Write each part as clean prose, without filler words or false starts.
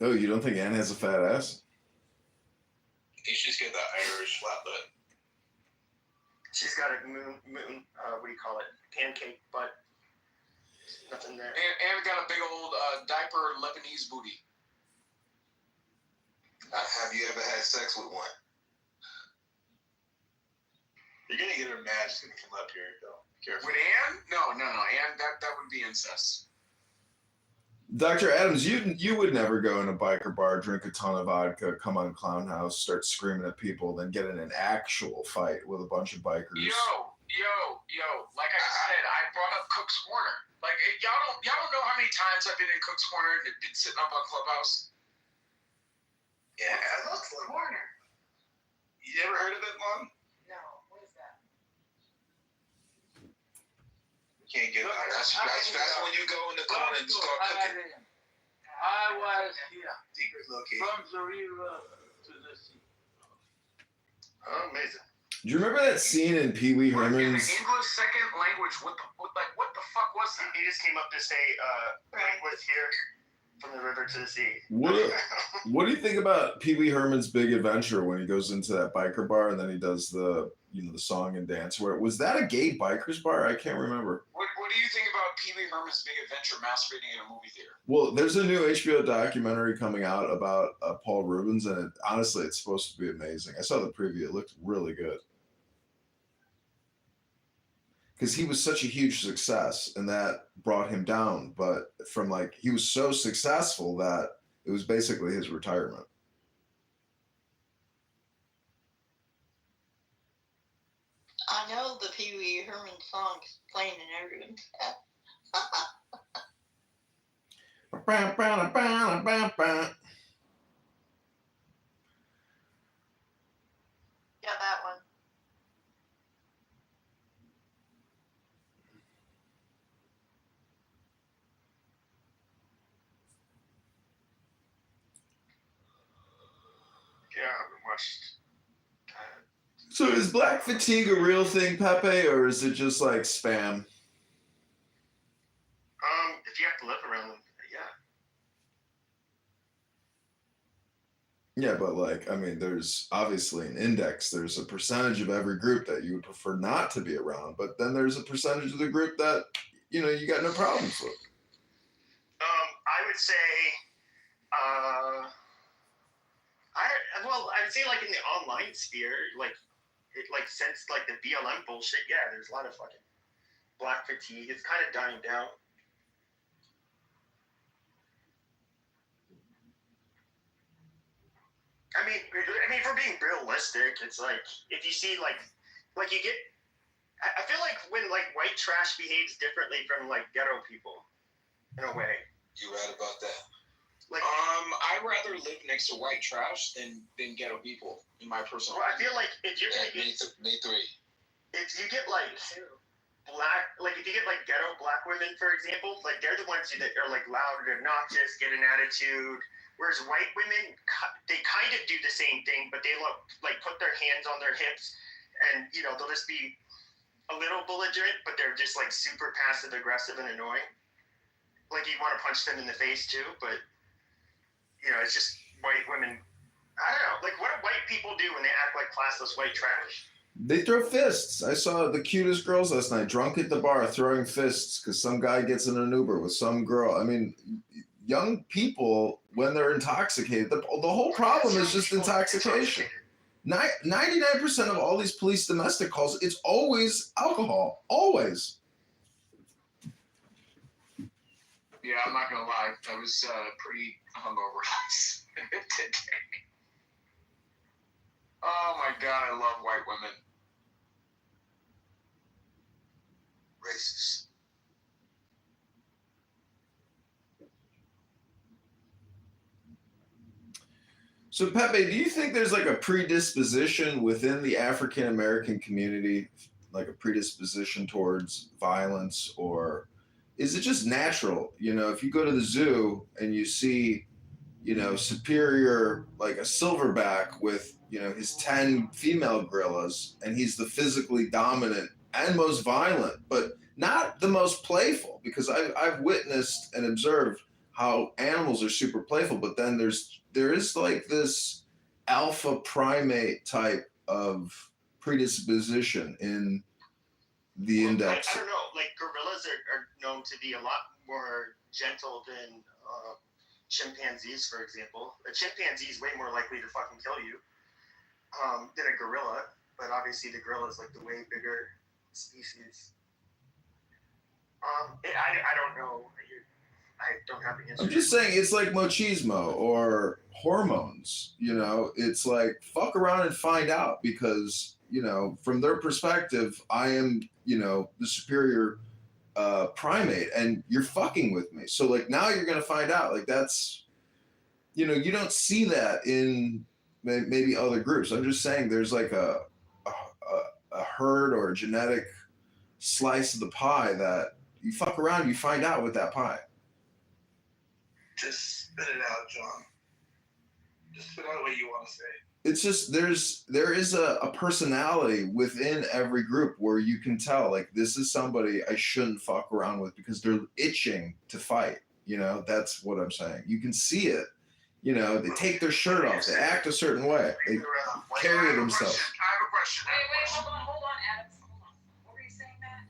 Oh, you don't think Anne has a fat ass? I think she's got that Irish flat butt. She's got a moon. What do you call it? Pancake butt. Nothing there. And got a big old diaper Lebanese booty. Have you ever had sex with one? You're gonna get her mad. She's gonna come up here. Though. Careful. With Anne? No. Anne, that would be incest. Dr. Adams, you would never go in a biker bar, drink a ton of vodka, come on Clown House, start screaming at people, then get in an actual fight with a bunch of bikers. Yo. Like I said, I brought up Cook's Corner. Like y'all don't know how many times I've been in Cook's Corner and been sitting up on Clubhouse. Yeah, Cook's Corner. You ever heard of it, Mom? No. What is that? You can't get it. That's when you go in the corner and start cooking. I was here. Secret location. From the river to the sea. Oh, amazing. Do you remember that scene in Pee Wee Like, in Herman's? English second language, what the fuck was that? He just came up to say, was here from the river to the sea. What do you think about Pee Wee Herman's Big Adventure when he goes into that biker bar and then he does the song and dance? Where was that a gay bikers bar? I can't remember. What do you think about Pee Wee Herman's Big Adventure masturbating in a movie theater? Well, there's a new HBO documentary coming out about Paul Rubens, and honestly, it's supposed to be amazing. I saw the preview; it looked really good because he was such a huge success, and that brought him down. But he was so successful that it was basically his retirement. I know the Pee Wee Herman song is playing in everyone's head. Yeah, that one. Yeah, I haven't watched. So is black fatigue a real thing, Pepe, or is it just like spam? If you have to live around them, yeah. Yeah, but there's obviously an index. There's a percentage of every group that you would prefer not to be around, but then there's a percentage of the group that, you got no problems with. I would say, I would say like in the online sphere, since like the BLM bullshit, yeah, there's a lot of fucking black fatigue. It's kind of dying down. I mean, if we're being realistic, it's like if you see like you get. I feel like when like white trash behaves differently from like ghetto people, in a way. You right about that. I'd rather live next to white trash than ghetto people, in my personal. Well, I feel like if you're gonna me three. If you get like black, like if you get like ghetto black women, for example, like they're the ones that are like loud and obnoxious, get an attitude. Whereas white women, they kind of do the same thing, but they look like put their hands on their hips, and they'll just be a little belligerent, but they're just like super passive aggressive and annoying. Like you want to punch them in the face too, but it's just white women. I don't know. Like what do white people do when they act like classless white trash? They throw fists. I saw the cutest girls last night drunk at the bar throwing fists because some guy gets in an Uber with some girl. I mean, young people, when they're intoxicated, the whole problem is just intoxication. 99% of all these police domestic calls, it's always alcohol. Always. Yeah, I'm not gonna lie. I was pretty hungover today. Oh my god, I love white women. Racist. So Pepe, do you think there's like a predisposition within the African American community, like a predisposition towards violence, or is it just natural? If you go to the zoo and you see, superior, like a silverback with, his 10 female gorillas, and he's the physically dominant and most violent, but not the most playful, because I've witnessed and observed how animals are super playful, but then there is like this alpha primate type of predisposition in the Well, index. I don't know. Like gorillas are known to be a lot more gentle than chimpanzees, for example. A chimpanzee is way more likely to fucking kill you than a gorilla. But obviously, the gorilla is like the way bigger species. I don't know. I don't have the answer. I'm just saying it's like machismo or hormones, you know, it's like fuck around and find out because, you know, from their perspective, I am, you know, the superior primate and you're fucking with me. So like now you're going to find out like that's, you know, you don't see that in maybe other groups. I'm just saying there's like a herd or a genetic slice of the pie that you fuck around, you find out with that pie. Just spit it out, John. Just spit out what you want to say. It's just there is a personality within every group where you can tell like this is somebody I shouldn't fuck around with because they're itching to fight. You know, that's what I'm saying. You can see it. You know, they take their shirt off, they act a certain way, they carry themselves. I have a question. Wait, hold on, Adam. Hold on. What were you saying, Matt?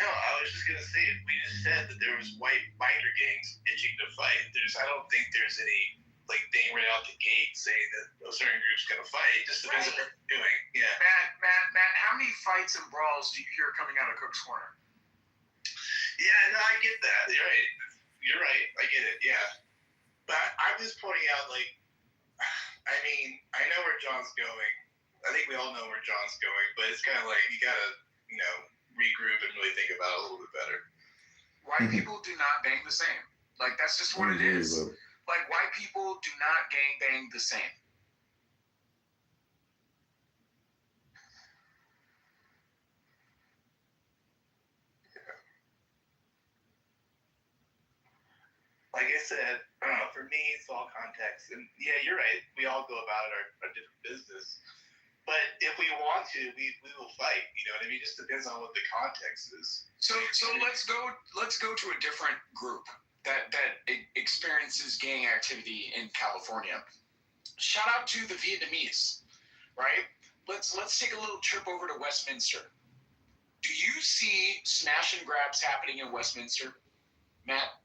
No, I was just gonna say it. We just said that there was white biker gangs itching to fight. I don't think there's any like thing right out the gate saying that a certain group's gonna fight. It just depends on what they're doing. Yeah. Matt, how many fights and brawls do you hear coming out of Cook's Corner? Yeah, no, I get that. You're right. You're right. I get it. Yeah. But I'm just pointing out, like, I mean, I know where John's going. I think we all know where John's going, but it's kind of like you gotta, you know, regroup and really think about it a little bit better. White people do not bang the same. Like that's just what it is. Like white people do not gang bang the same. Like I said, for me, it's all context. And yeah, you're right. We all go about it our different business. But if we want to, we will fight. You know what I mean? It just depends on what the context is. So let's go to a different group that experiences gang activity in California. Shout out to the Vietnamese, right? Let's take a little trip over to Westminster. Do you see smash and grabs happening in Westminster, Matt?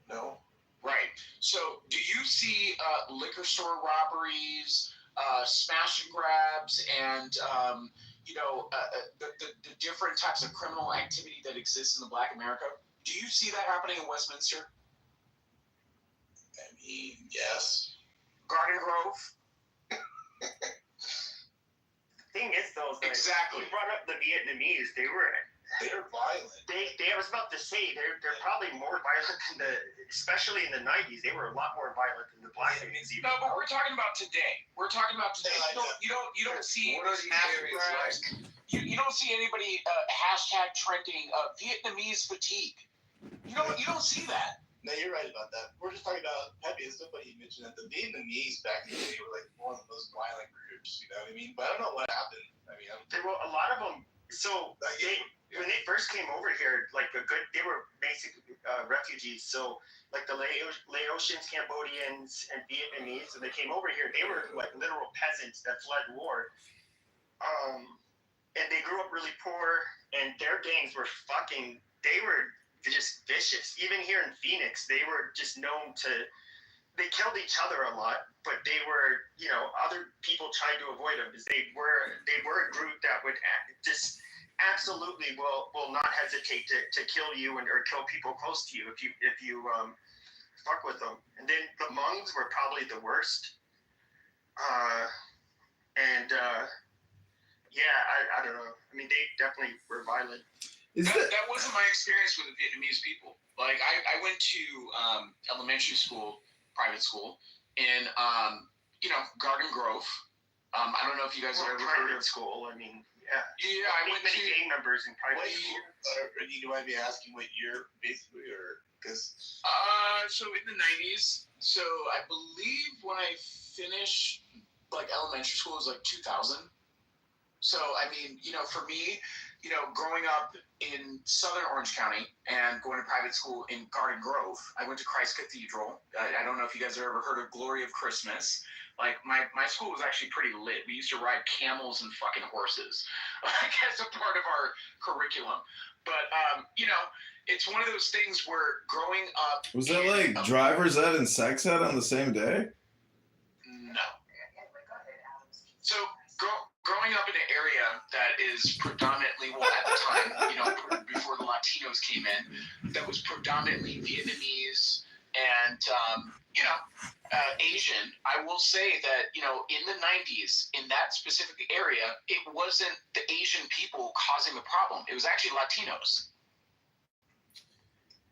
No. Right. So, do you see liquor store robberies, smash and grabs, and the different types of criminal activity that exists in the Black America? Do you see that happening in Westminster? I mean, yes. Garden Grove. The thing is, though, that Exactly. you brought up the Vietnamese. They're violent. I was about to say they're probably more violent than especially in the 90s. They were a lot more violent than the Black Vietnamese. No, but we're talking about today. You don't see you don't see anybody hashtag trending Vietnamese fatigue. You don't see that. No, you're right about that. We're just talking about Pepe. Somebody mentioned that the Vietnamese back in the day were like one of the most violent groups. You know what I mean? But I don't know what happened. I mean, there were a lot of them. So when they first came over here, they were basically refugees. So like the Laotians, Cambodians, and Vietnamese, when they came over here, they were like literal peasants that fled war. And they grew up really poor, and their gangs were they were just vicious. Even here in Phoenix, they were just known to, they killed each other a lot, but they were, other people tried to avoid them because they were a group that would just absolutely will not hesitate to kill you or kill people close to you if you fuck with them. And then the Hmongs were probably the worst. I don't know. I mean, they definitely were violent. That wasn't my experience with the Vietnamese people. Like I went to elementary school, private school, in Garden Grove. I don't know if you guys have ever heard of school. I mean, yeah. Yeah, I went many to gang members in private school. You might be asking what year, basically, or because. So in the 90s. So I believe when I finished like elementary school, it was like 2000. So, I mean, for me, growing up in Southern Orange County and going to private school in Garden Grove, I went to Christ Cathedral. I don't know if you guys have ever heard of Glory of Christmas. Like, my school was actually pretty lit. We used to ride camels and fucking horses, like, as a part of our curriculum. But, it's one of those things where growing up... Was that like driver's ed and sex ed on the same day? No. So, growing up in an area that is predominantly, well, at the time, before the Latinos came in, that was predominantly Vietnamese and, Asian, I will say that, in the 90s, in that specific area, it wasn't the Asian people causing the problem. It was actually Latinos.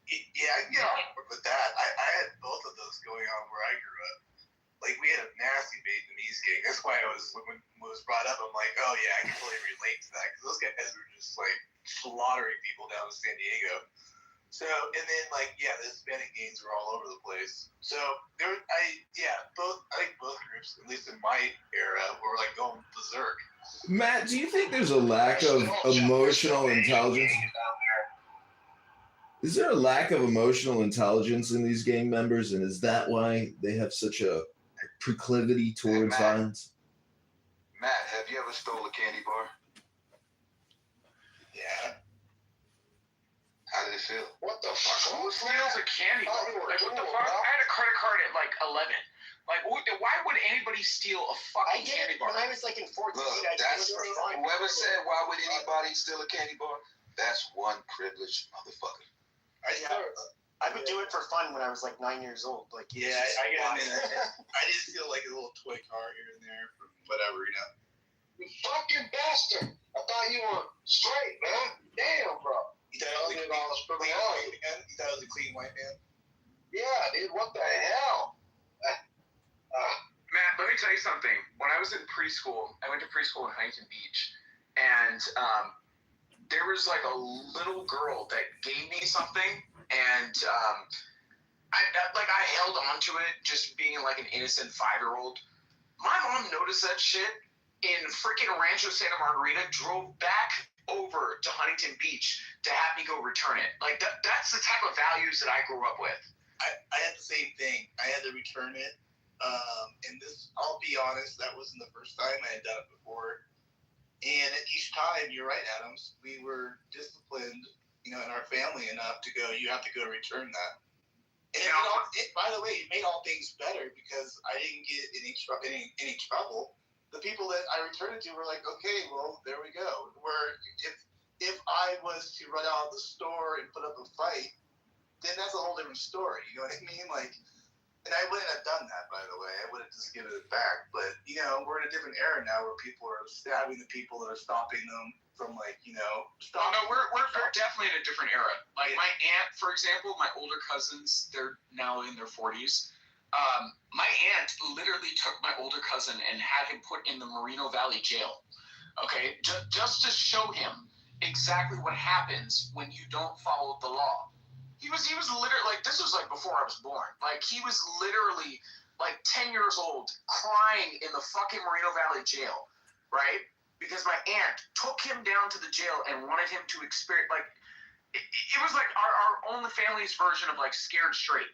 Yeah, I can get on board with that. I had both of those going on where I grew up. Like, we had a nasty Vietnamese gang. That's why when it was brought up, I'm like, oh yeah, I can totally relate to that, because those guys were just like slaughtering people down in San Diego. So, and then the Hispanic gangs were all over the place. So I think both groups, at least in my era, were like going berserk. Matt, do you think there's a lack of emotional intelligence? Is there a lack of emotional intelligence in these gang members, and is that why they have such a proclivity towards violence? Matt, have you ever stole a candy bar? Yeah. How did it feel? What the fuck? Who steals a candy bar? Like, what the fuck? I had a credit card at 11. Like, why would anybody steal a fucking candy bar? When I was in 14, Look, I that's did it for fun. whoever said why would anybody steal a candy bar? That's one privileged motherfucker. I would do it for fun when I was 9 years old. I get in there. I just feel like a little toy car here and there for whatever, You fucking bastard! I thought you were straight, man. Damn, bro. You thought it was a clean white man? Yeah, dude. What the hell? Matt, let me tell you something. When I was in preschool, I went to preschool in Huntington Beach, and there was a little girl that gave me something, and I held on to it, just being an innocent 5-year-old. My mom noticed that shit in freaking Rancho Santa Margarita, drove back over to Huntington Beach to have me go return it. That's the type of values that I grew up with. I had the same thing. I had to return it. And this, I'll be honest, that wasn't the first time. I had done it before. And each time, you're right, Adams, we were disciplined, in our family enough to go, you have to go return that. And by the way, it made all things better because I didn't get any trouble. The people that I returned it to were like, okay, well, there we go. Where if I was to run out of the store and put up a fight, then that's a whole different story. You know what I mean? And I wouldn't have done that, by the way. I would have just given it back. But, we're in a different era now where people are stabbing the people that are stopping them from, Oh, no, we're definitely in a different era. My aunt, for example, my older cousins, they're now in their 40s. My aunt literally took my older cousin and had him put in the Moreno Valley jail. Okay? Just to show him exactly what happens when you don't follow the law. He was literally, this was before I was born. He was literally 10 years old crying in the fucking Moreno Valley jail, right? Because my aunt took him down to the jail and wanted him to experience, it was our own family's version of Scared Straight.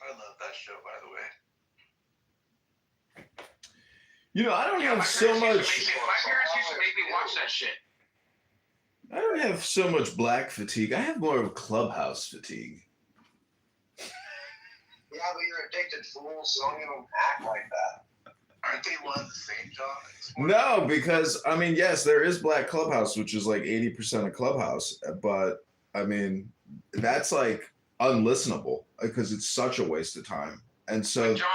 I love that show, by the way. I don't have so much. My parents used to make me watch that shit. I don't have so much black fatigue. I have more of clubhouse fatigue. Yeah, but you're addicted, fool, so don't even act like that. Aren't they one and the same, John? No, because yes, there is black clubhouse, which is 80% of clubhouse, but that's unlistenable because it's such a waste of time. And so, John,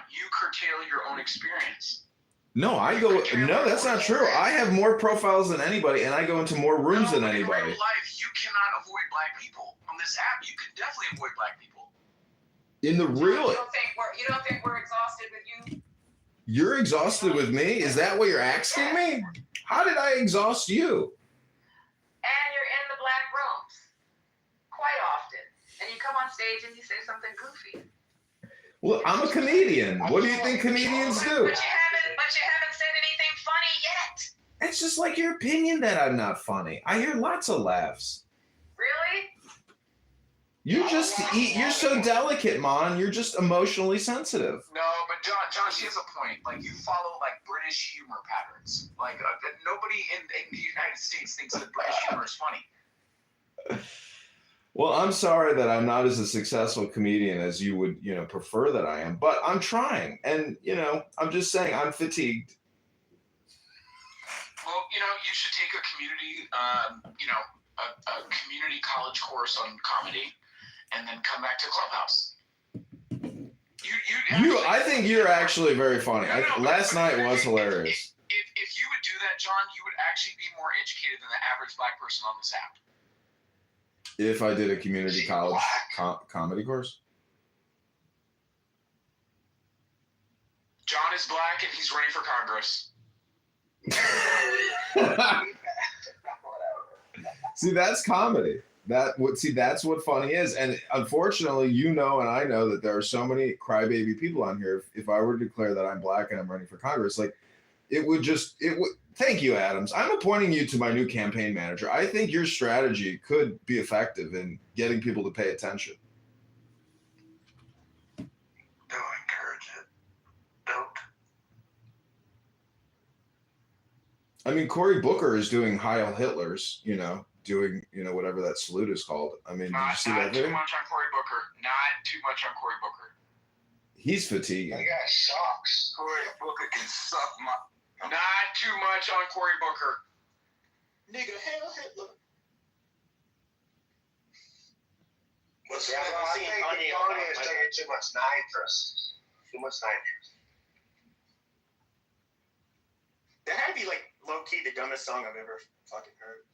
you curtail your own experience. No, that's not true. I have more profiles than anybody, and I go into more rooms than anybody. In real life, you cannot avoid black people. On this app, you can definitely avoid black people. In the real... You don't think we're exhausted with you? You're exhausted with me? Is that what you're asking me? How did I exhaust you? And you're in the black rooms quite often. And you come on stage and you say something goofy. Well, I'm a comedian. What do you think comedians do? But you haven't said anything funny yet. It's just like your opinion that I'm not funny. I hear lots of laughs. Really? You're so delicate, Mon. You're just emotionally sensitive. No, but John, she has a point. Like, you follow like British humor patterns. Like, nobody in the United States thinks that British humor is funny. Well, I'm sorry that I'm not as a successful comedian as you would, prefer that I am, but I'm trying. And, I'm just saying I'm fatigued. Well, you should take a community, a community college course on comedy, and then come back to Clubhouse. I think you're actually very funny. Last night was hilarious. If you would do that, John, you would actually be more educated than the average black person on this app. If I did a community college comedy course? John is black and he's running for Congress. See, that's comedy. That's what funny is. And unfortunately, and I know that there are so many crybaby people on here. If I were to declare that I'm black and I'm running for Congress, it would. Thank you, Adams. I'm appointing you to my new campaign manager. I think your strategy could be effective in getting people to pay attention. Don't encourage it. Don't. I mean, Cory Booker is doing Heil Hitler's, doing, whatever that salute is called. I mean, did you see that video? Not too much on Cory Booker. Not too much on Cory Booker. He's fatiguing. That guy sucks. Cory Booker can suck my. Not too much on Cory Booker. Nigga, hell Hitler. What's Yeah, that? well, I think Kanye is taking too much nitrous. Too much nitrous. That had to be like low key the dumbest song I've ever fucking heard.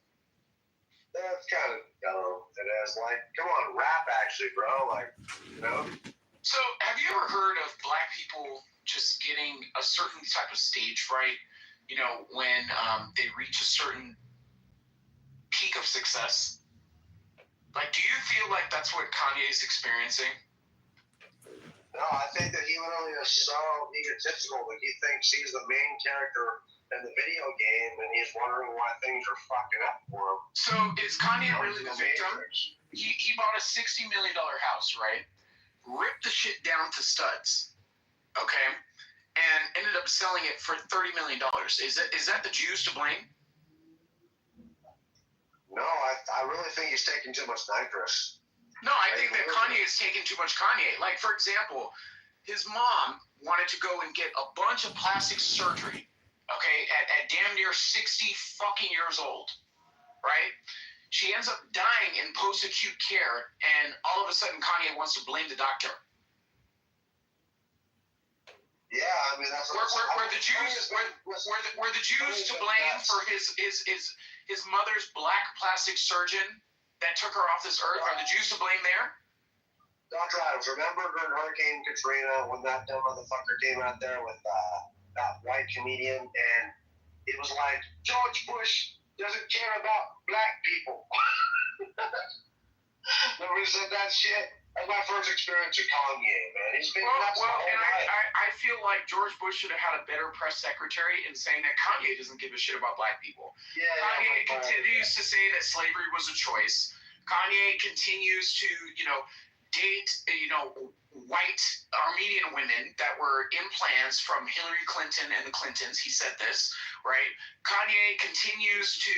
That's kind of dumb. It is like, come on, rap actually, bro. Like, So, have you ever heard of black people just getting a certain type of stage fright? When they reach a certain peak of success? Like, do you feel like that's what Kanye is experiencing? no, I think that he literally is so egotistical that he thinks he's the main character in the video game and he's wondering why things are fucking up for him. So, is Kanye really the victim? He bought a $60 million house, right? Ripped the shit down to studs, okay, and ended up selling it for $30 million. Is that the Jews to blame? No, I really think he's taking too much nitrous. No, I think that Kanye is taking too much Kanye. Like, for example, his mom wanted to go and get a bunch of plastic surgery, okay, at damn near 60 fucking years old, right? She ends up dying in post-acute care, and all of a sudden Kanye wants to blame the doctor. Yeah, I mean that's were the Jews to blame for his mother's black plastic surgeon that took her off this earth? Are the Jews to blame there? Dr. Adams, remember during Hurricane Katrina when that dumb motherfucker came out there with that white comedian and it was like George Bush doesn't care about black people. Nobody said that shit. That's my first experience with Kanye, man. He's been nuts the whole night. I feel like George Bush should have had a better press secretary in saying that Kanye doesn't give a shit about black people. Yeah, Kanye continues to say that slavery was a choice. Kanye continues to, date, white Armenian women that were implants from Hillary Clinton and the Clintons. He said this, right? Kanye continues to,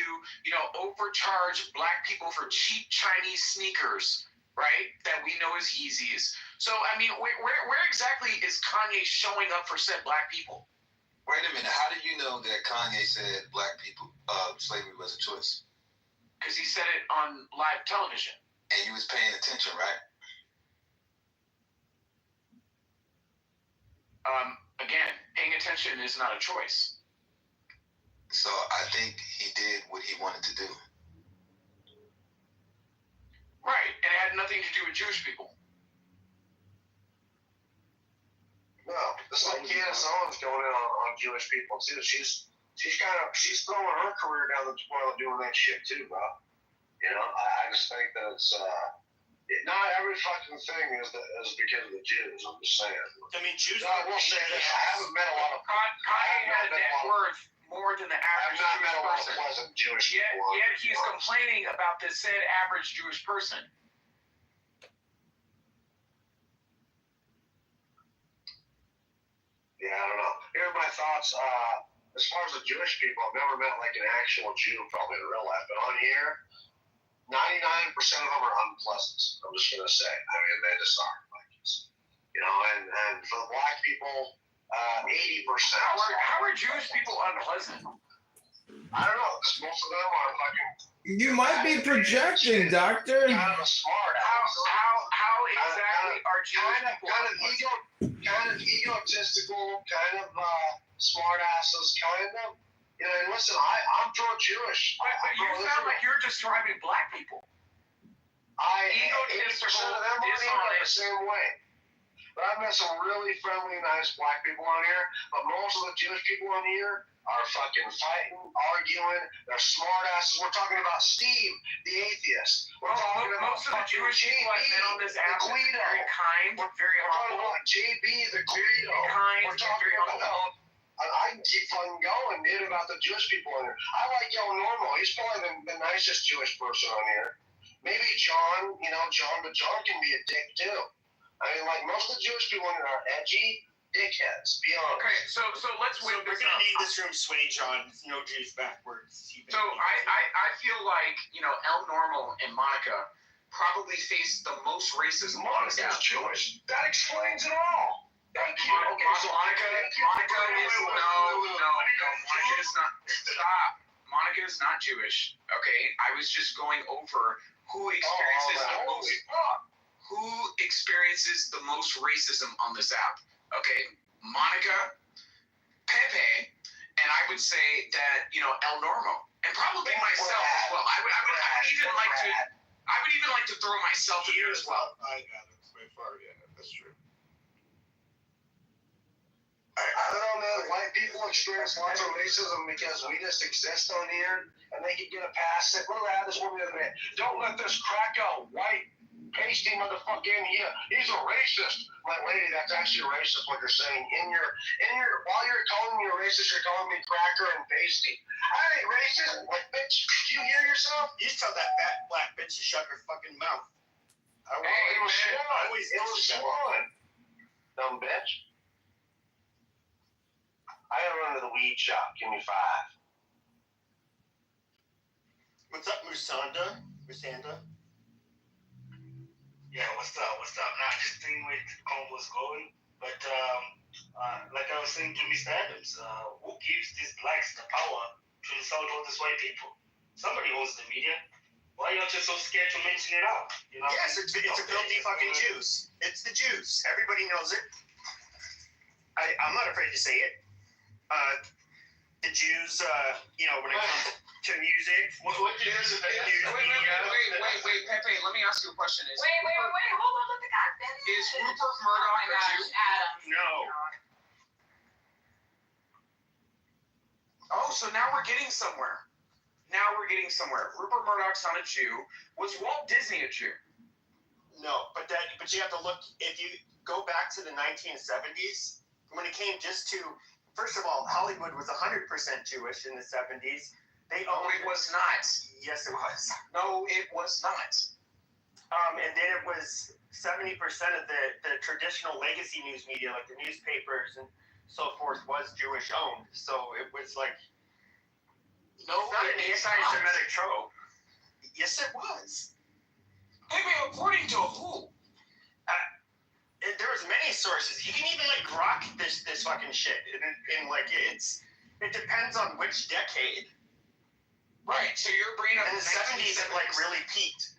overcharge black people for cheap Chinese sneakers, right? That we know as Yeezys. So, I mean, where exactly is Kanye showing up for said black people? Wait a minute. How do you know that Kanye said black people, slavery was a choice? Because he said it on live television. And you was paying attention, right? Again, paying attention is not a choice. So I think he did what he wanted to do. Right, and it had nothing to do with Jewish people. No, just like Candace Owens going in on Jewish people too. She's throwing her career down the toilet doing that shit too, bro. I just think that it's Not every fucking thing is because of the Jews. I'm just saying. I mean, Jews. I will say this: I haven't met a lot of. Kanye had a net worth more than the average I've not met a lot of Jewish person. pleasant Jewish Yet people. he's complaining about the said average Jewish person. Yeah, I don't know. Here are my thoughts. As far as the Jewish people, I've never met like an actual Jew, probably in real life. But on here, 99% of them are unpleasant. I'm just gonna say. I mean, they just are. Like, you know, and for the black people, 80%. How are Jewish people unpleasant? I don't know. 'Cause most of them are fucking. You might be projecting, Doctor. Kind of a smart ass. How exactly are Jewish people unpleasant? kind of egotistical, kind of smart asses, kind of. You know, and listen, I'm pro-Jewish. But you sound like you're describing black people. 80% of them on here are the same way. But I've met some really friendly, nice black people on here. But most of the Jewish people on here are fucking fighting, arguing. They're smart asses. We're talking about Steve, the atheist. We're talking about most of the Jewish people I've met on this app are very kind, very We're talking humble. about JB, the Guido. Kind, We're talking very humble. about. I can keep fucking going, dude, about the Jewish people on here. I like El Normo. He's probably the nicest Jewish person on here. Maybe John, but John can be a dick too. I mean, like most of the Jewish people in here are edgy dickheads. Be honest. Okay, so let's So wait. we're gonna name this room Sweaty John. No Jews backwards. So I feel like El Normal and Monica probably face the most racism on this app. Monica's Jewish. That explains it all. Thank you. Okay, so Monica is Monica is not. Stop. Monica is not Jewish. Okay, I was just going over who experiences the most racism on this app. Okay, Monica, Pepe, and I would say that El Normo, and probably myself as well. I would even like to throw myself in here as well. I got it. It's way far. Yeah, that's true. I don't know, man. White people experience lots of racism because we just exist on here and they can get a pass. What did I have this woman the other day? Don't let this crack out white pasty motherfucker in here. He's a racist. My lady, that's actually racist what you're saying. While you're calling me a racist, you're calling me cracker and pasty. I ain't racist. Like, bitch, do you hear yourself? You just tell that fat black bitch to shut her fucking mouth. It was Swan. Dumb bitch. I gotta run to the weed shop. Give me 5. What's up, Musanda? Yeah, what's up? Not this thing with homeless going, but like I was saying to Mr. Adams, who gives these blacks the power to insult all these white people? Somebody owns the media. Why are you just so scared to mention it out? Yes, it's a filthy fucking Jews. It's the Jews. Everybody knows it. I'm not afraid to say it. The Jews, when it comes to music. What Jews are they? Wait, Pepe, let me ask you a question. Wait, hold on, let the guy finish. Is Rupert Murdoch a Jew? Adam. No. Oh, so now we're getting somewhere. Rupert Murdoch's not a Jew. Was Walt Disney a Jew? No, but you have to look. If you go back to the 1970s, when it came just to, first of all, Hollywood was 100% Jewish in the 70s. No, it was not. Yes, it was. No, it was not. And then it was 70% of the traditional legacy news media, like the newspapers and so forth, was Jewish owned. So it was like, No, it's not an it's anti-Semitic trope. Yes, it was. Pepe, according to who? There was many sources. You can even grok this fucking shit, and it depends on which decade. Right, so you're bringing up In the 70s, it really peaked.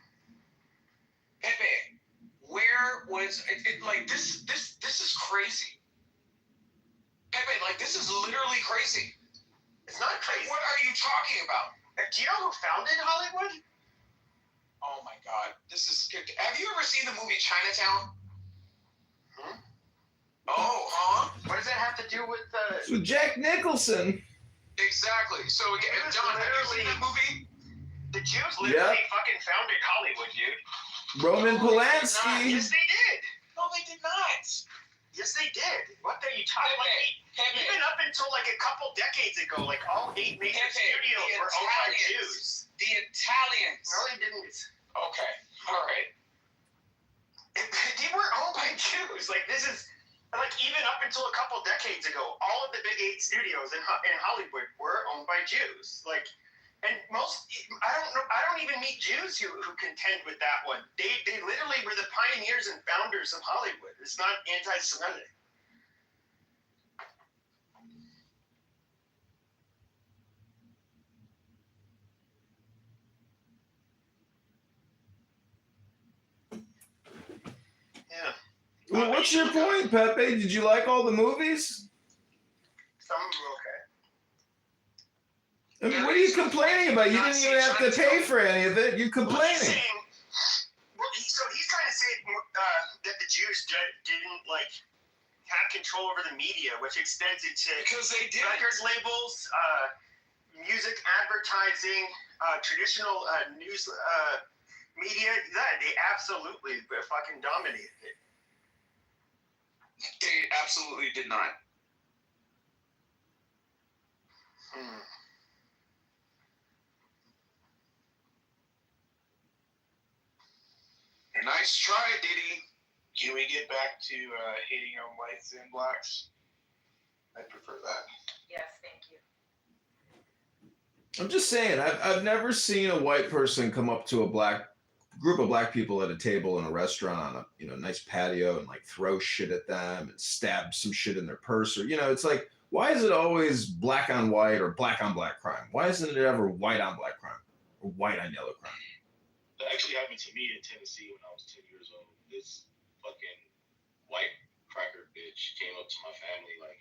Pepe, where was it like this is crazy. Pepe, this is literally crazy. It's not crazy. What are you talking about? Do you know who founded Hollywood? Oh my god, this is good. Have you ever seen the movie Chinatown? Oh, huh? What does that have to do with So Jack Nicholson. Exactly. So again, John, have you seen that movie? the Jews? Literally fucking founded Hollywood, dude. Roman No, they did not. Polanski. Yes, they did. No, they did not. Yes, they did. What are you talking about? Pepe. Even up until like a couple decades ago, like all 8 major Pepe, studios the were owned by Italians. Jews. The Italians. No, they didn't. Okay. All right. They were owned by Jews. Like this is like even up until a couple decades ago, all of the big 8 studios in Hollywood were owned by Jews. Like, and most I don't even meet Jews who contend with that one. They literally were the pioneers and founders of Hollywood. It's not anti-Semitic. Yeah. Well, what's your point, Pepe? Did you like all the movies? Some of them were okay. I mean, what are you complaining about? You didn't even have to pay for any of it. You're Well, complaining. so he's trying to say that the Jews didn't like have control over the media, which extends it to Because they did. record labels, music advertising, traditional news media. Yeah, they absolutely fucking dominated it. They absolutely did not. Nice try, Diddy. Can we get back to hating on whites and blacks? I prefer that. Yes, thank you. I'm just saying, I've never seen a white person come up to a black group of black people at a table in a restaurant on a nice patio and like throw shit at them and stab some shit in their purse, or it's like, why is it always black on white or black on black crime? Why isn't it ever white on black crime or white on yellow crime? That actually happened to me in Tennessee when I was 10 years old. This fucking white cracker bitch came up to my family. Like,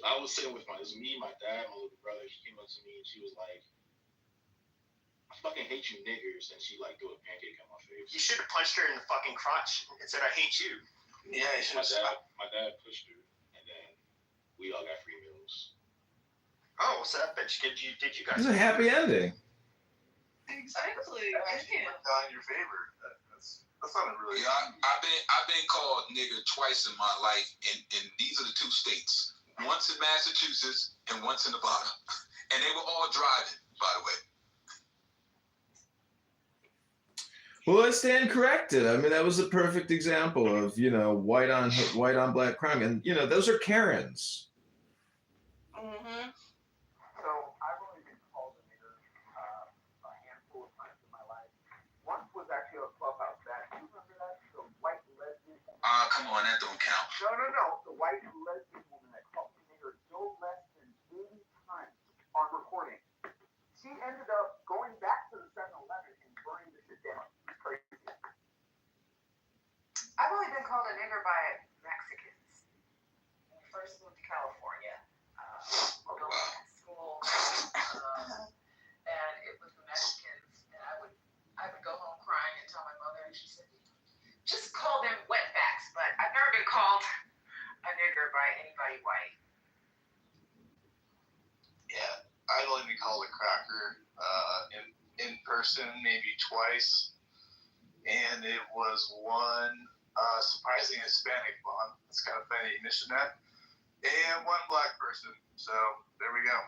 I was sitting with it was me, my dad, my little brother. She came up to me and she was like, I fucking hate you niggers. And she like threw a pancake on my face. You should have punched her in the fucking crotch and said, "I hate you." Yeah, My dad pushed her, and then we all got free meals. Oh, so that bitch did you guys? It's a happy ending. Exactly. That actually went down in your favor. That's not a really. Yeah, I've been called nigger twice in my life, and these are the 2 states. Once in Massachusetts and once in Nevada, and they were all driving, by the way. Well, I stand corrected. I mean, that was a perfect example of white on black crime, and those are Karens. Mm-hmm. So I've only been called a nigger a handful of times in my life. Once was actually a clubhouse back. Do you remember that? The white lesbian woman. Come on, that don't count. No. The white lesbian woman that called me nigger no less than 80 times on recording. She ended up going back to the 7-Eleven and burning the shit down. It's crazy. I've only been called a nigger by Mexicans. When we first moved to California, going to school, and it was the Mexicans, and I would go home crying and tell my mother, and she said, just call them wetbacks, but I've never been called a nigger by anybody white. Yeah, I've only been called a cracker in person maybe twice, and it was one surprising Hispanic one. It's kind of funny you mentioned that, and one black person. So there we go.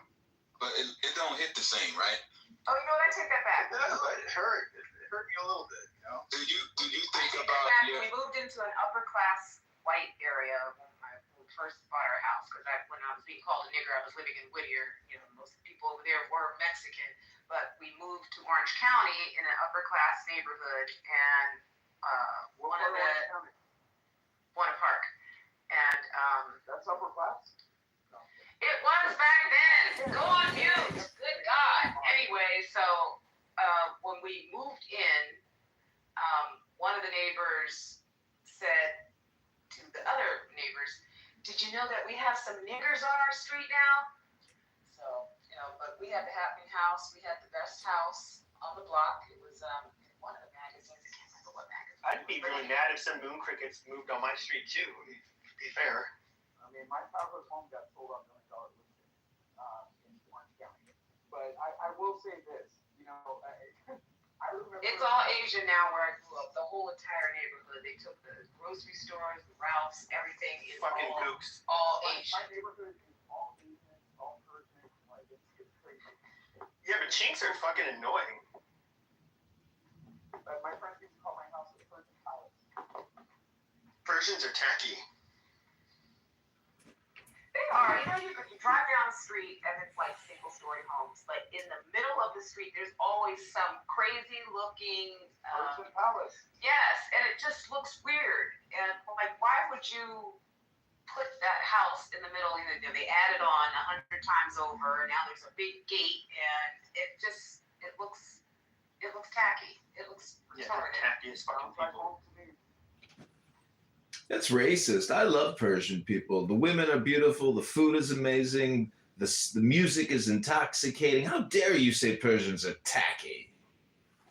But it don't hit the same, right? Oh, you know what? I take that back. No, it hurt. It hurt me a little bit. Do you I think take about that back. your... We moved into an upper class white area when we first bought our house, because when I was being called a nigger, I was living in Whittier. Most of the people over there were Mexican, but we moved to Orange County in an upper class neighborhood, and Buena Park, and That's upper class? it was back then. Go on mute. Good God. Anyway, so when we moved in, one of the neighbors said to the other neighbors, "Did you know that we have some niggers on our street now?" So, but we had the happening house. We had the best house on the block. It was in one of the magazines. I can't remember what magazine. I'd be really mad if some moon crickets moved on my street too. To be fair. I mean, my childhood home got sold on $1 million listing in Orange County. But I will say this, I remember. It's all Asian now where I grew up. The whole entire neighborhood. They took the grocery stores, the Ralphs, everything is Fucking all, gooks. all My Asian. neighborhood is all Asian, all Persian, like it's crazy. Yeah, but chinks are fucking annoying. My friends used to call my house the Persian palace. Persians are tacky. They are. You know, you drive down the street and it's like single-story homes. Like in the middle of the street, there's always some crazy-looking. Persian palace. Yes, and it just looks weird. And like, why would you put that house in the middle? You know, they added on 100 times over. And now there's a big gate, and it looks tacky. It looks Yeah, retarded. tackiest fucking Sounds like people. home to me. That's racist. I love Persian people. The women are beautiful. The food is amazing. The music is intoxicating. How dare you say Persians are tacky?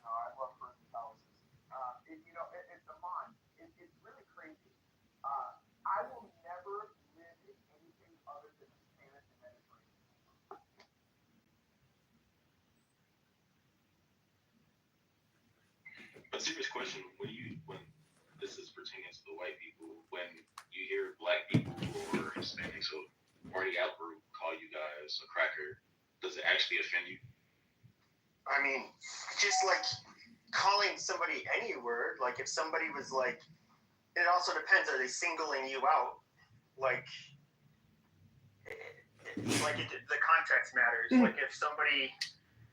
No, I love Persian palaces. It's a mind. It's really crazy. I will never live in anything other than the Spanish and Mediterranean. A serious question: when this is pertaining to the white people, when you hear black people or Hispanics or already out group call you guys a cracker, does it actually offend you? I mean, just like calling somebody any word, like if somebody was like, it also depends, are they singling you out? Like the context matters. Like if somebody,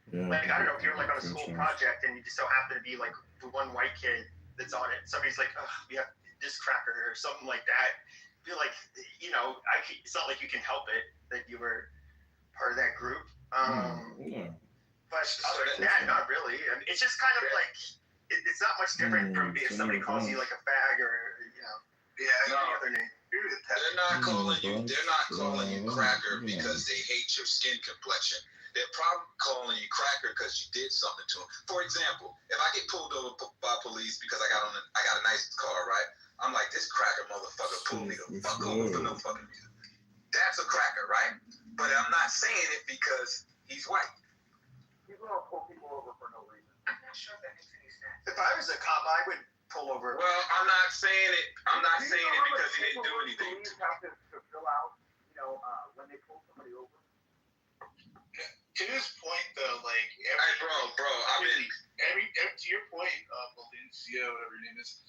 like, I don't know, if you're like on a school project and you just so happen to be like the one white kid that's on it, somebody's like, oh, yeah, this cracker or something like that. Feel like, you know, it's not like you can help it that you were part of that group. But other than that, not really. I mean, it's just kind of like, it's not much different from if somebody calls you like a fag or, you know, any other name. They're not calling you cracker because they hate your skin complexion. They're probably calling you cracker because you did something to them. For example, if I get pulled over by police because I got a nice car, right? I'm like, this cracker motherfucker pulled me the fuck over for no fucking reason. That's a cracker, right? But I'm not saying it because he's white. People don't pull people over for no reason. I'm not sure if that makes any sense. If I was a cop, I would pull over. Well, I'm not saying it. I'm not saying it because he didn't do anything. Police have to fill out, when they pull somebody over. To his point, though, like Bro, I've been. to your point, Valencia, whatever your name is.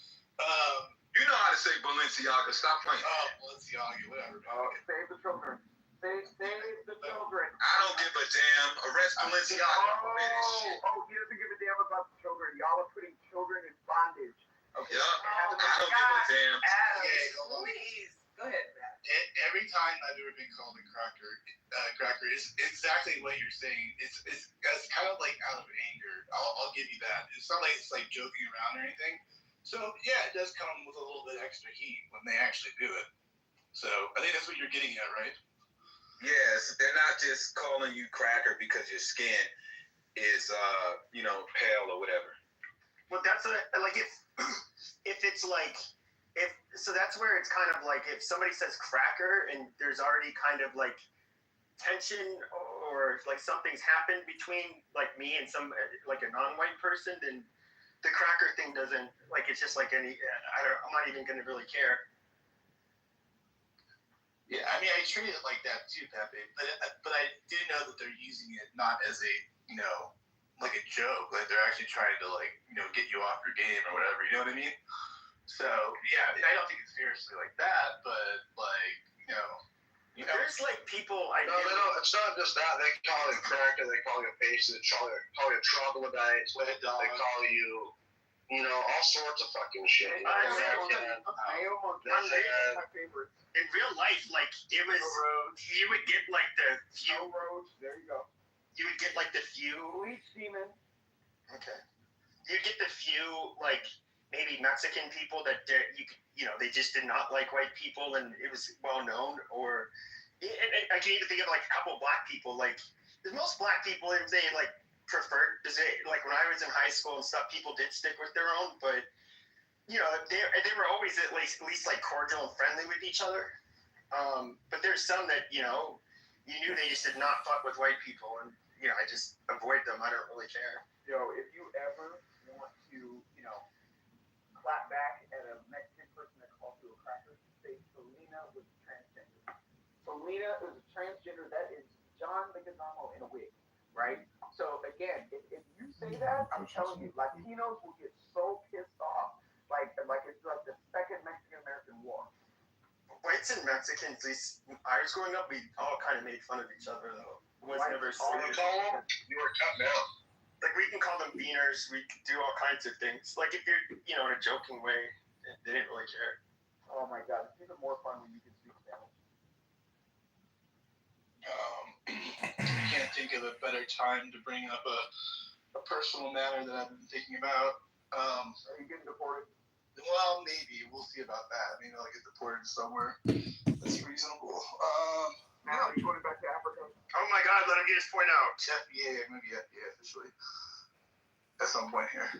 You know how to say Balenciaga. Stop playing. Balenciaga, whatever. Save the children. Save the children. I don't give a damn. Arrest Balenciaga for this shit. He doesn't give a damn about the children. Y'all are putting children in bondage. Okay. Yeah. I don't give a damn. Adam, please. Go ahead, Matt. Every time I've ever been called a cracker is exactly what you're saying. It's kind of like out of anger. I'll give you that. It's not like it's like joking around or anything. So yeah, it does come with a little bit extra heat when they actually do it. So I think that's what you're getting at, right? Yes, they're not just calling you cracker because your skin is pale or whatever. Well, that's like if it's like so that's where it's kind of like if somebody says cracker and there's already kind of like tension or like something's happened between like me and some like a non-white person, then the cracker thing doesn't, like, it's just like any, I'm not even gonna really care. Yeah, I mean, I treat it like that too, Pepe. But I do know that they're using it not as a, like a joke. Like they're actually trying to get you off your game or whatever. You know what I mean? So yeah, I don't take it seriously like that. But like, there's like people. No, it's not just that. They call it cracker. They call you a patient. They call you troglodyte. They call you, all sorts of fucking shit. In real life, like it was, you would get like the few roads. There you go. You would get like the few. Police semen. Okay. You'd get the few like maybe Mexican people that they just did not like white people, and it was well known. Or I can even think of like a couple of black people. Like most black people, if they like preferred, like when I was in high school and stuff, people did stick with their own, but they were always at least like cordial and friendly with each other. But there's some that you knew they just did not fuck with white people, and I just avoid them. I don't really care. If you ever want to, clap back at a Mexican person that calls you a cracker, say Selena was transgender. Selena is a transgender. That is John Leguizamo in a wig, right? So again, if you say that, I'm telling you, Latinos will get so pissed off, like it's like the second Mexican-American war. Whites and Mexicans, at least I was growing up, we all kind of made fun of each other though. It was never serious. You were cut down. Like we can call them beaners, we can do all kinds of things. Like if you're, in a joking way, they didn't really care. Oh my God, it's even more fun when you can speak Spanish. I can't think of a better time to bring up a personal matter that I've been thinking about. Are you getting deported? Well, maybe. We'll see about that. Maybe I'll get deported somewhere that's reasonable. Now, are you going back to Africa? Oh my God, let him get his point out. Yeah, maybe officially. At some point here.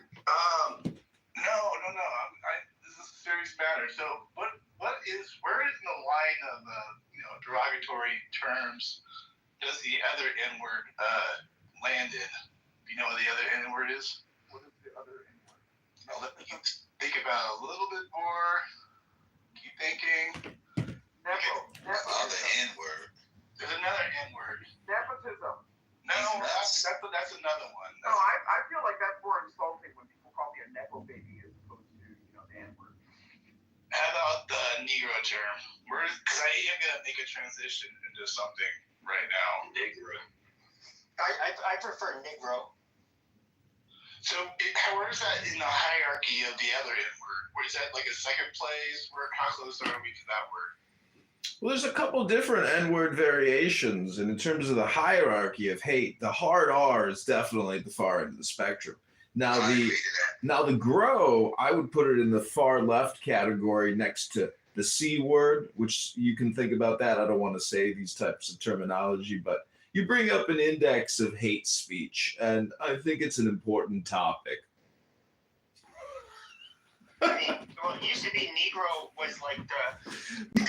No. This is a serious matter. So, where is the line of derogatory terms does the other N-word land in? Do you know what the other N-word is? What is the other N-word? I'll let you think about it a little bit more. Keep thinking. The N-word. There's another N-word. Nepotism. No, that's another one. No, I feel like that's more insulting when people call me a nepo baby as opposed to, the N-word. How about the Negro term? Because I am going to make a transition into something right now. Negro. I prefer Negro. So where is that in the hierarchy of the other N-word? Where is that like a second place? How close are we to that word? Well, there's a couple different N-word variations, and in terms of the hierarchy of hate, the hard R is definitely at the far end of the spectrum. Now the grow, I would put it in the far left category next to the C word, which you can think about that. I don't want to say these types of terminology, but you bring up an index of hate speech, and I think it's an important topic. It used to be Negro was like the...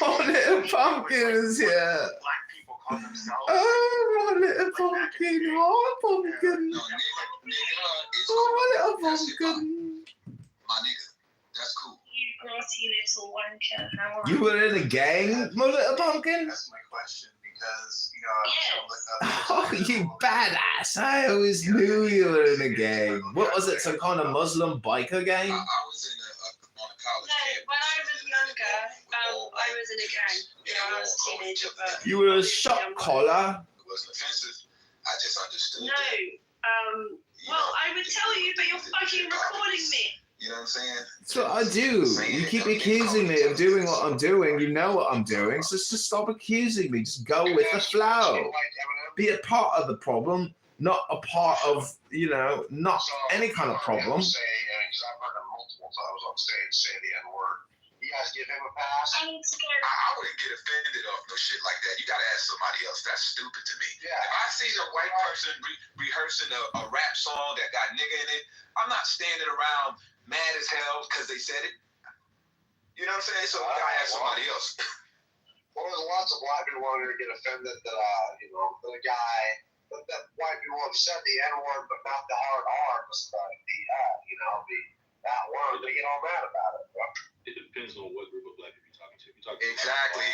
Oh, little pumpkins, yeah. Black people call themselves. Oh, little pumpkin, oh, pumpkin. No, nigga is cool. Oh, little That's hip hop. pumpkin. My nigga, that's cool. You grotty little wanker, how are You were in a gang, my little pumpkin? That's my question because, Yes. Oh, you badass. I always knew you were in a gang. What was it, some kind of Muslim biker gang? I was on a college No, campus. when I was younger, I was in a gang. When I was a teenager, but You were a shot collar. It wasn't offensive. I just understood. no. that, Well, I would tell you, but you're fucking recording me. You know what I'm saying? That's what I do. You keep accusing me of doing what I'm doing. You know what I'm doing, so just stop accusing me. Just go with the flow. Be a part of the problem, not a part of, not any kind of problem. Because I've heard him multiple times on stage say the N-word. You guys give him a pass? I need to go. I wouldn't get offended off no shit like that. You gotta ask somebody else. That's stupid to me. Yeah. If I see a white person rehearsing a rap song that got nigga in it, I'm not standing around mad as hell because they said it. You know what I'm saying? So I gotta ask somebody else. Well, there's lots of black people on here get offended that, that a guy, that white people have said the N-word, but not the hard R, just that word. They get all mad about it. It depends on what group of black people you're talking to. If you're talking Exactly.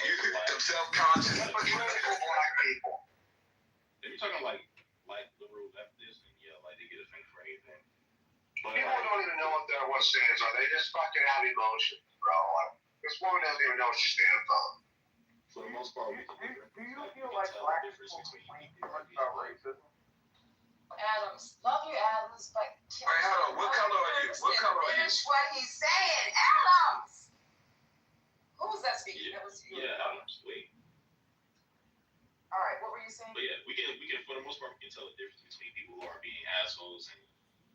Them self-conscious. Hypocritical black people. If you're talking like liberal leftists, and they get offended for anything. But People don't even know what stands are. They just fucking have emotions, bro. This woman doesn't even know what she stands for. for the most part, we Do can you feel like black people complain too much about racism? Adams, love you, Adams, but Wait, hold on. What color are you? What color are you? finish what he's saying, Adams. Who was that speaking? Yeah. That was you. Yeah, I'm sweet. All right, what were you saying? But yeah, we can for the most part we can tell the difference between people who are being assholes and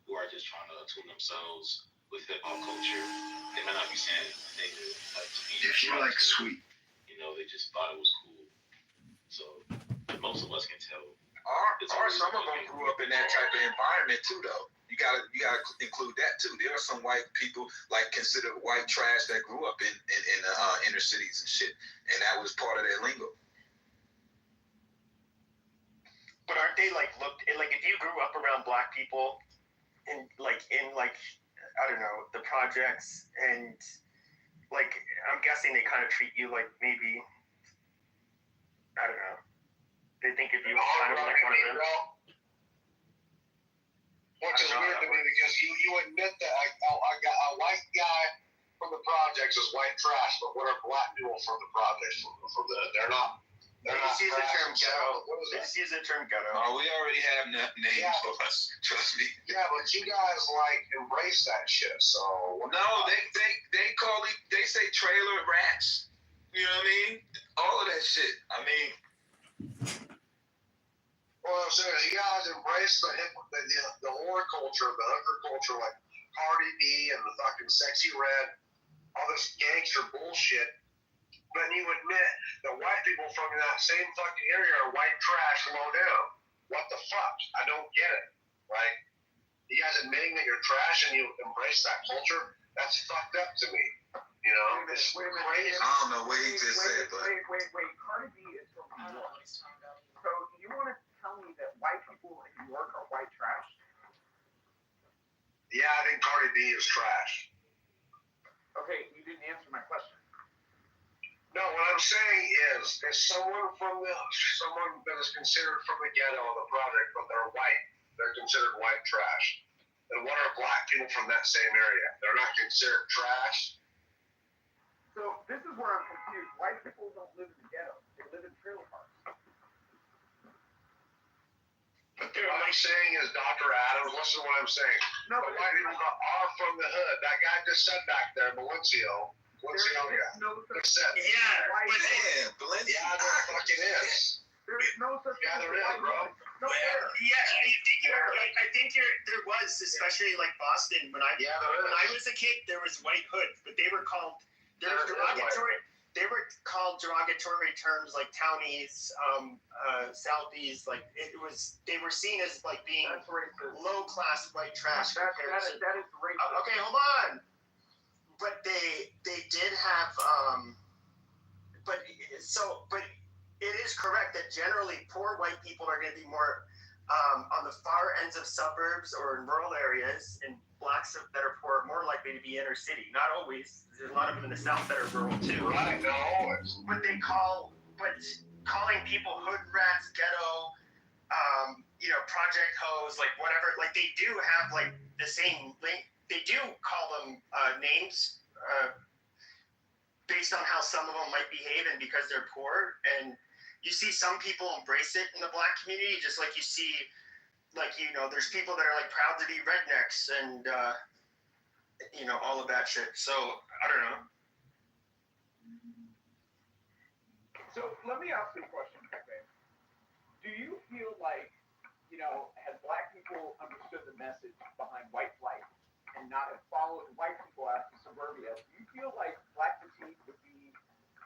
who are just trying to tune themselves with hip hop culture. They might not be saying negative like to be. If you like sweet. They just thought it was cool. So most of us can tell. Or some of them grew up in that type of environment too, though. You gotta include that too. There are some white people considered white trash that grew up in inner cities and shit, and that was part of their lingo. But But aren't they like looked like if you grew up around black people in I don't know, the projects, and like I'm guessing they kind of treat you like maybe I don't know. They think of you as kind of like one of them. Which is weird to me because you admit that a white guy from the projects is white trash, but what are black people from the projects? They're not. They just use the term ghetto. They just use the term ghetto. Oh, we already have names for us. Trust me. Yeah, but you guys like embrace that shit. So no, they call it. They say trailer rats. You know what I mean? All of that shit. I mean. Well, I'm saying you guys embrace the horror culture, the hooker culture, like Cardi B and the fucking Sexy Red, all this gangster bullshit. But you admit that white people from that same fucking area are white trash low down. What the fuck? I don't get it. Right? You guys admitting that you're trash and you embrace that culture, that's fucked up to me. You know? It's crazy. I don't know what he just said, but. Wait. Cardi B is from New York. So you want to tell me that white people in New York are white trash? Yeah, I think Cardi B is trash. Okay, you didn't answer my question. No, what I'm saying is someone that is considered from the ghetto of the project, but they're white, they're considered white trash. And what are black people from that same area? They're not considered trash. So this is where I'm confused. White people don't live in the ghetto; they live in trailer parks. But what I'm saying is, Dr. Adams, listen to what I'm saying. No, the white people are from the hood. That guy just said back there, Valencio. No such thing. Yeah, but Valencia, yeah, there fucking is. There's no such Yeah, there is, bro. No, I think there was, especially like Boston when I was a kid, there was white hoods, but they were called derogatory. They were called derogatory terms like townies, Southies. Like they were seen as like being low class white trash. That is racist. Okay, hold on. But they did have but it is correct that generally poor white people are going to be more on the far ends of suburbs or in rural areas, and blacks that are poor are more likely to be inner city. Not always. There's a lot of them in the south that are rural too. Right, not always. But calling people hood rats, ghetto, project hoes, like whatever, like they do have like the same link. They do call them names based on how some of them might behave and because they're poor. And you see some people embrace it in the black community, just like you see, there's people that are like proud to be rednecks and, all of that shit. So, I don't know. So, let me ask you a question, Pepe. Do you feel like, has black people understood the message behind white flight and not have followed white people out to suburbia? Do you feel like black fatigue would be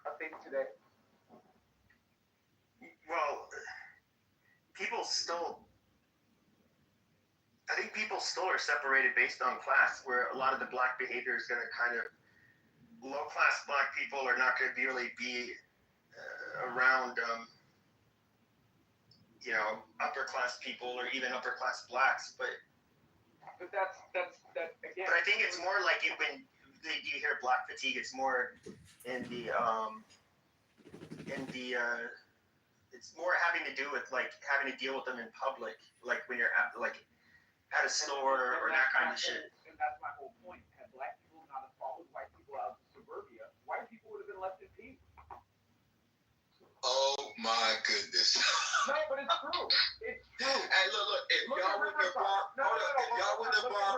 a thing today? Well, I think people still are separated based on class, where a lot of the black behavior is going to kind of, low-class black people are not going to really be around, upper-class people or even upper-class blacks, but that's again. But I think it's more like when you hear black fatigue, it's more in the it's more having to do with like having to deal with them in public, like when you're at a store or that kind of shit. And that's my whole point. Had black people not followed white people out to suburbia, white people would have been left in peace. Oh my goodness. No, but it's true. It's true. Hey, look, if y'all wouldn't have bombed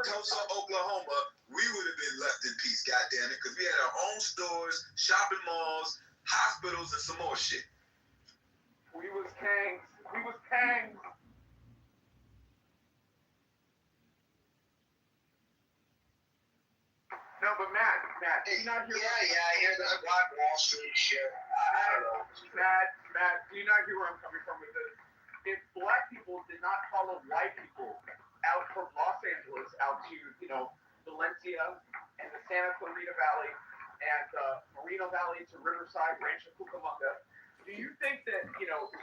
Tulsa, Oklahoma, we would have been left in peace, goddamn it, because we had our own stores, shopping malls, hospitals, and some more shit. We was kangs. No, but Matt, do you not hear? Yeah, I hear that Black Wall Street shit. I don't know. Matt, do you not hear where I'm coming from with this? If black people did not follow white people out from Los Angeles out to, Valencia and the Santa Clarita Valley and Moreno Valley to Riverside, Rancho Cucamonga, do do you think that,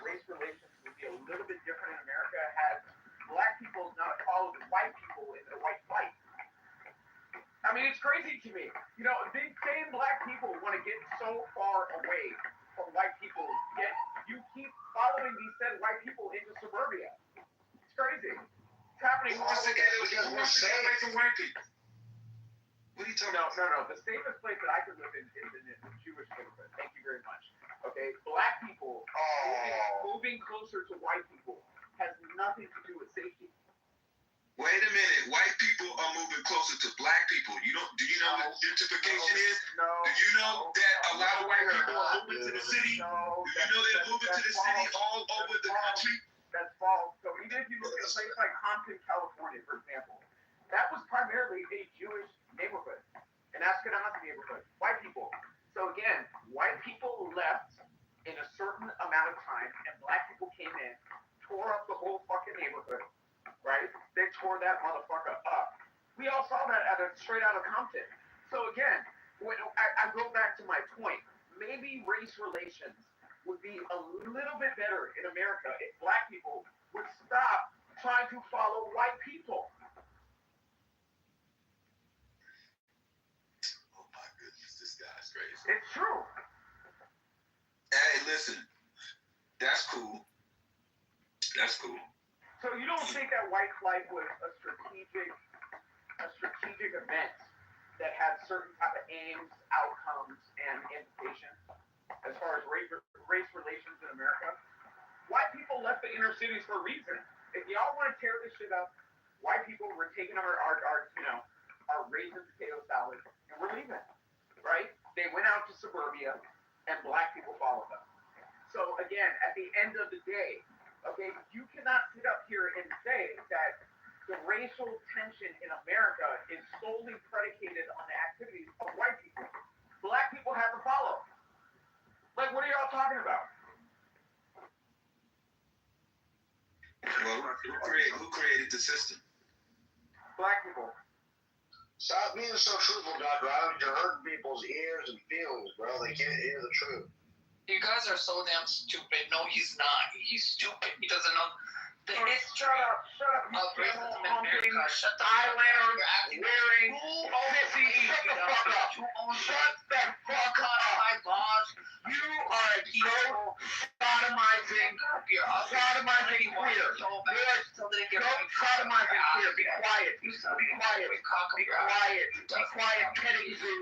race relations would be a little bit different in America had black people not followed white people in the white fight? I mean, it's crazy to me. These same black people want to get so far away from white people, yet you keep following these said white people into suburbia. It's crazy. It's happening. Who wants to get away from white people? What are you talking about? No. The safest place that I could live in is in the Jewish neighborhood. Thank you very much. Okay, black people moving closer to white people has nothing to do with safety. Wait a minute. White people are moving closer to black people. Do you know what gentrification is? No. Do you know that a lot of white people are moving to the city? No. Do you know they're moving to the city all over the country? That's false. So even if you look at a place like Compton, California, for example, that was primarily a Jewish neighborhood, an Ashkenazi neighborhood, white people. So again, white people left in a certain amount of time, and black people came in, tore up the whole fucking neighborhood, right? They tore that motherfucker up. We all saw that straight out of Compton. So again, when I go back to my point, maybe race relations would be a little bit better in America if black people would stop trying to follow white people. Oh my goodness, this guy's crazy. It's true. Hey, listen, that's cool. That's cool. So you don't think that white flight was a strategic event that had certain type of aims, outcomes, and implications as far as race relations in America? White people left the inner cities for a reason. If y'all want to tear this shit up, white people were taking our raisin potato salad and we're leaving, right? They went out to suburbia and black people followed them. So again, at the end of the day, okay, you cannot sit up here and say that the racial tension in America is solely predicated on the activities of white people. Black people have to follow. Like, what are y'all talking about? Well, who created the system? Black people. Stop being so truthful, Dr. Adams. You're hurting people's ears and feelings, bro. They can't hear the truth. You guys are so damn stupid. No, he's not. He's stupid. He doesn't know the history Shut up. of racism in America. Shut the Eyeliner You're acting wearing sissy. Shut the fuck up. You own Shut the fuck up. my boss. You are a so sodomizing queer. Don't sodomizing queer. Be quiet. Be quiet. Be quiet. Petting zoo.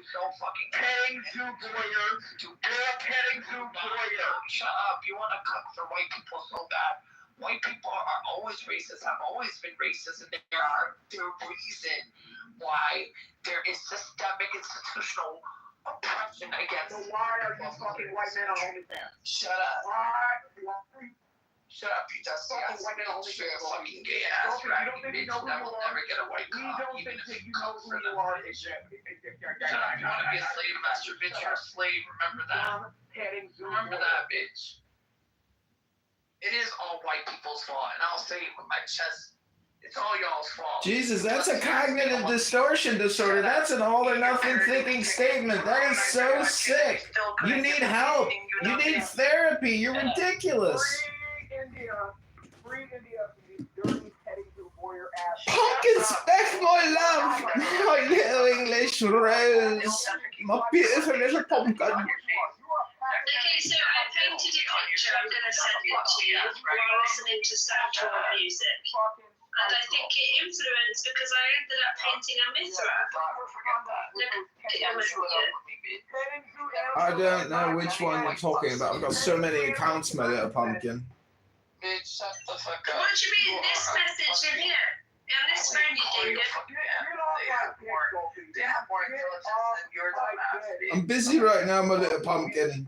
Petting zoo voyeur. You're a petting zoo voyeur. Shut up. You want to cut for white people so bad. White people are always racist, have always been racist, and there are their reason why there is systemic institutional oppression against. So why are you fucking white men on OnlyFans? Shut up. Why? Shut up, you dusty ass White men on bitch. OnlyFans. You're a fucking gay ass You raggedy don't think bitch you know who that you will are? never get a white We cock, don't even think if that you you know come who for you them. are. Shut up. You want to be a slave master, bitch. You're a slave. Remember that. Petting zoo Remember that, bitch. It is all white people's fault, and I'll say it with my chest. It's all y'all's fault. Jesus, that's a cognitive distortion disorder. That's an all or nothing thinking statement. That is so sick. You need help. You need therapy. You're ridiculous. Free India from these dirty petting zoo voyeur ass. Pumpkin speck, my love. My little English rose. My beautiful little pumpkin. Okay, so I painted a picture. I'm going to send it to you while listening to Sancho music. And I think it influenced because I ended up painting a Mithra. Look at your Mithra. I don't know which one you're talking about. I've got so many accounts, my little pumpkin. Bitch, shut the fuck up. What do you mean this message in here? On this phone you did it. They have more intelligence than yours, dumbass. I'm busy right now, my little pumpkin.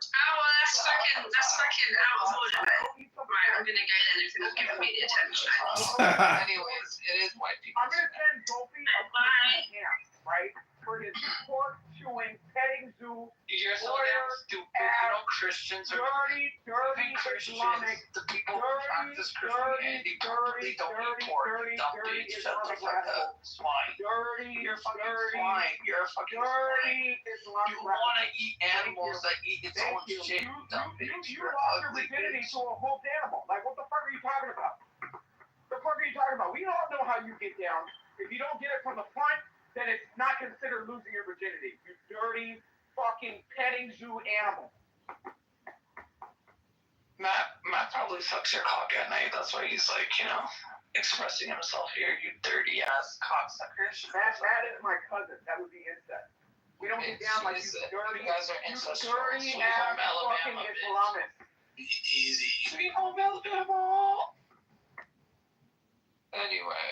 Oh, well, that's fucking out of order. Right, I'm gonna go then if you're not giving me the attention. Anyways, it is white people. I'm gonna send Dolphy a camp, right? For his pork chewing petting zoo. You're so damn stupid. You know Christians are dirty Christians. Islamic, The people who dirty practice Christianity. They don't eat pork. Dumb bitch. Shut the fuck up. Swine. You're a fucking swine. You're a fucking swine. You want to eat animals that eat its own shit. Dumb bitch. You lost your virginity to a whole animal. Like, what the fuck are you talking about? The fuck are you talking about? We all know how you get down. If you don't get it from the front, then it's not considered losing your virginity. You dirty fucking petting zoo animal. Matt probably sucks your cock at night. That's why he's like, expressing himself here. You dirty ass cocksucker. Matt is my cousin. That would be incest. We don't get down like you dirty. You guys are ancestral. Dirty Sweet ass home Alabama, fucking bitch. Islamist. Easy. Sweet home Alabama. Anyway.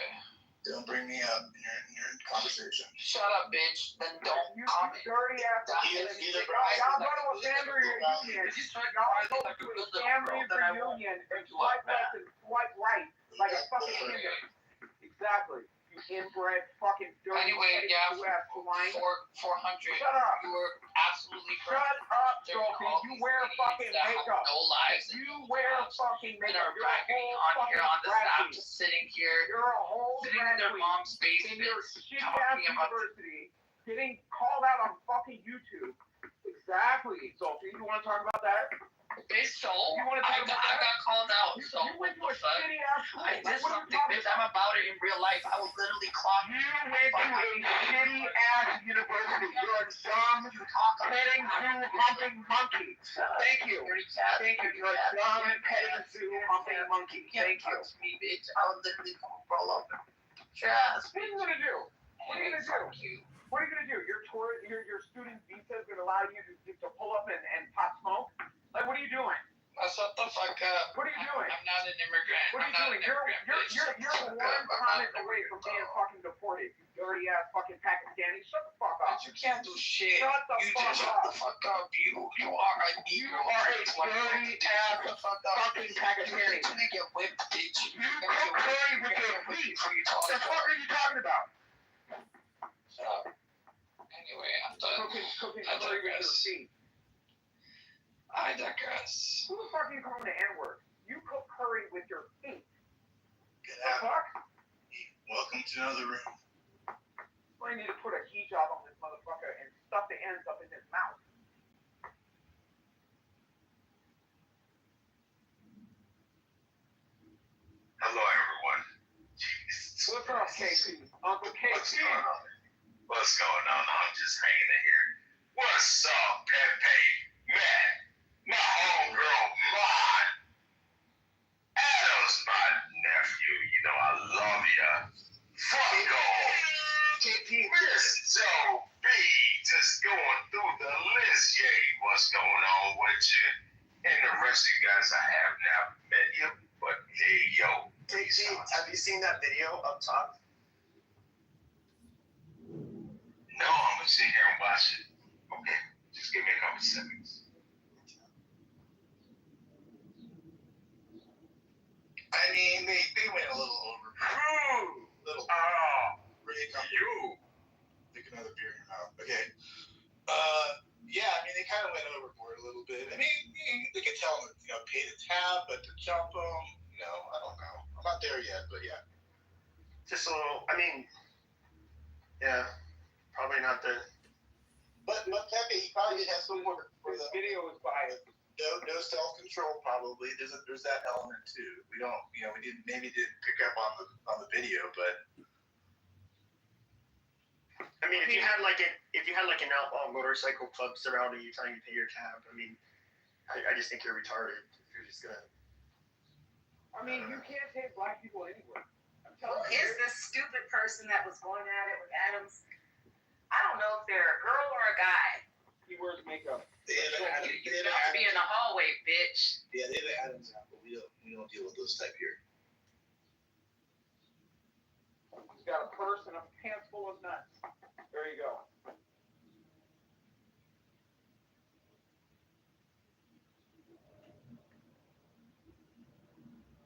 Don't bring me up in your conversation. Shut up, bitch. Then don't You comment. dirty ass. Y'all go to a family reunion. Y'all go to a family reunion and swipe left and swipe right like a fucking idiot. Exactly. You inbred fucking dirty Anyway, yeah, ass swine. 400. Shut up. You were absolutely Shut correct. up, There are Sophie. all You these wear idiots fucking that have makeup. no lives and You no wear jobs fucking and makeup. are You're a bracketing whole on here on this fucking app, drag just sitting here, You're a whole sitting in their drag queen mom's in your basement, shitty ass talking about university, getting called out on fucking YouTube. Exactly, Sophie. You want to talk about that? So You wanna talk I about got that? called out. You So went to a what the fuck? shitty ass school. I did Like, what are you something, talking bitch. I'm about it in real life. I will literally clock You went to a shitty ass university. You're a dumb, petting zoo humping monkey. Thank you. Thank you. You're a dumb, petting zoo humping monkey. Thank you. Me, bitch. I will literally come roll up. Yes. What are you gonna do? What are you gonna do? What are you gonna do? Your student visa is gonna allow you to pull up and pop smoke? Like, what are you doing? Shut the fuck up. What are you doing? I'm not an immigrant. What are you doing? You're one comment away from being fucking deported. You dirty ass fucking Pakistani. Shut the fuck up. But you can't do shit. Shut the You fuck just shut up. the fuck up. You are a Negro. You are a dirty ass fucking Pakistani. You're gonna get whipped, bitch. You cook curry with your feet. What the fuck are you talking about? Shut up. Anyway, I'm done. Cooking I curry with your digress. feet. I digress. Who the fuck are you calling the N-word? You cook curry with your feet. Get The out. fuck? Welcome to another room. I need to put a hijab on this motherfucker and stuff the ends up in his mouth. Hello, everyone. Jesus. What's up, KP? Uncle KP? What's going on? What's going on? I'm just hanging in here. What's up, Pepe? Man, my homegirl, Mon. Adam's my nephew. You know I love ya. Fuck off. KP. Miss Joe B. Just going through the list. Yeah, what's going on with you? And the rest of you guys I have now met you. But hey, yo. KP, have you seen that video up top? No, I'm gonna sit here and watch it. Okay, just give me a couple seconds. I mean, they went a little over. Really comfortable. Take another beer in your mouth. Okay. Yeah, I mean, they kind of went overboard a little bit. I mean, they could tell them, pay the tab, but to jump them, I don't know. I'm not there yet, but yeah. Just a little, I mean, yeah, probably not the. But Pepe, he probably did have some more for This the video was biased. no self control. Probably there's that element too. We don't, we didn't pick up on the video, but I mean, if you had like an outlaw motorcycle club surrounding you trying to pay your tab, I mean, I just think you're retarded. If you're just gonna. I mean, you can't take black people anywhere. I'm Who telling you. is this stupid person that was going at it with Adams? I don't know if they're a girl or a guy. He wears makeup. they have You don't be in the hallway, bitch. Yeah, they have Adams out, but we don't deal with those type here. He's got a purse and a pants full of nuts. There you go.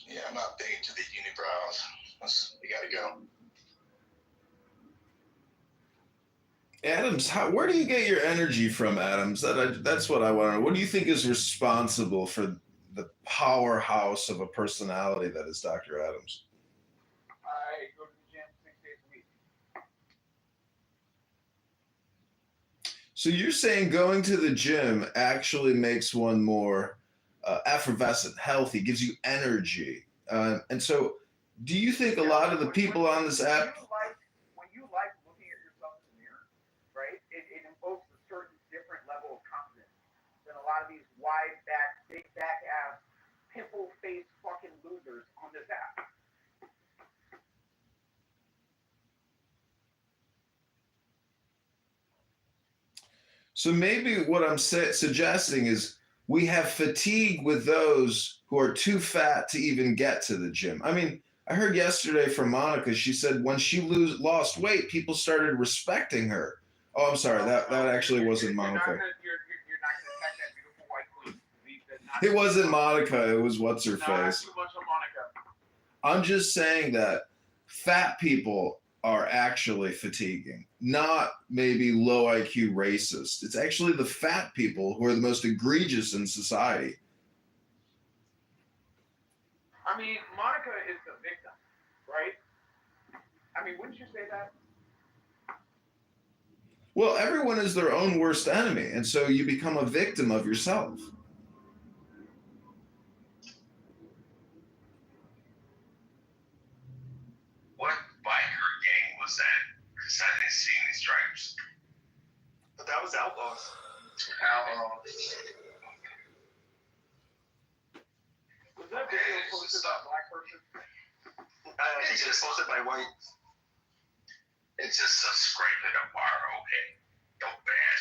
Yeah, I'm not big into the unibrows. We gotta go. Adams, where do you get your energy from, Adams? That's what I want to know. What do you think is responsible for the powerhouse of a personality that is Dr. Adams. I go to the gym 6 days a week. So you're saying going to the gym actually makes one more effervescent, healthy, gives you energy. And so do you think a lot of the people on this app... When you like looking at yourself in the mirror, right, it invokes a certain different level of confidence than a lot of these wide back, big back ass, pimple face fucking losers on this app. So maybe what I'm suggesting is we have fatigue with those who are too fat to even get to the gym. I mean, I heard yesterday from Monica, she said when she lost weight, people started respecting her. Oh, I'm sorry, that actually wasn't Monica. You're not going to attack that beautiful white queen. It wasn't Monica, it was what's her Not face. too much on Monica. I'm just saying that fat people are actually fatiguing, not maybe low IQ racist. It's actually the fat people who are the most egregious in society. I mean, Monica is the victim, right? I mean, wouldn't you say that? Well, everyone is their own worst enemy, and so you become a victim of yourself. What biker gang was that? Because I didn't see any stripes. But that was Outlaws. Was that video posted by a black person? I think it was posted by white. It's just a scrape at a bar, okay? No bad.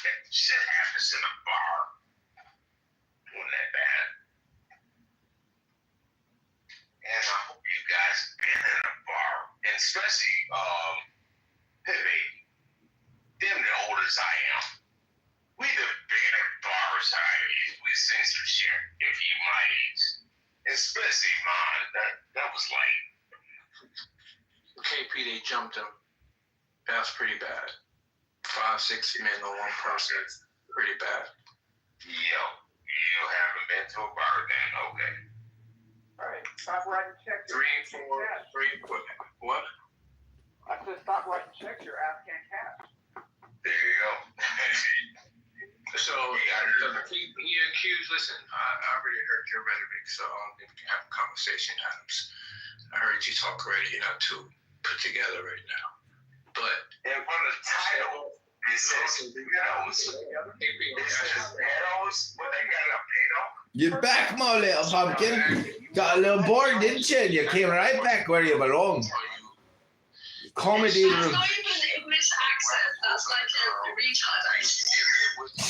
That shit happens in a bar. Wasn't that bad? And I hope you guys been in a bar, and especially Pepe. Them the old as I am. We'd have been at bars if we seen some shit if you my age. Especially mine. That was like KP, they jumped him. That's pretty bad. 5, 6 men on one person. Pretty bad. Yo, you haven't been to a bar then, okay. Alright, stop writing checks. 3, 4, 3, what? I said stop writing checks, your ass can't cash. There you go. So, you accused, listen, I already heard your rhetoric, so I don't think we can have a conversation, Adams. I heard you talk already, you're not too put together right now. But, and on the title, it says pedos. It says pedos, but they got a pedo. You're back, my little pumpkin. Got a little bored, didn't you? You came right back where you belong. Comedy. That's not even English accent. That's like a retard accent.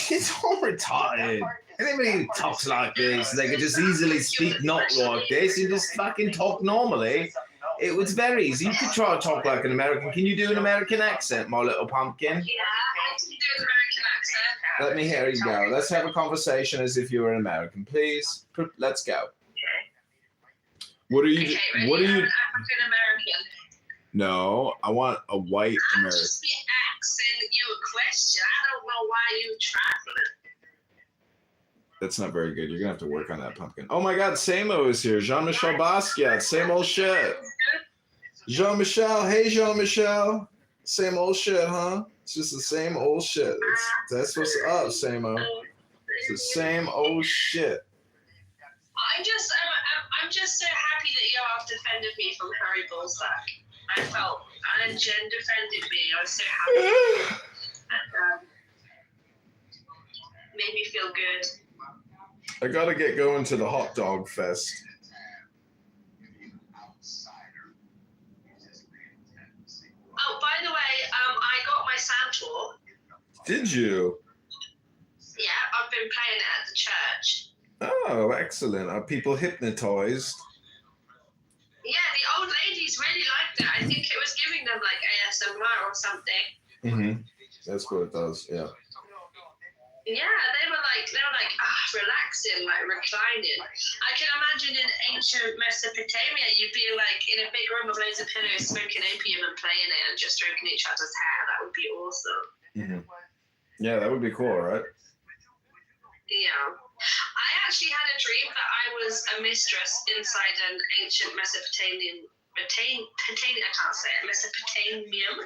It's all retarded. Anybody who talks like this, they could just easily speak not like this and just fucking talk normally. It was very easy. You could try to talk like an American. Can you do an American accent, my little pumpkin? Yeah, I can do an American accent. Let me hear you go. Let's have a conversation as if you were an American, please. Let's go. What are you? Okay, What are you? An African American. No, I want a white I'm American. just asking you a question. I don't know why you trifling. That's not very good. You're gonna have to work on that, pumpkin. Oh my God, Samo is here. Jean-Michel Basquiat. Same old shit. Jean-Michel. Hey, Jean-Michel. Same old shit, huh? It's just the same old shit. That's what's up, Samo. It's the same old shit. I'm just so happy that you have defended me from Harry Bullsack. I felt, and Jen defended me. I was so happy. And, made me feel good. I gotta get going to the hot dog fest. Oh, by the way, I got my Santor. Did you? Yeah, I've been playing it at the church. Oh, excellent. Are people hypnotized? Yeah, the old ladies really liked it. I think it was giving them like ASMR or something. Mm-hmm. That's what it does, yeah. Yeah, they were like relaxing, like reclining. I can imagine in ancient Mesopotamia, you'd be like in a big room with loads of pillows, smoking opium and playing it and just stroking each other's hair. That would be awesome. Mm-hmm. Yeah, that would be cool, right? Yeah. I actually had a dream that I was a mistress inside an ancient Mesopotamian, I can't say it, Mesopotamian,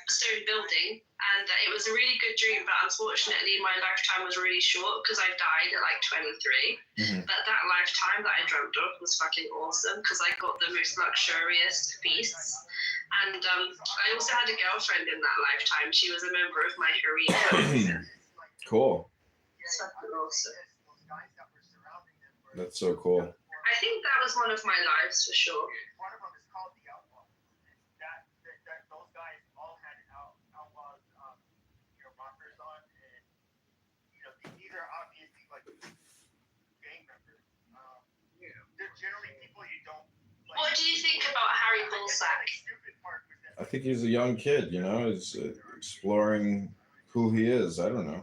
stone building, and it was a really good dream, but unfortunately my lifetime was really short because I died at like 23. But that lifetime that I dreamt of was fucking awesome because I got the most luxurious feasts. And I also had a girlfriend in that lifetime. She was a member of my harem. Cool. It's fucking awesome. That's so cool. I think that was one of my lives for sure. One of them is called the Outlaw. That those guys all had outlaws, rockers on, and these are obviously like gang members. They're generally people you don't. Like, what do you think about Harry Bullsack? I think he's a young kid, he's exploring who he is. I don't know.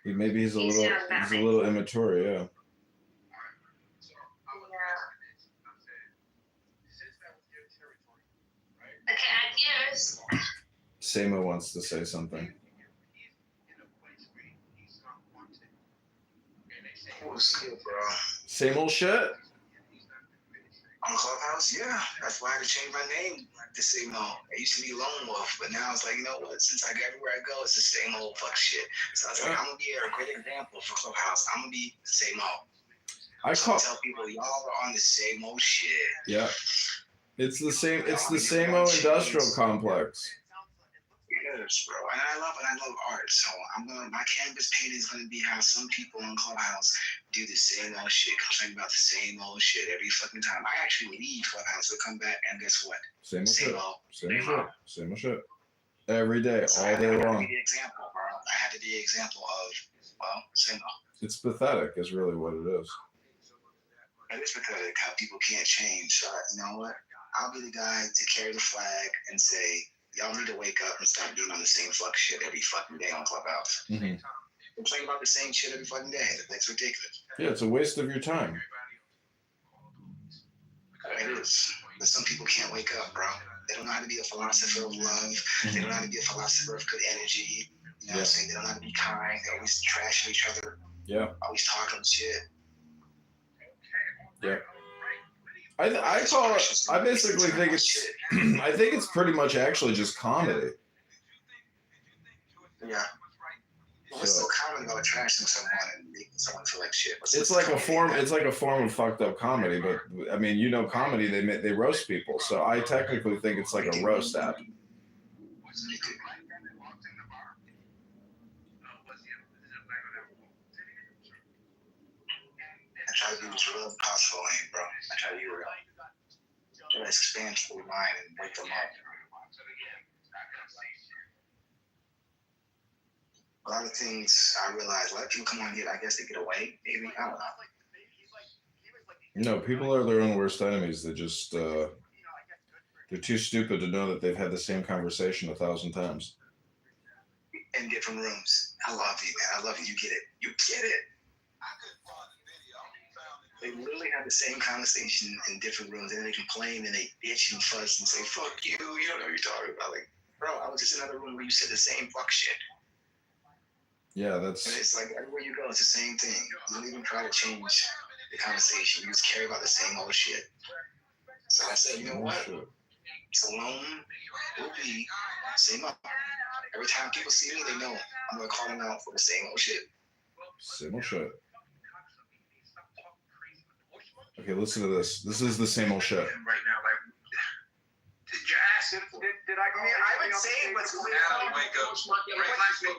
Maybe he's a little immature, yeah. Okay, adios. Samo wants to say something. What's good, bro? Same old shit? On Clubhouse, yeah. That's why I had to change my name to Samo. I used to be Lone Wolf, but now it's like, you know what? Since everywhere I go, it's the same old fuck shit. So I was like, I'm gonna be a great example for Clubhouse. I'm gonna be Samo. I tell people, y'all are on the same old shit. Yeah. It's the same old industrial complex. Yes, bro. And I love art. So my canvas painting is gonna be how some people on Clubhouse do the same old shit, complain about the same old shit every fucking time. I actually leave Clubhouse to come back and guess what? Same old shit. Every day, all day long. I had to be the example of, same old. It's pathetic is really what it is. It is pathetic how people can't change. So you know what? I'll be the guy to carry the flag and say, y'all need to wake up and stop being on the same fuck shit every fucking day on Clubhouse. Complain about the same shit every fucking day. That's ridiculous. Yeah, it's a waste of your time. It is. But some people can't wake up, bro. They don't know how to be a philosopher of love. They don't know how to be a philosopher of good energy. You know what I'm saying? They don't know how to be kind. They always trashing each other. Yeah. Always talking shit. Yeah. I basically think it's pretty much actually just comedy. Yeah. What's so common about trashing someone and making someone feel like shit? It's like a form of fucked up comedy, but I mean, comedy they roast people, so I technically think it's like a roast app. I try to do as real as possible, bro. I try to be real. Try to expand people's mind and wake them up. A lot of things I realize, a lot of people come on here, I guess, to get away, maybe. I don't know. No, people are their own worst enemies. They just, they're too stupid to know that they've had the same conversation 1,000 times. In different rooms. I love you, man. I love you. You get it. You get it. They literally have the same conversation in different rooms, and they complain and they bitch and fuss and say, fuck you. You don't know what you're talking about. Like, bro, I was just in another room where you said the same fuck shit. Yeah, that's. And it's like everywhere you go, it's the same thing. You don't even try to change the conversation. You just care about the same old shit. So I said, you know what? Salome will be same up. Every time people see me, they know I'm gonna call them out for the same old shit. Same old shit. Okay, listen to this. This is the same old shit. Right now, like, did you ask him? Did I would say what's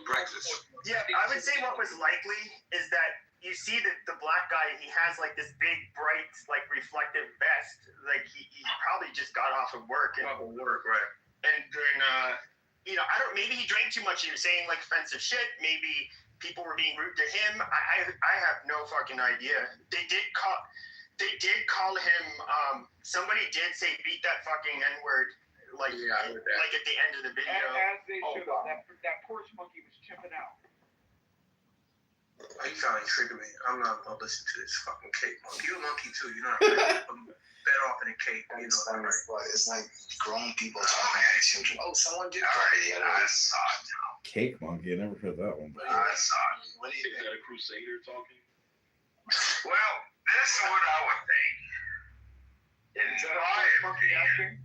breakfast. Yeah, I would say what was likely is that you see that the black guy, he has like this big, bright, like reflective vest. Like he probably just got off of work. Right. And then, maybe he drank too much. He was saying like offensive shit. Maybe people were being rude to him. I have no fucking idea. They did call him. Somebody did say beat that fucking N-word. Like at the end of the video. As they should have. That porch monkey was chipping out. You trying to trigger me? I'm not gonna listen to this fucking cake monkey. You a monkey too? You know, I'm fed off in a cake. You know that, right? It's like grown people talking at children. Oh, someone did cry. Cake Monkey. I never heard that one. I saw it. What do you Is think? that a crusader talking? Well, this is what I would think. In my opinion,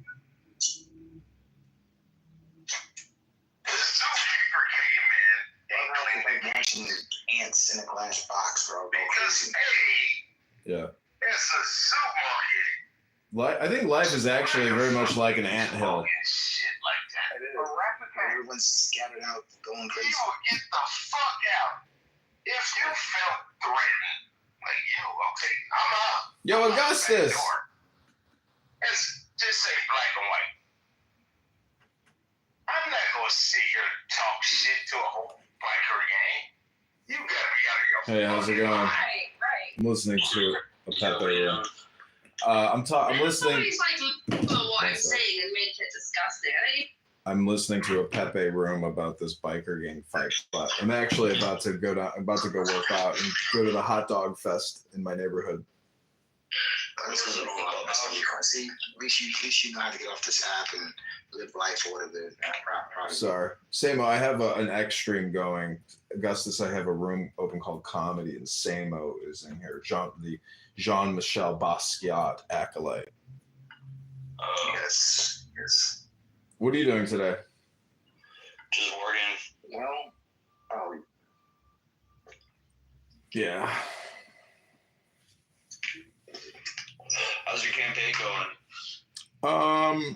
this zookeeper came in and Like watching ants in a glass box, bro. because Yeah. it's a zoo monkey. I think life is actually very much like an anthill. And shit like that. It is. Everyone's scattered out, going You crazy. will get the fuck out if you felt threatened. Like, okay, I'm up. Yo, Augustus! It's just say black and white. I'm not gonna sit here and talk shit to a whole biker gang. You gotta be out of your Hey, how's it going? Right, right. I'm listening to a Pepe room. I'm listening. Somebody's like, look at what I'm saying and make it disgusting. I'm listening to a Pepe room about this biker gang fight, but I'm actually about to go work out and go to the hot dog fest in my neighborhood. See, at least you know how to get off this app and live life or whatever. Sorry, Samo, I have an X stream going. Augustus, I have a room open called Comedy, and Samo is in here. Jean-Michel Basquiat acolyte. Yes. What are you doing today? Just working. Well, Yeah. How's your campaign going?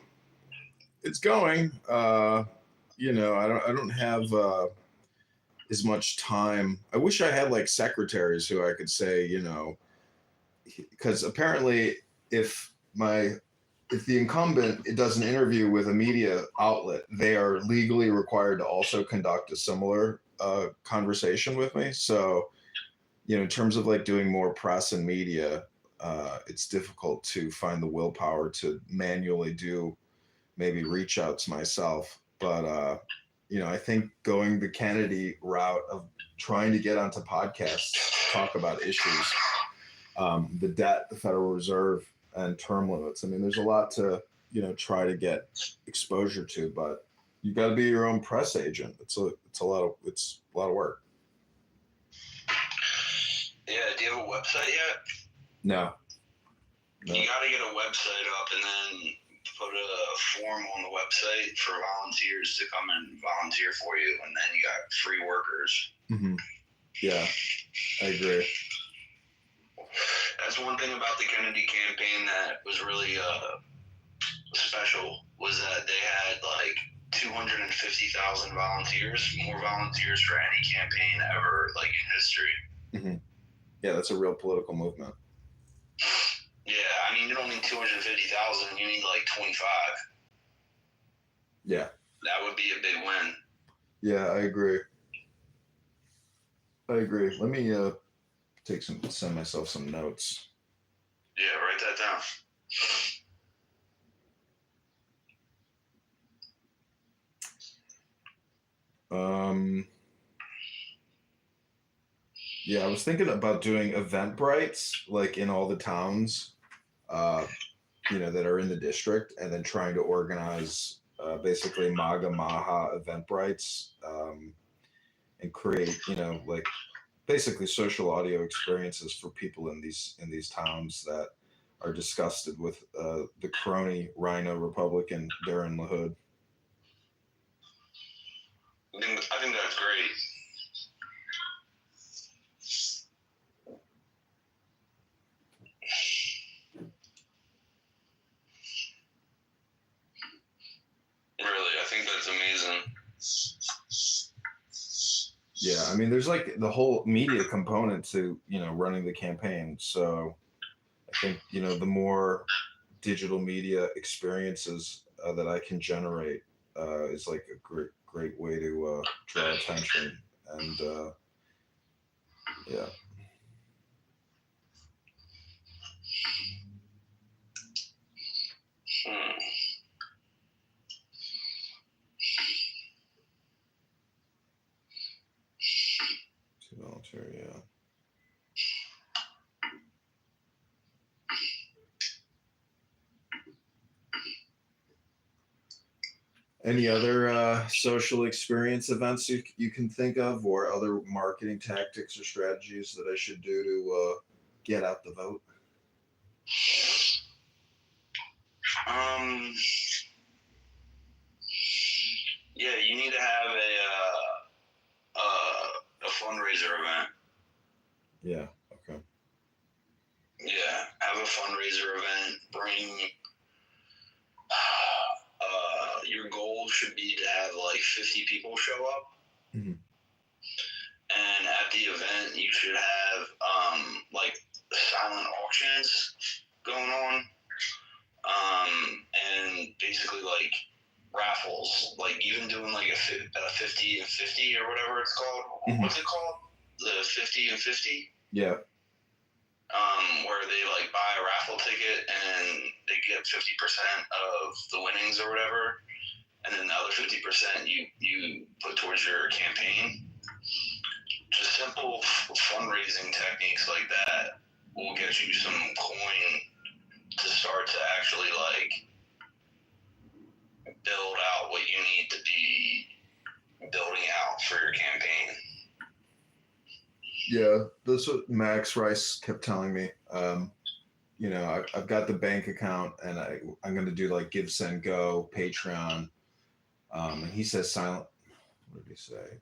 It's going. I don't have as much time. I wish I had like secretaries who I could say, because apparently if the incumbent does an interview with a media outlet, they are legally required to also conduct a similar conversation with me. So, in terms of like doing more press and media, it's difficult to find the willpower to manually maybe reach outs myself. But, I think going the Kennedy route of trying to get onto podcasts to talk about issues, the debt, the Federal Reserve, and term limits. I mean, there's a lot to, try to get exposure to, but you got to be your own press agent. It's a lot of work. Yeah, do you have a website yet? No. You gotta get a website up and then put a form on the website for volunteers to come and volunteer for you, and then you got free workers. Mm-hmm. Yeah, I agree. That's one thing about the Kennedy campaign that was really special, was that they had like 250,000 volunteers, more volunteers for any campaign ever, like in history. Mm-hmm. Yeah, that's a real political movement. Yeah, I mean, you don't need 250,000, you need like 25. Yeah. That would be a big win. Yeah, I agree. Let me send myself some notes. Yeah, write that down. Yeah, I was thinking about doing Eventbrites, like in all the towns, that are in the district, and then trying to organize basically MAGA Maha Eventbrites, and create, like basically social audio experiences for people in these towns that are disgusted with the crony Rhino Republican there in the hood. I think that's great. Really, I think that's amazing. Yeah, I mean, there's like the whole media component to, running the campaign. So I think, the more digital media experiences that I can generate is like a great way to draw attention. And yeah. To volunteer, yeah. Any other social experience events you can think of, or other marketing tactics or strategies that I should do to get out the vote? Yeah, you need to have a fundraiser event. Yeah. Okay. Yeah, have a fundraiser event. Bring. Your goal should be to have like 50 people show up. Mm-hmm. And at the event, you should have like silent auctions going on, and basically like raffles, like even doing like a 50 and 50 or whatever it's called. Mm-hmm. What's it called? The 50 and 50. Yeah. Where they like buy a raffle ticket and they get 50% of the winnings or whatever, and then the other 50% you put towards your campaign. Just simple fundraising techniques like that will get you some coin to start to actually like build out what you need to be building out for your campaign. Yeah, that's what Max Rice kept telling me. You know, I've got the bank account, and I'm going to do like Give, Send, Go, Patreon. And he says silent. What did he say?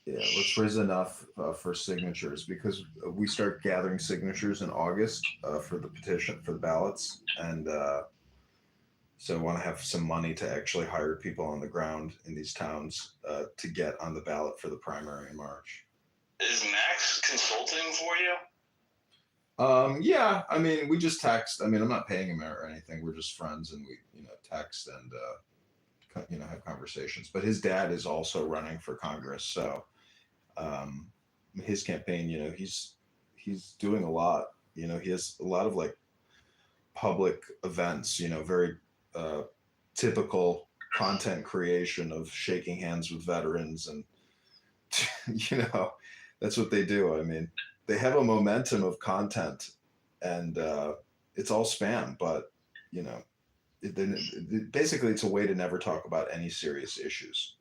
Yeah, let's raise enough for signatures, because we start gathering signatures in August for the petition, for the ballots, and so I want to have some money to actually hire people on the ground in these towns to get on the ballot for the primary in March. Is Max consulting for you? Yeah, I mean, we just text. I mean, I'm not paying him or anything. We're just friends, and we, text and have conversations. But his dad is also running for Congress, so his campaign, he's doing a lot. He has a lot of like public events. Very typical content creation of shaking hands with veterans, and that's what they do. I mean, they have a momentum of content, and it's all spam, but basically it's a way to never talk about any serious issues.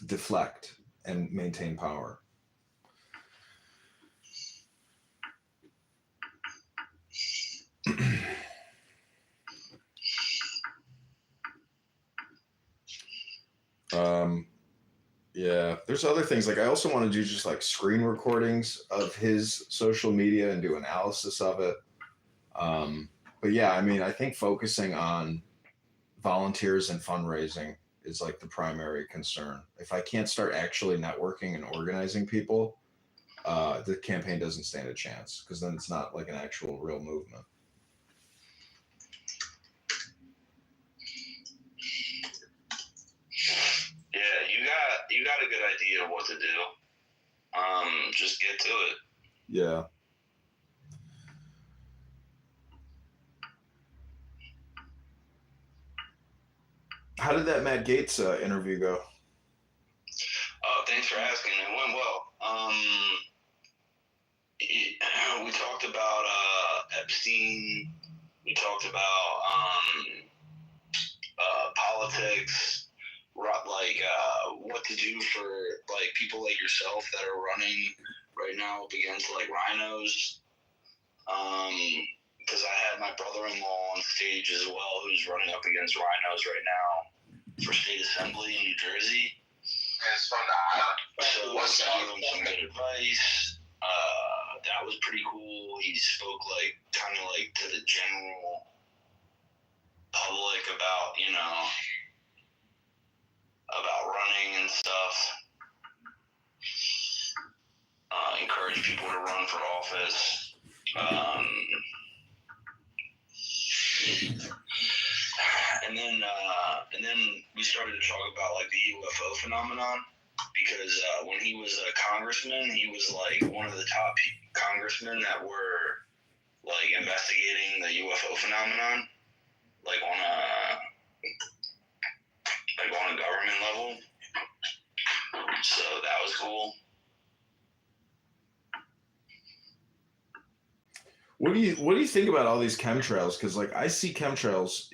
Deflect and maintain power. Yeah, there's other things. Like I also want to do just like screen recordings of his social media and do analysis of it. But yeah, I mean, I think focusing on volunteers and fundraising is like the primary concern. If I can't start actually networking and organizing people, the campaign doesn't stand a chance, because then it's not like an actual real movement. Yeah, you got a good idea of what to do. Just get to it. Yeah. How did that Matt Gaetz interview go? Oh, thanks for asking. It went well. We talked about Epstein. We talked about politics, like what to do for like people like yourself that are running right now up against like rhinos. Because I had my brother-in-law on stage as well, who's running up against rhinos right now for state assembly in New Jersey. It's fun So I gave him some good advice. That was pretty cool. He spoke like kind of like to the general public about about running and stuff. Encourage people to run for office. And then we started to talk about like the UFO phenomenon, because when he was a congressman, he was like one of the top congressmen that were like investigating the UFO phenomenon, like on a government level. So that was cool. What do you think about all these chemtrails? Because like I see chemtrails,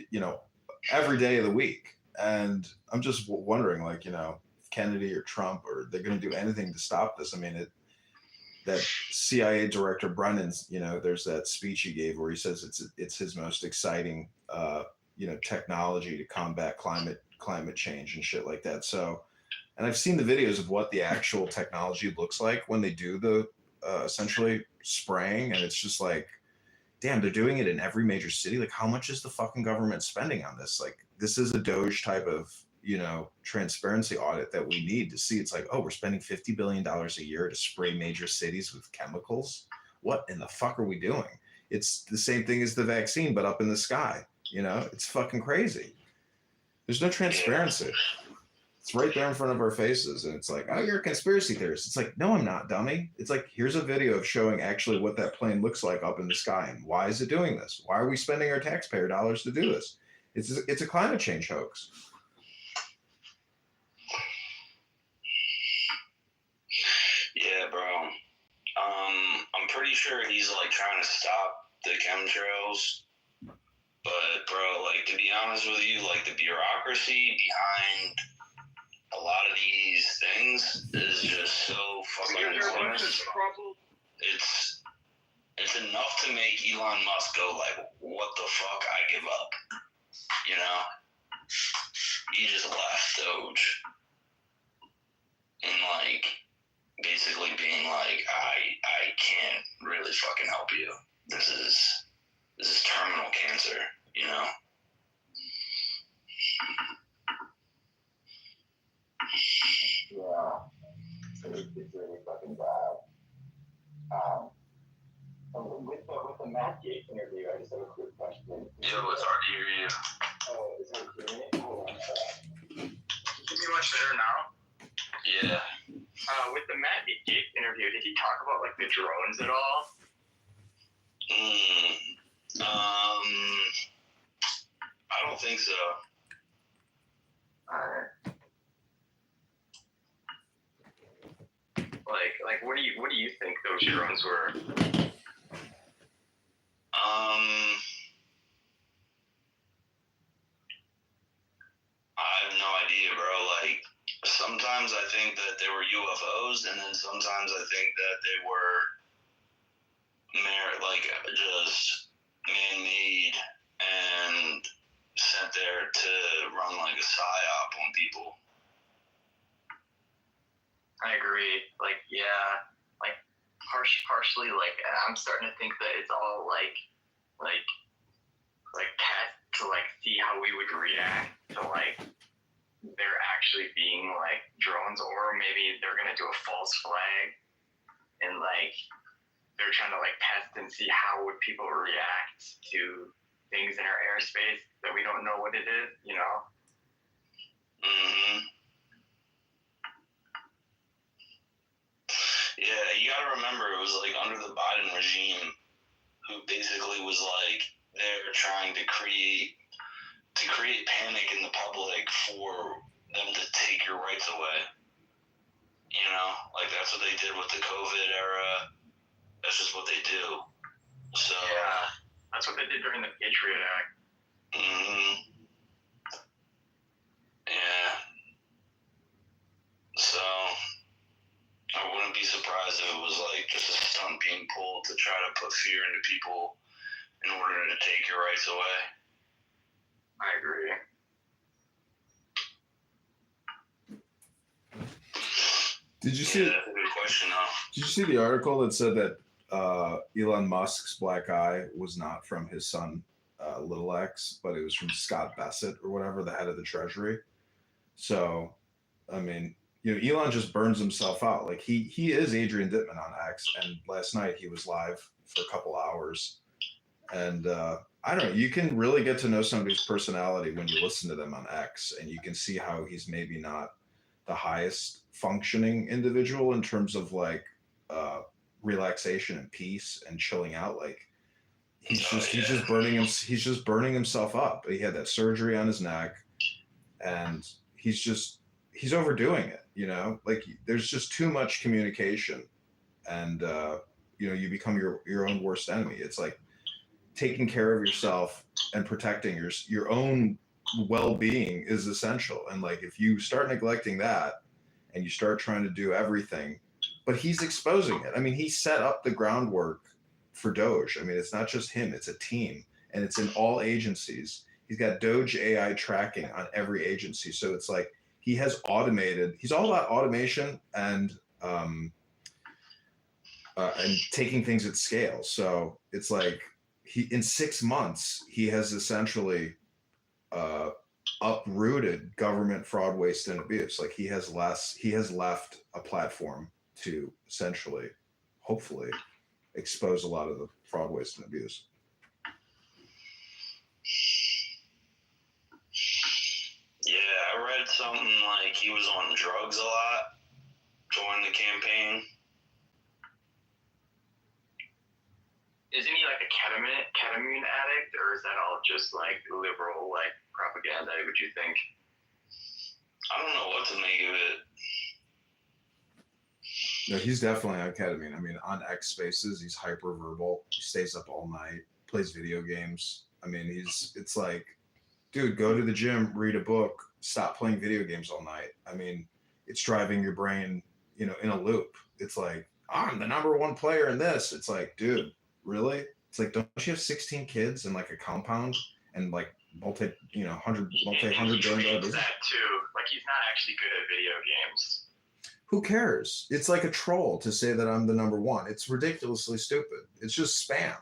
every day of the week, and I'm just wondering, like, if Kennedy or Trump or they're going to do anything to stop this. I mean, that CIA director Brennan's, there's that speech he gave where he says it's his most exciting, technology to combat climate change and shit like that. So, and I've seen the videos of what the actual technology looks like when they do the essentially spraying, and it's just like, damn, they're doing it in every major city. Like, how much is the fucking government spending on this? Like, this is a Doge type of, transparency audit that we need to see. It's like, oh, we're spending $50 billion a year to spray major cities with chemicals. What in the fuck are we doing? It's the same thing as the vaccine, but up in the sky. It's fucking crazy. There's no transparency. It's right there in front of our faces. And it's like, oh, you're a conspiracy theorist. It's like, no, I'm not, dummy. It's like, here's a video of showing actually what that plane looks like up in the sky. And why is it doing this? Why are we spending our taxpayer dollars to do this? It's a climate change hoax. Yeah, bro. I'm pretty sure he's like trying to stop the chemtrails. But bro, like, to be honest with you, like the bureaucracy behind a lot of these things is just so fucking enormous. It's enough to make Elon Musk go like, what the fuck, I give up. He just left Doge. And like basically being like, I can't really fucking help you. This is terminal cancer, Yeah, it's really fucking bad. With the Matt Gates interview, I just have a quick question. Yo, it's hard to hear you. Oh, is it hearing it? Hold on a sec. Can you be much better now? Yeah. With the Matt Gates interview, did he talk about like the drones at all? I don't think so. Like, what do you think those drones were? I have no idea, bro. Like, sometimes I think that they were UFOs, and then sometimes I think that they were just man-made and sent there to run like a psyop on people. I agree. Like, yeah, like partially. Like, I'm starting to think that it's all like test to like see how we would react to like there actually being like drones, or maybe they're gonna do a false flag and like they're trying to like test and see how would people react to things in our airspace that we don't know what it is, Mm-hmm. Yeah, you gotta remember it was like under the Biden regime, who basically was like they're trying to create panic in the public for them to take your rights away. Like that's what they did with the COVID era. That's just what they do. So yeah, that's what they did during the Patriot Act. Mm-hmm. Yeah. So I wouldn't be surprised if it was like just a stunt being pulled to try to put fear into people in order to take your rights away. I agree. Did you see? That's a good question, though. Did you see the article that said that Elon Musk's black eye was not from his son, Little X, but it was from Scott Bassett or whatever, the head of the Treasury? So, I mean, Elon just burns himself out. Like he is Adrian Dittman on X, and last night he was live for a couple hours, and I don't know. You can really get to know somebody's personality when you listen to them on X, and you can see how he's maybe not the highest functioning individual in terms of like relaxation and peace and chilling out. Like he's just burning himself up. He had that surgery on his neck, and he's overdoing it. you know, like there's just too much communication, and you know, you become your own worst enemy. It's like taking care of yourself and protecting your own well-being is essential. And like if you start neglecting that and you start trying to do everything, but he's exposing it. I mean, he set up the groundwork for Doge. I mean, it's not just him, it's a team, and it's in all agencies. He's got Doge AI tracking on every agency. So it's like he's all about automation and taking things at scale. So it's like in 6 months, he has essentially uprooted government fraud, waste, and abuse. Like he has left a platform to essentially, hopefully, expose a lot of the fraud, waste, and abuse. Yeah, I read something like he was on drugs a lot during the campaign. Isn't he like a ketamine addict, or is that all just like liberal like propaganda? Would you think? I don't know what to make of it. No, he's definitely on ketamine. I mean, on X Spaces, he's hyperverbal. He stays up all night, plays video games. I mean, it's like, dude, go to the gym, read a book, stop playing video games all night. I mean, it's driving your brain, you know, in a loop. It's like, I'm the number one player in this. It's like, dude, really? It's like, don't you have 16 kids and like a compound and like multi-hundred billion dollars? That too. Like he's not actually good at video games. Who cares? It's like a troll to say that I'm the number one. It's ridiculously stupid. It's just spam.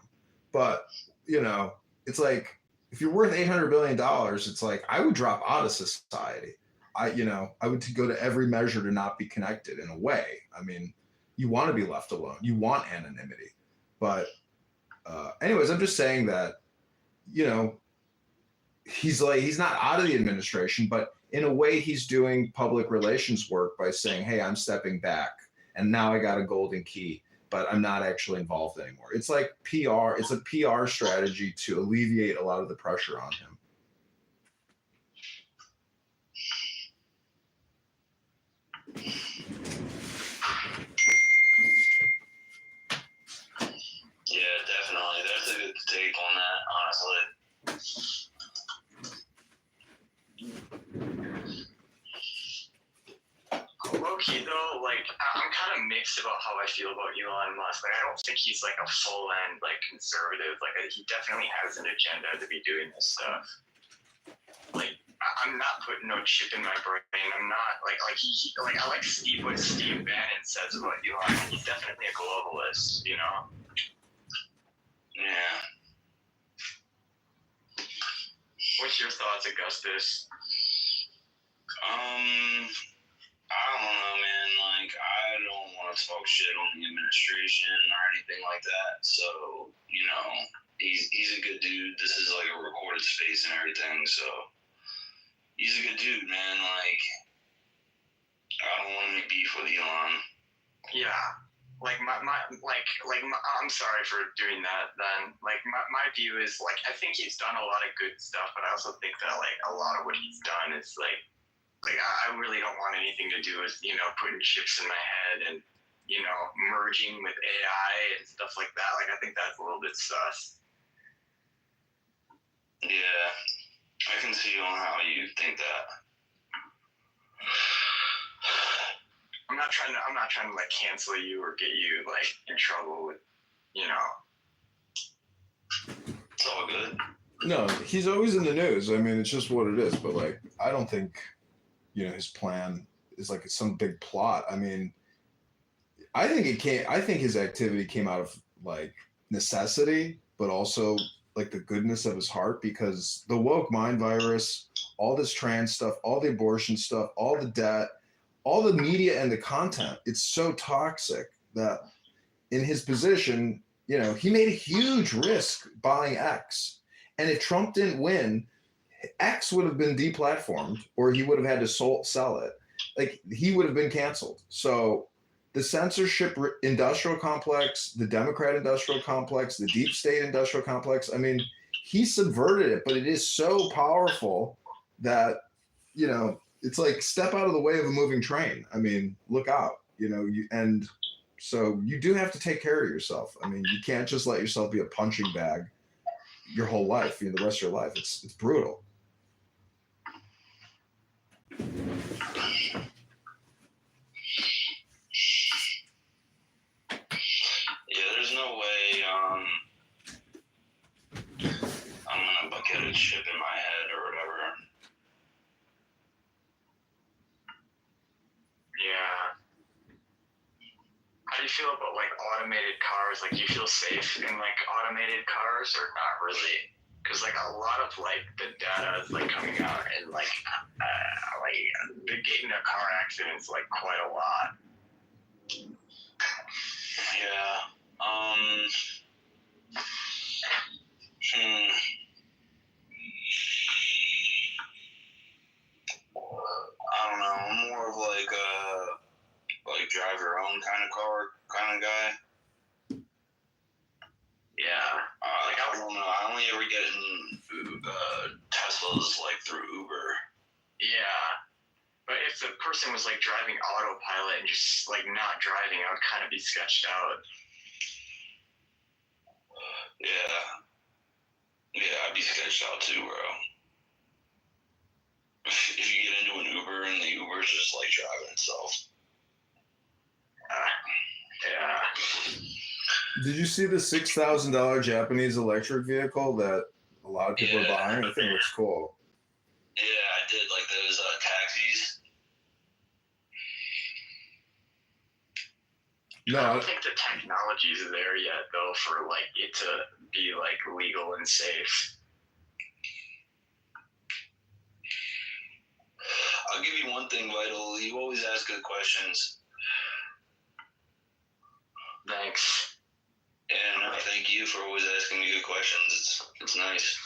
But, you know, it's like, if you're worth $800 billion, it's like, I would drop out of society. I would go to every measure to not be connected in a way. I mean, you want to be left alone. You want anonymity. But anyways, I'm just saying that, you know, he's not out of the administration, but in a way he's doing public relations work by saying, hey, I'm stepping back and now I got a golden key, but I'm not actually involved anymore. It's like PR. It's a PR strategy to alleviate a lot of the pressure on him. Yeah, definitely. That's a good take on that, honestly. Low-key though, like I'm kind of mixed about how I feel about Elon Musk. Like I don't think he's like a full-end like conservative. Like he definitely has an agenda to be doing this stuff. Like I'm not putting no chip in my brain. I'm not like I like what Steve Bannon says about Elon. He's definitely a globalist, you know. Yeah. What's your thoughts, Augustus? I don't know, man. Like, I don't want to talk shit on the administration or anything like that. So, you know, he's a good dude. This is like a recorded space and everything. So, he's a good dude, man. Like, I don't want any beef with Elon. Yeah. Like I'm sorry for doing that then. Like my view is like I think he's done a lot of good stuff, but I also think that like a lot of what he's done is like I really don't want anything to do with, you know, putting chips in my head and, you know, merging with AI and stuff like that. Like I think that's a little bit sus. Yeah. I can see on how you think that. I'm not trying to like cancel you or get you like in trouble with, you know. It's all good. No, he's always in the news. I mean, it's just what it is. But like, I don't think, you know, his plan is like some big plot. I mean, I think his activity came out of like necessity, but also like the goodness of his heart, because the woke mind virus, all this trans stuff, all the abortion stuff, all the debt, all the media and the content, it's so toxic that in his position, you know, he made a huge risk buying X. And if Trump didn't win, X would have been deplatformed, or he would have had to sell it. Like, he would have been canceled. So the censorship industrial complex, the Democrat industrial complex, the deep state industrial complex, I mean, he subverted it, but it is so powerful that, you know, it's like step out of the way of a moving train. I mean, look out, and so you do have to take care of yourself. I mean, you can't just let yourself be a punching bag your whole life, the rest of your life. It's brutal. Yeah, there's no way I'm gonna bucket a chip in my head or whatever. Yeah. How do you feel about like automated cars? Like, do you feel safe in like automated cars or not really? Because like a lot of like the data is like coming out and like they get into car accidents like quite a lot. Yeah. I don't know. I'm more of like drive your own kind of car kind of guy. Yeah. Like I don't know. I only ever get in Teslas like through Uber. Yeah. But if the person was like driving autopilot and just like not driving, I would kind of be sketched out. Yeah. Yeah, I'd be sketched out too, bro. If you get into an Uber and the Uber's just like driving itself. Yeah. Did you see the $6,000 Japanese electric vehicle that a lot of people are buying? I think it looks cool. Yeah, I did like those taxis. No, I don't think the technology's there yet, though, for like it to be like legal and safe. I'll give you one thing, Vital. You always ask good questions. Thanks. And thank you for always asking me good questions. It's nice.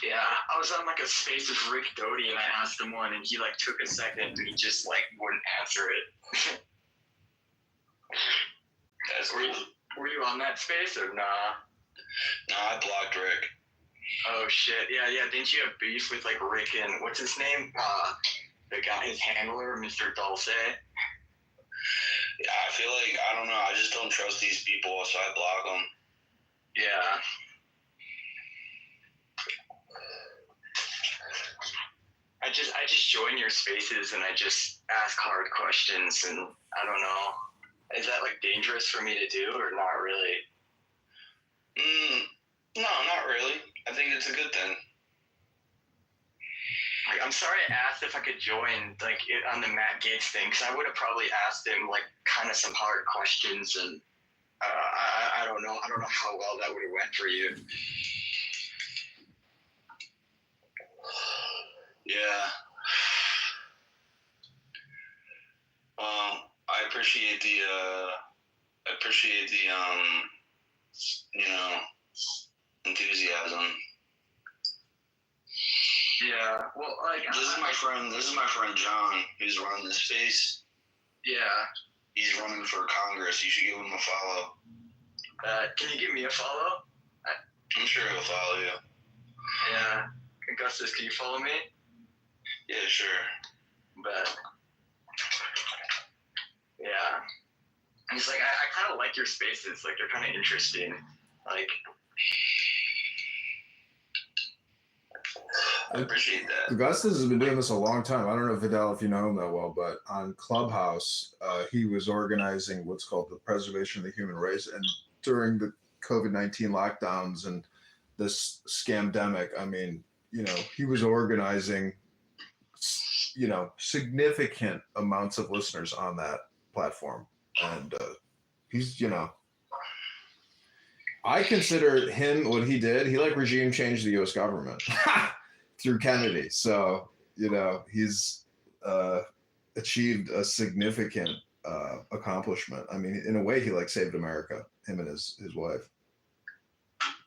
Yeah, I was on like a space with Rick Doty and I asked him one and he like took a second and he just like wouldn't answer it. That's cool. Were you on that space or nah? Nah, I blocked Rick. Oh shit, yeah. Didn't you have beef with like Rick and what's his name? The guy, his handler, Mr. Dulce. Yeah, I feel like, I don't know, I just don't trust these people, so I block them. Yeah. I just join your spaces and I just ask hard questions and I don't know. Is that like dangerous for me to do or not really? No, not really. I think it's a good thing. Like, I'm sorry I asked if I could join like on the Matt Gaetz thing because I would have probably asked him like kind of some hard questions and I don't know how well that would have went for you. Yeah. I appreciate the enthusiasm. Yeah, well, like this is my friend John, who's running this space. Yeah. He's running for Congress. You should give him a follow. Can you give me a follow? I'm sure he'll follow you. Yeah. Augustus, can you follow me? Yeah, sure. But yeah. And it's like I kind of like your spaces. Like they're kind of interesting. Like. I appreciate that. Augustus has been doing this a long time. I don't know, Vidal, if you know him that well, but on Clubhouse, he was organizing what's called the preservation of the human race. And during the COVID-19 lockdowns and this scamdemic, I mean, he was organizing, significant amounts of listeners on that platform. And he's, I consider him, what he did, he like regime changed the U.S. government. Through Kennedy. So, he's achieved a significant accomplishment. I mean, in a way, he like saved America, him and his wife.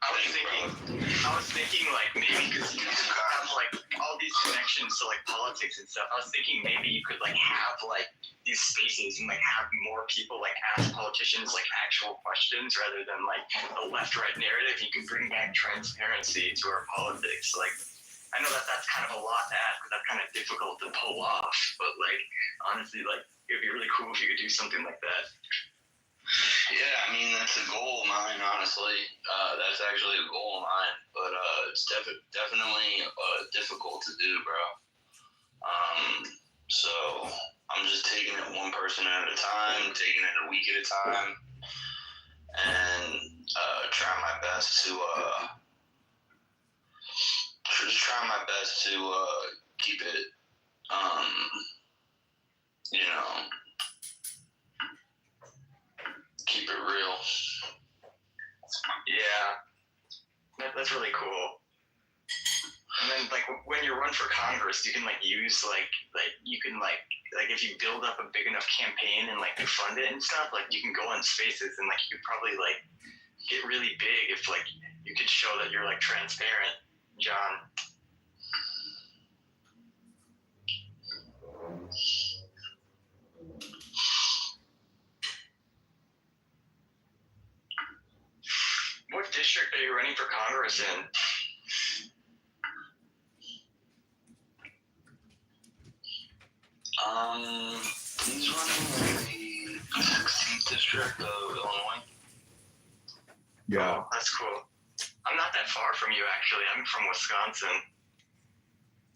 I was thinking like maybe because you have like all these connections to like politics and stuff, I was thinking maybe you could like have like these spaces and like have more people like ask politicians like actual questions rather than like a left-right narrative. You can bring back transparency to our politics. Like, I know that that's kind of a lot to ask, because that's kind of difficult to pull off. But like, honestly, like it'd be really cool if you could do something like that. Yeah, I mean that's a goal of mine. Honestly, that's actually a goal of mine, but it's definitely difficult to do, bro. So I'm just taking it one person at a time, taking it a week at a time, and trying my best to keep it, keep it real. Yeah, that's really cool. And then like when you run for Congress, you can like use like you can like if you build up a big enough campaign and like you fund it and stuff, like you can go on spaces and like you could probably like get really big if like you could show that you're like transparent, John. What district are you running for Congress in? He's running in the 16th district of Illinois. Yeah. Oh, that's cool. I'm not that far from you, actually. I'm from Wisconsin.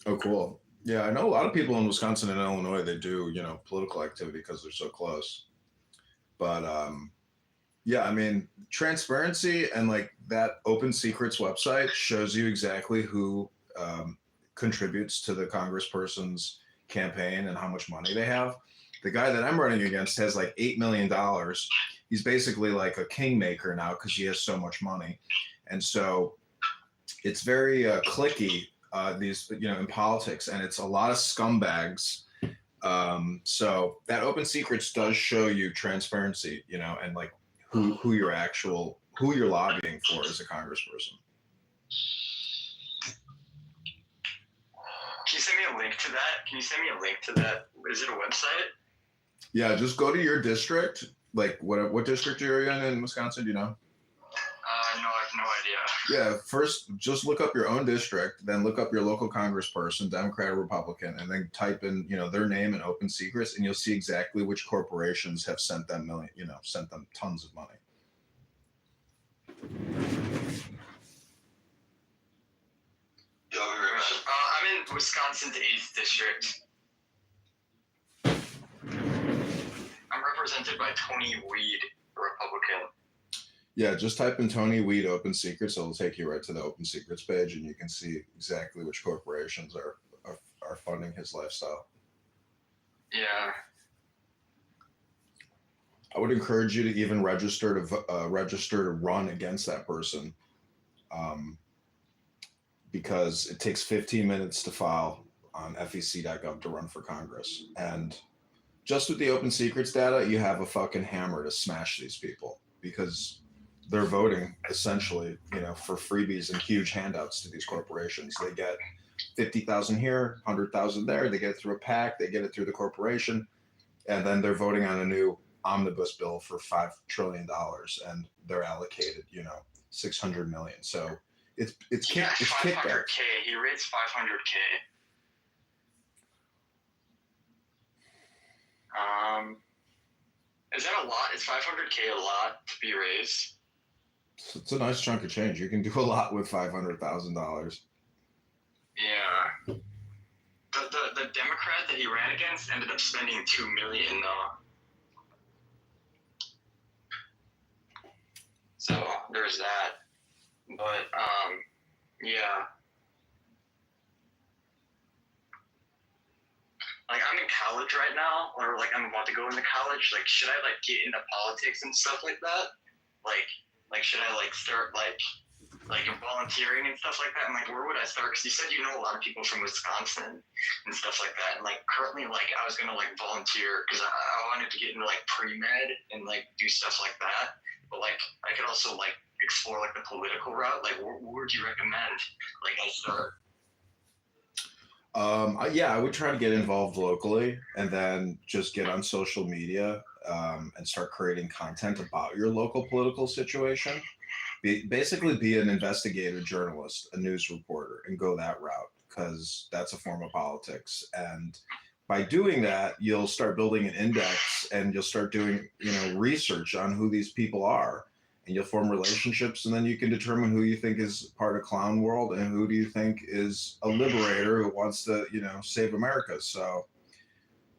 Oh, cool. Yeah, I know a lot of people in Wisconsin and Illinois, they do, political activity because they're so close. But yeah, I mean, transparency and like that Open Secrets website shows you exactly who contributes to the congressperson's campaign and how much money they have. The guy that I'm running against has like $8 million. He's basically like a kingmaker now because he has so much money. And so it's very cliquey, these, in politics, and it's a lot of scumbags. So that Open Secrets does show you transparency, and like who you're lobbying for as a congressperson. Can you send me a link to that? Is it a website? Yeah, just go to your district. Like what district are you in Wisconsin? Do you know? No, I have no idea. Yeah, first just look up your own district, then look up your local congressperson, Democrat or Republican, and then type in, their name and Open Secrets, and you'll see exactly which corporations have sent them tons of money. I'm in Wisconsin's 8th district. I'm represented by Tony Weed, a Republican. Yeah, just type in Tony Weed Open Secrets. It'll take you right to the Open Secrets page, and you can see exactly which corporations are funding his lifestyle. Yeah. I would encourage you to even register to run against that person, because it takes 15 minutes to file on fec.gov to run for Congress. And just with the Open Secrets data, you have a fucking hammer to smash these people, because they're voting essentially, for freebies and huge handouts to these corporations. They get 50,000 here, 100,000 there. They get it through a PAC. They get it through the corporation, and then they're voting on a new omnibus bill for $5 trillion, and they're allocated, $600 million. So it's yeah, it's 500K. He raised 500K. Is that a lot? Is 500K a lot to be raised? It's a nice chunk of change. You can do a lot with $500,000. Yeah. The Democrat that he ran against ended up spending $2 million though. So there's that. But yeah. Like I'm in college right now, or like I'm about to go into college. Like, should I like get into politics and stuff like that? Like should I like start like volunteering and stuff like that? And like, where would I start? Because you said you know a lot of people from Wisconsin and stuff like that. And like currently, like I was gonna like volunteer because I wanted to get into like pre-med and like do stuff like that. But like I could also like explore like the political route. Like, where would you recommend like I start? Yeah, I would try to get involved locally, and then just get on social media and start creating content about your local political situation. Basically be an investigative journalist, a news reporter, and go that route. because that's a form of politics. And by doing that, you'll start building an index and you'll start doing, research on who these people are, and you'll form relationships, and then you can determine who you think is part of clown world and who do you think is a liberator who wants to, save America. So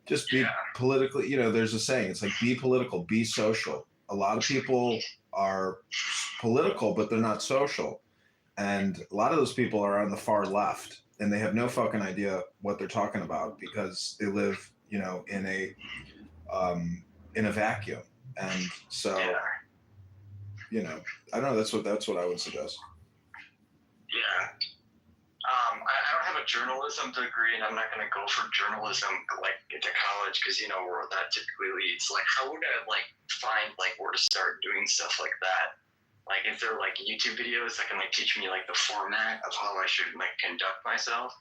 just be politically, there's a saying, it's like, be political, be social. A lot of people are political, but they're not social. And a lot of those people are on the far left, and they have no fucking idea what they're talking about because they live, in a vacuum. And so, I don't know. That's what I would suggest. Yeah. I don't have a journalism degree, and I'm not going to go for journalism into college because where that typically leads. Like, how would I find where to start doing stuff like that? Like, if there are YouTube videos that can teach me the format of how I should conduct myself.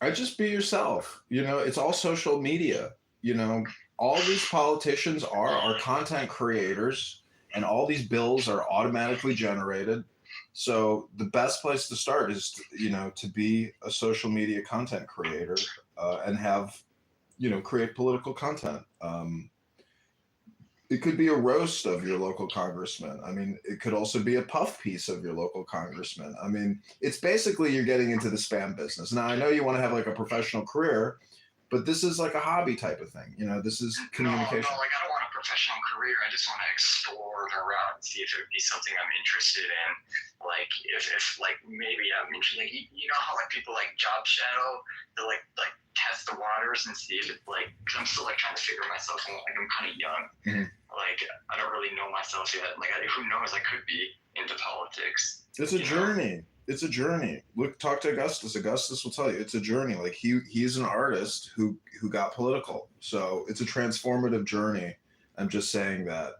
I just be yourself. It's all social media. All these politicians are content creators, and all these bills are automatically generated. So the best place to start is, to be a social media content creator and have, create political content. It could be a roast of your local congressman. I mean, it could also be a puff piece of your local congressman. I mean, it's basically you're getting into the spam business. Now, I know you want to have a professional career, but this is a hobby type of thing. This is communication. No, I don't want a professional career. I just want to explore it around and see if it would be something I'm interested in. If maybe I'm interested. How people job shadow, they test the waters and see if it because I'm still trying to figure myself out. I'm kind of young. Mm-hmm. I don't really know myself yet. Who knows? I could be into politics. It's a journey. It's a journey. Look, talk to Augustus. Augustus will tell you it's a journey. He's an artist who got political. So it's a transformative journey. I'm just saying that,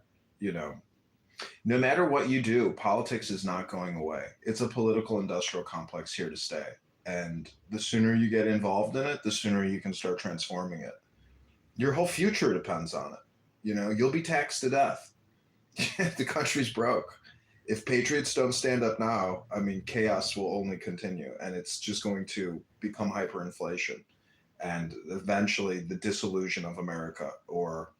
no matter what you do, politics is not going away. It's a political industrial complex here to stay. And the sooner you get involved in it, the sooner you can start transforming it. Your whole future depends on it. You'll be taxed to death. The country's broke. If patriots don't stand up now, I mean, chaos will only continue, and it's just going to become hyperinflation, and eventually the dissolution of America, or,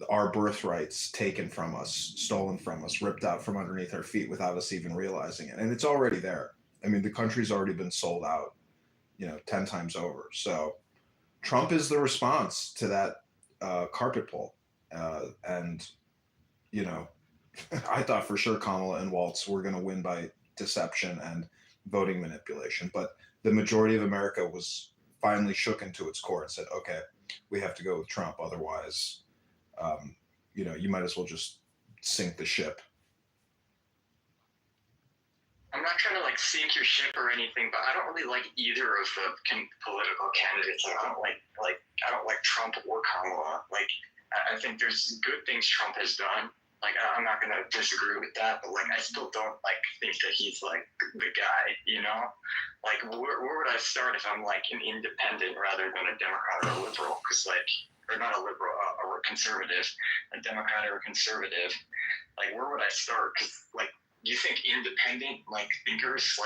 our birthrights taken from us, stolen from us, ripped out from underneath our feet without us even realizing it. And it's already there. I mean, the country's already been sold out, 10 times over. So Trump is the response to that carpet pull. And, I thought for sure Kamala and Waltz were going to win by deception and voting manipulation, but the majority of America was finally shook into its core and said, okay, we have to go with Trump. Otherwise, you might as well just sink the ship. I'm not trying to sink your ship or anything, but I don't really like either of the political candidates. I don't like Trump or Kamala. I think there's good things Trump has done. I'm not gonna disagree with that, but I still don't think that he's the guy. Where would I start if I'm an independent rather than a Democrat or a liberal? Because or not a liberal, or a conservative, a Democrat or a conservative. Where would I start? Because do you think independent thinkers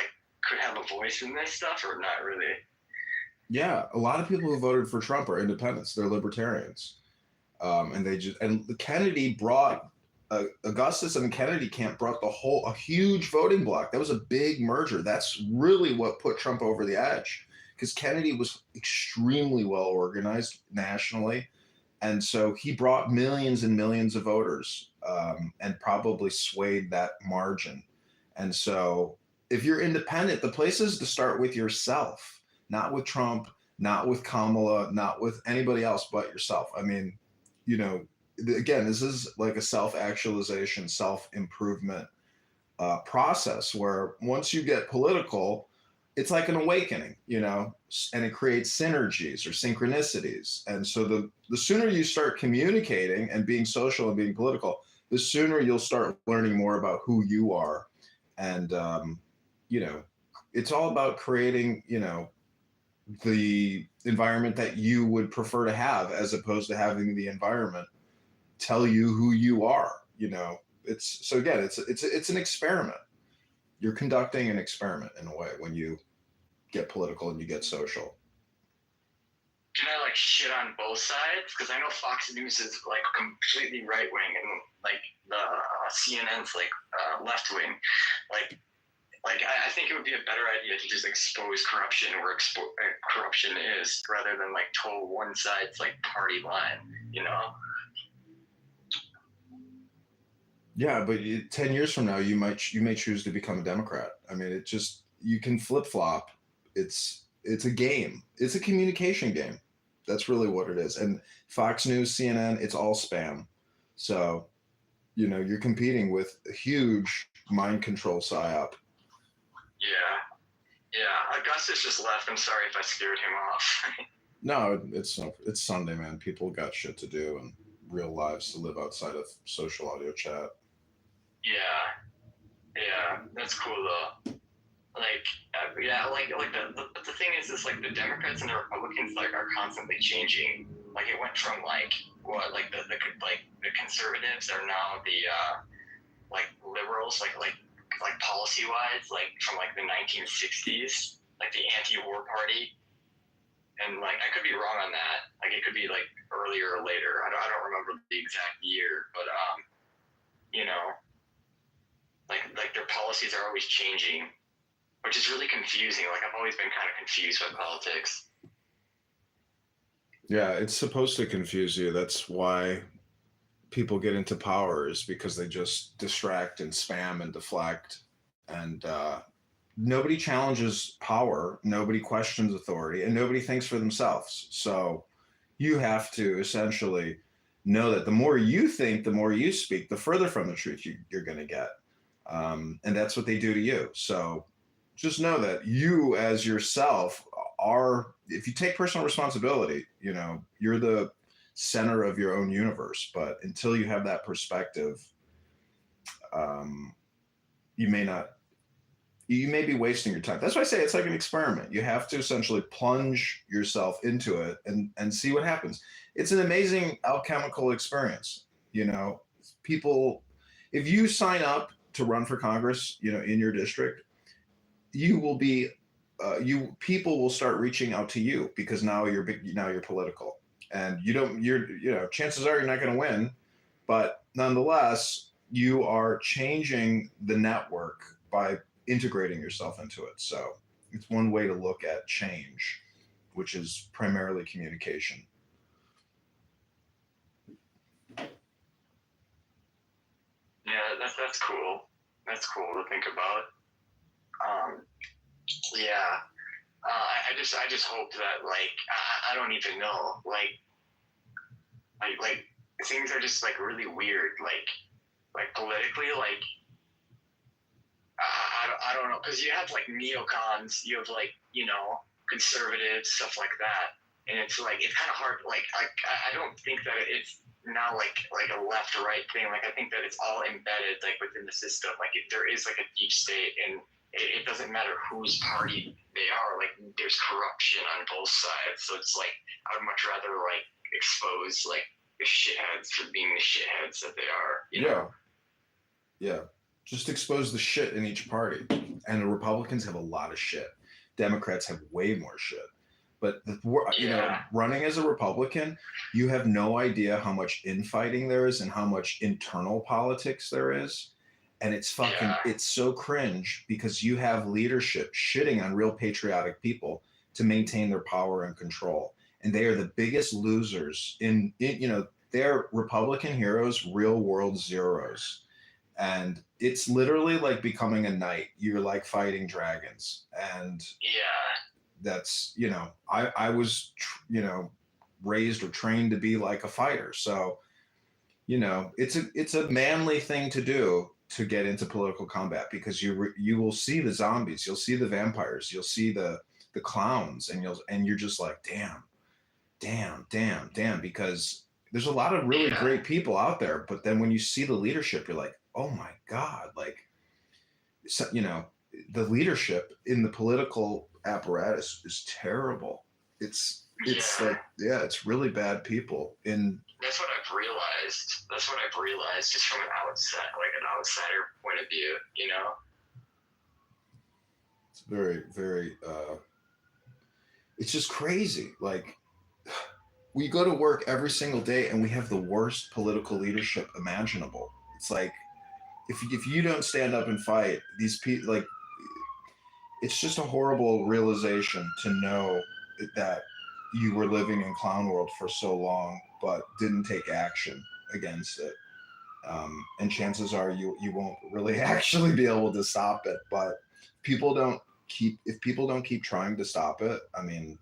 could have a voice in this stuff, or not really? Yeah, a lot of people who voted for Trump are independents. They're libertarians, and Kennedy brought Augustus and the Kennedy camp brought a huge voting bloc. That was a big merger. That's really what put Trump over the edge, because Kennedy was extremely well organized nationally, and so he brought millions and millions of voters. And probably swayed that margin. And so if you're independent, the place is to start with yourself, not with Trump, not with Kamala, not with anybody else but yourself. I mean, again, this is a self-actualization, self-improvement process where once you get political, it's like an awakening, and it creates synergies or synchronicities. And so the sooner you start communicating and being social and being political, the sooner you'll start learning more about who you are. And, it's all about creating, the environment that you would prefer to have, as opposed to having the environment tell you who you are. It's an experiment. You're conducting an experiment in a way when you get political and you get social. Can I like shit on both sides? Because I know Fox News is like completely right wing, and like the CNN's like left wing. Like I think it would be a better idea to just expose corruption where corruption is, rather than like toe one side's like party line. You know? Yeah, but 10 years from now, you may choose to become a Democrat. I mean, it just, you can flip flop. It's a game. It's a communication game. That's really what it is. And Fox News, CNN, it's all spam. So, you know, you're competing with a huge mind control psyop. Yeah. Augustus just left. I'm sorry if I scared him off. No, it's Sunday, man. People got shit to do and real lives to live outside of social audio chat. Yeah, that's cool though. Like, the thing is like the Democrats and the Republicans like are constantly changing. Like it went from like what like the conservatives are now the like liberals like policy wise like from like the 1960s, like the anti-war party. And like I could be wrong on that. Like it could be like earlier or later. I don't remember the exact year, but you know, like their policies are always changing, which is really confusing. Like I've always been kind of confused by politics. Yeah, it's supposed to confuse you. That's why people get into power, is because they just distract and spam and deflect, and nobody challenges power, nobody questions authority, and nobody thinks for themselves. So you have to essentially know that the more you think, the more you speak, the further from the truth you're going to get. And that's what they do to you. So just know that you as yourself are, if you take personal responsibility, you know, you're the center of your own universe. But until you have that perspective, you may be wasting your time. That's why I say it's like an experiment. You have to essentially plunge yourself into it and see what happens. It's an amazing alchemical experience. You know, people, if you sign up to run for Congress, you know, in your district, you will be, people will start reaching out to you because now you're political, and chances are you're not going to win, but nonetheless, you are changing the network by integrating yourself into it. So it's one way to look at change, which is primarily communication. Yeah, that's cool. That's cool to think about. I just hope that like I don't even know like things are just like really weird like politically like I don't know, because you have like neocons, you have like, you know, conservatives, stuff like that, and it's like it's kind of hard. Like I don't think that it's now like a left or right thing. Like I think that it's all embedded like within the system. Like if there is like a deep state, and it doesn't matter whose party they are. Like there's corruption on both sides. So it's like I would much rather like expose like the shitheads for being the shitheads that they are. You know? Yeah. Just expose the shit in each party. And the Republicans have a lot of shit. Democrats have way more shit. But you know, running as a Republican, you have no idea how much infighting there is and how much internal politics there is. And it's it's so cringe because you have leadership shitting on real patriotic people to maintain their power and control. And they are the biggest losers in you know, they're Republican heroes, real world zeros. And it's literally like becoming a knight. You're like fighting dragons. And that's, you know, I was, you know, raised or trained to be like a fighter. So, you know, it's a manly thing to do to get into political combat, because you will see the zombies, you'll see the vampires, you'll see the clowns, and you're just like, damn, because there's a lot of really great people out there. But then when you see the leadership, you're like, oh my God, like, so, you know, the leadership in the political apparatus is terrible. It's like, it's really bad people. That's what I've realized just from an outsider point of view, you know? It's very, very it's just crazy. Like, we go to work every single day and we have the worst political leadership imaginable. It's like, if you don't stand up and fight, these people, like, it's just a horrible realization to know that you were living in clown world for so long, but didn't take action against it. And chances are you won't really actually be able to stop it. But if people don't keep trying to stop it, I mean,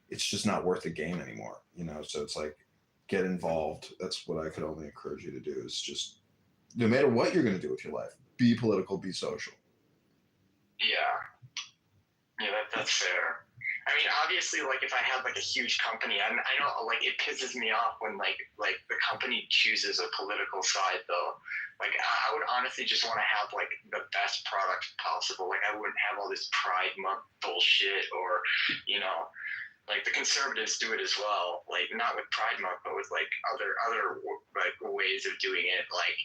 it's just not worth the game anymore, you know? So it's like, get involved. That's what I could only encourage you to do, is just, no matter what you're going to do with your life, be political, be social. Yeah, that's fair. I mean, obviously, like, if I had like a huge company, I know, like, it pisses me off when like the company chooses a political side, though. Like, I would honestly just want to have like the best product possible. Like, I wouldn't have all this Pride Month bullshit, or, you know, like, the conservatives do it as well. Like, not with Pride Month, but with like other like ways of doing it. Like,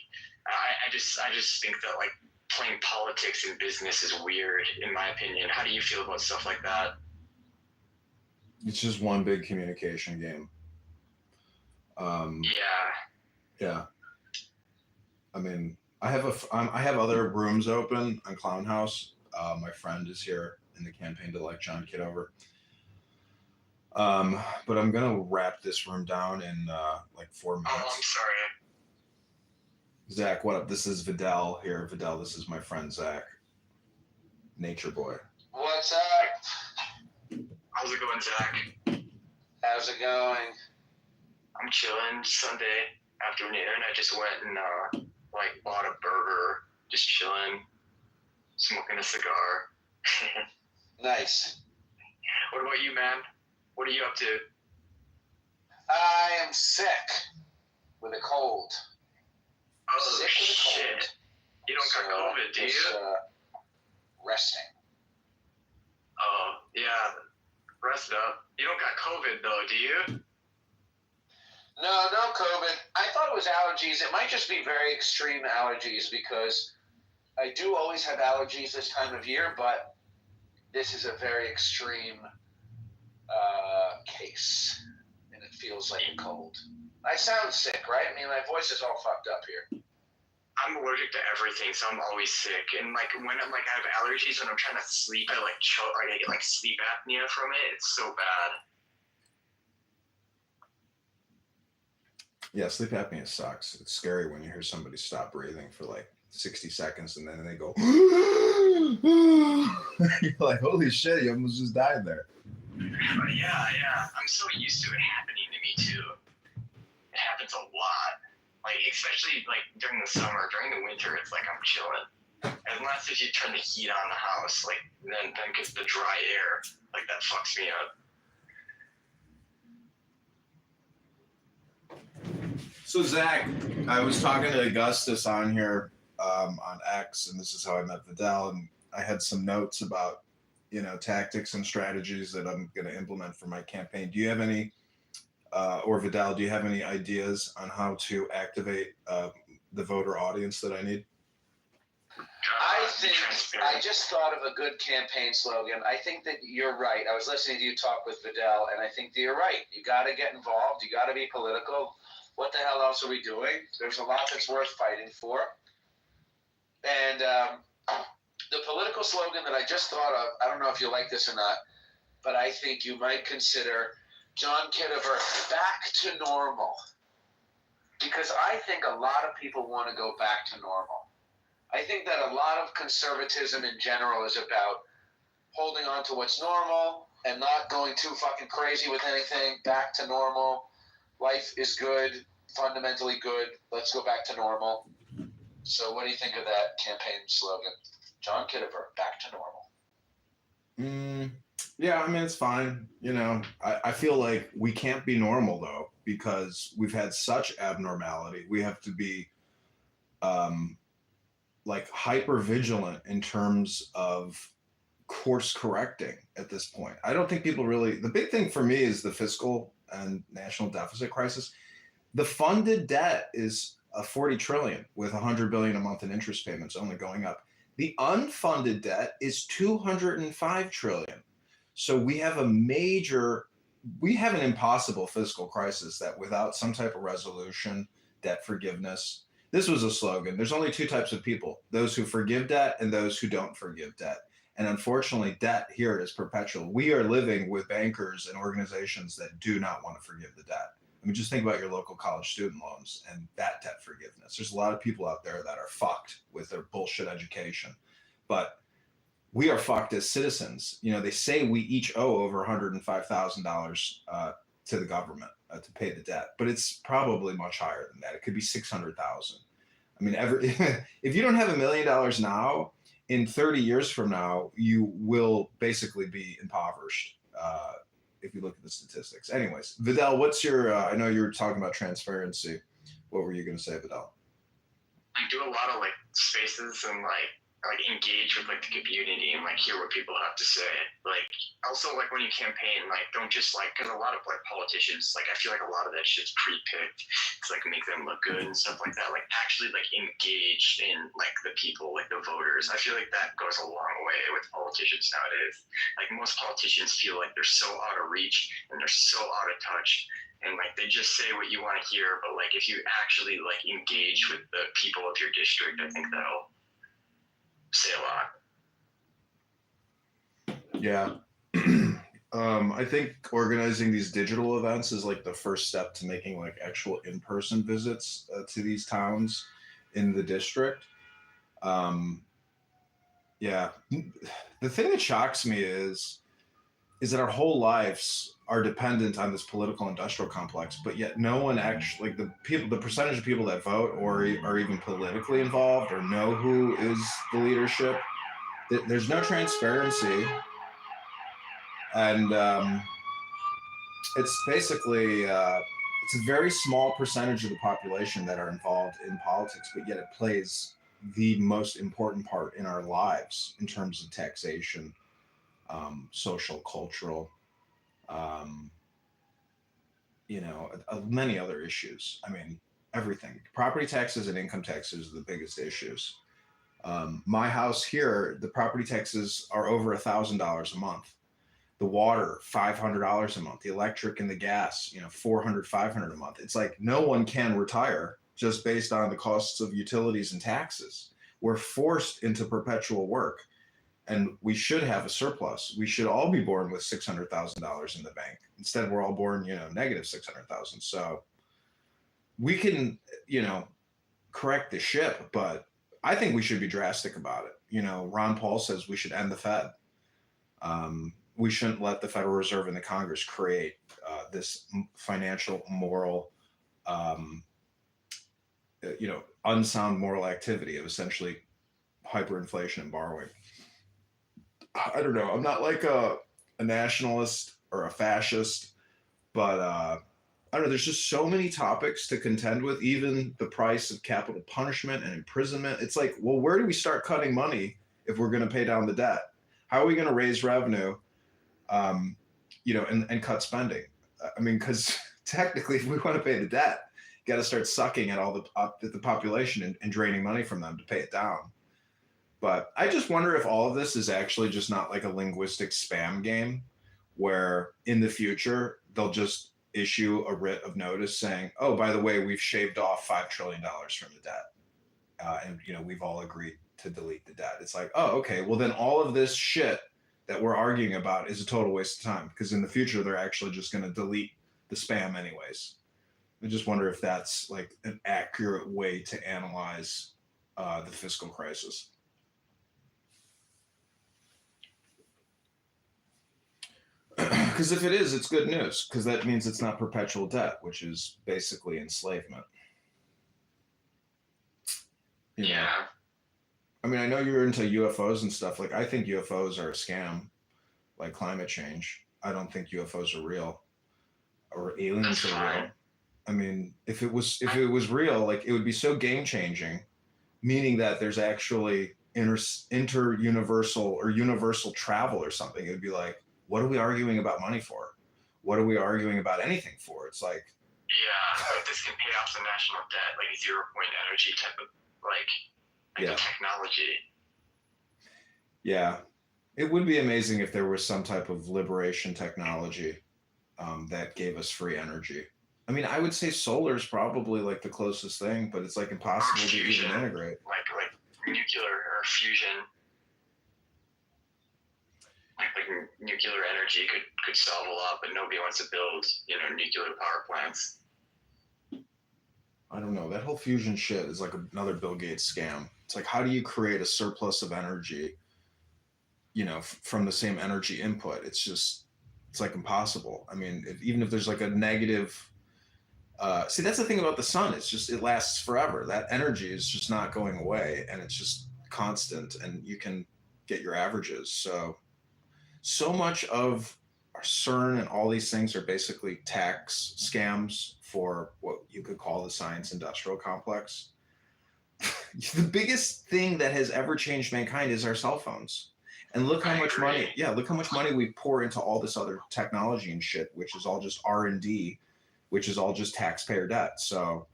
I just think that, like, playing politics in business is weird, in my opinion. How do you feel about stuff like that? It's just one big communication game. Yeah. I mean, I have other rooms open on Clown House. My friend is here in the campaign to elect John Kidover. But I'm gonna wrap this room down in like 4 minutes. Oh, I'm sorry. Zach, what up? This is Vidal here. Vidal, this is my friend Zach. Nature boy. What's up? How's it going, Zach? How's it going? I'm chilling. Sunday afternoon. I just went and like bought a burger. Just chilling, smoking a cigar. Nice. What about you, man? What are you up to? I am sick with a cold. Oh, sick shit. Cold. You don't got COVID, do you? Resting. Oh, yeah. Rest up. You don't got COVID, though, do you? No COVID. I thought it was allergies. It might just be very extreme allergies, because I do always have allergies this time of year, but this is a very extreme case, and it feels like a cold. I sound sick, right? I mean, my voice is all fucked up here. I'm allergic to everything, so I'm always sick. And like when I'm like I have allergies, when I'm trying to sleep, I like choke, like I get like sleep apnea from it. It's so bad. Yeah, sleep apnea sucks. It's scary when you hear somebody stop breathing for like 60 seconds and then they go, you're like, holy shit, you almost just died there. Yeah. I'm so used to it happening to me too. It happens a lot. Like, especially like during the summer, during the winter, it's like I'm chilling. Unless if you turn the heat on the house, like then gets the dry air, like that fucks me up. So Zach, I was talking to Augustus on here on X, and this is how I met Vidal, and I had some notes about, you know, tactics and strategies that I'm going to implement for my campaign. Do you have any, or Vidal, do you have any ideas on how to activate the voter audience that I need? I just thought of a good campaign slogan. I think that you're right. I was listening to you talk with Vidal, and I think that you're right. You got to get involved. You got to be political. What the hell else are we doing? There's a lot that's worth fighting for. And the political slogan that I just thought of, I don't know if you like this or not, but I think you might consider John Kidover back to normal. Because I think a lot of people want to go back to normal. I think that a lot of conservatism in general is about holding on to what's normal and not going too fucking crazy with anything. Back to normal. Life is good, fundamentally good. Let's go back to normal. So what do you think of that campaign slogan? John Kidover, back to normal. Yeah, I mean, it's fine. You know, I feel like we can't be normal, though, because we've had such abnormality. We have to be like hyper vigilant in terms of course correcting at this point. I don't think people really, the big thing for me is the fiscal and national deficit crisis. The funded debt is a 40 trillion with 100 billion a month in interest payments only going up. The unfunded debt is 205 trillion. So we have an impossible fiscal crisis that without some type of resolution, debt forgiveness. This was a slogan. There's only two types of people: those who forgive debt and those who don't forgive debt. And unfortunately, debt here is perpetual. We are living with bankers and organizations that do not want to forgive the debt. I mean, just think about your local college student loans and that debt forgiveness. There's a lot of people out there that are fucked with their bullshit education, but we are fucked as citizens. You know, they say we each owe over $105,000 to the government to pay the debt, but it's probably much higher than that. It could be 600,000. I mean, if you don't have $1 million now, in 30 years from now, you will basically be impoverished if you look at the statistics. Anyways, Vidal, what's your, I know you were talking about transparency. What were you going to say, Vidal? I do a lot of like spaces and like engage with like the community and like hear what people have to say. Like also like when you campaign, like don't just like, because a lot of like politicians, like I feel like a lot of that shit's pre-picked to like make them look good and stuff like that. Like actually like engage in like the people, like the voters. I feel like that goes a long way with politicians nowadays. Like most politicians feel like they're so out of reach and they're so out of touch. And like they just say what you want to hear, but like if you actually like engage with the people of your district, I think that'll say a lot. Yeah. I think organizing these digital events is like the first step to making like actual in-person visits to these towns in the district. Yeah. The thing that shocks me is that our whole lives are dependent on this political industrial complex, but yet no one actually, like the percentage of people that vote or are even politically involved or know who is the leadership, there's no transparency. And it's basically, it's a very small percentage of the population that are involved in politics, but yet it plays the most important part in our lives in terms of taxation, social, cultural, many other issues. I mean, everything. Property taxes and income taxes are the biggest issues. My house here, the property taxes are over $1,000 a month. The water, $500 a month. The electric and the gas, $400, $500 a month. It's like no one can retire just based on the costs of utilities and taxes. We're forced into perpetual work. And we should have a surplus. We should all be born with $600,000 in the bank. Instead, we're all born, negative 600,000. So we can, correct the ship, but I think we should be drastic about it. Ron Paul says we should end the Fed. We shouldn't let the Federal Reserve and the Congress create this financial, moral, unsound moral activity of essentially hyperinflation and borrowing. I don't know. I'm not like a nationalist or a fascist, but I don't know. There's just so many topics to contend with, even the price of capital punishment and imprisonment. It's like, well, where do we start cutting money if we're going to pay down the debt? How are we going to raise revenue, and cut spending? I mean, because technically, if we want to pay the debt, you got to start sucking at all the population and draining money from them to pay it down. But I just wonder if all of this is actually just not like a linguistic spam game where in the future they'll just issue a writ of notice saying, oh, by the way, we've shaved off $5 trillion from the debt. And we've all agreed to delete the debt. It's like, oh, okay, well then all of this shit that we're arguing about is a total waste of time because in the future they're actually just going to delete the spam anyways. I just wonder if that's like an accurate way to analyze the fiscal crisis. Because if it is, it's good news, because that means it's not perpetual debt, which is basically enslavement. Yeah. I mean, I know you're into UFOs and stuff. Like, I think UFOs are a scam, like climate change. I don't think UFOs are real, or aliens are real. I mean, if it was real, like it would be so game changing, meaning that there's actually inter-universal or universal travel or something. It would be like, what are we arguing about money for? What are we arguing about anything for? It's like, yeah, like this can pay off the national debt, like 0 point energy type of technology. Yeah. It would be amazing if there was some type of liberation technology that gave us free energy. I mean, I would say solar is probably like the closest thing, but it's like impossible to even integrate. Like nuclear or fusion. Like nuclear energy could solve a lot, but nobody wants to build, nuclear power plants. I don't know. That whole fusion shit is like another Bill Gates scam. It's like, how do you create a surplus of energy, from the same energy input? It's like impossible. I mean, even if there's like a negative, see, that's the thing about the sun. It's just, it lasts forever. That energy is just not going away, and it's just constant, and you can get your averages. So much of our CERN and all these things are basically tax scams for what you could call the science industrial complex. The biggest thing that has ever changed mankind is our cell phones. And look how much money we pour into all this other technology and shit, which is all just R&D, which is all just taxpayer debt. So,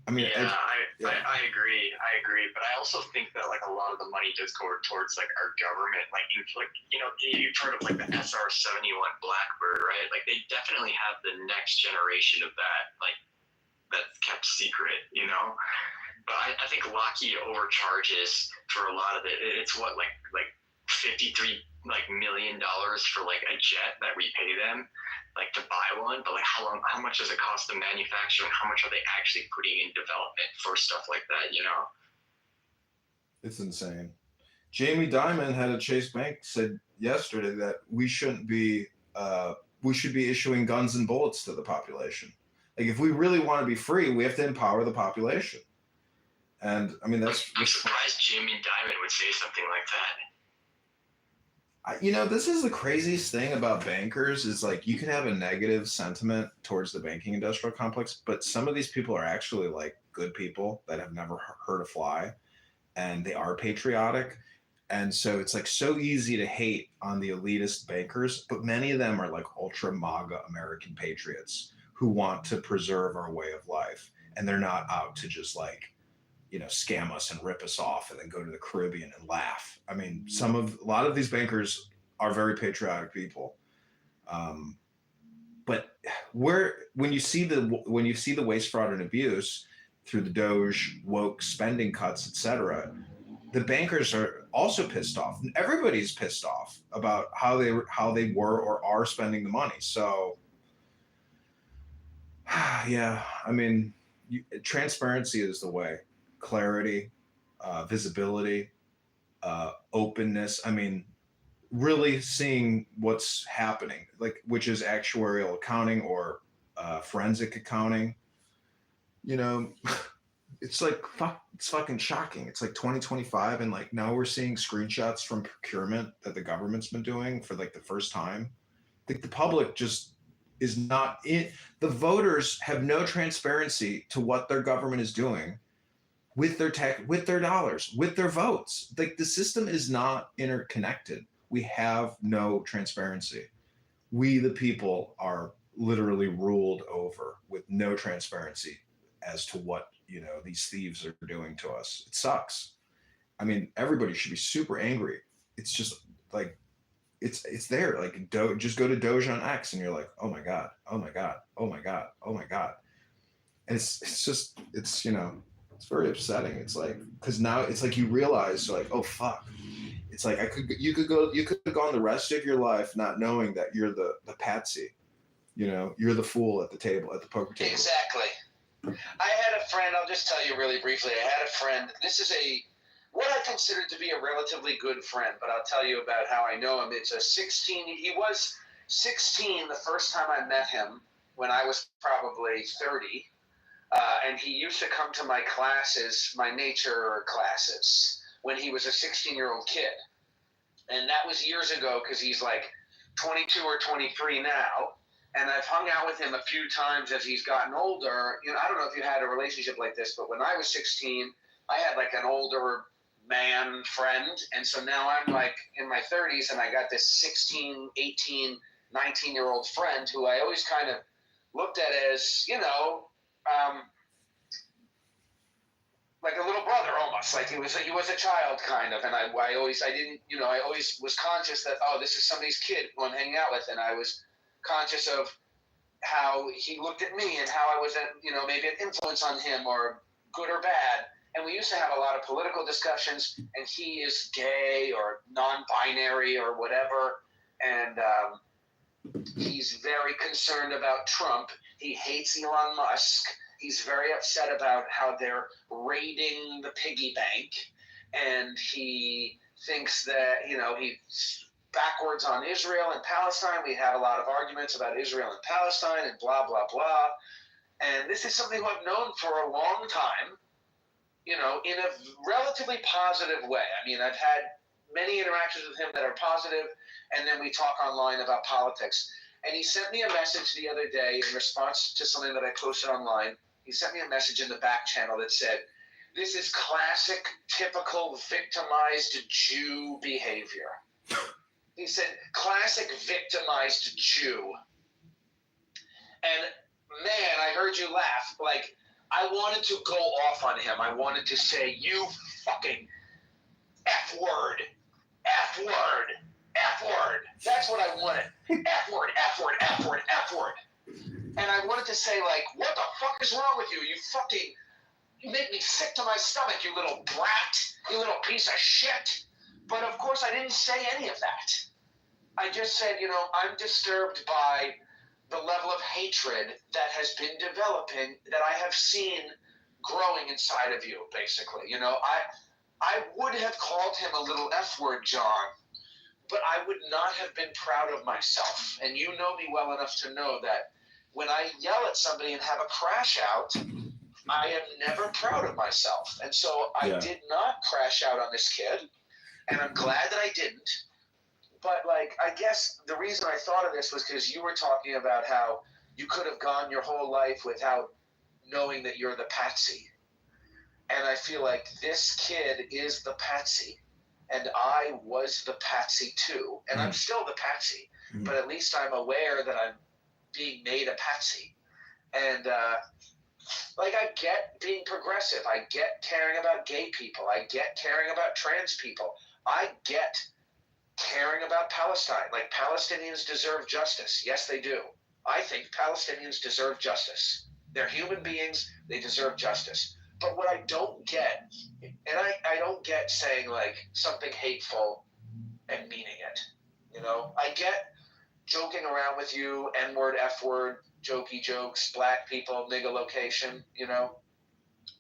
I mean, I agree. But I also think that like a lot of the money does go towards like our government, like you've heard of like the SR-71 Blackbird, right? Like they definitely have the next generation of that, like that's kept secret, But I think Lockheed overcharges for a lot of it. It's what like $53 million for like a jet that we pay them like to buy one, but like how much does it cost to manufacture, and how much are they actually putting in development for stuff like that, It's insane. Jamie Dimon, head of Chase Bank, said yesterday that we should be issuing guns and bullets to the population. Like, if we really want to be free, we have to empower the population. And I mean, I'm surprised Jamie Dimon would say something like that. This is the craziest thing about bankers is like you can have a negative sentiment towards the banking industrial complex, but some of these people are actually like good people that have never heard a fly, and they are patriotic. And so it's like so easy to hate on the elitist bankers, but many of them are like ultra MAGA American patriots who want to preserve our way of life. And they're not out to just like, scam us and rip us off and then go to the Caribbean and laugh. I mean, a lot of these bankers are very patriotic people. But when you see the waste, fraud, and abuse through the Doge, woke spending cuts, etc., the bankers are also pissed off. Everybody's pissed off about how they were or are spending the money. So, yeah, I mean, transparency is the way. Clarity, visibility, openness. I mean, really seeing what's happening, like, which is actuarial accounting or forensic accounting. It's like, it's fucking shocking. It's like 2025, and like now we're seeing screenshots from procurement that the government's been doing for like the first time. I think the public just is not in. The voters have no transparency to what their government is doing with their tech, with their dollars, with their votes. Like, the system is not interconnected. We have no transparency. We, the people, are literally ruled over with no transparency as to what, these thieves are doing to us. It sucks. I mean, everybody should be super angry. It's just like, it's there. Like, just go to Doge on X and you're like, oh my God, oh my God, oh my God, oh my God. And it's very upsetting. It's like, because now it's like you realize, like, oh fuck. It's like you could go on the rest of your life not knowing that you're the patsy. You're the fool at the table, at the poker table. Exactly. I had a friend, I'll just tell you really briefly. I had a friend, this is what I consider to be a relatively good friend, but I'll tell you about how I know him. It's he was 16 the first time I met him when I was probably 30. And he used to come to my classes, my nature classes, when he was a 16-year-old kid. And that was years ago, because he's like 22 or 23 now. And I've hung out with him a few times as he's gotten older. I don't know if you had a relationship like this, but when I was 16, I had like an older man friend. And so now I'm like in my 30s, and I got this 16, 18, 19-year-old friend who I always kind of looked at as, like a little brother almost, like he was a child kind of, and I always was conscious that, oh, this is somebody's kid who I'm hanging out with, and I was conscious of how he looked at me and how I was maybe an influence on him, or good or bad. And we used to have a lot of political discussions, and he is gay or non-binary or whatever, and he's very concerned about Trump. He hates Elon Musk. He's very upset about how they're raiding the piggy bank, and he thinks that, he's backwards on Israel and Palestine. We have a lot of arguments about Israel and Palestine and blah, blah, blah. And this is something who I've known for a long time, in a relatively positive way. I mean, I've had many interactions with him that are positive, and then we talk online about politics. And he sent me a message the other day in response to something that I posted online. He sent me a message in the back channel that said, "This is classic, typical, victimized Jew behavior." He said, "Classic, victimized Jew." And man, I heard you laugh. Like, I wanted to go off on him. I wanted to say, "You fucking F word, F word, F word." That's what I wanted. F word, F word, F word, F word. And I wanted to say, like, what the fuck is wrong with you? You make me sick to my stomach, you little brat, you little piece of shit. But of course I didn't say any of that. I just said, I'm disturbed by the level of hatred that has been developing, that I have seen growing inside of you, basically. I would have called him a little F word, John, but I would not have been proud of myself. And you know me well enough to know that when I yell at somebody and have a crash out, I am never proud of myself. And so I did not crash out on this kid, and I'm glad that I didn't. But, like, I guess the reason I thought of this was because you were talking about how you could have gone your whole life without knowing that you're the patsy. And I feel like this kid is the patsy. And I was the patsy too. And I'm still the patsy. But at least I'm aware that I'm being made a patsy. And, I get being progressive. I get caring about gay people. I get caring about trans people. I get caring about Palestine. Like, Palestinians deserve justice. Yes, they do. I think Palestinians deserve justice. They're human beings. They deserve justice. But what I don't get, and I don't get saying, like, something hateful and meaning it. I get joking around with you, N-word, F-word, jokey jokes, black people, nigga location,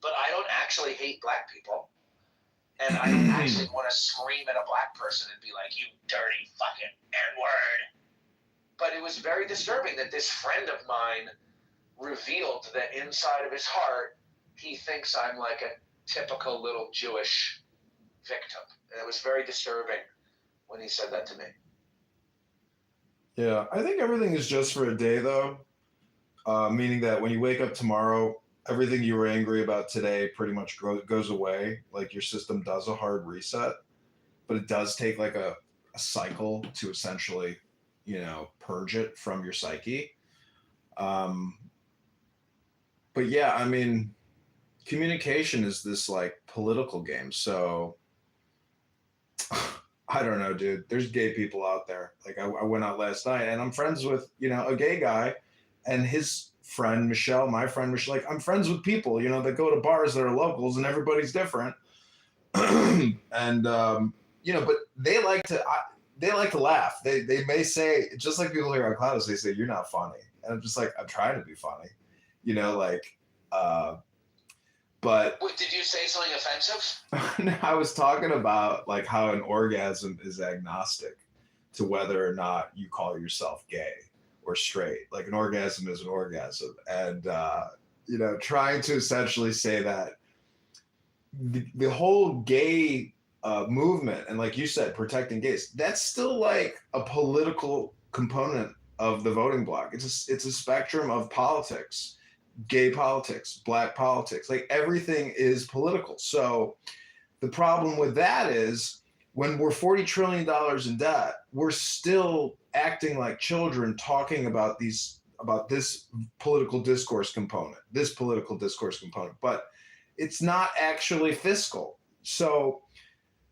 But I don't actually hate black people. And I don't actually want to scream at a black person and be like, "You dirty fucking N-word." But it was very disturbing that this friend of mine revealed that inside of his heart, he thinks I'm like a typical little Jewish victim. And it was very disturbing when he said that to me. Yeah, I think everything is just for a day, though. Meaning that when you wake up tomorrow, everything you were angry about today pretty much goes away. Like, your system does a hard reset, but it does take like a cycle to essentially, purge it from your psyche. But yeah, I mean, communication is this like political game. So I don't know, dude. There's gay people out there. Like, I went out last night and I'm friends with, a gay guy and his friend, Michelle, my friend, Michelle. Like, I'm friends with people, that go to bars that are locals and everybody's different. And, but they like to laugh. They may say, just like people here on Clouds, they say, "You're not funny." And I'm just like, I'm trying to be funny, but Wait, did you say something offensive? I was talking about like how an orgasm is agnostic to whether or not you call yourself gay or straight. Like, an orgasm is an orgasm. And, trying to essentially say that the whole gay movement, and like you said, protecting gays, that's still like a political component of the voting bloc. It's a spectrum of politics. Gay politics, black politics, like everything is political. So the problem with that is when we're $40 trillion in debt, we're still acting like children talking about this political discourse component, But it's not actually fiscal. So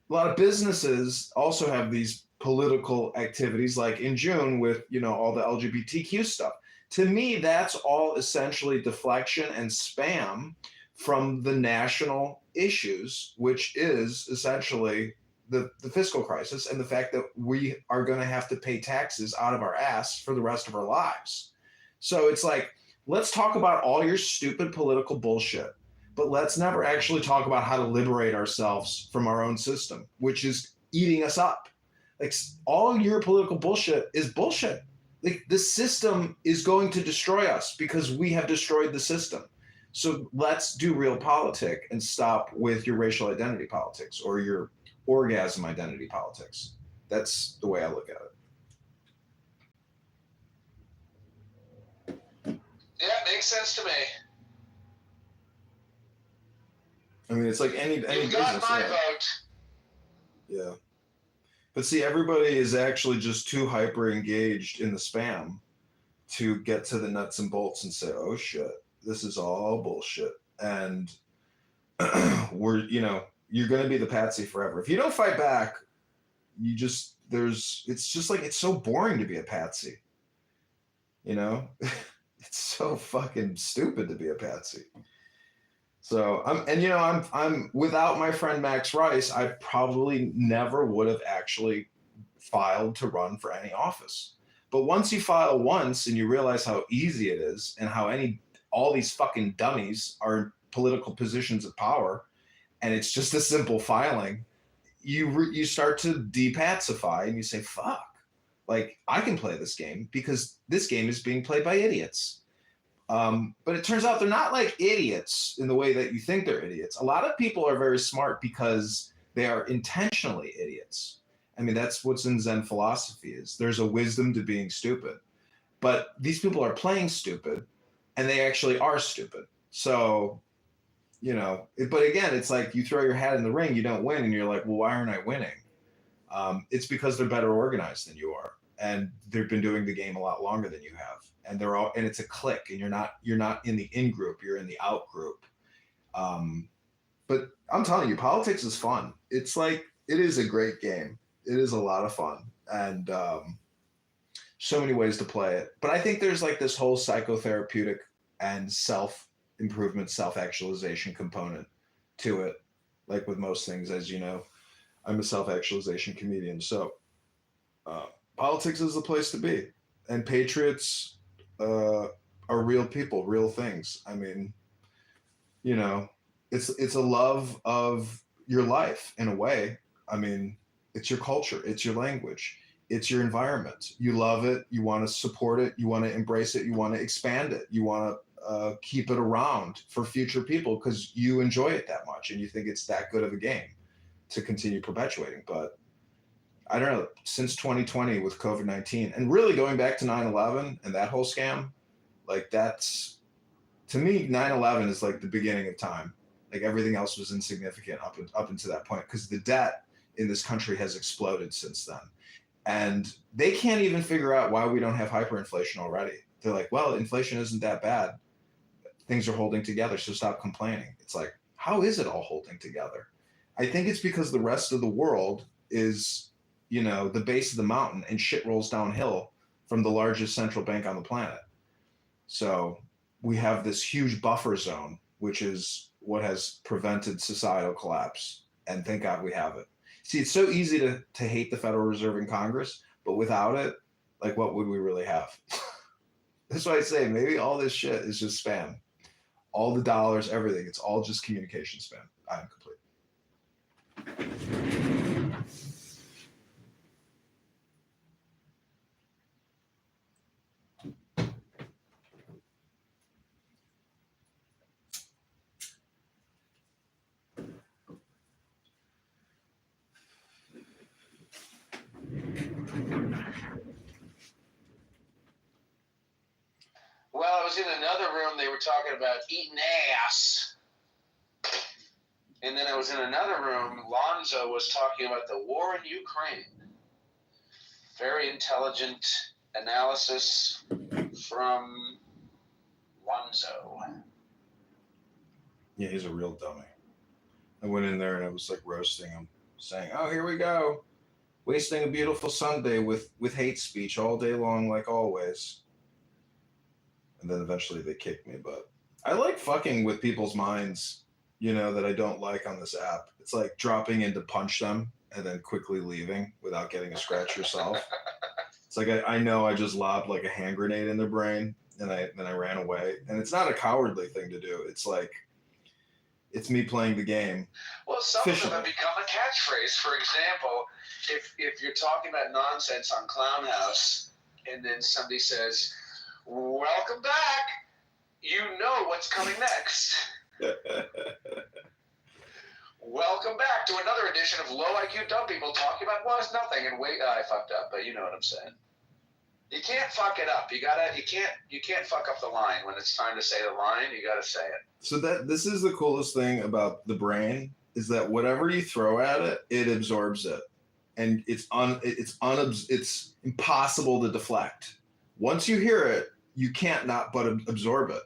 a lot of businesses also have these political activities, like in June with, all the LGBTQ stuff. To me, that's all essentially deflection and spam from the national issues, which is essentially the fiscal crisis and the fact that we are going to have to pay taxes out of our ass for the rest of our lives. So it's like, let's talk about all your stupid political bullshit, but let's never actually talk about how to liberate ourselves from our own system, which is eating us up. Like, all your political bullshit is bullshit. Like, the system is going to destroy us because we have destroyed the system. So let's do real politic and stop with your racial identity politics or your orgasm identity politics. That's the way I look at it. Yeah, makes sense to me. I mean, it's like any You've business. got my vote. Yeah. But see, everybody is actually just too hyper engaged in the spam to get to the nuts and bolts and say, oh shit, this is all bullshit. And you're going to be the patsy forever. If you don't fight back, it's just like, it's so boring to be a patsy. It's so fucking stupid to be a patsy. So I'm without my friend Max Rice, I probably never would have actually filed to run for any office. But once you file once and you realize how easy it is and how all these fucking dummies are in political positions of power, and it's just a simple filing, you start to depacify and you say, fuck, like, I can play this game because this game is being played by idiots. But it turns out they're not like idiots in the way that you think they're idiots. A lot of people are very smart because they are intentionally idiots. I mean, that's what's in Zen philosophy is there's a wisdom to being stupid. But these people are playing stupid and they actually are stupid. So, but again, it's like you throw your hat in the ring, you don't win. And you're like, well, why aren't I winning? It's because they're better organized than you are. And they've been doing the game a lot longer than you have. And and it's a clique, and you're not in the in group, you're in the out group. But I'm telling you, politics is fun. It's like, it is a great game. It is a lot of fun, and so many ways to play it. But I think there's like this whole psychotherapeutic and self-improvement, self-actualization component to it. Like with most things, as you know, I'm a self-actualization comedian. So politics is the place to be. And patriots are real people, real things. I mean, it's a love of your life in a way. I mean, it's your culture, it's your language, it's your environment. You love it, you want to support it, you want to embrace it, you want to expand it, you want to keep it around for future people because you enjoy it that much and you think it's that good of a game to continue perpetuating. But I don't know, since 2020 with COVID-19 and really going back to 9/11 and that whole scam, like that's, to me, 9/11 is like the beginning of time. Like everything else was insignificant up until that point because the debt in this country has exploded since then. And they can't even figure out why we don't have hyperinflation already. They're like, well, inflation isn't that bad. Things are holding together, so stop complaining. It's like, how is it all holding together? I think it's because the rest of the world is, the base of the mountain and shit rolls downhill from the largest central bank on the planet. So we have this huge buffer zone, which is what has prevented societal collapse. And thank God we have it. See, it's so easy to hate the Federal Reserve and Congress, but without it, like, what would we really have? That's why I say maybe all this shit is just spam. All the dollars, everything, it's all just communication spam. I'm complete. Well, I was in another room, they were talking about eating ass. And then I was in another room, Lonzo was talking about the war in Ukraine. Very intelligent analysis from Lonzo. Yeah, he's a real dummy. I went in there and I was like roasting him, saying, "Oh, here we go, wasting a beautiful Sunday with hate speech all day long, like always." And then eventually they kicked me. But I like fucking with people's minds, that I don't like on this app. It's like dropping in to punch them and then quickly leaving without getting a scratch yourself. It's like I know I just lobbed like a hand grenade in their brain and then I ran away. And it's not a cowardly thing to do. It's like it's me playing the game. Well, some of them have become a catchphrase. For example, if you're talking about nonsense on Clown House and then somebody says, "Welcome back," you know what's coming next. Welcome back to another edition of Low IQ Dumb People talking about, well, it's nothing, and wait, I fucked up, but you know what I'm saying. You can't fuck it up. You can't fuck up the line. When it's time to say the line, you gotta say it. So this is the coolest thing about the brain is that whatever you throw at it, it absorbs it. And it's impossible to deflect. Once you hear it, you can't not but absorb it.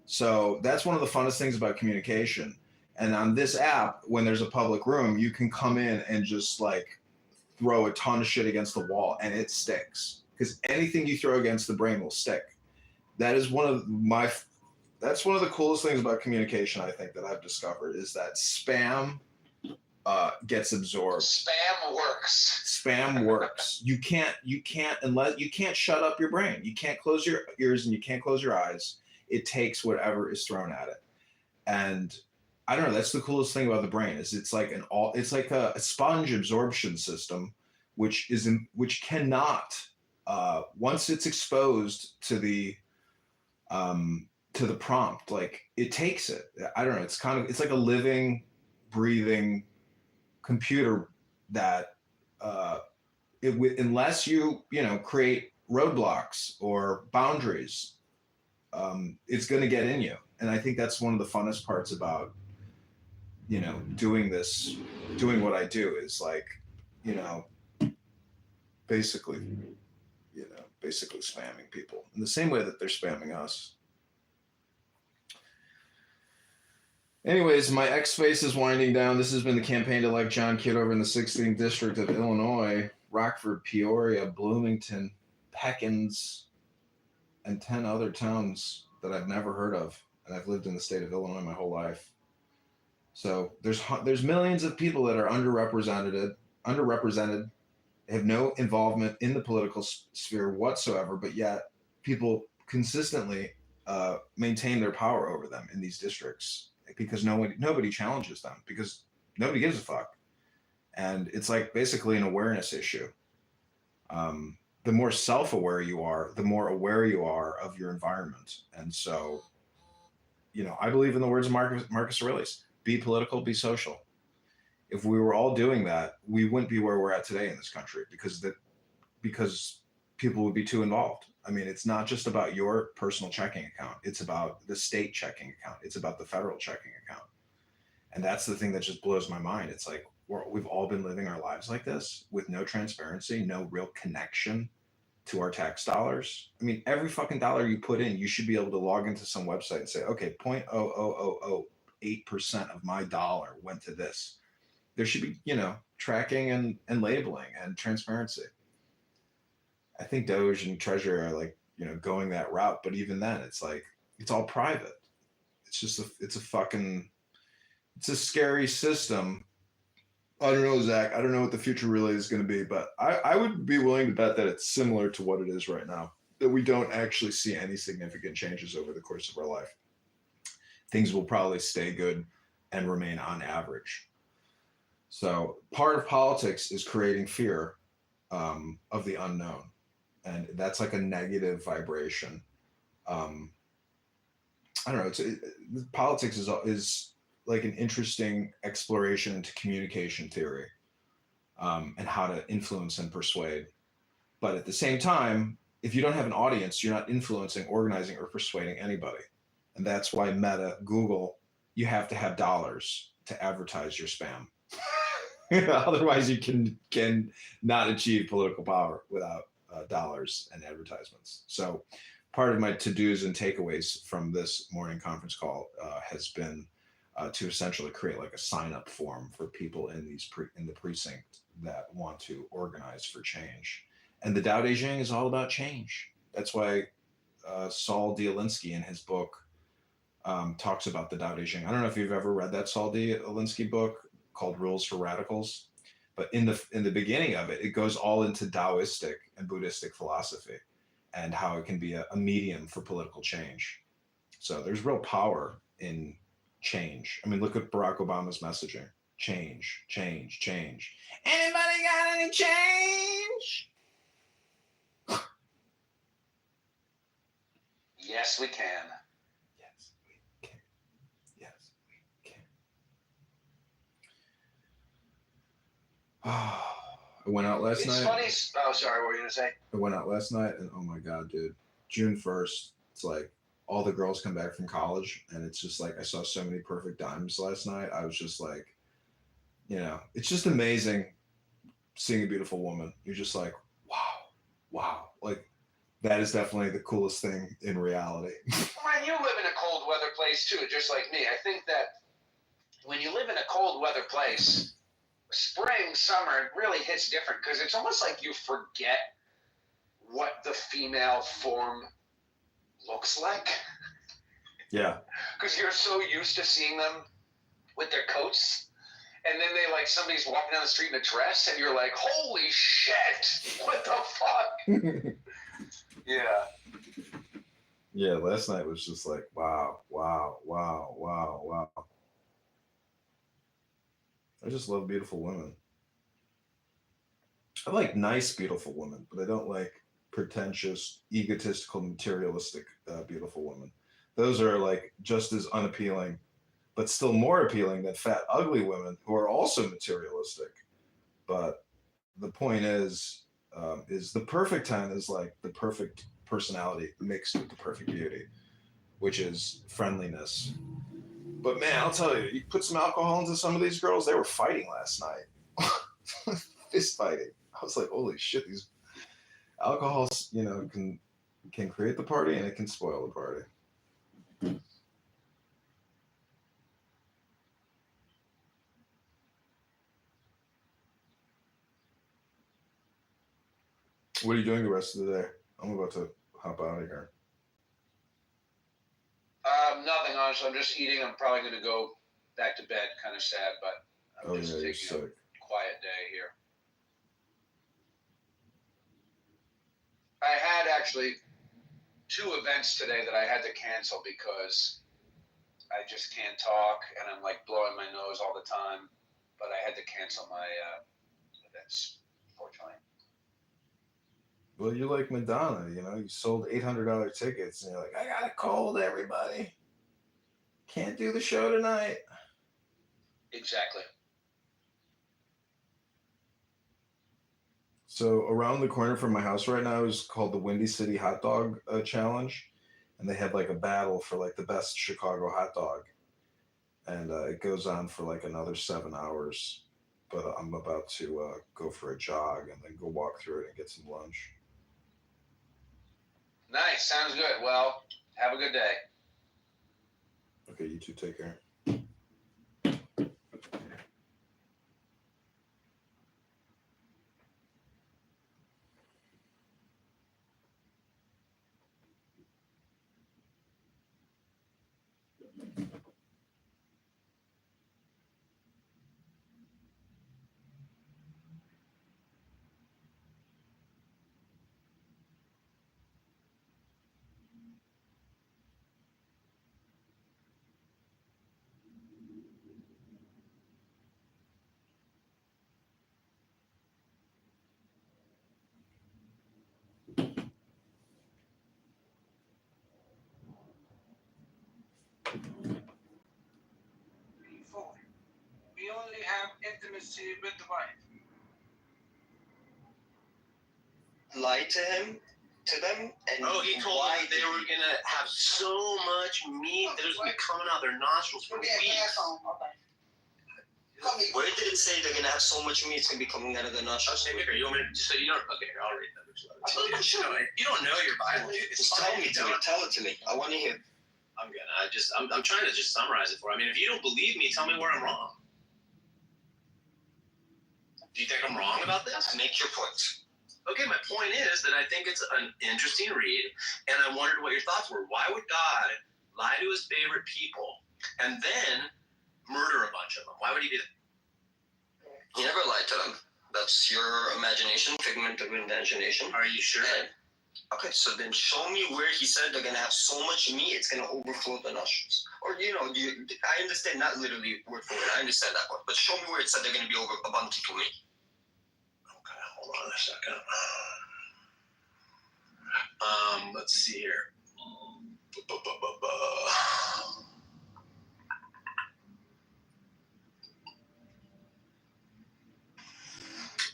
So that's one of the funnest things about communication. And on this app, when there's a public room, you can come in and just like throw a ton of shit against the wall and it sticks. Because anything you throw against the brain will stick. That's one of the coolest things about communication, I think, that I've discovered is that spam gets absorbed. Spam works. You can't shut up your brain. You can't close your ears and you can't close your eyes. It takes whatever is thrown at it. And I don't know, that's the coolest thing about the brain is it's like a sponge absorption system, which cannot once it's exposed to the prompt, like it takes it. I don't know. It's like a living, breathing computer that unless you create roadblocks or boundaries, it's going to get in you. And I think that's one of the funnest parts about doing what I do is like basically spamming people in the same way that they're spamming us. Anyways, my X Space is winding down. This has been the campaign to elect John Kidd over in the 16th District of Illinois, Rockford, Peoria, Bloomington, Peckins, and 10 other towns that I've never heard of. And I've lived in the state of Illinois my whole life. So there's millions of people that are underrepresented, have no involvement in the political sphere whatsoever, but yet people consistently maintain their power over them in these districts because nobody challenges them because nobody gives a fuck. And it's like basically an awareness issue. The more self-aware you are, the more aware you are of your environment. And so, I believe in the words of Marcus Aurelius, be political, be social. If we were all doing that, we wouldn't be where we're at today in this country because people would be too involved. I mean, it's not just about your personal checking account. It's about the state checking account. It's about the federal checking account. And that's the thing that just blows my mind. It's like we've all been living our lives like this with no transparency, no real connection to our tax dollars. I mean, every fucking dollar you put in, you should be able to log into some website and say, okay, 0.00008% of my dollar went to this. There should be, tracking and labeling and transparency. I think Doge and Treasury are like, going that route. But even then, it's like, it's all private. It's just it's a scary system. I don't know, Zach. I don't know what the future really is going to be, but I would be willing to bet that it's similar to what it is right now, that we don't actually see any significant changes over the course of our life. Things will probably stay good and remain on average. So part of politics is creating fear of the unknown. And that's like a negative vibration. I don't know. Politics is like an interesting exploration into communication theory and how to influence and persuade. But at the same time, if you don't have an audience, you're not influencing, organizing, or persuading anybody. And that's why Meta, Google, you have to have dollars to advertise your spam. Otherwise, you can not achieve political power without dollars and advertisements. So part of my to-dos and takeaways from this morning conference call has been to essentially create like a sign-up form for people in the precinct that want to organize for change. And the Tao Te Ching is all about change. That's why Saul Dielinski in his book talks about the Tao Te Ching. I don't know if you've ever read that Saul Dielinski book called Rules for Radicals, but in the beginning of it, it goes all into Taoistic and Buddhistic philosophy and how it can be a medium for political change. So there's real power in change. I mean, look at Barack Obama's messaging. Change, change, change. Anybody got any change? Yes, we can. Yes, we can. Yes, we can. I went out last night. It's funny. Oh, sorry. What were you going to say? I went out last night, and oh my God, dude. June 1st, it's like all the girls come back from college, and it's just like I saw so many perfect dimes last night. I was just like, you know, it's just amazing seeing a beautiful woman. You're just like, wow. Like, that is definitely the coolest thing in reality. When you live in a cold weather place too, just like me, I think that when you live in a cold weather place, spring, summer really hits different because it's almost like you forget what the female form looks like. Yeah. Because you're so used to seeing them with their coats, and then they like somebody's walking down the street in a dress, and you're like, holy shit, what the fuck? Yeah. Yeah, last night was just like, wow. I just love beautiful women. I like nice, beautiful women, but I don't like pretentious, egotistical, materialistic, beautiful women. Those are like just as unappealing, but still more appealing than fat, ugly women who are also materialistic. But the point is the perfect 10 is like the perfect personality mixed with the perfect beauty, which is friendliness. But man, I'll tell you put some alcohol into some of these girls, they were fighting last night. Fist fighting. I was like, holy shit, these alcohols, you know, can create the party and it can spoil the party. What are you doing the rest of the day? I'm about to hop out of here. Nothing, honestly. I'm just eating. I'm probably going to go back to bed. Kind of sad, but I'm just taking a quiet day here. I had actually 2 events today that I had to cancel because I just can't talk and I'm like blowing my nose all the time. But I had to cancel my events, unfortunately. Well, you're like Madonna, you know, you sold $800 tickets and you're like, I got a cold, everybody. Can't do the show tonight. Exactly. So around the corner from my house right now is called the Windy City Hot Dog Challenge. And they have like a battle for like the best Chicago hot dog. And it goes on for like another 7 hours. But I'm about to go for a jog and then go walk through it and get some lunch. Nice. Sounds good. Well, have a good day. Okay, you two take care. We only have intimacy with the wife. Lie to them, and he told them they were gonna have so much meat that it was gonna be coming out of their nostrils for weeks. Where did it say they're gonna have so much meat it's gonna be coming out of their nostrils? Okay, here, you want me to so you don't? Okay, here, I'll read that. You don't know your Bible. Just tell it to me. I want to hear. I'm good. I'm trying to just summarize it for you. I mean, if you don't believe me, tell me where I'm wrong. Do you think I'm wrong about this? Make your points. Okay, my point is that I think it's an interesting read, and I wondered what your thoughts were. Why would God lie to his favorite people and then murder a bunch of them? Why would he do that? He never lied to them. That's your imagination, figment of imagination. Are you sure? Okay, so then show me where he said they're gonna have so much meat it's gonna overflow the nostrils. Or I understand not literally word for word. I understand that one, but show me where it said they're gonna be abundant to meat. Okay, hold on a second. Let's see here.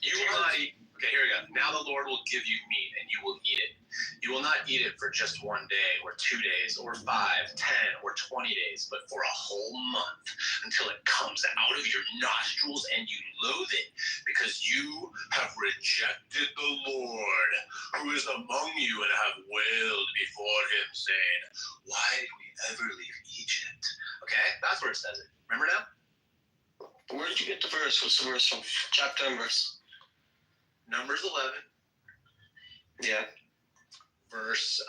You will not eat. Okay, here we go. Now the Lord will give you meat, and you will eat it. You will not eat it for just 1 day, or 2 days, or 5, 10, or 20 days, but for a whole month, until it comes out of your nostrils and you loathe it, because you have rejected the Lord, who is among you, and have wailed before him, saying, why did we ever leave Egypt? Okay, that's where it says it. Remember now? Where did you get the verse? What's the verse from? Chapter and verse? Numbers 11. Yeah. Verse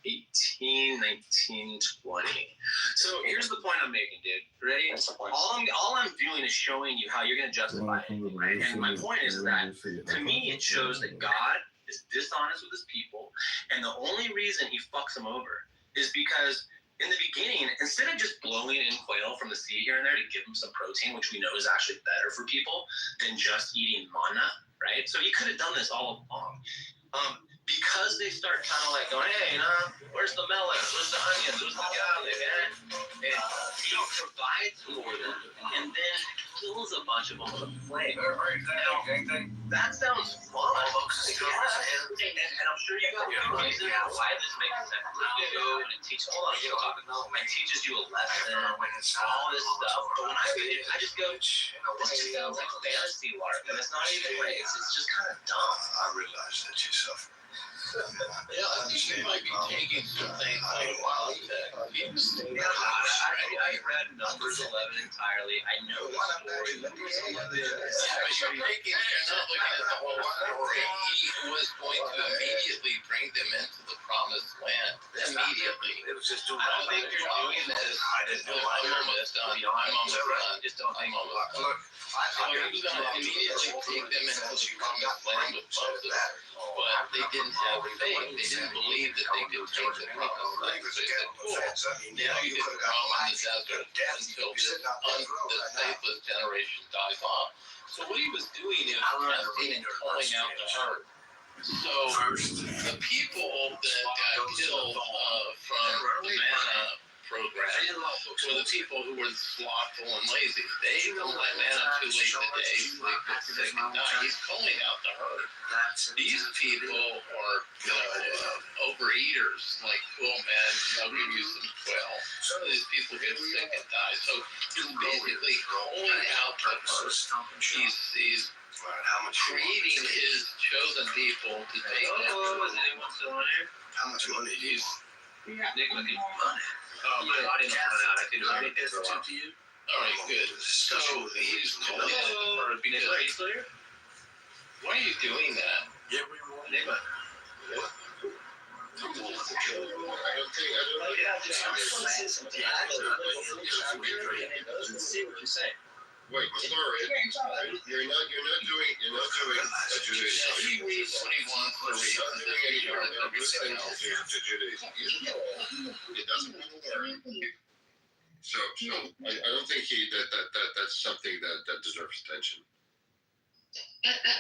18, 19, 20. So here's the point I'm making, dude. Ready? All I'm doing is showing you how you're going to justify it. Right? And my point is that, to me, it shows that God is dishonest with his people, and the only reason he fucks them over is because in the beginning, instead of just blowing in quail from the sea here and there to give them some protein, which we know is actually better for people than just eating manna, right? So he could have done this all along. Because they start kind of like going, hey, where's the melons? Where's the onions? Where's the garlic? And he provides for them and then kills a bunch of them with a plague. Now, that sounds fun. And I'm sure you got a reason why this makes sense. You go and it teaches, it teaches you a lesson, all this stuff. But when I read it, I just go, this just sounds like fantasy lark. And it's not even like, it's just kind of dumb. I realize that you suffer. Yeah, I think you might be taking some things like wild tech. I read Numbers 11 entirely. I know the story. Numbers 11. But you're looking at the whole story. He was going to immediately bring them into the promised land. Immediately. I don't think you're doing this. I'm almost done. Just don't think I'm almost done. So he was going to immediately take them into the promised land with Moses. But they didn't have faith. They didn't believe that they could take the promised land. So they said, cool, now you get to roam in the desert until this faithless generation dies off. So what he was doing is testing and pulling out the herd. So the people that got killed from the manna program were the people who were slothful and lazy. They don't let manna too late in the day, so they get sick and die. He's pulling out the herd. These people are, overeaters. Like, cool, man, I'll give you some quail. Some of these people get sick and die. So he's basically pulling out the herd. He's creating his chosen people to take them. How much money do you want? Nick looking money. Oh, my audience went out. I couldn't do anything for a while. All right, good. So he's calling it the herd because are you still here? Why are you doing that? Yeah, we were. Nick, Wait, sorry. You're not doing Judaism. He reads what he wants to read. It doesn't matter. So I don't think that's something that deserves attention.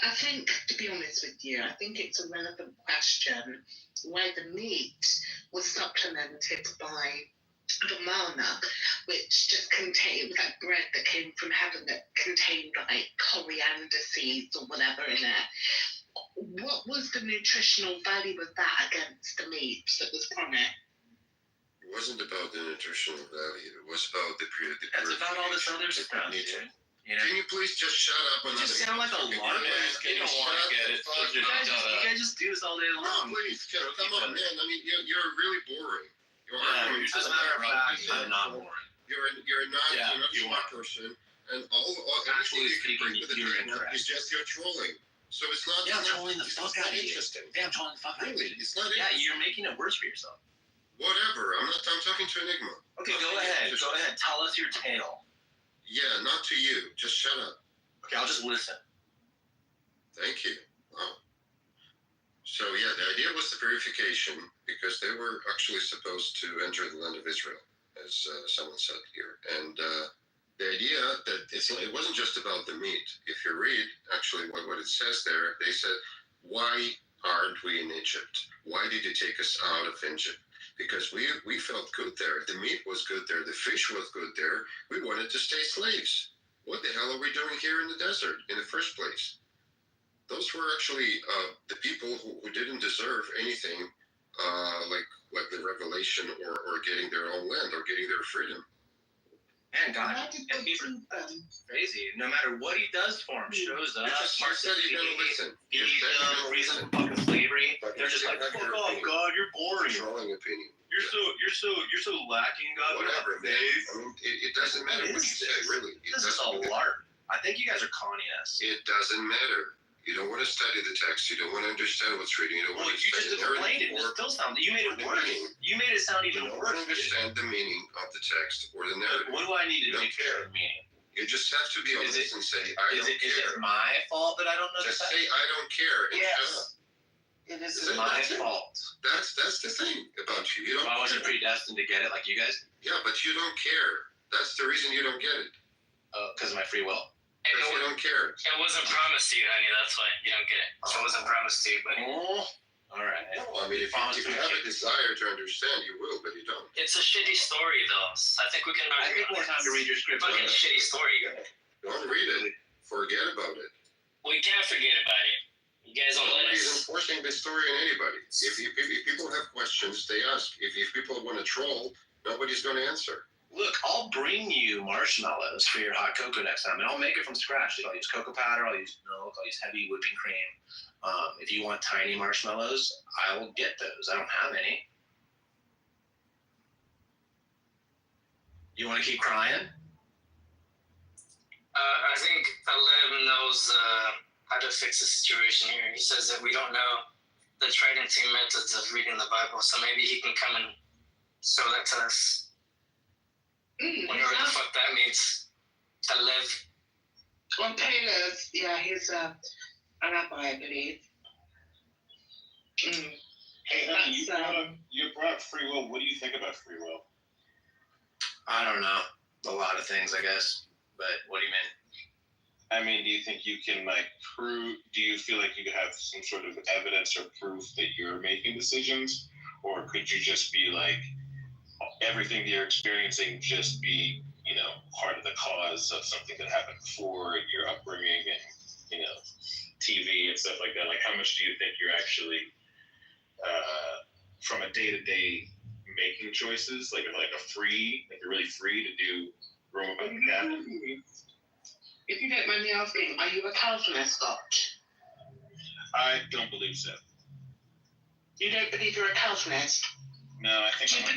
I think, to be honest with you, I think it's a relevant question where the meat was supplemented by the manna, which just contained like bread that came from heaven that contained like coriander seeds or whatever in it. What was the nutritional value of that against the meat that was on it? It wasn't about the nutritional value. It was about the It's about all this other stuff, dude. You know? Can you please just shut up? You just sound like a lark. You don't want to get it. You guys just do this all day long. No, please, come on, man. I mean, you're really boring. As a matter of fact, I'm not boring. You're not a smart person, and all Actually speaking, you're internet is just your trolling. So it's not. Yeah, I'm trolling the fuck out of you. Yeah, I'm trolling the fuck out of you. Really, it's not. Yeah, you're making it worse for yourself. Whatever. I'm talking to Enigma. Okay, go ahead. Go ahead. Tell us your tale. Yeah, not to you. Just shut up. Okay, I'll just listen. Thank you. Wow. So yeah, the idea was the purification because they were actually supposed to enter the land of Israel, as someone said here. And the idea that it wasn't just about the meat. If you read actually what it says there, they said, why aren't we in Egypt? Why did you take us out of Egypt? Because we felt good there. The meat was good there. The fish was good there. We wanted to stay slaves. What the hell are we doing here in the desert in the first place? Those were actually the people who didn't deserve anything like the revelation or getting their own land or getting their freedom. Man, God, and he's crazy. No matter what he does for him, shows up. You said he didn't listen. Feed them, reason for fucking slavery. They're just like, fuck off, God, you're boring. Controlling opinion. You're so lacking, God. Whatever, man. I mean, it doesn't matter what you say, really. This is a lark. I think you guys are conning us. It doesn't matter. You don't want to study the text. You don't want to understand what's reading. You don't want to you just explained it. It still sounds. You made it worse. You made it sound even worse. You don't understand the meaning of the text or the narrative. What do I need to do to care the meaning? You just have to be honest and say, I don't care. Is it my fault that I don't know? Just say, I don't care. And shut up. It is my fault. That's the thing about you. You don't. I wasn't predestined to get it like you guys. Yeah, but you don't care. That's the reason you don't get it. Because of my free will. Because you don't care. It wasn't promised to you, honey. That's why you don't get it. It wasn't promised to you, buddy. All right. No, I mean, if you have a desire to understand, you will, but you don't. It's a shitty story, though. I think we can. I think more time to read your script. Fucking shitty story. Don't read it. Forget about it. We can't forget about it. You guys don't let Nobody's us. enforcing this story on anybody. If people have questions, they ask. If people want to troll, nobody's going to answer. Look, I'll bring you marshmallows for your hot cocoa next time, and I'll make it from scratch. I'll use cocoa powder, I'll use milk, I'll use heavy whipping cream. If you want tiny marshmallows, I will get those. I don't have any. You want to keep crying? I think Alev knows how to fix the situation here. He says that we don't know the Tridentine methods of reading the Bible, so maybe he can come and show that to us. Whatever the fuck that means. Alev. Well, Taylor's, yeah, he's a rabbi, I believe. Hey, honey, you brought free will. What do you think about free will? I don't know. A lot of things, I guess. But what do you mean? I mean, do you think you can, prove, do you feel like you have some sort of evidence or proof that you're making decisions? Or could you just be everything that you're experiencing just be, part of the cause of something that happened before, your upbringing and, TV and stuff like that? Like, how much do you think you're actually, from a day-to-day making choices, you're really free to do roam about the cabin? If you don't mind me asking, are you a Calvinist, Scott? I don't believe so. You don't believe you're a Calvinist? No, I think Do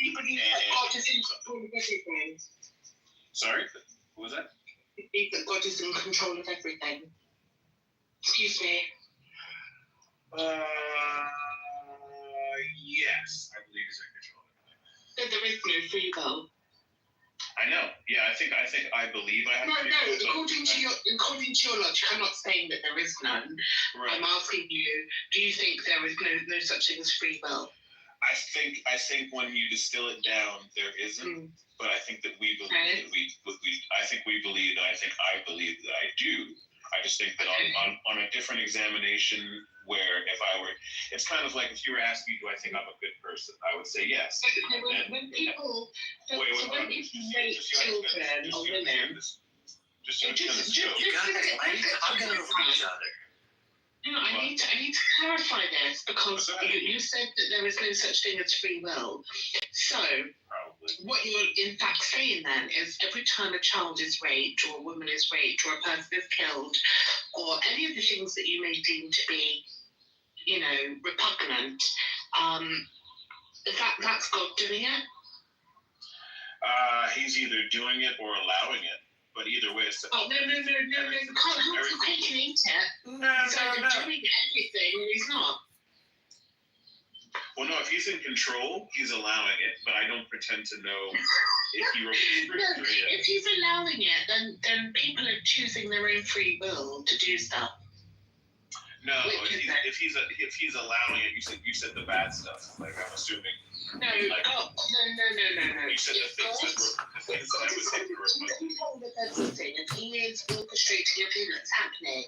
you believe that God is in control of everything? Sorry? What was that? You believe that God is in control of everything? Excuse me. Yes, I believe he's in control of everything. So there is no free will. I know. Yeah, I think I believe I have. No. According to your logic, I'm not saying that there is none. Right. I'm asking you, do you think there is no such thing as free will? I think when you distill it down, there isn't. But I think that we believe that I think we believe that I believe that I do. I just think that on a different examination, where it's kind of like if you were asking me, do I think I'm a good person? I would say yes. When people raise children or women, I'm going over each other. No, I need to clarify this because you said that there is no such thing as free will. So, What you're in fact saying then is every time a child is raped or a woman is raped or a person is killed or any of the things that you may deem to be, you know, repugnant, that's God doing it? He's either doing it or allowing it. But either way, it's... Oh, no. You can't eat it. No. He's either doing everything or he's not. Well, no, if he's in control, he's allowing it, but I don't pretend to know if he restricts it. If he's allowing it, then people are choosing their own free will to do stuff. No, if he's allowing it, you said the bad stuff. Like, I'm assuming. No. No. You said the things that was thing. If he is orchestrating everything that's happening,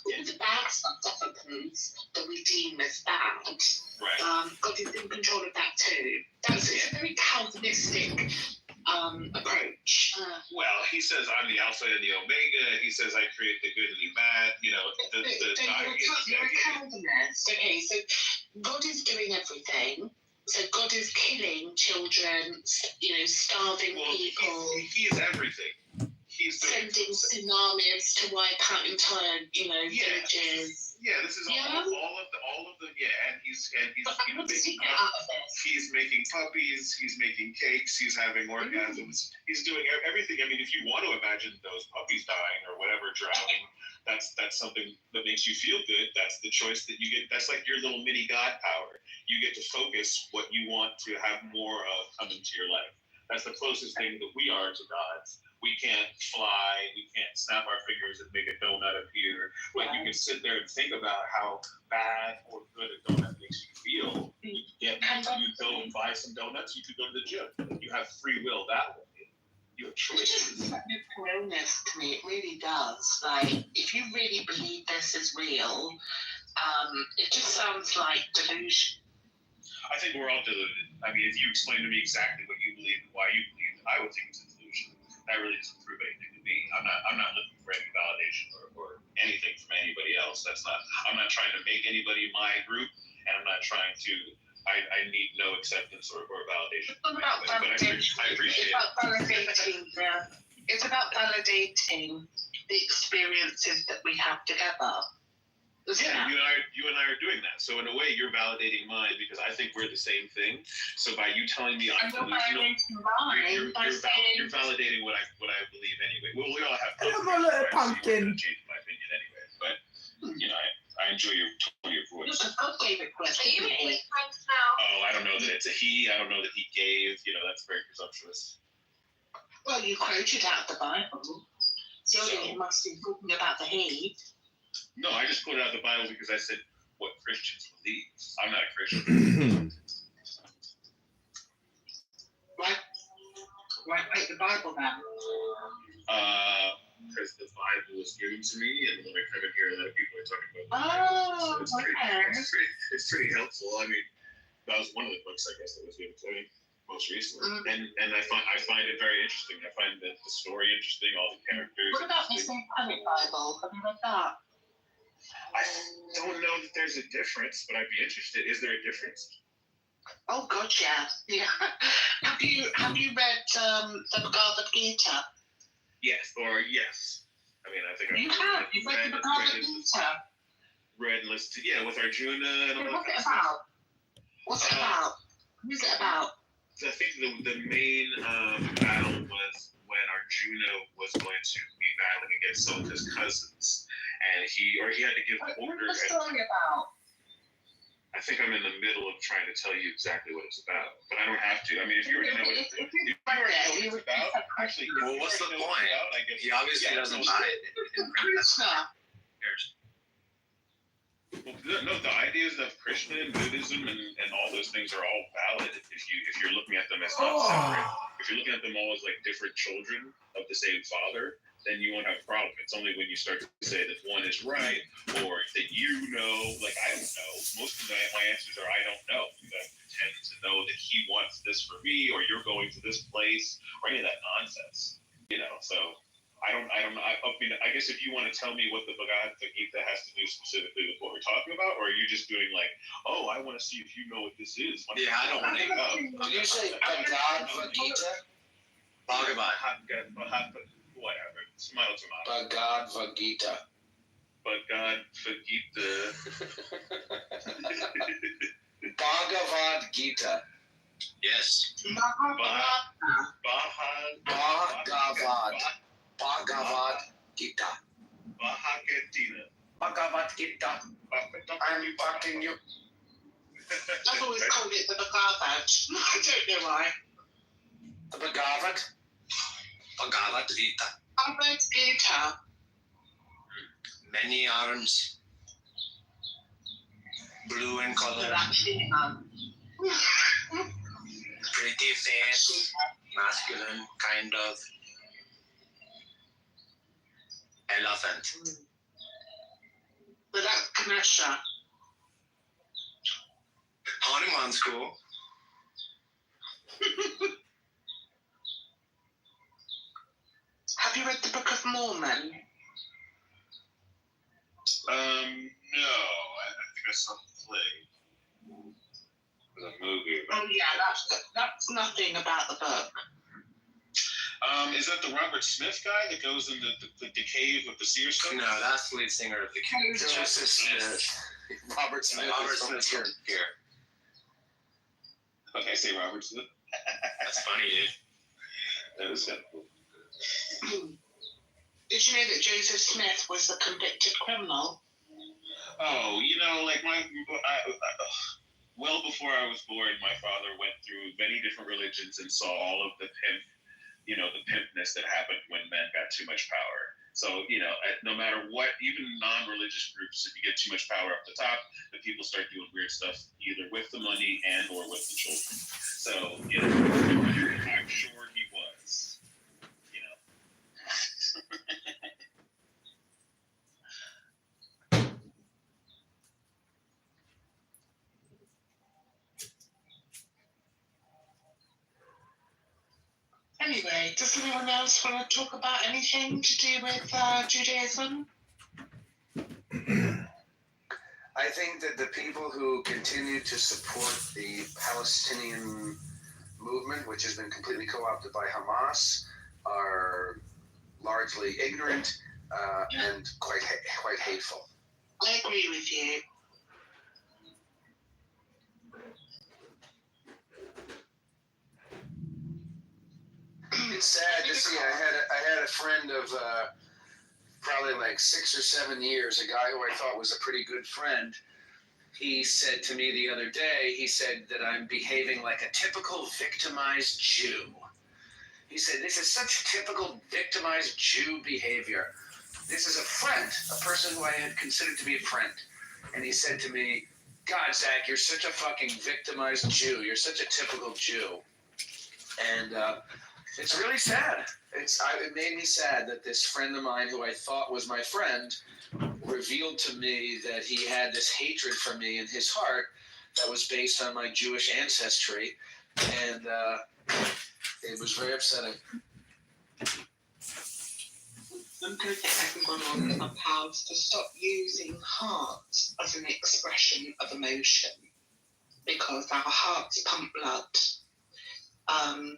all the bad stuff that happens that we deem as bad, right. God is in control of that too. That's a very Calvinistic approach. Well, he says I'm the Alpha and the Omega. He says I create the good and the bad. You know, you're a Calvinist. Okay, so God is doing everything. So God is killing children, you know, starving people. He is everything. He's sending tsunamis to wipe out entire, you know, villages. Yeah, this is all of the and he's making puppies, he's making cakes, he's having orgasms, he's doing everything. I mean, if you want to imagine those puppies dying or whatever, drowning, that's something that makes you feel good. That's the choice that you get. That's like your little mini God power. You get to focus what you want to have more of coming to your life. That's the closest thing that we are to gods. We can't fly, we can't snap our fingers and make a donut appear. But you can sit there and think about how bad or good a donut makes you feel. You go and buy some donuts, you could go to the gym. You have free will that way. You have choices. It just realness to me, it really does. Like, if you really believe this is real, it just sounds like delusion. I think we're all deluded. I mean, if you explain to me exactly what you believe and why you believe it, I would think it's a delusion. That really doesn't prove anything to me. I'm not looking for any validation or anything from anybody else. I'm not trying to make anybody my group, and I'm not trying to. I need no acceptance or validation. It's about validation. I appreciate it. It's about validating the experiences that we have together. Yeah, you and I are doing that. So in a way, you're validating mine because I think we're the same thing. So by you telling me I'm delusional, you're validating what I believe anyway. Well, we all have pumpkin. Change my opinion anyway, but you know, I enjoy your voice. Oh, I don't know that it's a he. I don't know that he gave. You know, that's very presumptuous. Well, you quoted out the Bible, so you must be talking about the he. No, I just quoted out the Bible because I said what Christians believe. I'm not a Christian. Why take the Bible now? Because the Bible was given to me, and when I come in here, a lot of people are talking about the Bible. So it's pretty helpful. I mean, that was one of the books, I guess, that was given to me most recently, and I find it very interesting. I find the story interesting, all the characters. What about the Satanic Bible? Have you read that? I don't know that there's a difference, but I'd be interested. Is there a difference? Oh God, yeah. Have you read the Bhagavad Gita? Yes. I mean, I think you've read the Bhagavad Gita. Read and listened to, with Arjuna and all that. What's it about? What's it about? Who's it about? I think the main battle was when Arjuna was going to be battling against some of his cousins, and he had to give order. What's the story about? I think I'm in the middle of trying to tell you exactly what it's about, but I don't have to. I mean, if you already know what it's about, actually, well, what's the point? He obviously doesn't buy it. No, the ideas of Krishna and Buddhism and all those things are all valid if you're looking at them as not separate. If you're looking at them all as like different children of the same father, then you won't have a problem. It's only when you start to say that one is right or that you know, like I don't know. Most of my answers are I don't know. You gotta pretend to know that he wants this for me or you're going to this place or any of that nonsense. You know, so I mean, I guess if you want to tell me what the Bhagavad Gita has to do specifically with what we're talking about, or are you just doing like, oh, I want to see if you know what this is? Yeah, I don't want to know. Did you say Bhagavad Gita? Whatever. Smile to mouth. Bhagavad Gita. Bhagavad Gita. Bhagavad Gita. Yes. Bhagavad Gita. Bhagavad Gita. I'm fucking you. I've always called it the Bhagavad. I don't know why. The Bhagavad? Bhagavad Gita. Bhagavad Gita. Many arms. Blue in color. Pretty face. Masculine, kind of. Elephant. But that's Ganesha. Hanuman's cool. Have you read the Book of Mormon? No. I think I saw the play. The movie. Oh yeah, that's nothing about the book. Is that the Robert Smith guy that goes in the cave of the seer stuff? No, that's the lead singer of the Cave. Joseph Smith. Robert Smith. Robert Smith here. Okay, say Robert Smith. That's funny, dude. That is kind of cool. Did you know that Joseph Smith was a convicted criminal? Oh, like well before I was born, my father went through many different religions and saw all of the pimpness that happened when men got too much power. So, no matter what, even non-religious groups, if you get too much power up the top, the people start doing weird stuff, either with the money and or with the children. So, I'm sure he was, Anyway, does anyone else want to talk about anything to do with Judaism? I think that the people who continue to support the Palestinian movement, which has been completely co-opted by Hamas, are largely ignorant and quite hateful. I agree with you. It's sad to see. I had a friend of probably like 6 or 7 years, a guy who I thought was a pretty good friend. He said to me the other day, he said that I'm behaving like a typical victimized Jew. He said, this is such typical victimized Jew behavior. This is a friend, a person who I had considered to be a friend. And he said to me, God, Zach, you're such a fucking victimized Jew. You're such a typical Jew. And it's really sad. It made me sad that this friend of mine who I thought was my friend revealed to me that he had this hatred for me in his heart that was based on my Jewish ancestry. And it was very upsetting. I'm going to get everyone on Clubhouse to stop using heart as an expression of emotion, because our hearts pump blood.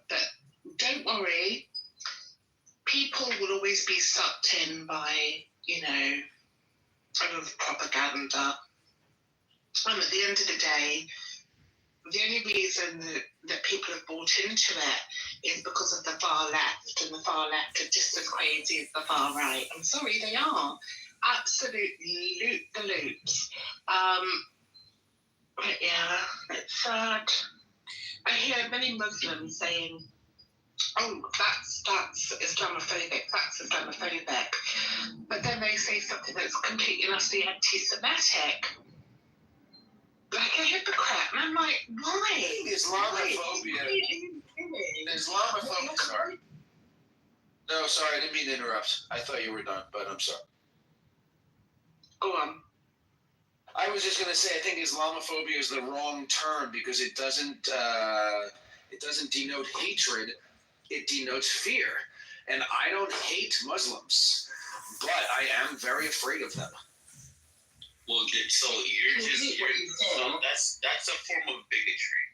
But don't worry, people will always be sucked in by, a lot of propaganda. And at the end of the day, the only reason that people have bought into it is because of the far left, and the far left are just as crazy as the far right. I'm sorry, they are. Absolutely loot the loops. But yeah, it's sad. I hear many Muslims saying, oh, that's Islamophobic, that's Islamophobic. But then they say something that's completely and utterly anti-Semitic. Like a hypocrite. And I'm like, why? Islamophobia. Sorry. No, sorry, I didn't mean to interrupt. I thought you were done, but I'm sorry. Go on. I was just going to say, I think Islamophobia is the wrong term because it doesn't denote hatred. It denotes fear. And I don't hate Muslims, but I am very afraid of them. Well, so that's a form of bigotry.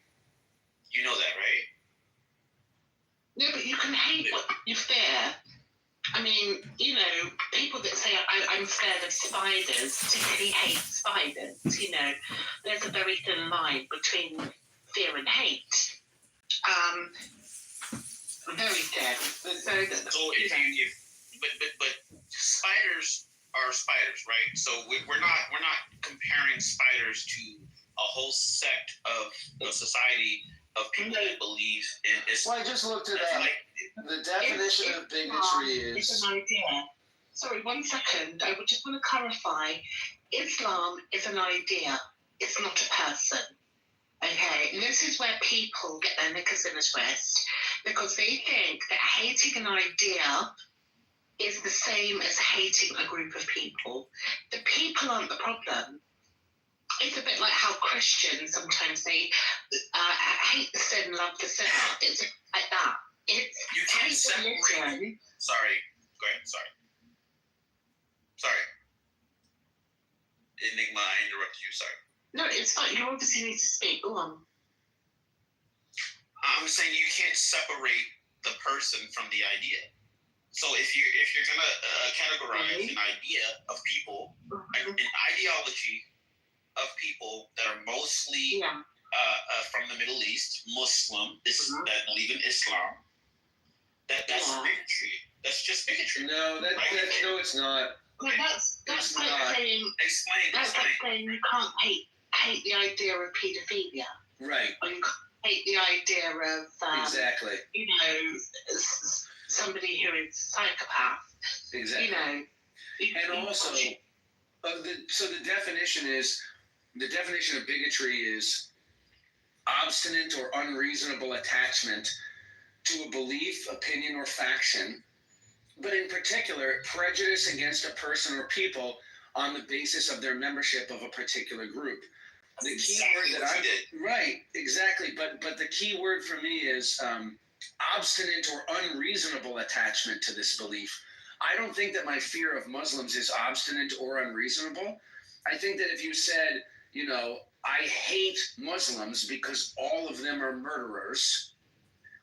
You know that, right? No, but you can hate what you fear. I mean, you know, people that say I'm scared of spiders typically hate spiders. You know, there's a very thin line between fear and hate. Very thin. So but spiders are spiders, right? So we're not comparing spiders to a whole sect of the society of people that believe in Islam. Well, I just looked it up. The definition of bigotry is... It's an idea. Sorry, 1 second. I would just want to clarify. Islam is an idea. It's not a person. Okay? And this is where people get their knickers in a twist, because they think that hating an idea is the same as hating a group of people. The people aren't the problem. It's a bit like how Christians sometimes say, hate the sin, love the sinner. It's like that. It's you can't separate. Sorry. Go ahead. Sorry. Enigma, I interrupted you. Sorry. No, it's fine. You obviously need to speak. Go on. I'm saying you can't separate the person from the idea. So if you're gonna categorize an idea of people, an ideology of people that are mostly from the Middle East, Muslim, that believe in Islam, that's bigotry. That's just bigotry. No, no, it's not. No, that's like saying. Explain. That's like saying you can't hate the idea of paedophilia. Right. Or you can't hate the idea of exactly. You know, somebody who is psychopath. Exactly. You know. And also, the definition of bigotry is obstinate or unreasonable attachment to a belief, opinion, or faction, but in particular, prejudice against a person or people on the basis of their membership of a particular group. The key word that right, exactly. But the key word for me is obstinate or unreasonable attachment to this belief. I don't think that my fear of Muslims is obstinate or unreasonable. I think that if you said, you know, I hate Muslims because all of them are murderers,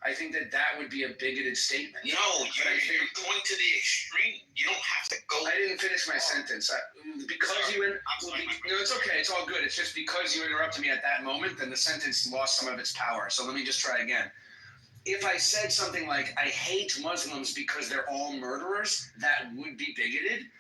I think that would be a bigoted statement. No, you're going to the extreme. You don't have to go. I didn't finish my sentence. No, it's okay. It's all good. It's just because you interrupted me at that moment, then the sentence lost some of its power. So let me just try again. If I said something like, I hate Muslims because they're all murderers, that would be bigoted.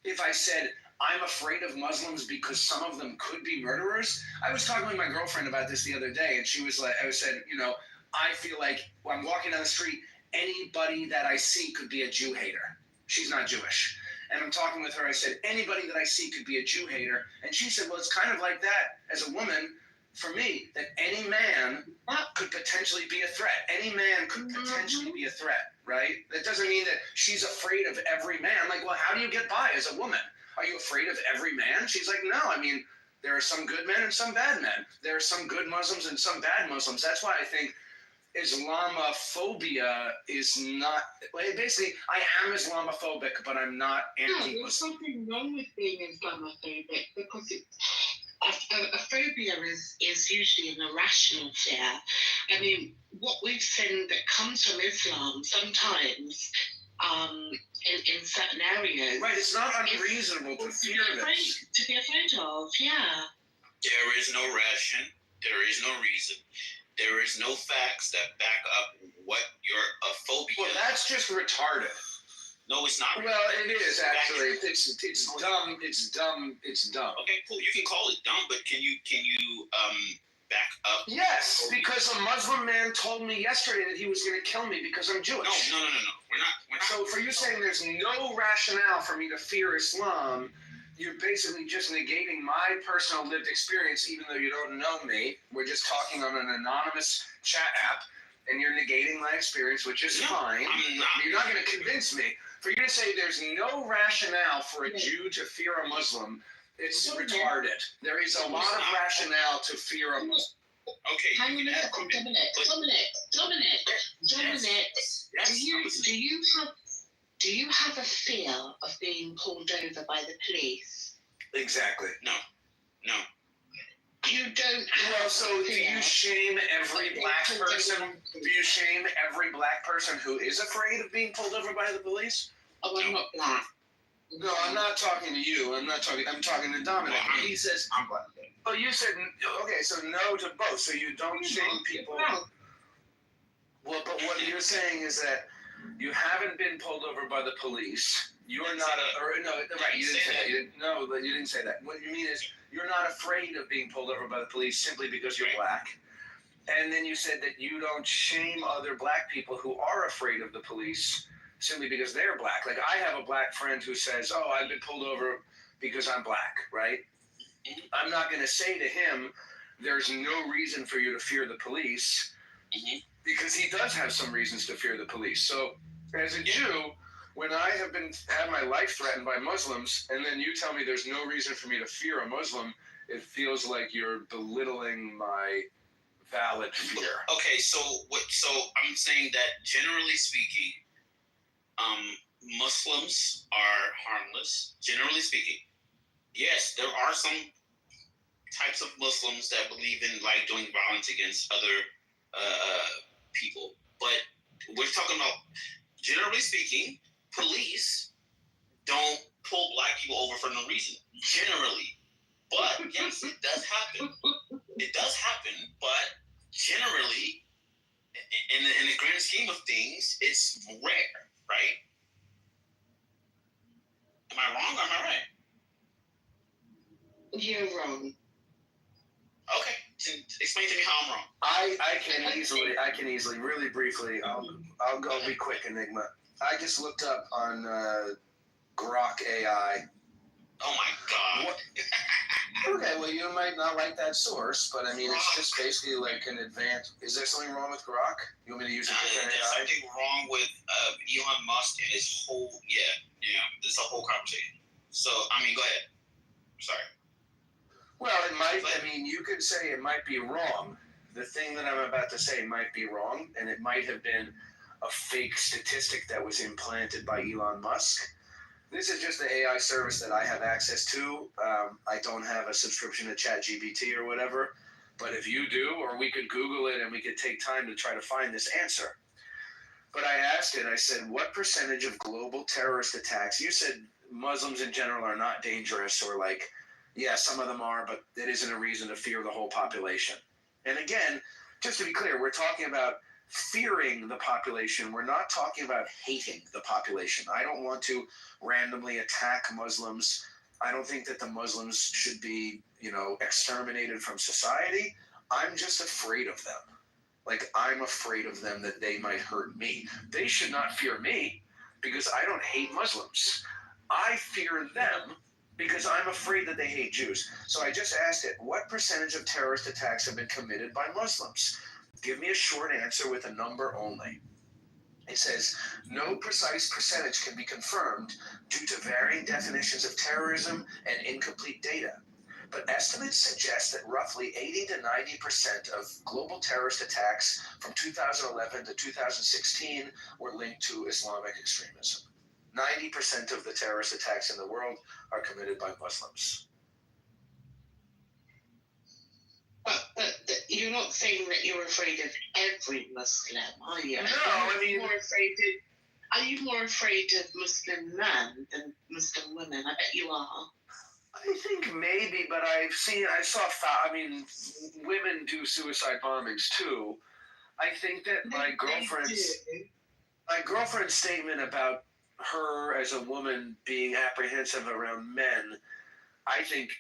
If I said, I'm afraid of Muslims because some of them could be murderers. I was talking with my girlfriend about this the other day, and she was like, I said, you know, I feel like when I'm walking down the street, anybody that I see could be a Jew hater. She's not Jewish. And I'm talking with her, I said, anybody that I see could be a Jew hater. And she said, well, it's kind of like that as a woman for me, that any man could potentially be a threat. Any man could potentially be a threat, right? That doesn't mean that she's afraid of every man. I'm like, well, how do you get by as a woman? Are you afraid of every man? She's like, no, I mean, there are some good men and some bad men. There are some good Muslims and some bad Muslims. That's why I think Islamophobia is not, basically, I am Islamophobic, but I'm not anti-Muslim. No, there's something wrong with being Islamophobic, because a phobia is usually an irrational fear. I mean, what we've seen that comes from Islam sometimes in certain areas. Right, it's not unreasonable to fear this. To be afraid of, yeah. There is no ration. There is no reason. There is no facts that back up what your phobia. Well, that's just retarded. No, it's not. Well, it is actually. It's dumb. It's dumb. It's dumb. Okay, cool. You can call it dumb, but can you back up? Yes, because a Muslim man told me yesterday that he was going to kill me because I'm Jewish. No. We're not. So for you saying there's no rationale for me to fear Islam, you're basically just negating my personal lived experience, even though you don't know me. We're just talking on an anonymous chat app, and you're negating my experience, which is fine. You're not going to convince me. For you to say there's no rationale for a Jew to fear a Muslim, it's retarded. There is a lot of rationale to fear a Muslim. Okay. Hang on a minute, Dominic. Do you have Do you have a fear of being pulled over by the police? Exactly. No. You don't have Well, so do you shame every black person? Do you shame every black person who is afraid of being pulled over by the police? Oh, I'm not black. No, I'm not talking to you. I'm talking to Dominic. He says, I'm black. oh, you said, okay, so no to both. So you don't shame people. Well, but what you're saying is that you haven't been pulled over by the police. You're not right, you didn't say that. You didn't say that. What you mean is you're not afraid of being pulled over by the police simply because you're black. And then you said that you don't shame other black people who are afraid of the police simply because they're black. Like I have a black friend who says, oh, I've been pulled over because I'm black, right? I'm not going to say to him, there's no reason for you to fear the police, because he does have some reasons to fear the police. So as a Jew, when I have had my life threatened by Muslims, and then you tell me there's no reason for me to fear a Muslim, it feels like you're belittling my valid fear. Okay, so I'm saying that generally speaking, Muslims are harmless. Generally speaking, yes, there are some types of Muslims that believe in like doing violence against other people, but we're talking about generally speaking, police don't pull black people over for no reason. Generally, but yes, it does happen. It does happen, but generally, in the grand scheme of things, it's rare, right? Am I wrong or am I right? You're wrong. Okay, explain to me how I'm wrong. I can easily, really briefly, I'll be quick, Enigma. I just looked up on Grok AI. Oh my God. Okay, well, you might not like that source, but I mean, it's just basically like an advanced. Is there something wrong with Grok? You want me to use a different There's AI? something wrong with Elon Musk and his whole, this whole conversation. So, I mean, go ahead. Sorry. Well, it might, I mean, you could say it might be wrong. The thing that I'm about to say might be wrong, and it might have been a fake statistic that was implanted by Elon Musk. This is just the AI service that I have access to. I don't have a subscription to ChatGPT or whatever, but if you do, or we could Google it and we could take time to try to find this answer. But I asked it, I said, what percentage of global terrorist attacks, you said Muslims in general are not dangerous, or like, yeah, some of them are, but it isn't a reason to fear the whole population. And again, just to be clear, we're talking about fearing the population. We're not talking about hating the population. I don't want to randomly attack Muslims. I don't think that the Muslims should be, exterminated from society. I'm just afraid of them. Like, I'm afraid of them that they might hurt me. They should not fear me because I don't hate Muslims. I fear them because I'm afraid that they hate Jews. So I just asked it, what percentage of terrorist attacks have been committed by Muslims? Give me a short answer with a number only. It says, no precise percentage can be confirmed due to varying definitions of terrorism and incomplete data. But estimates suggest that roughly 80 to 90% of global terrorist attacks from 2011 to 2016 were linked to Islamic extremism. 90% of the terrorist attacks in the world are committed by Muslims. But you're not saying that you're afraid of every Muslim, are you? No, I mean... Are you more afraid of Muslim men than Muslim women? I bet you are. I think maybe, but women do suicide bombings too. I think that my girlfriend's statement about her as a woman being apprehensive around men, I think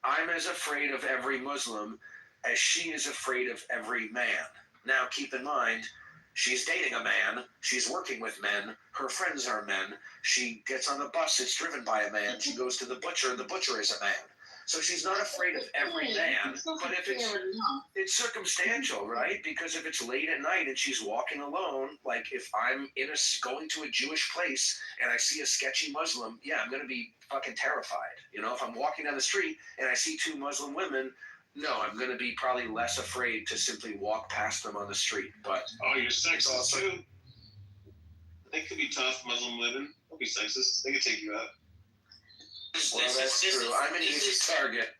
I'm as afraid of every Muslim as she is afraid of every man. Now, keep in mind, she's dating a man, she's working with men, her friends are men, she gets on the bus, it's driven by a man, she goes to the butcher is a man. So she's not afraid of every man, but if it's circumstantial, right? Because if it's late at night and she's walking alone, like if I'm going to a Jewish place and I see a sketchy Muslim, yeah, I'm going to be fucking terrified. If I'm walking down the street and I see two Muslim women, no, I'm going to be probably less afraid to simply walk past them on the street. But you're sexist too. They could be tough Muslim women. Don't be sexist. They could take you out. Well, that's true. I'm an easy target.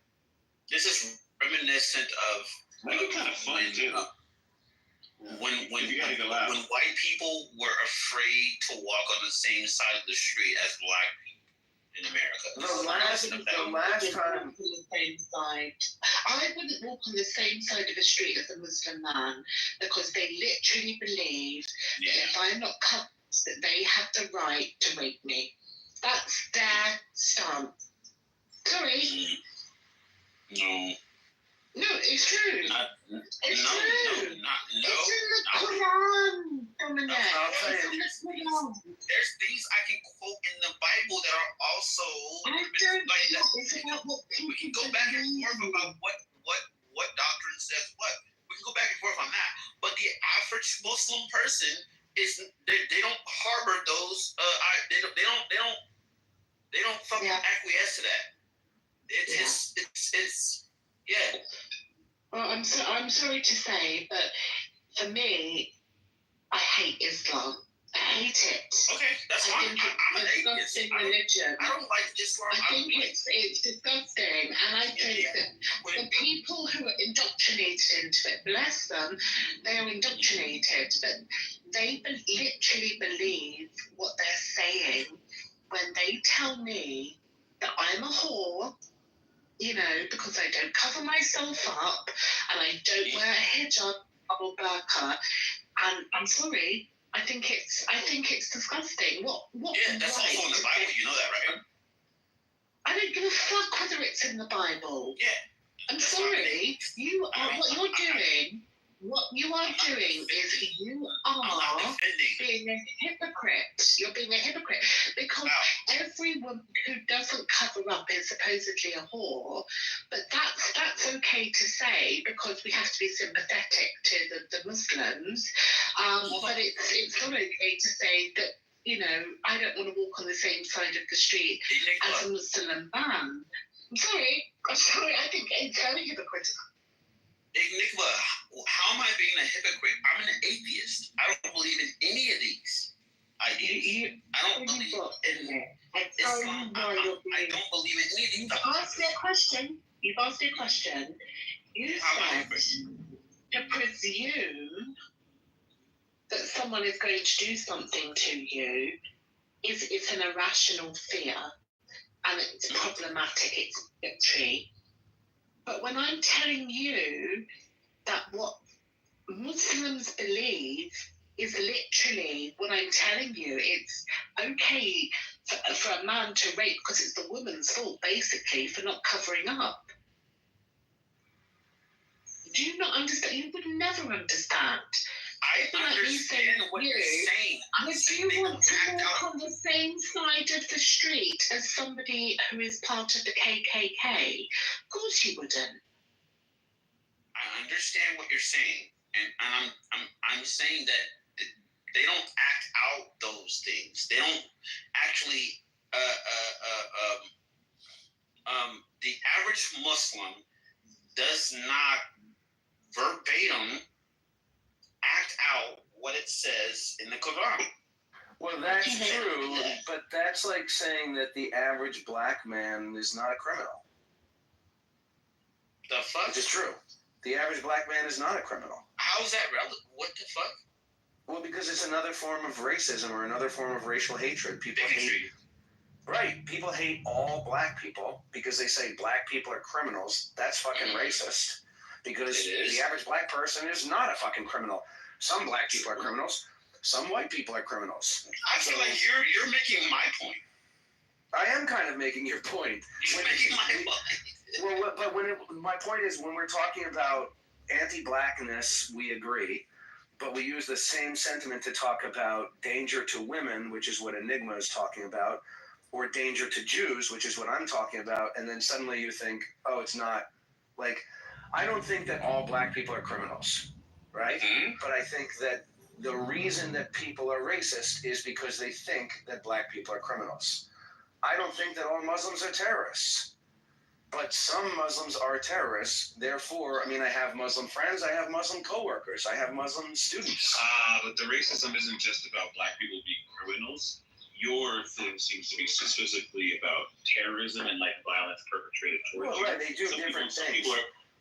This is reminiscent of That'd be kind of fun too. when You gotta go out. when white people were afraid to walk on the same side of the street as black people in America. The last time. On the same side. I wouldn't walk on the same side of the street as a Muslim man because they literally believe that if I'm not covered, that they have the right to rape me. That's their stance. Sorry. No, it's true. It's true. It's in the Quran, Dominic. It's in the Quran. There's things I can quote in the Bible that are also we can go back and forth about what doctrine says what. We can go back and forth on that. But the average Muslim person is they don't harbor those they don't fucking acquiesce to that. It's Well, I'm sorry to say, but for me, I hate Islam. I hate it. Okay, that's fine. I'm an atheist. Religion. I don't like Islam. I think it's disgusting, and I think that the people who are indoctrinated into it, bless them, they are indoctrinated, but they literally believe what they're saying when they tell me that I'm a whore, you know, because I don't cover myself up and I don't wear a hijab or burqa, and I'm sorry, I think it's disgusting. What that's right also in the Bible, you know that, right? I don't give a fuck whether it's in the Bible. Yeah. I'm sorry. What you are doing is you are being a hypocrite. You're being a hypocrite because every woman who doesn't cover up is supposedly a whore, but that's okay to say because we have to be sympathetic to the Muslims. But it's not okay to say that, you know, I don't want to walk on the same side of the street as a Muslim man. I'm sorry. I think it's very hypocritical. Nicola, how am I being a hypocrite? I'm an atheist. I don't believe in any of these ideas. I don't believe in Islam. I don't believe in any of these. You've asked a question. You said to presume that someone is going to do something to you it's an irrational fear and it's problematic, it's arbitrary. But when I'm telling you that what Muslims believe is literally what I'm telling you, it's okay for a man to rape because it's the woman's fault, basically, for not covering up. Do you not understand? You would never understand. I understand what you're saying. Would you want to walk on the same side of the street as somebody who is part of the KKK? Of course you wouldn't. I understand what you're saying, and I'm saying that they don't act out those things. They don't actually. The average Muslim does not verbatim act out what it says in the Quran. Well, that's true, but that's like saying that the average black man is not a criminal. The fuck? Which is true. The average black man is not a criminal. How's that relevant? What the fuck? Well, because it's another form of racism or another form of racial hatred. People hate all black people because they say black people are criminals. That's fucking racist. Because the average black person is not a fucking criminal. Some black people are criminals. Some white people are criminals. I feel like you're making my point. I am kind of making your point. You're making my point. Well, but my point is when we're talking about anti-blackness, we agree. But we use the same sentiment to talk about danger to women, which is what Enigma is talking about, or danger to Jews, which is what I'm talking about. And then suddenly you think, oh, it's not. Like, I don't think that all black people are criminals, right? Mm-hmm. But I think that the reason that people are racist is because they think that black people are criminals. I don't think that all Muslims are terrorists. But some Muslims are terrorists. Therefore, I mean, I have Muslim friends, I have Muslim coworkers, I have Muslim students. But the racism isn't just about black people being criminals. Your thing seems to be specifically about terrorism and like violence perpetrated towards you. Right, they do different things.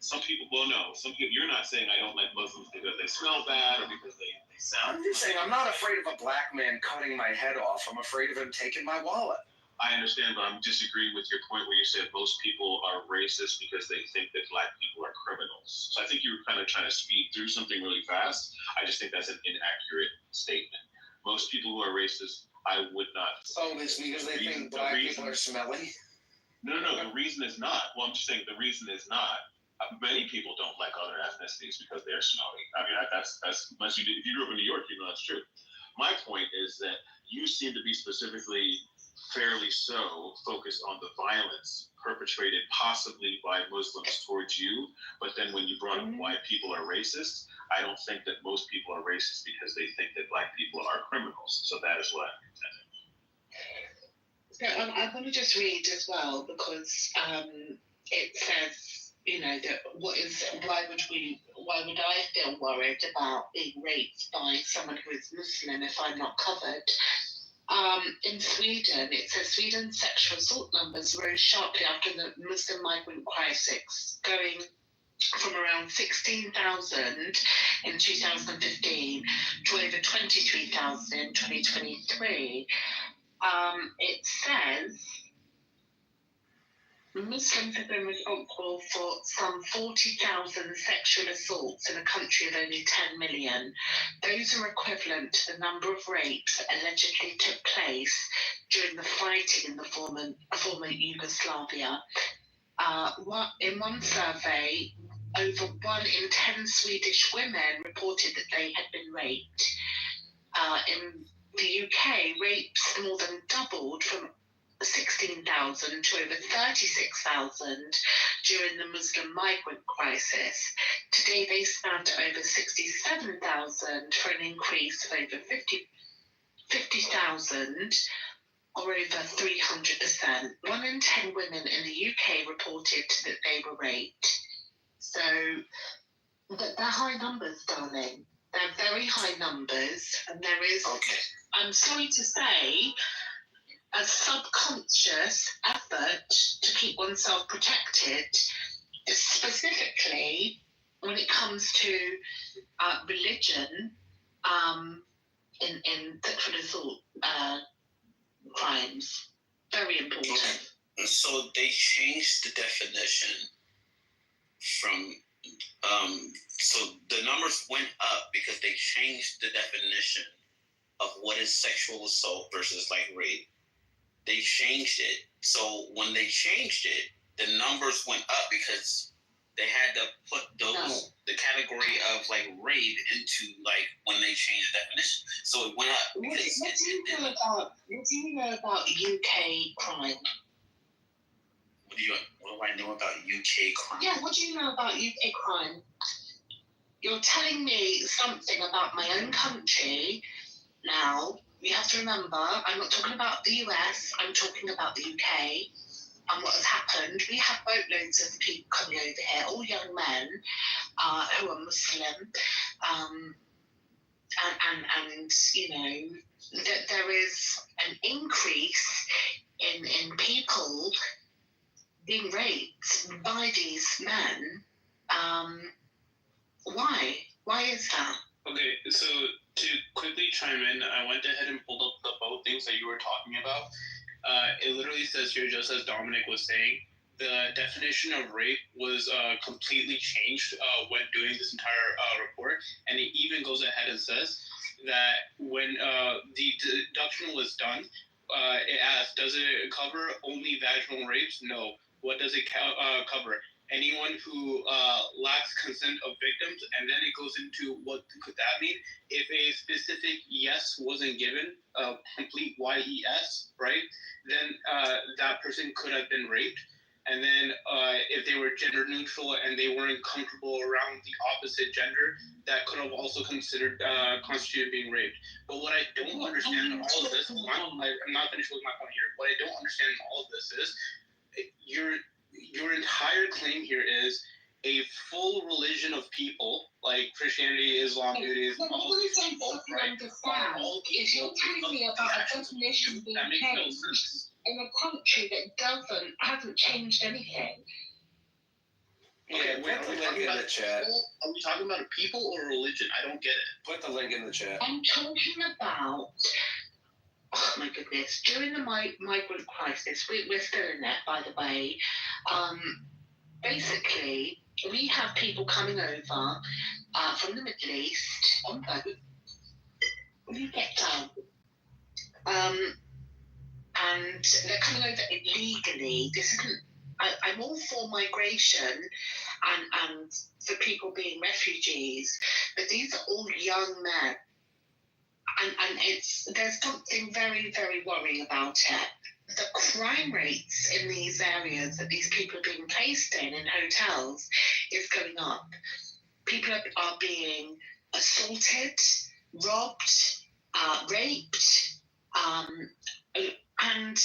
Some people, you're not saying I don't like Muslims because they smell bad or because they sound. I'm just saying I'm not afraid of a black man cutting my head off. I'm afraid of him taking my wallet. I understand, but I'm disagreeing with your point where you said most people are racist because they think that black people are criminals. So I think you were kind of trying to speed through something really fast. I just think that's an inaccurate statement. Most people who are racist, I would not. Oh, it's because they think black people are smelly? No, the reason is not. Well, I'm just saying the reason is not. Many people don't like other ethnicities because they're smelly. I mean, that's unless if you grew up in New York, you know that's true. My point is that you seem to be specifically, fairly so, focused on the violence perpetrated possibly by Muslims towards you. But then when you brought up why people are racist, I don't think that most people are racist because they think that black people are criminals. So that is what I'm contending. So I want to just read as well because it says, that why would I feel worried about being raped by someone who is Muslim if I'm not covered? In Sweden, it says Sweden's sexual assault numbers rose sharply after the Muslim migrant crisis, going from around 16,000 in 2015 to over 23,000 in 2023. It says Muslims have been responsible for some 40,000 sexual assaults in a country of only 10 million. Those are equivalent to the number of rapes that allegedly took place during the fighting in the former Yugoslavia. In one survey, over 1 in 10 Swedish women reported that they had been raped. In the UK, rapes more than doubled from 16,000 to over 36,000 during the Muslim migrant crisis. Today they stand at over 67,000 for an increase of over 50,000 or over 300%. 1 in 10 women in the UK reported that they were raped. So they're high numbers, darling. They're very high numbers, and there is, I'm sorry to say, a subconscious effort to keep oneself protected, specifically when it comes to religion in sexual assault crimes. Very important. So they changed the definition from, so the numbers went up because they changed the definition of what is sexual assault versus like rape. They changed it. So when they changed it, the numbers went up because they had to put the category of like rape into like when they changed the definition. So it went up. What do you know about UK crime? What do I know about UK crime? Yeah, what do you know about UK crime? You're telling me something about my own country now. You have to remember, I'm not talking about the US, I'm talking about the UK and what has happened. We have boatloads of people coming over here, all young men who are Muslim, and that there is an increase in people being raped by these men. Why? Why is that? Okay, so to quickly chime in, I went ahead and pulled up the both things that you were talking about. It literally says here, just as Dominic was saying, the definition of rape was completely changed when doing this entire report. And it even goes ahead and says that when the deduction was done, it asked, does it cover only vaginal rapes? No. What does it cover? Anyone who lacks consent of victims, and then it goes into what could that mean if a specific yes wasn't given, a complete YES, right? Then that person could have been raped. And then if they were gender neutral and they weren't comfortable around the opposite gender, that could have also constituted being raped. But what I don't understand in all of this, I'm not finished with my point here. What I don't understand in all of this is your entire claim here is a full religion of people, like Christianity, Islam, Judaism, all these people, right? If you're telling me about a definition being changed in a country that hasn't changed anything. Yeah, put the link in the chat. Are we talking about a people or a religion? I don't get it. Put the link in the chat. I'm talking about, oh my goodness, during the migrant crisis, we're still in that, by the way. Basically, we have people coming over from the Middle East on boat. When you get down, and they're coming over illegally. This isn't. I'm all for migration and for people being refugees, but these are all young men, and there's something very, very worrying about it. The crime rates in these areas that these people are being placed in hotels is going up. People are being assaulted, robbed, raped, and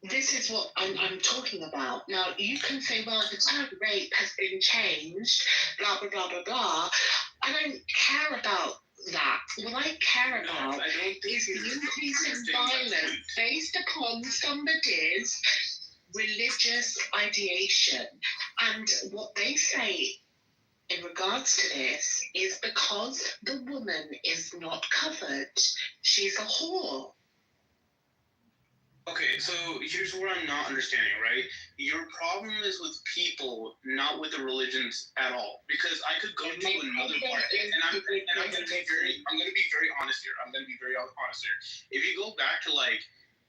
this is what I'm talking about. Now, you can say, well, the child rape has been changed, blah, blah, blah, blah, blah. I don't care about that. What I care about is the increase in violence based upon somebody's religious ideation. And what they say in regards to this is because the woman is not covered, she's a whore. Okay, so here's where I'm not understanding, right? Your problem is with people, not with the religions at all. Because I could go to another part, and I'm gonna be very honest here. If you go back to like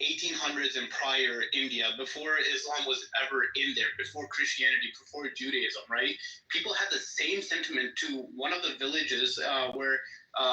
1800s and prior India, before Islam was ever in there, before Christianity, before Judaism, right? People had the same sentiment to one of the villages where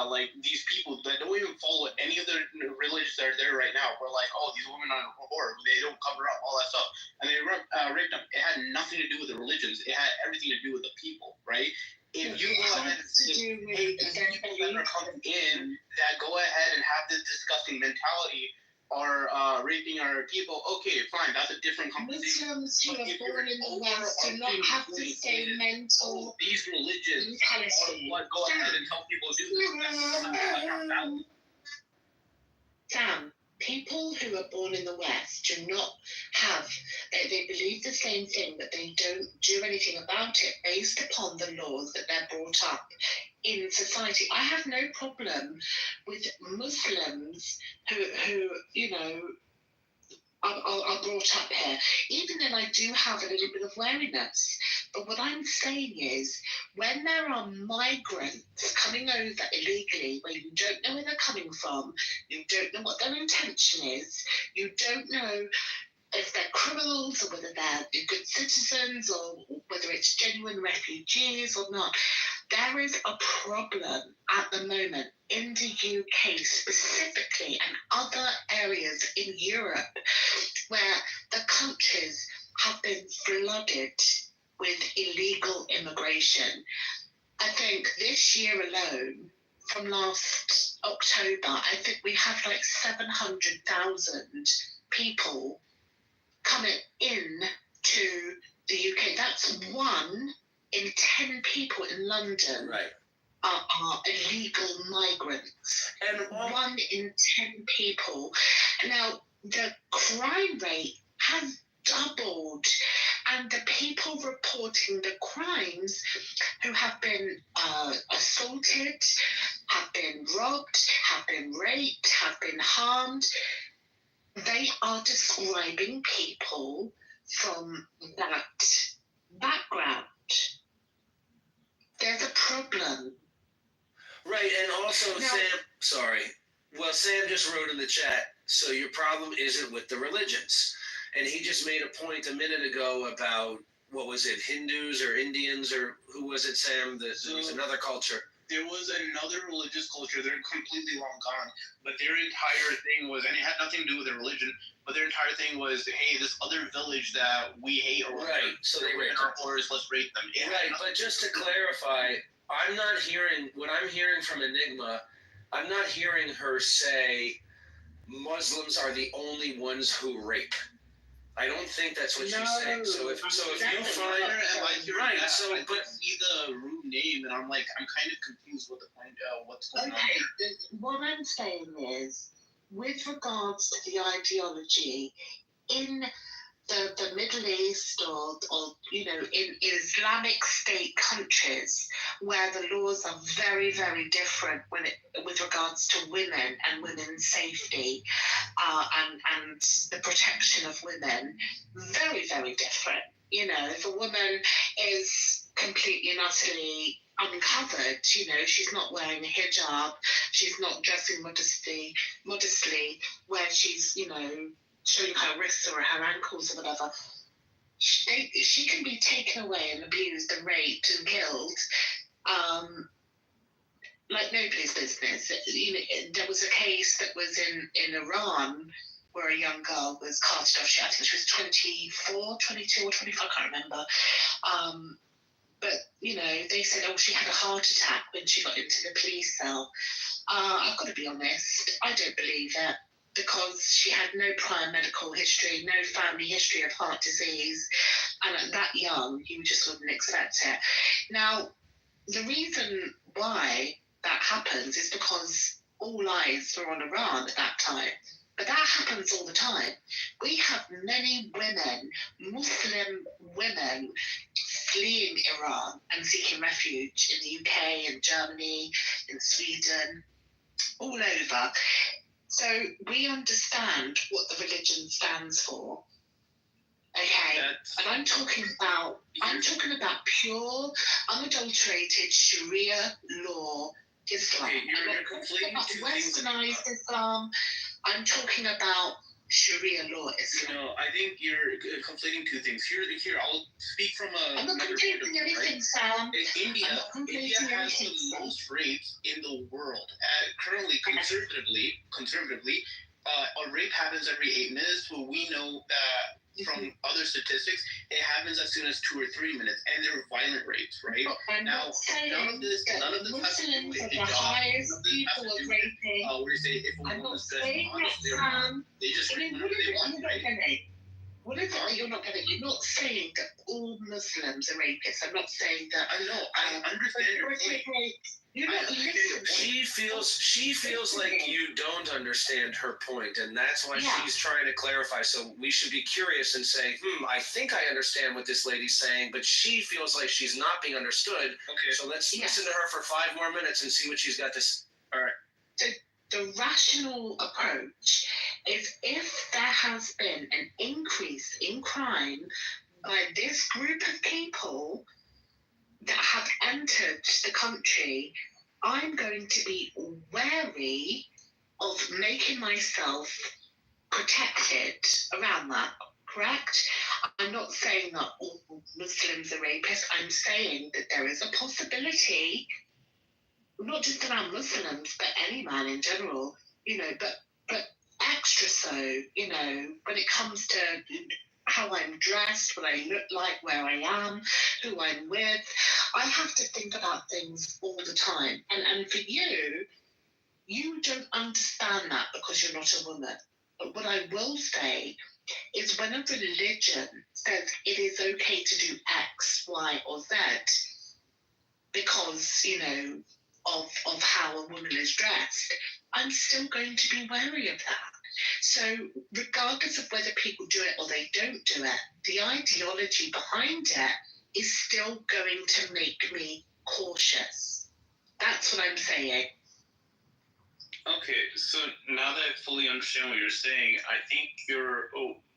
like these people that don't even follow any of the religions that are there right now were like, oh, these women are horrible, they don't cover up, all that stuff, and they raped them. It had nothing to do with the religions. It had everything to do with the people, right? If you go ahead and say, hey, these people that are coming in that go ahead and have this disgusting mentality are raping our people, okay, fine, that's a different conversation. Muslims who are born in the West do not have the same mental. These religions are what go ahead and tell people to do this. Sam, people who are born in the West do not have, they believe the same thing, but they don't do anything about it based upon the laws that they're brought up in society. I have no problem with Muslims who you know, are brought up here. Even then, I do have a little bit of wariness. But what I'm saying is, when there are migrants coming over illegally, where you don't know where they're coming from, you don't know what their intention is, you don't know if they're criminals or whether they're good citizens or whether it's genuine refugees or not, there is a problem at the moment in the UK specifically and other areas in Europe where the countries have been flooded with illegal immigration. I think this year alone, from last October, I think we have like 700,000 people coming in to the UK. That's 1 in 10 people in London are illegal migrants. And 1 in 10 people. Now, the crime rate has doubled, and the people reporting the crimes who have been assaulted, have been robbed, have been raped, have been harmed, they are describing people from that background. There's a problem. Right, and also now, Sam just wrote in the chat, so your problem isn't with the religions. And he just made a point a minute ago about, what was it, Hindus or Indians, or who was it, Sam? There was another culture. There was another religious culture. They're completely long gone. But their entire thing was, and it had nothing to do with their religion, but their entire thing was, hey, this other village that we hate or whatever, so they raped our whores, let's rape them. But just to clarify, I'm not hearing, what I'm hearing from Enigma, I'm not hearing her say Muslims are the only ones who rape. I don't think that's what she's saying. So if you find right, so but see the root name, and I'm like, I'm kind of confused with the point. What's going on? Okay, what I'm saying is, with regards to the ideology in the Middle East or in Islamic state countries where the laws are very, very different with regards to women and women's safety and the protection of women, very, very different. If a woman is completely and utterly uncovered, she's not wearing a hijab, she's not dressing modestly, where she's, showing her wrists or her ankles or whatever, she can be taken away and abused and raped and killed like nobody's business. There was a case that was in Iran where a young girl was carted off. I think she was 24, 22 or 25, I can't remember. But, they said, she had a heart attack when she got into the police cell. I've got to be honest, I don't believe it, because she had no prior medical history, no family history of heart disease, and at that young, you just wouldn't expect it. Now, the reason why that happens is because all eyes were on Iran at that time. But that happens all the time. We have many women, Muslim women, fleeing Iran and seeking refuge in the UK, in Germany, in Sweden, all over. So we understand what the religion stands for. Okay, and I'm talking about pure, unadulterated Sharia law Islam. I'm not talking about westernized Islam. I'm talking about Sharia law Islam. I think you're conflating two things. Here, I'll speak from a. I'm not conflating anything, Sam. India has the most rapes in the world. Currently, conservatively, a rape happens every 8 minutes. But we know that from other statistics, it happens as soon as 2 or 3 minutes, and they're violent rapes, right? Now, none of this has to do with the highest people of raping. Where you say if a woman's dressed modestly or not, they just rape whenever they want, right? What is it that you're not getting? You're not saying that all Muslims are rapists. I'm not saying that. I know. I understand your point. She feels like you don't understand her point, and that's why she's trying to clarify. So we should be curious and say, I think I understand what this lady's saying, but she feels like she's not being understood. Okay. So let's listen to her for 5 more minutes and see what she's got to say. All right. The rational approach is, if there has been an increase in crime by this group of people that have entered the country, I'm going to be wary of making myself protected around that, correct? I'm not saying that all Muslims are rapists. I'm saying that there is a possibility, not just around Muslims, but any man in general, but extra so, when it comes to how I'm dressed, what I look like, where I am, who I'm with. I have to think about things all the time. And for you don't understand that because you're not a woman. But what I will say is, when a religion says it is okay to do X, Y, or Z because, of how a woman is dressed, I'm still going to be wary of that. So regardless of whether people do it or they don't do it, the ideology behind it is still going to make me cautious. That's what I'm saying. Okay, so now that I fully understand what you're saying, I think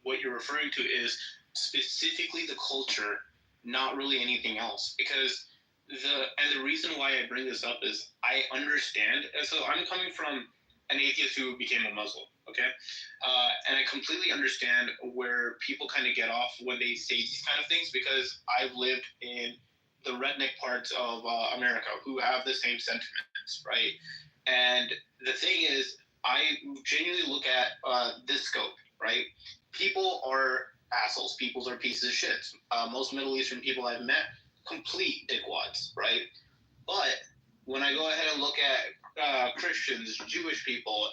what you're referring to is specifically the culture, not really anything else. Because the reason why I bring this up is I understand. So I'm coming from an atheist who became a Muslim, okay? And I completely understand where people kind of get off when they say these kind of things, because I've lived in the redneck parts of America who have the same sentiments, right? And the thing is, I genuinely look at this scope, right? People are assholes. People are pieces of shit. Most Middle Eastern people I've met, complete dickwads, right? But when I go ahead and look at Christians, Jewish people,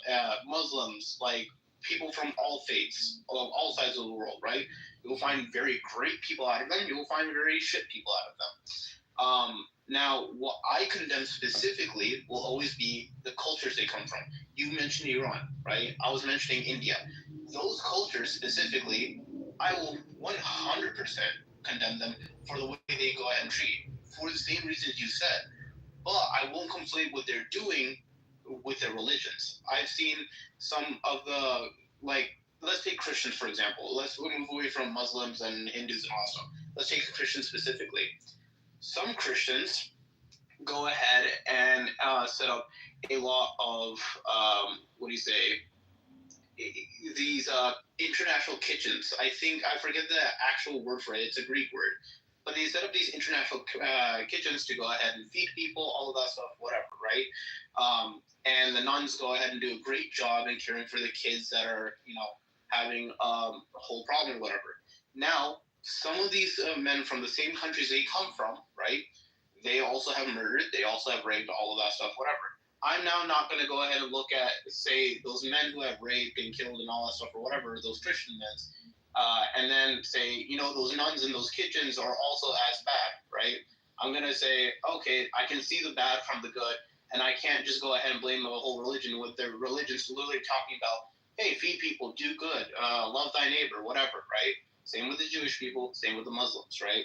Muslims, like people from all faiths, of all sides of the world, right? You will find very great people out of them. You will find very shit people out of them. Now, what I condemn specifically will always be the cultures they come from. You mentioned Iran, right? I was mentioning India. Those cultures specifically, I will 100% condemn them for the way they go ahead and treat, for the same reasons you said. But I won't conflate what they're doing with their religions. I've seen some of the, like, let's take Christians, for example. Let's move away from Muslims and Hindus and all that stuff. Let's take Christians specifically. Some Christians go ahead and set up a lot of, these international kitchens. I forget the actual word for it. It's a Greek word. But they set up these international kitchens to go ahead and feed people, all of that stuff, whatever, right? And the nuns go ahead and do a great job in caring for the kids that are, having a whole problem, whatever. Now, some of these men from the same countries they come from, right? They also have murdered, they also have raped, all of that stuff, whatever. I'm now not going to go ahead and look at, say, those men who have raped and killed and all that stuff or whatever, those Christian men, and then say, those nuns in those kitchens are also as bad, right? I'm going to say, okay, I can see the bad from the good, and I can't just go ahead and blame the whole religion with their religion's literally talking about, hey, feed people, do good, love thy neighbor, whatever, right? Same with the Jewish people, same with the Muslims, right?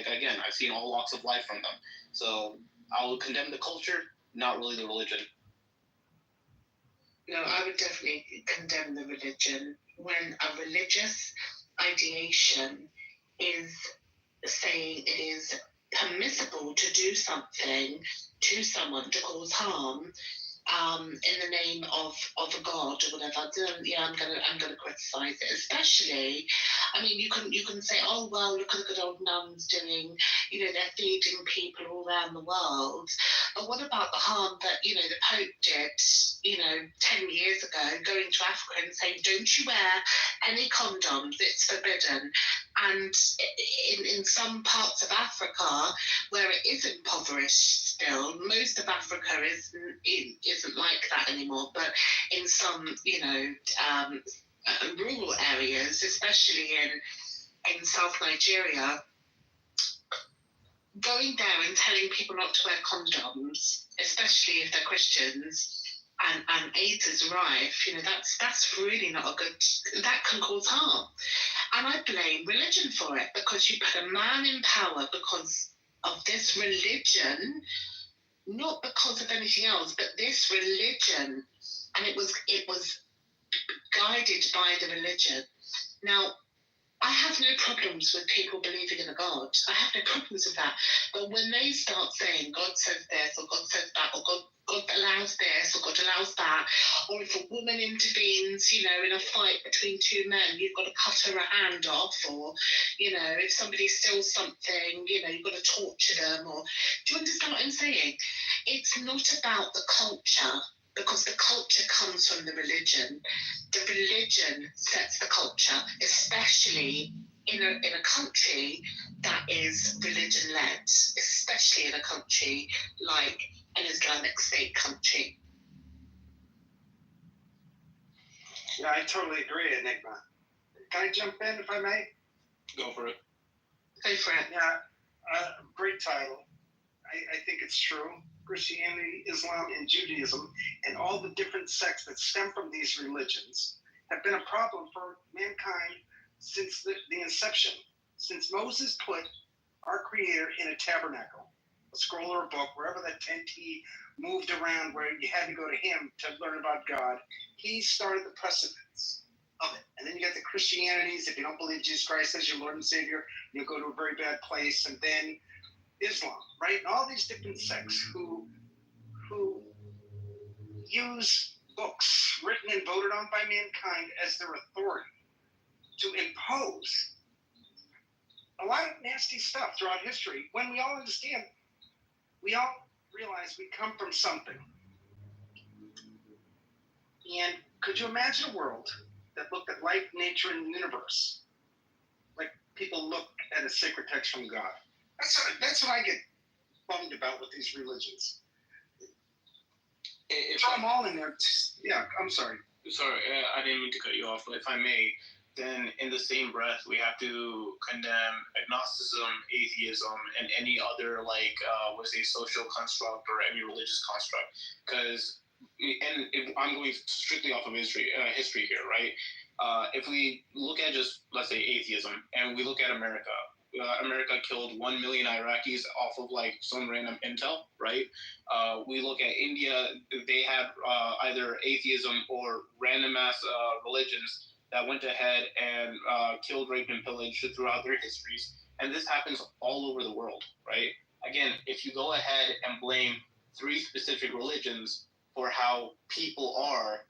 Again, I've seen all walks of life from them. So I will condemn the culture, not really the religion. No, I would definitely condemn the religion. When a religious ideation is saying it is permissible to do something to someone to cause harm, in the name of a god or whatever, then I'm gonna criticize it. Especially, you can say, oh well, look at the good old nuns doing, they're feeding people all around the world. But what about the harm that the Pope did, 10 years ago, going to Africa and saying, don't you wear any condoms? It's forbidden. And in some parts of Africa where it is impoverished still, most of Africa isn't like that anymore, but in some rural areas, especially in South Nigeria, going there and telling people not to wear condoms, especially if they're Christians, and AIDS is rife, that's really not a good, that can cause harm. And I blame religion for it, because you put a man in power because of this religion, not because of anything else, but this religion, and it was guided by the religion. Now, I have no problems with people believing in a God. I have no problems with that. But when they start saying God says this or God says that, or God allows this or God allows that, or if a woman intervenes, in a fight between two men, you've got to cut her hand off, or, if somebody steals something, you've got to torture them, or do you understand what I'm saying? It's not about the culture, because the culture comes from the religion. The religion sets the culture, especially in a country that is religion-led, especially in a country like an Islamic State country. Yeah, I totally agree, Enigma. Can I jump in, if I may? Go for it. Go for it. Yeah, great title. I think it's true. Christianity, Islam, and Judaism, and all the different sects that stem from these religions have been a problem for mankind since the inception. Since Moses put our Creator in a tabernacle, a scroll or a book, wherever that tent he moved around where you had to go to him to learn about God, he started the precedence of it. And then you got the Christianities. If you don't believe Jesus Christ as your Lord and Savior, you'll go to a very bad place. And then Islam, right? And all these different sects who use books written and voted on by mankind as their authority to impose a lot of nasty stuff throughout history, when we all understand, we all realize we come from something. And could you imagine a world that looked at life, nature, and the universe like people look at a sacred text from God? That's what I get bummed about with these religions. Throw them all in there. Yeah, I'm sorry. sorry, I didn't mean to cut you off, but if I may, then in the same breath, we have to condemn agnosticism, atheism, and any other was a social construct or any religious construct. Because, and if I'm going strictly off of history here, right? If we look at just, let's say, atheism, and we look at America, America killed 1 million Iraqis off of some random intel, right? We look at India, they had either atheism or random ass religions that went ahead and killed, raped, and pillaged throughout their histories. And this happens all over the world, right? Again, if you go ahead and blame 3 specific religions for how people are,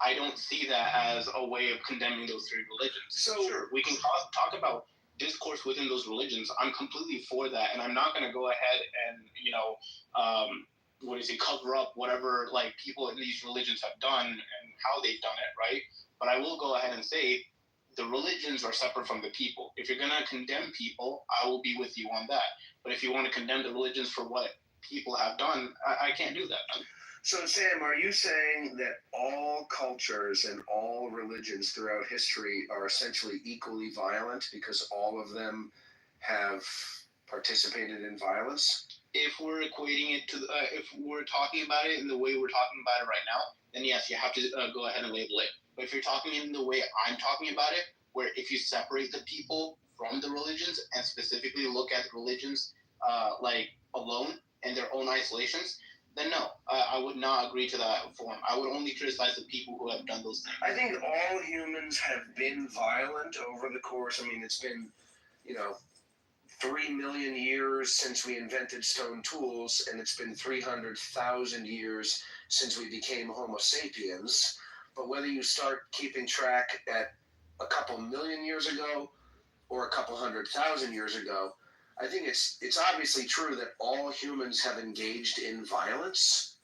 I don't see that as a way of condemning those 3 religions. So sure, we can talk about discourse within those religions. I'm completely for that, and I'm not going to go ahead and cover up whatever people in these religions have done and how they've done it, right? But I will go ahead and say the religions are separate from the people. If you're going to condemn people, I will be with you on that. But if you want to condemn the religions for what people have done, I can't do that. So, Sam, are you saying that all cultures and all religions throughout history are essentially equally violent because all of them have participated in violence? If we're equating it to, if we're talking about it in the way we're talking about it right now, then yes, you have to go ahead and label it. But if you're talking in the way I'm talking about it, where if you separate the people from the religions and specifically look at the religions alone and their own isolations, then no, I would not agree to that form. I would only criticize the people who have done those things. I think all humans have been violent over the course. I mean, it's been, 3 million years since we invented stone tools, and it's been 300,000 years since we became Homo sapiens. But whether you start keeping track at a couple million years ago or a couple 100,000 years ago, I think it's obviously true that all humans have engaged in violence,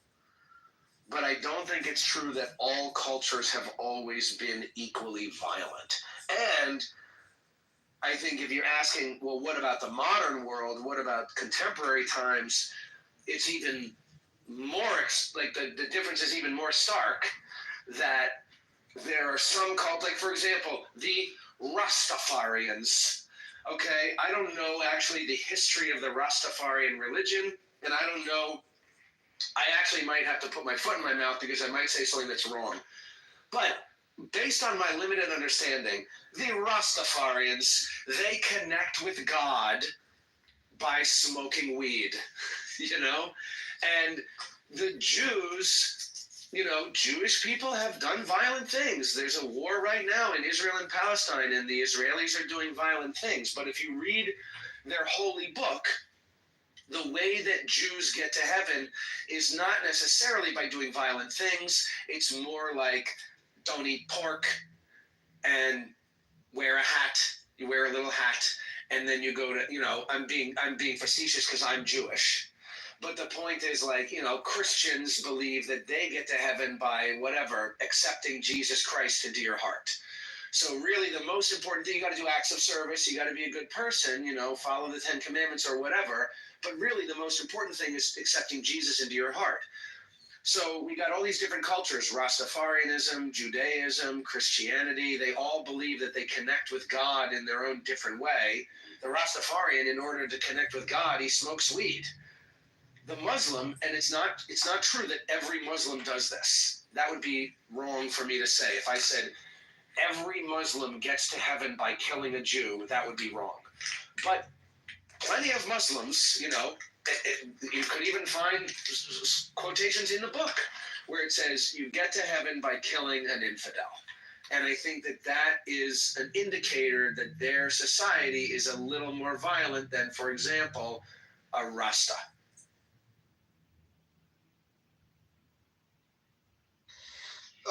but I don't think it's true that all cultures have always been equally violent. And I think if you're asking, well, what about the modern world? What about contemporary times? It's even more, the difference is even more stark, that there are some cults, for example, the Rastafarians. Okay, I don't know actually the history of the Rastafarian religion, and I don't know, I actually might have to put my foot in my mouth because I might say something that's wrong. But based on my limited understanding, the Rastafarians, they connect with God by smoking weed, and the Jews, Jewish people have done violent things. There's a war right now in Israel and Palestine, and the Israelis are doing violent things. But if you read their holy book, the way that Jews get to heaven is not necessarily by doing violent things. It's more like, don't eat pork and wear a hat. You wear a little hat, and then you go to, I'm being facetious because I'm Jewish. But the point is, Christians believe that they get to heaven by whatever, accepting Jesus Christ into your heart. So really the most important thing, you got to do acts of service, you got to be a good person, follow the 10 Commandments or whatever. But really the most important thing is accepting Jesus into your heart. So we got all these different cultures, Rastafarianism, Judaism, Christianity. They all believe that they connect with God in their own different way. The Rastafarian, in order to connect with God, he smokes weed. The Muslim, and it's not true that every Muslim does this. That would be wrong for me to say. If I said every Muslim gets to heaven by killing a Jew, that would be wrong. But plenty of Muslims, you could even find quotations in the book where it says you get to heaven by killing an infidel. And I think that is an indicator that their society is a little more violent than, for example, a Rasta.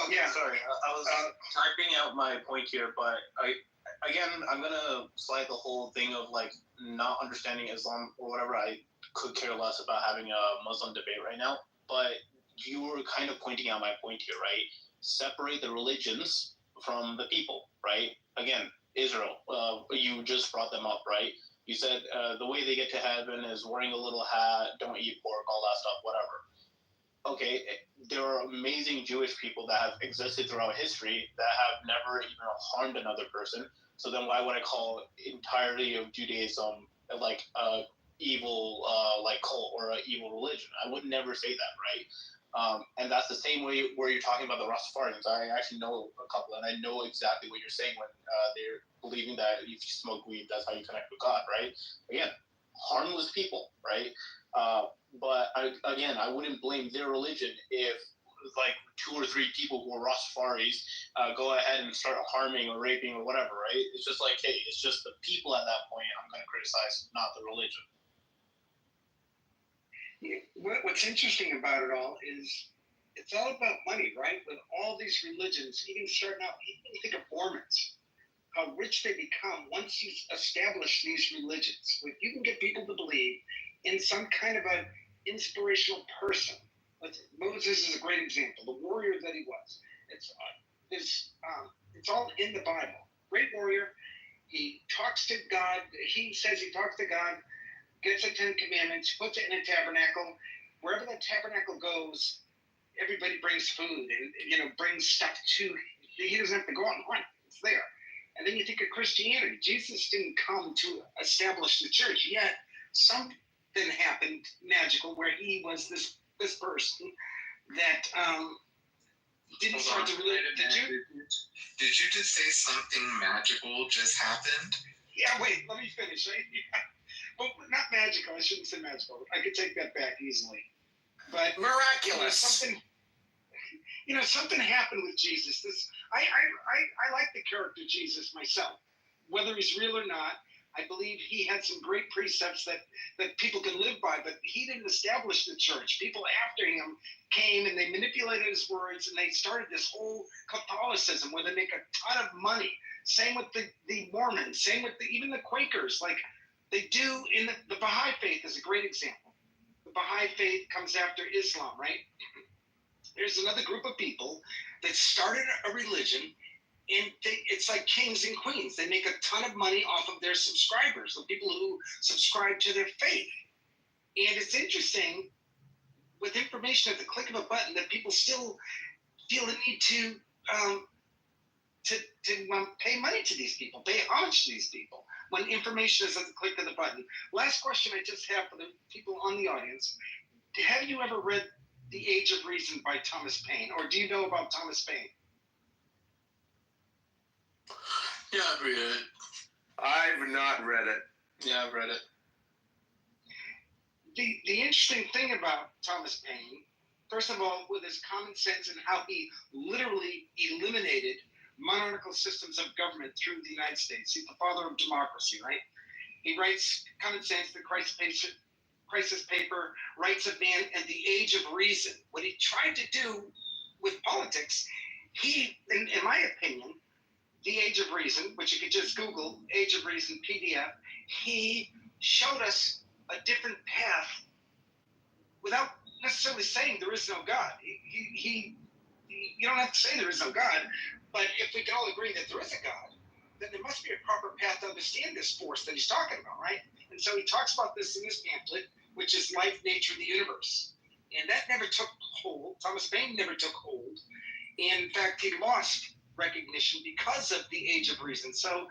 Okay, yeah, sorry. I was typing out my point here, but I'm going to slide the whole thing of not understanding Islam or whatever. I could care less about having a Muslim debate right now, but you were kind of pointing out my point here, right? Separate the religions from the people, right? Again, Israel, you just brought them up, right? You said the way they get to heaven is wearing a little hat, don't eat pork, all that stuff, whatever. okay, there are amazing Jewish people that have existed throughout history that have never even harmed another person. So then why would I call entirety of Judaism like a evil like cult or an evil religion? I would never say that, right? And that's the same way where you're talking about the Rastafarians. I actually know a couple, and I know exactly what you're saying when they're believing that if you smoke weed, that's how you connect with God, right? Again, harmless people, right? But I wouldn't blame their religion if like 2 or 3 people who are Rastafaris go ahead and start harming or raping or whatever, right? It's just like, hey, it's just the people at that point I'm going to criticize, not the religion. What's interesting about it all is it's all about money, right? With all these religions, even starting out, even you think of Mormons, how rich they become once you establish these religions. If you can get people to believe in some kind of an inspirational person. Moses is a great example, the warrior that he was. It's all in the Bible. Great warrior. He talks to God. He says he talks to God, gets the 10 Commandments, puts it in a tabernacle. Wherever the tabernacle goes, everybody brings food and brings stuff to. He doesn't have to go out and hunt. It's there. And then you think of Christianity. Jesus didn't come to establish the church, yet something happened magical where he was this person that didn't start to relate. Did you just say something magical just happened? Yeah, wait, let me finish. Well, not magical. I shouldn't say magical. I could take that back easily. But miraculous. Something happened with Jesus. I like the character Jesus myself, whether he's real or not. I believe he had some great precepts that people can live by, but he didn't establish the church. People after him came and they manipulated his words, and they started this whole Catholicism where they make a ton of money. Same with the Mormons, same with even the Quakers. Like they do in the Baha'i faith is a great example. The Baha'i faith comes after Islam, right? There's another group of people that started a religion, and it's like kings and queens. They make a ton of money off of their subscribers, the people who subscribe to their faith. And it's interesting, with information at the click of a button, that people still feel the need to pay money to these people, pay homage to these people, when information is at the click of the button. Last question I just have for the people on the audience. Have you ever read The Age of Reason by Thomas Paine, or do you know about Thomas Paine? Yeah, I've read it. I've not read it. Yeah, I've read it. The interesting thing about Thomas Paine, first of all, with his common sense and how he literally eliminated monarchical systems of government through the United States. He's the father of democracy, right? He writes Common Sense, the Crisis Paper, Rights of Man, and The Age of Reason. What he tried to do with politics, in my opinion, The Age of Reason, which you could just Google, Age of Reason PDF, he showed us a different path without necessarily saying there is no God. You don't have to say there is no God, but if we can all agree that there is a God, then there must be a proper path to understand this force that he's talking about, right? And so he talks about this in this pamphlet, which is Life, Nature, the Universe. And that never took hold. Thomas Paine never took hold. And in fact, he lost recognition because of The Age of Reason. So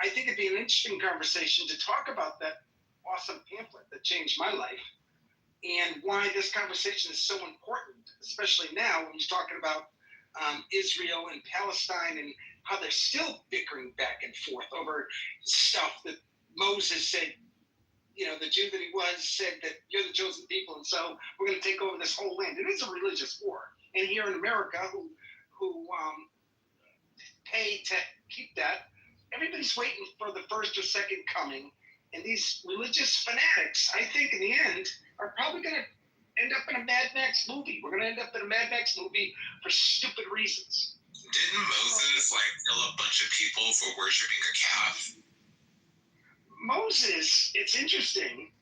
I think it'd be an interesting conversation to talk about that awesome pamphlet that changed my life and why this conversation is so important, especially now when you're talking about Israel and Palestine and how they're still bickering back and forth over stuff that Moses said, the Jew that he was said that you're the chosen people, and so we're going to take over this whole land. It is a religious war. And here in America, who pay to keep that, everybody's waiting for the first or second coming. And these religious fanatics, I think in the end, are probably going to end up in a Mad Max movie. We're going to end up in a Mad Max movie for stupid reasons. Didn't Moses kill a bunch of people for worshiping a calf? Moses, it's interesting,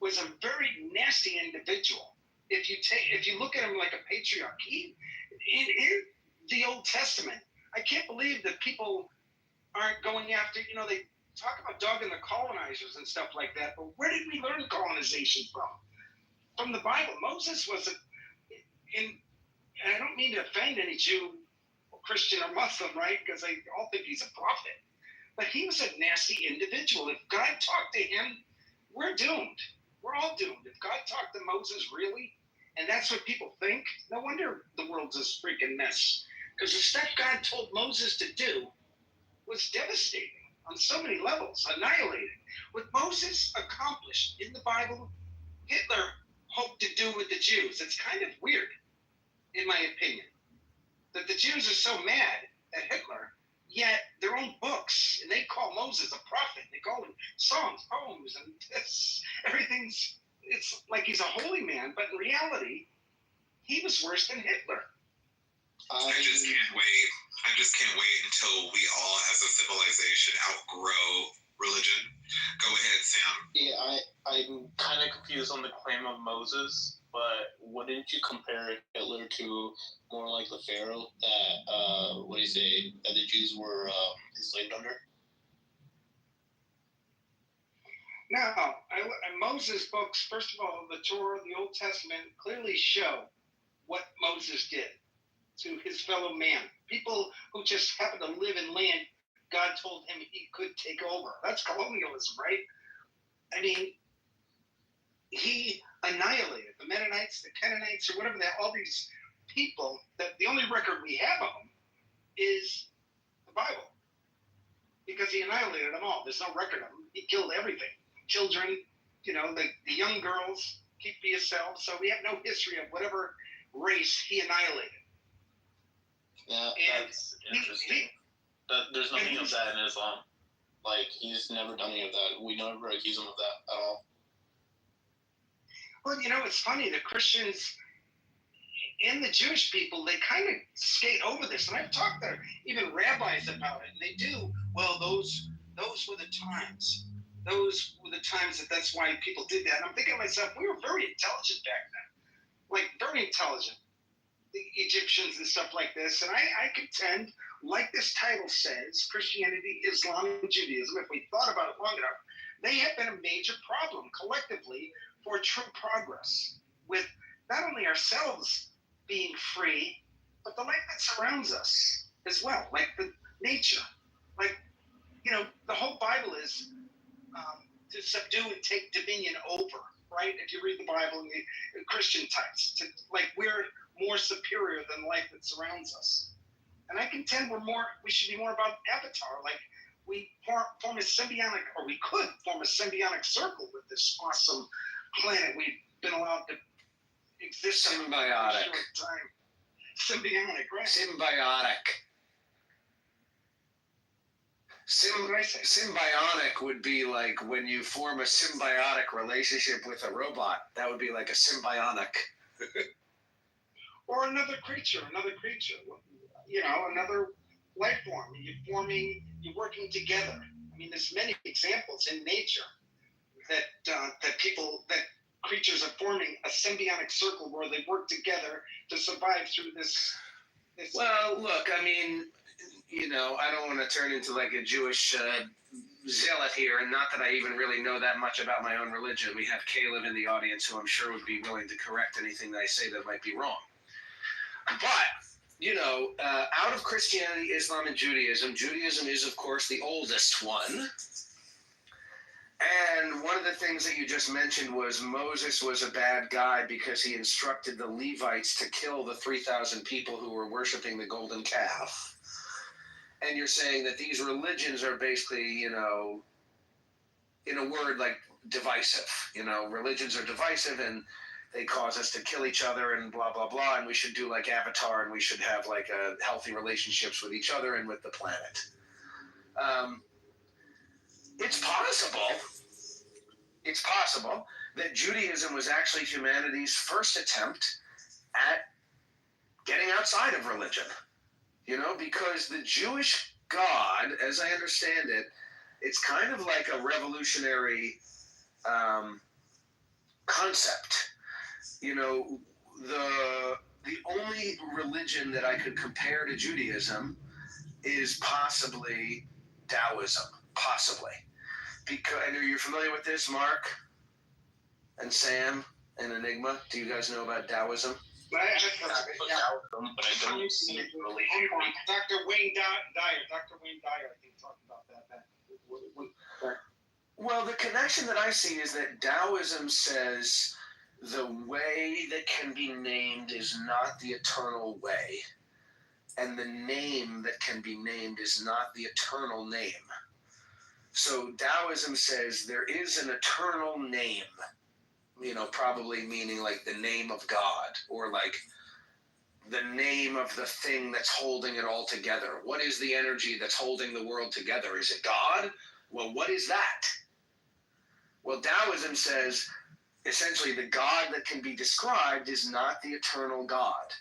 was a very nasty individual. If you look at him like a patriarch, in the Old Testament, I can't believe that people aren't going after, they talk about dogging the colonizers and stuff like that, but where did we learn colonization from? From the Bible. Moses was and I don't mean to offend any Jew, or Christian, or Muslim, right? Because they all think he's a prophet. But he was a nasty individual. If God talked to him, we're doomed. We're all doomed. If God talked to Moses, really, and that's what people think, no wonder the world's a freaking mess. Because the stuff God told Moses to do was devastating on so many levels, annihilating. What Moses accomplished in the Bible, Hitler hoped to do with the Jews. It's kind of weird, in my opinion, that the Jews are so mad at Hitler, yet their own books, and they call Moses a prophet. They call him songs, poems, and it's like he's a holy man, but in reality, he was worse than Hitler. I just can't wait until we all, as a civilization, outgrow religion. Go ahead, Sam. Yeah, I'm kind of confused on the claim of Moses, but wouldn't you compare Hitler to more like the Pharaoh that, that the Jews were enslaved under? No, Moses' books, first of all, the Torah, the Old Testament, clearly show what Moses did to his fellow man. People who just happen to live in land God told him he could take over. That's colonialism, right? I mean, he annihilated the Mennonites, the Canaanites, or whatever all these people that the only record we have of them is the Bible. Because he annihilated them all. There's no record of them. He killed everything. Children, the young girls, keep to yourself. So we have no history of whatever race he annihilated. Yeah, that's interesting. There's nothing of that in Islam. Like, he's never done any of that. We never accuse him of that at all. Well, it's funny. The Christians and the Jewish people, they kind of skate over this. And I've talked to even rabbis about it. And they do. Well, those were the times. Those were the times that's why people did that. And I'm thinking to myself, we were very intelligent back then. Like, very intelligent. The Egyptians and stuff like this. And I contend, like this title says, Christianity, Islam, and Judaism, if we thought about it long enough, they have been a major problem collectively for true progress with not only ourselves being free, but the land that surrounds us as well, like the nature. Like, the whole Bible is to subdue and take dominion over, right? If you read the Bible and the Christian types, we're more superior than life that surrounds us. And I contend we should be more about Avatar. Like, we form a symbiotic, or we could form a symbiotic circle with this awesome planet we've been allowed to exist symbiotic. For a short time. Symbiotic, right? Symbiotic would be like when you form a symbiotic relationship with a robot. That would be like a symbionic. Or another creature, another life form. You're working together. I mean, there's many examples in nature that creatures are forming a symbiotic circle where they work together to survive through this. Well, look, I mean, I don't want to turn into like a Jewish zealot here, and not that I even really know that much about my own religion. We have Caleb in the audience, who I'm sure would be willing to correct anything that I say that might be wrong. But, out of Christianity, Islam, and Judaism is, of course, the oldest one. And one of the things that you just mentioned was Moses was a bad guy because he instructed the Levites to kill the 3,000 people who were worshiping the golden calf. And you're saying that these religions are basically, in a word, like divisive. Religions are divisive, and they cause us to kill each other and blah, blah, blah. And we should do like Avatar, and we should have like healthy relationships with each other and with the planet. It's possible that Judaism was actually humanity's first attempt at getting outside of religion. Because the Jewish God, as I understand it, it's kind of like a revolutionary concept. The only religion that I could compare to Judaism is possibly Taoism, possibly. And are you familiar with this, Mark and Sam and Enigma? Do you guys know about Taoism? But I don't see it really. Dr. Wayne Dyer, I think, talked about that. Well, the connection that I see is that Taoism says the way that can be named is not the eternal way, and the name that can be named is not the eternal name. So Taoism says there is an eternal name, probably meaning like the name of God, or like the name of the thing that's holding it all together. What is the energy that's holding the world together? Is it God? Well, what is that? Well, Taoism says essentially the God that can be described is not the eternal God.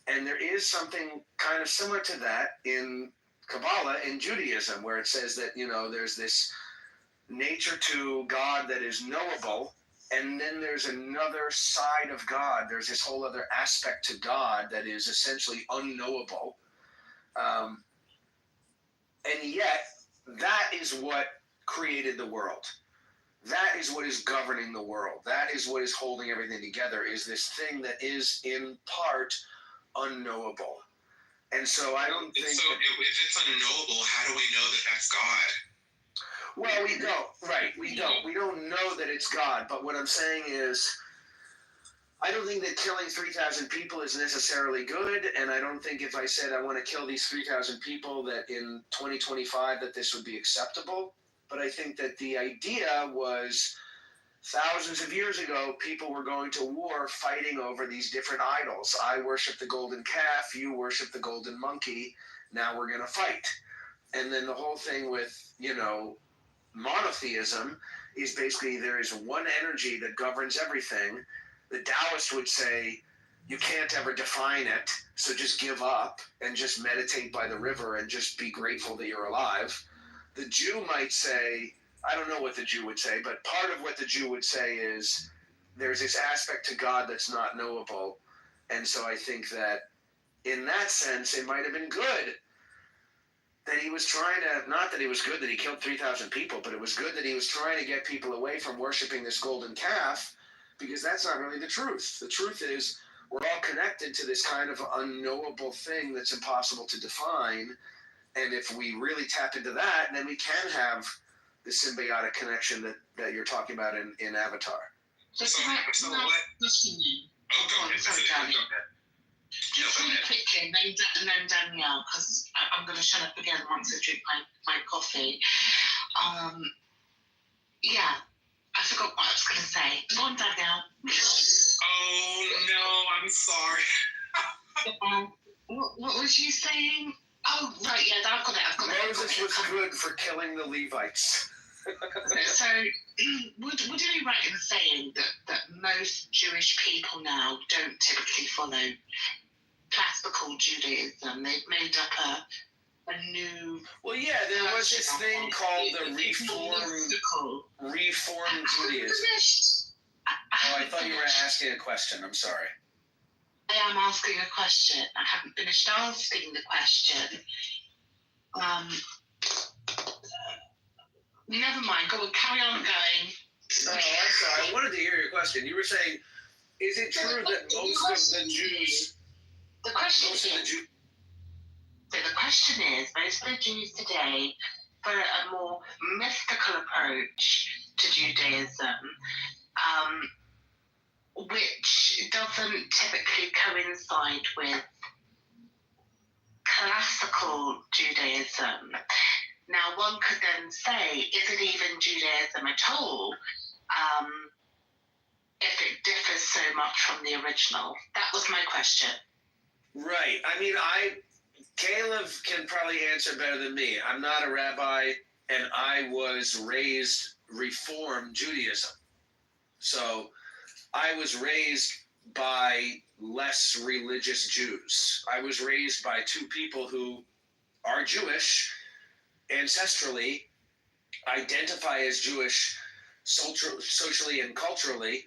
And there is something kind of similar to that in Kabbalah, in Judaism, where it says that, there's this nature to God that is knowable, and then there's another side of God. There's this whole other aspect to God that is essentially unknowable. And yet, that is what created the world. That is what is governing the world. That is what is holding everything together, is this thing that is in part unknowable. And so I don't think... So if it's unknowable, how do we know that that's God? Well, we don't. Right, we don't. We don't know that it's God. But what I'm saying is, I don't think that killing 3,000 people is necessarily good. And I don't think if I said I want to kill these 3,000 people that in 2025 that this would be acceptable. But I think that the idea was thousands of years ago, people were going to war fighting over these different idols. I worship the golden calf, you worship the golden monkey, now we're going to fight. And then the whole thing with, monotheism is basically there is one energy that governs everything. The Taoist would say, you can't ever define it, so just give up and just meditate by the river and just be grateful that you're alive. The Jew might say, I don't know what the Jew would say, but part of what the Jew would say is there's this aspect to God that's not knowable. And so I think that in that sense, it might have been good that he was trying to, not that it was good that he killed 3,000 people, but it was good that he was trying to get people away from worshiping this golden calf, because that's not really the truth. The truth is we're all connected to this kind of unknowable thing that's impossible to define. And if we really tap into that, then we can have the symbiotic connection that you're talking about in Avatar. So what? Just really quickly, and then Danielle, because I'm going to shut up again once I drink my coffee. Yeah, I forgot what I was going to say. Go on, Danielle. Oh, no, I'm sorry. What was you saying? Oh, right, yeah, I've got it. Moses was good for killing the Levites. So, would you be right in saying that most Jewish people now don't typically follow classical Judaism? They've made up a new... Well, yeah, there was this thing called the Reform Judaism. Oh, I thought you were asking a question. I'm sorry. I am asking a question. I haven't finished asking the question. Never mind. Go on, carry on going. Oh, I'm sorry. I wanted to hear your question. You were saying, is it true that most of the Jews... The question is, most of the Jews today follow a more mystical approach to Judaism, which doesn't typically coincide with classical Judaism. Now, one could then say, is it even Judaism at all, if it differs so much from the original? That was my question. Right. I mean, Caleb can probably answer better than me. I'm not a rabbi, and I was raised Reform Judaism. So I was raised by less religious Jews. I was raised by two people who are Jewish ancestrally, identify as Jewish socially and culturally.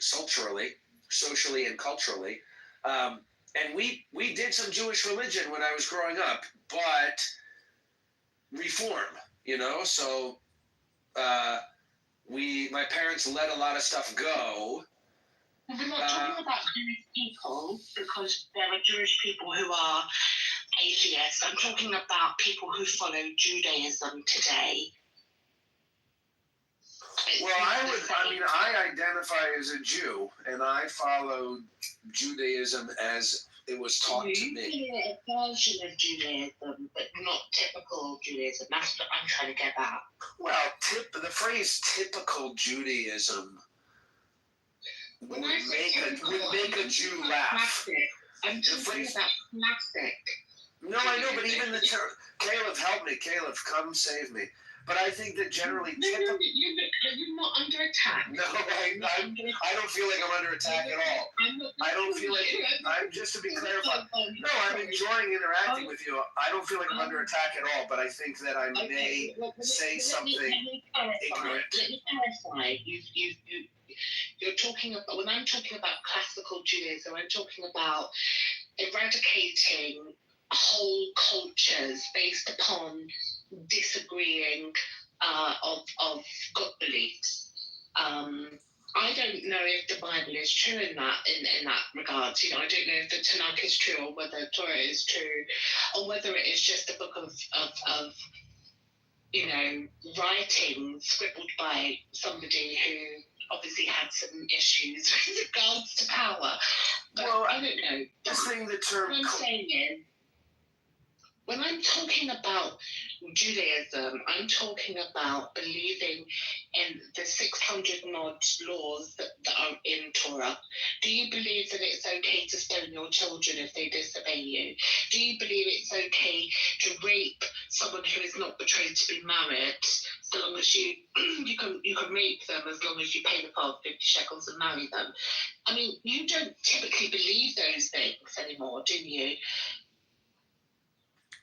And we did some Jewish religion when I was growing up, but Reform, so my parents let a lot of stuff go, We're not talking about Jewish people because there are Jewish people who are atheists. I'm talking about people who follow Judaism today. Well, I identify as a Jew, and I follow Judaism as it was taught to me. A version of Judaism, but not typical Judaism. That's what I'm trying to get at. Well, the phrase "typical Judaism" would make a Jew laugh. I'm talking about classic. No, I know, but even the term, Caleb, help me. Caleb, come save me. But I think that generally... You're not under attack. No, I don't feel like I'm under attack at all. I don't feel like... I'm just to be clarified. No, I'm enjoying interacting with you. I don't feel like I'm under attack at all, but I think that I may say something ignorant. Let me clarify. You're talking about... When I'm talking about classical Judaism, I'm talking about eradicating whole cultures based upon disagreeing of God beliefs. I don't know if the Bible is true in that regard. You know, I don't know if the Tanakh is true or whether Torah is true, or whether it is just a book of you know, writing scribbled by somebody who obviously had some issues with regards to power. But well, I don't know. Just saying the term. What I'm saying is, when I'm talking about Judaism, I'm talking about believing in the 600 and odd laws that are in Torah. Do you believe that it's okay to stone your children if they disobey you? Do you believe it's okay to rape someone who is not betrothed to be married, so long as you can rape them as long as you pay the father 50 shekels and marry them? I mean, you don't typically believe those things anymore, do you?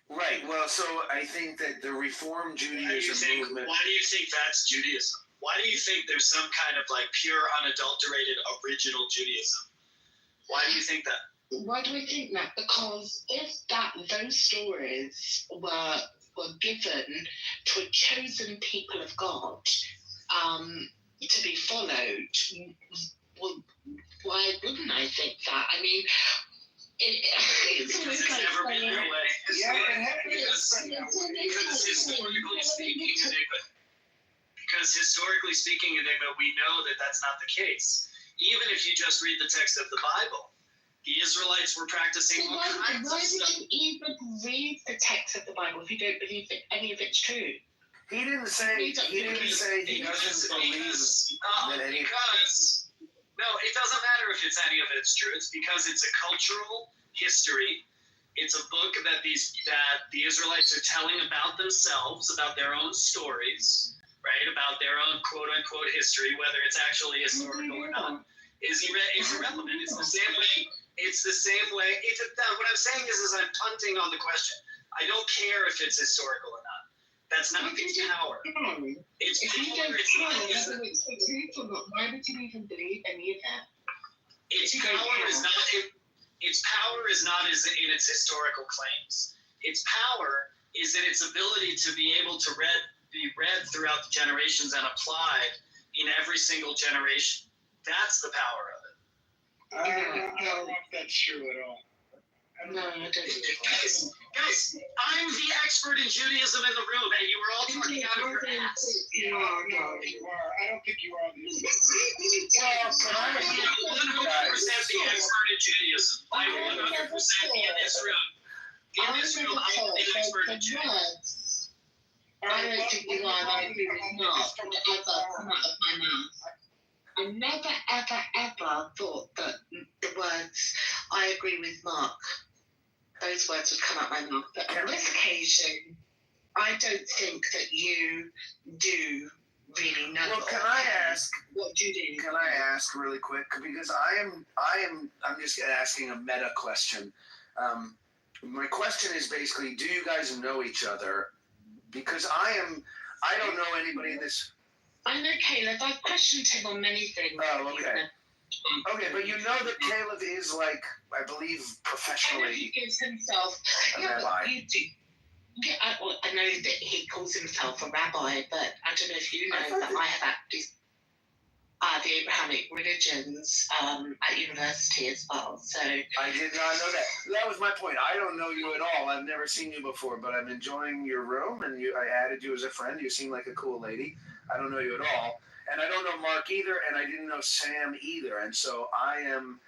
Right. Well, so I think that the Reform Judaism movement. Why do you think that's Judaism? Why do you think there's some kind of like pure, unadulterated, original Judaism? Why do you think that? Why do I think that? Because if those stories were given to a chosen people of God to be followed, well, why wouldn't I think that? I mean. It's never been your way. Because historically speaking, Enigma, we know that that's not the case. Even if you just read the text of the Bible, the Israelites were practicing all kinds of stuff. Why would you even read the text of the Bible if you don't believe that any of it's true? He didn't say he doesn't believe that any. Because no, it doesn't matter if it's any of it's true. It's because it's a cultural history. It's a book that the Israelites are telling about themselves, about their own stories, right? About their own quote unquote history, whether it's actually historical or not, is irrelevant. It's the same way. What I'm saying is I'm punting on the question. I don't care if it's historical or not. That's not its power. It's power. Why would you even believe any of that? Its power is not in its historical claims. Its power is in its ability to be able to be read throughout the generations and applied in every single generation. That's the power of it. I don't know if that's true at all. No, I don't. Guys, I'm the expert in Judaism in the room, and you were all talking out of your ass. No, you are. I don't think you are. Well, I'm 100% the expert in Judaism. I'm 100% in this room. In this room, I'm the expert in Judaism. I don't think you are. I agree with not ever come out of my mouth. I never, ever, ever thought that the words "I agree with Mark," those words would come out my mouth. But on this occasion, I don't think that you do really know. Well, can I ask? What do you do? Can I ask really quick? Because I'm just asking a meta question. My question is basically, do you guys know each other? Because I don't know anybody in this. I know Caleb. I've questioned him on many things. Oh, okay. Okay, but you know that Caleb is, like, I believe, professionally. I know he gives himself. But you do. Yeah, I know that he calls himself a rabbi, but I don't know if you know that I have actually. the Abrahamic religions at university as well. So I did not know that. That was my point. I don't know you at all. I've never seen you before, but I'm enjoying your room, and I added you as a friend. You seem like a cool lady. I don't know you at all, and I don't know Mark either, and I didn't know Sam either, and so I am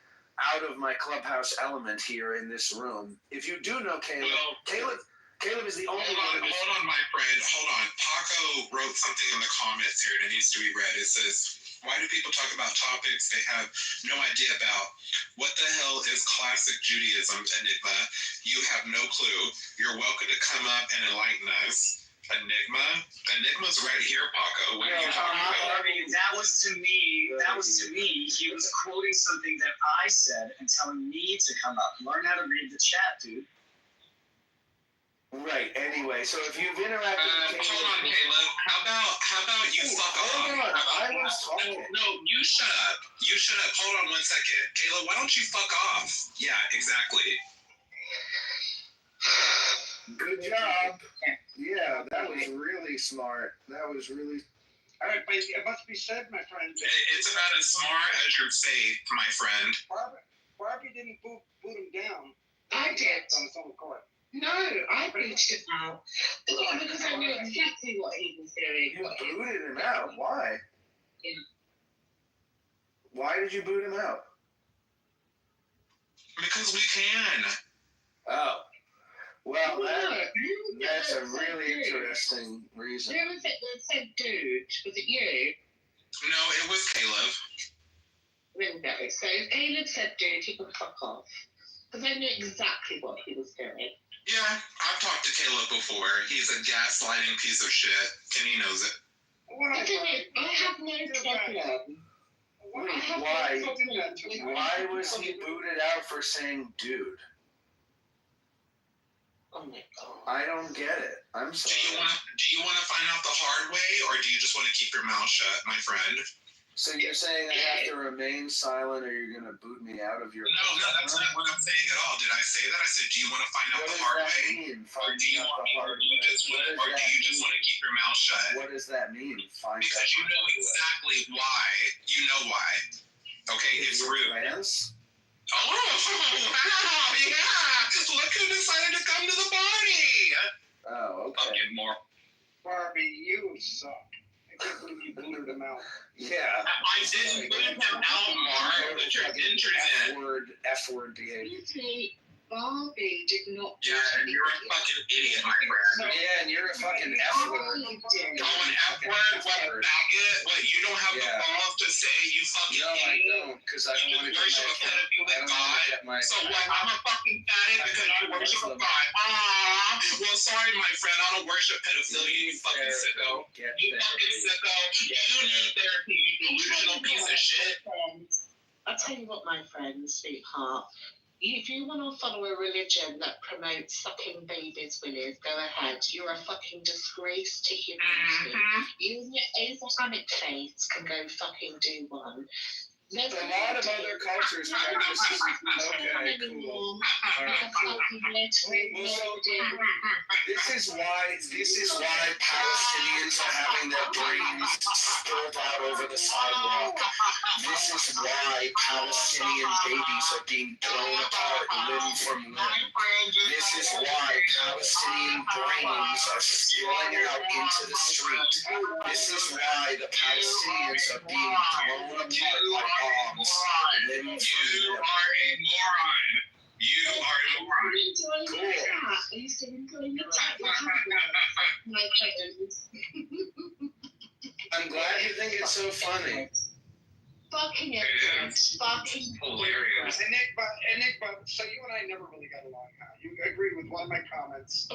out of my clubhouse element here in this room. If you do know Caleb, Caleb is the only one. Hold on, my friend. Hold on. Paco wrote something in the comments here, and it needs to be read. It says, why do people talk about topics they have no idea about? What the hell is classic Judaism, Enigma? You have no clue. You're welcome to come up and enlighten us. Enigma? Enigma's right here, Paco. What are you talking about? I mean, that was to me. He was quoting something that I said and telling me to come up. Learn how to read the chat, dude. Right. Anyway, so if you've interacted with hold on, Caleb. How about you fuck off? Hold on. I was talking. No, you shut up. You shut up. Hold on 1 second. Caleb, why don't you fuck off? Yeah, exactly. Good job. Yeah, that was really smart. That was really. All right, but it must be said, my friend. It's about as smart as your faith, my friend. Barbie didn't boot him down. I did. On his own accord. No, I booted him out because I knew exactly what he was doing. You booted him out? Why? Yeah. Why did you boot him out? Because we can. Oh. Well, that's a really interesting reason. Who was it that said dude? Was it you? No, it was Caleb. No, so if Caleb said dude, he could fuck off. Because I knew exactly what he was doing. Yeah, I've talked to Caleb before. He's a gaslighting piece of shit, and he knows it. I have no problem. Why was he booted out for saying dude? Oh my god. I don't get it. I'm sorry. Do you want to find out the hard way, or do you just want to keep your mouth shut, my friend? So you're saying I have to remain silent, or you're going to boot me out of your... No, that's not what I'm saying at all. Did I say that? I said, do you want to find out the hard way? Or do you just want to keep your mouth shut? What does that mean? Because you know exactly why. You know why. Okay, it's rude. Plans? Oh, wow, yeah! Look who decided to come to the party! Oh, okay. Fucking more. Barbie, you suck. I can't believe you booted him out. Yeah. I didn't boot him out, Mark. Put your dentures in. F-word behavior. Barbie did not. Yeah, you're a fucking idiot, my friend. Yeah, and you're a fucking F-word. Going F-word? What, faggot? What, you don't have the balls to say you fucking idiot? No, I don't, because I don't want to worship a pedophilic God. So what, I'm a fucking faggot because I worship a God. Well, sorry, my friend, I don't worship pedophilia, you fucking sicko. You fucking sicko. You need therapy, you delusional piece of shit. I'll tell you what, my friend, sweetheart. If you want to follow a religion that promotes sucking babies' willies, go ahead. You're a fucking disgrace to humanity. You and your Abrahamic faith can go fucking do one. There's a lot of other cultures practice. Okay, cool. This is why Palestinians are having their brains spilled out over the sidewalk. This is why Palestinian babies are being blown apart limb from limb. This is why Palestinian brains are spilling out into the street. This is why the Palestinians are being blown apart by bombs. You are a moron. You are a moron. Cool. Are you still enjoying the chat? I'm glad you think it's so funny. Fucking it. Fucking hilarious. Enigma, so you and I never really got along, huh? You agreed with one of my comments.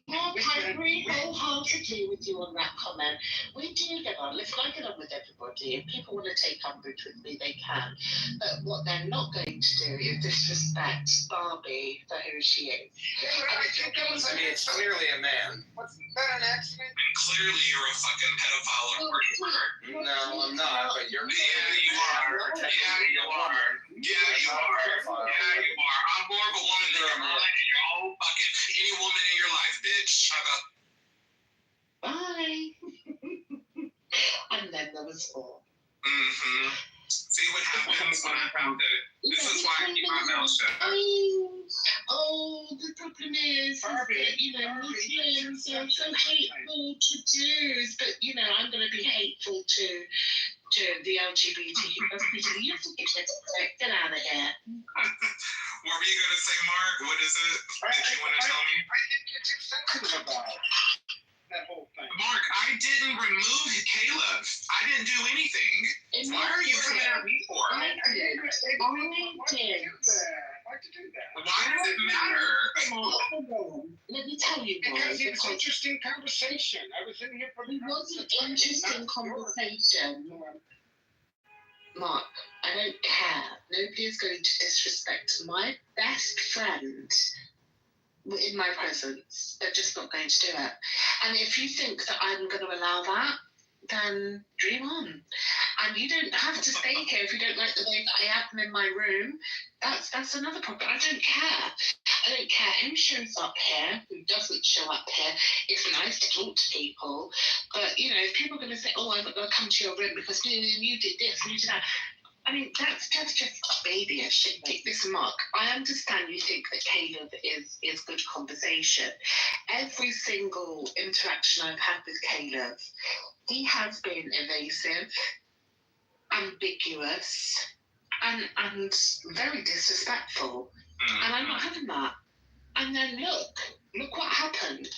Mark, I agree wholeheartedly with you on that comment. We do get on. Listen, I get on with everybody. If people want to take umbrage with me, they can. But what they're not going to do is disrespect Barbie for who she is. I mean, it's clearly a man. Was that an accident? And clearly you're a fucking pedophile or worshiper. No, I'm not, but you're... Yeah, you are. Yeah, you are. Yeah, you are. Yeah, you are. I'm more of a woman than you're mine and your whole fucking any woman in your life, bitch. How about... Bye. And then there was 4. Mm-hmm. See what happens when I have to. This is why I keep my mouth shut. Oh, the problem is that, Muslims are so hateful to Jews, but, I'm going to be hateful to the LGBTQ community. You have to get out of here. What were you going to say, Mark? What is it that you want to tell me? I think you're too sensitive about that whole thing. Mark, I didn't remove Caleb. I didn't do anything. Why are you coming at me for? I did. Why'd you do that? Why does it matter? Let me tell you why. Because it was interesting conversation. I was in here for the It was an interesting conversation. Mark, I don't care. Nobody is going to disrespect my best friend in my presence. They're just not going to do it. And if you think that I'm going to allow that, then dream on. And you don't have to stay here if you don't like the way that I have them in my room. That's another problem. I don't care. I don't care who shows up here, who doesn't show up here. It's nice to talk to people. But, if people are going to say, oh, I'm not going to come to your room because you did this and you did that. I mean, that's just babyish. Listen, Mark, I understand you think that Caleb is good conversation. Every single interaction I've had with Caleb, he has been evasive, ambiguous, and very disrespectful. And I'm not having that. And then look what happened.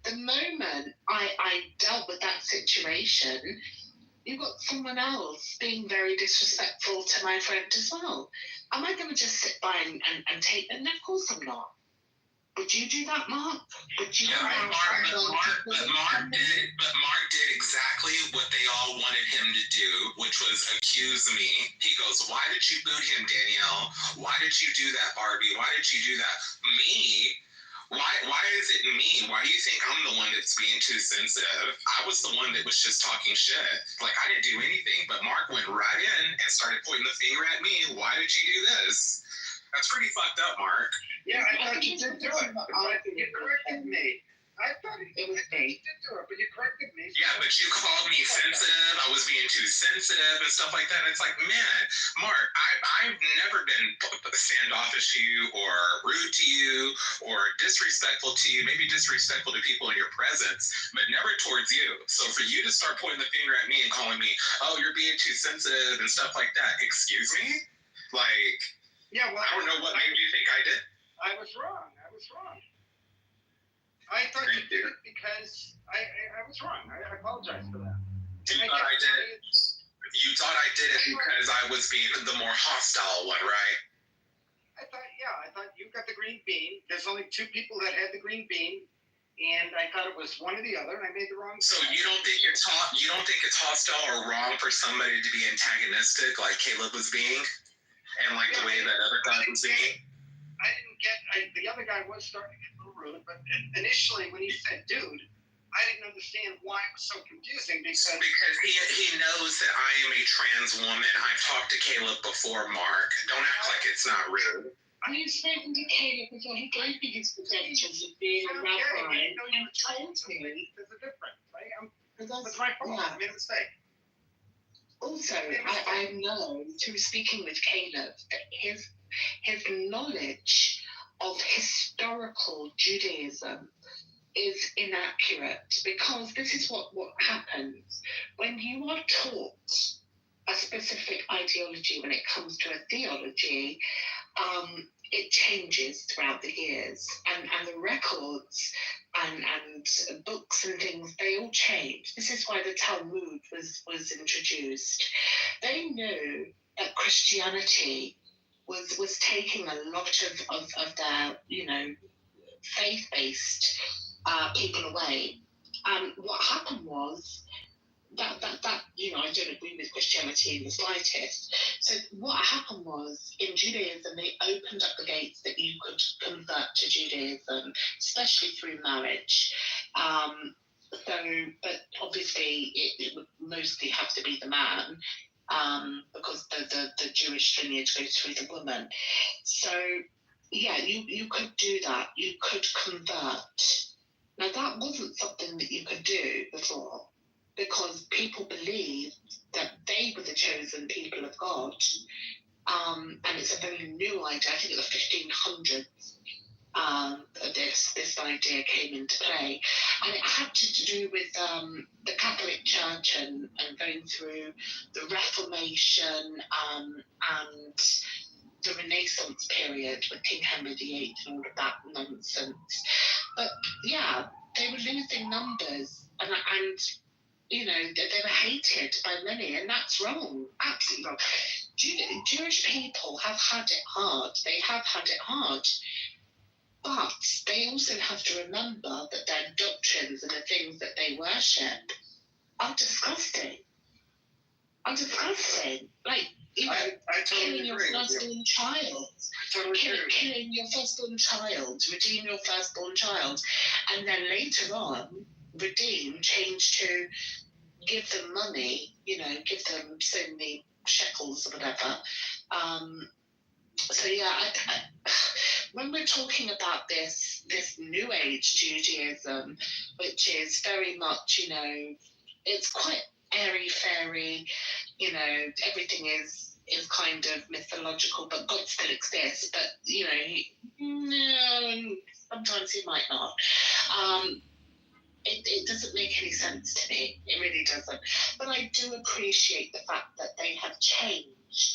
The moment I dealt with that situation, you got someone else being very disrespectful to my friend as well. Am I going to just sit by and take them? No, of course I'm not. Would you do that, Mark? Would you? Yeah, Mark did exactly what they all wanted him to do, which was accuse me. He goes, "Why did you boot him, Danielle? Why did you do that, Barbie? Why did you do that?" Me? Why is it me? Why do you think I'm the one that's being too sensitive? I was the one that was just talking shit. Like, I didn't do anything, but Mark went right in and started pointing the finger at me. Why did you do this? That's pretty fucked up, Mark. Yeah, I thought you did do it. You corrected me. I thought it was me. You did do it, but you corrected me. Yeah, but you called me sensitive. I was being too sensitive and stuff like that. It's like, man, Mark, I've never been standoffish to you or rude to you or disrespectful to you, maybe disrespectful to people in your presence, but never towards you. So for you to start pointing the finger at me and calling me, oh, you're being too sensitive and stuff like that, excuse me? Like, yeah, well, I don't know what made you think I did. I was wrong. I thought you did it because I was wrong. I apologize for that. You thought I did it. You thought I did it because I was being the more hostile one, right? I thought you got the green bean. There's only two people that had the green bean, and I thought it was one or the other, and I made the wrong. So you don't think it's hostile or wrong for somebody to be antagonistic like Caleb was being, and like the way that other guy was being? I didn't get. The other guy was starting to get a little rude, but initially when he said "dude," I didn't understand why it was so confusing because he knows that I am a trans woman. I've talked to Caleb before, Mark. Don't act like it's not rude. You've spoken to Caleb before. He gave me his credentials of being a rabbi and told me. There's a difference, right? That's my fault. I made a mistake. Also, I know through speaking with Caleb that his knowledge of historical Judaism is inaccurate, because this is what happens when you are taught a specific ideology. When it comes to a theology, it changes throughout the years, and the records and books and things, they all change. This is why the Talmud was introduced. They knew that Christianity was taking a lot of their, faith-based people away. And what happened was that I don't agree with Christianity in the slightest. So what happened was, in Judaism, they opened up the gates that you could convert to Judaism, especially through marriage. But obviously it would mostly have to be the man, because the Jewish lineage goes through the woman. So yeah, you could do that. You could convert. Now that wasn't something that you could do before, because people believed that they they were the chosen people of God. And it's a very new idea. I think in the 1500s, this idea came into play, and it had to do with the Catholic Church and going through the Reformation and the Renaissance period with King Henry VIII and all of that nonsense. But yeah, they were losing numbers, and you know, they were hated by many, and that's wrong, absolutely wrong. Jewish people have had it hard. They have had it hard. But they also have to remember that their doctrines and the things that they worship are disgusting. Like, you know, killing your firstborn child. Killing your firstborn child, redeem your firstborn child. And then later on, redeem, change to give them money, you know, give them so many shekels or whatever. So yeah, when we're talking about this New Age Judaism, which is very much, you know, it's quite airy-fairy, you know, everything is kind of mythological, but God still exists, but, you know, sometimes he might not. It doesn't make any sense to me. It really doesn't. But I do appreciate the fact that they have changed.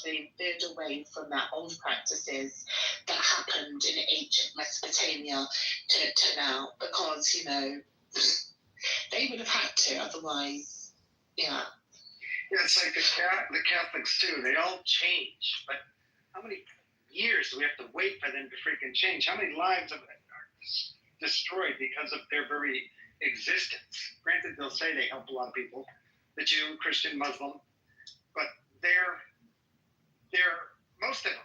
They've veered away from their old practices that happened in ancient Mesopotamia to now, because, you know, they would have had to, otherwise, yeah. Yeah, it's like the Catholics too. They all change, but how many years do we have to wait for them to freaking change? How many lives are destroyed because of their very existence? Granted, they'll say they help a lot of people, the Jew, Christian, Muslim, but they're most of them.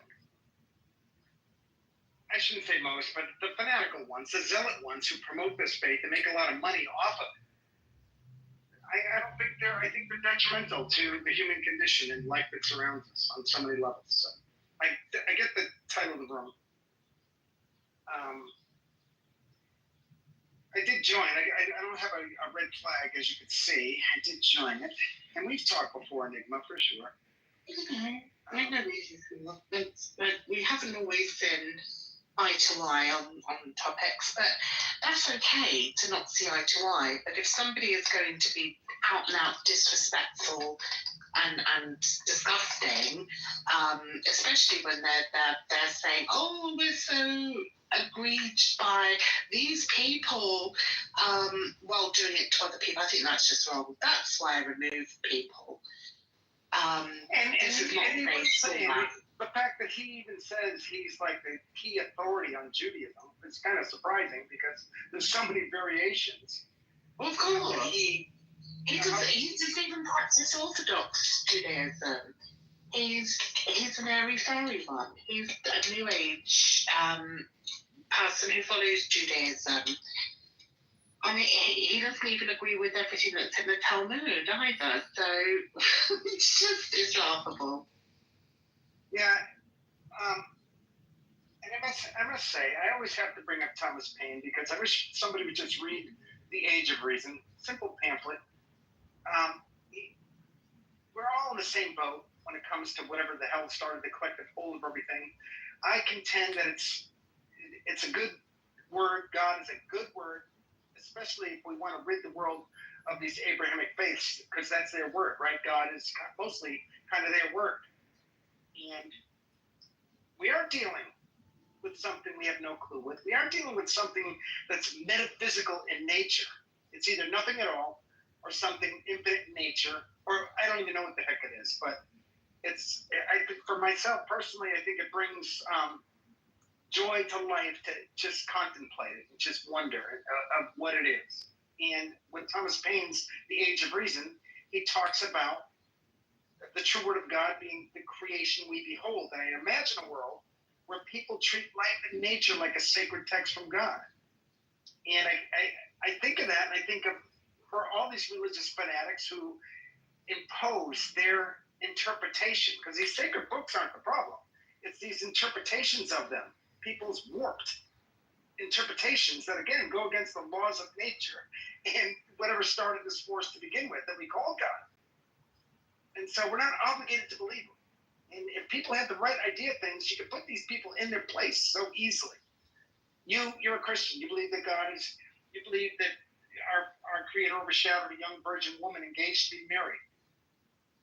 I shouldn't say most, but the fanatical ones, the zealot ones who promote this faith and make a lot of money off of it. I don't think I think they're detrimental to the human condition and life that surrounds us on so many levels. So I get the title of the room. I did join. I don't have a red flag, as you can see. I did join it. And we've talked before, Enigma, for sure. I know but we haven't always been eye to eye on topics, but that's okay to not see eye to eye. But if somebody is going to be out and out disrespectful and disgusting, especially when they're saying, "Oh, we're so agreed by these people," while doing it to other people, I think that's just wrong. That's why I remove people. The fact that he even says he's like the key authority on Judaism is kind of surprising because there's so many variations. Of course. He doesn't even practice Orthodox Judaism. He's an airy-fairy one. He's a New Age person who follows Judaism. I mean, he doesn't even agree with everything that's in the Talmud either, so it's laughable. Yeah, and I must say, I always have to bring up Thomas Paine because I wish somebody would just read The Age of Reason, simple pamphlet. We're all in the same boat when it comes to whatever the hell started the collective hold of everything. I contend that it's a good word. God is a good word, especially if we want to rid the world of these Abrahamic faiths, because that's their word, right? God is mostly kind of their word. And we are dealing with something we have no clue with. We are dealing with something that's metaphysical in nature. It's either nothing at all or something infinite in nature, or I don't even know what the heck it is. But I think for myself personally, I think it brings joy to life to just contemplate it, and just wonder of what it is. And with Thomas Paine's The Age of Reason, he talks about the true word of God being the creation we behold. And I imagine a world where people treat life and nature like a sacred text from God. And I think of that, and I think of for all these religious fanatics who impose their interpretation, because these sacred books aren't the problem. It's these interpretations of them, people's warped interpretations that, again, go against the laws of nature and whatever started this force to begin with that we call God. And so we're not obligated to believe them. And if people have the right idea of things, you can put these people in their place so easily. You're a Christian. You believe that God is, you believe that our Creator overshadowed a young virgin woman engaged to be married,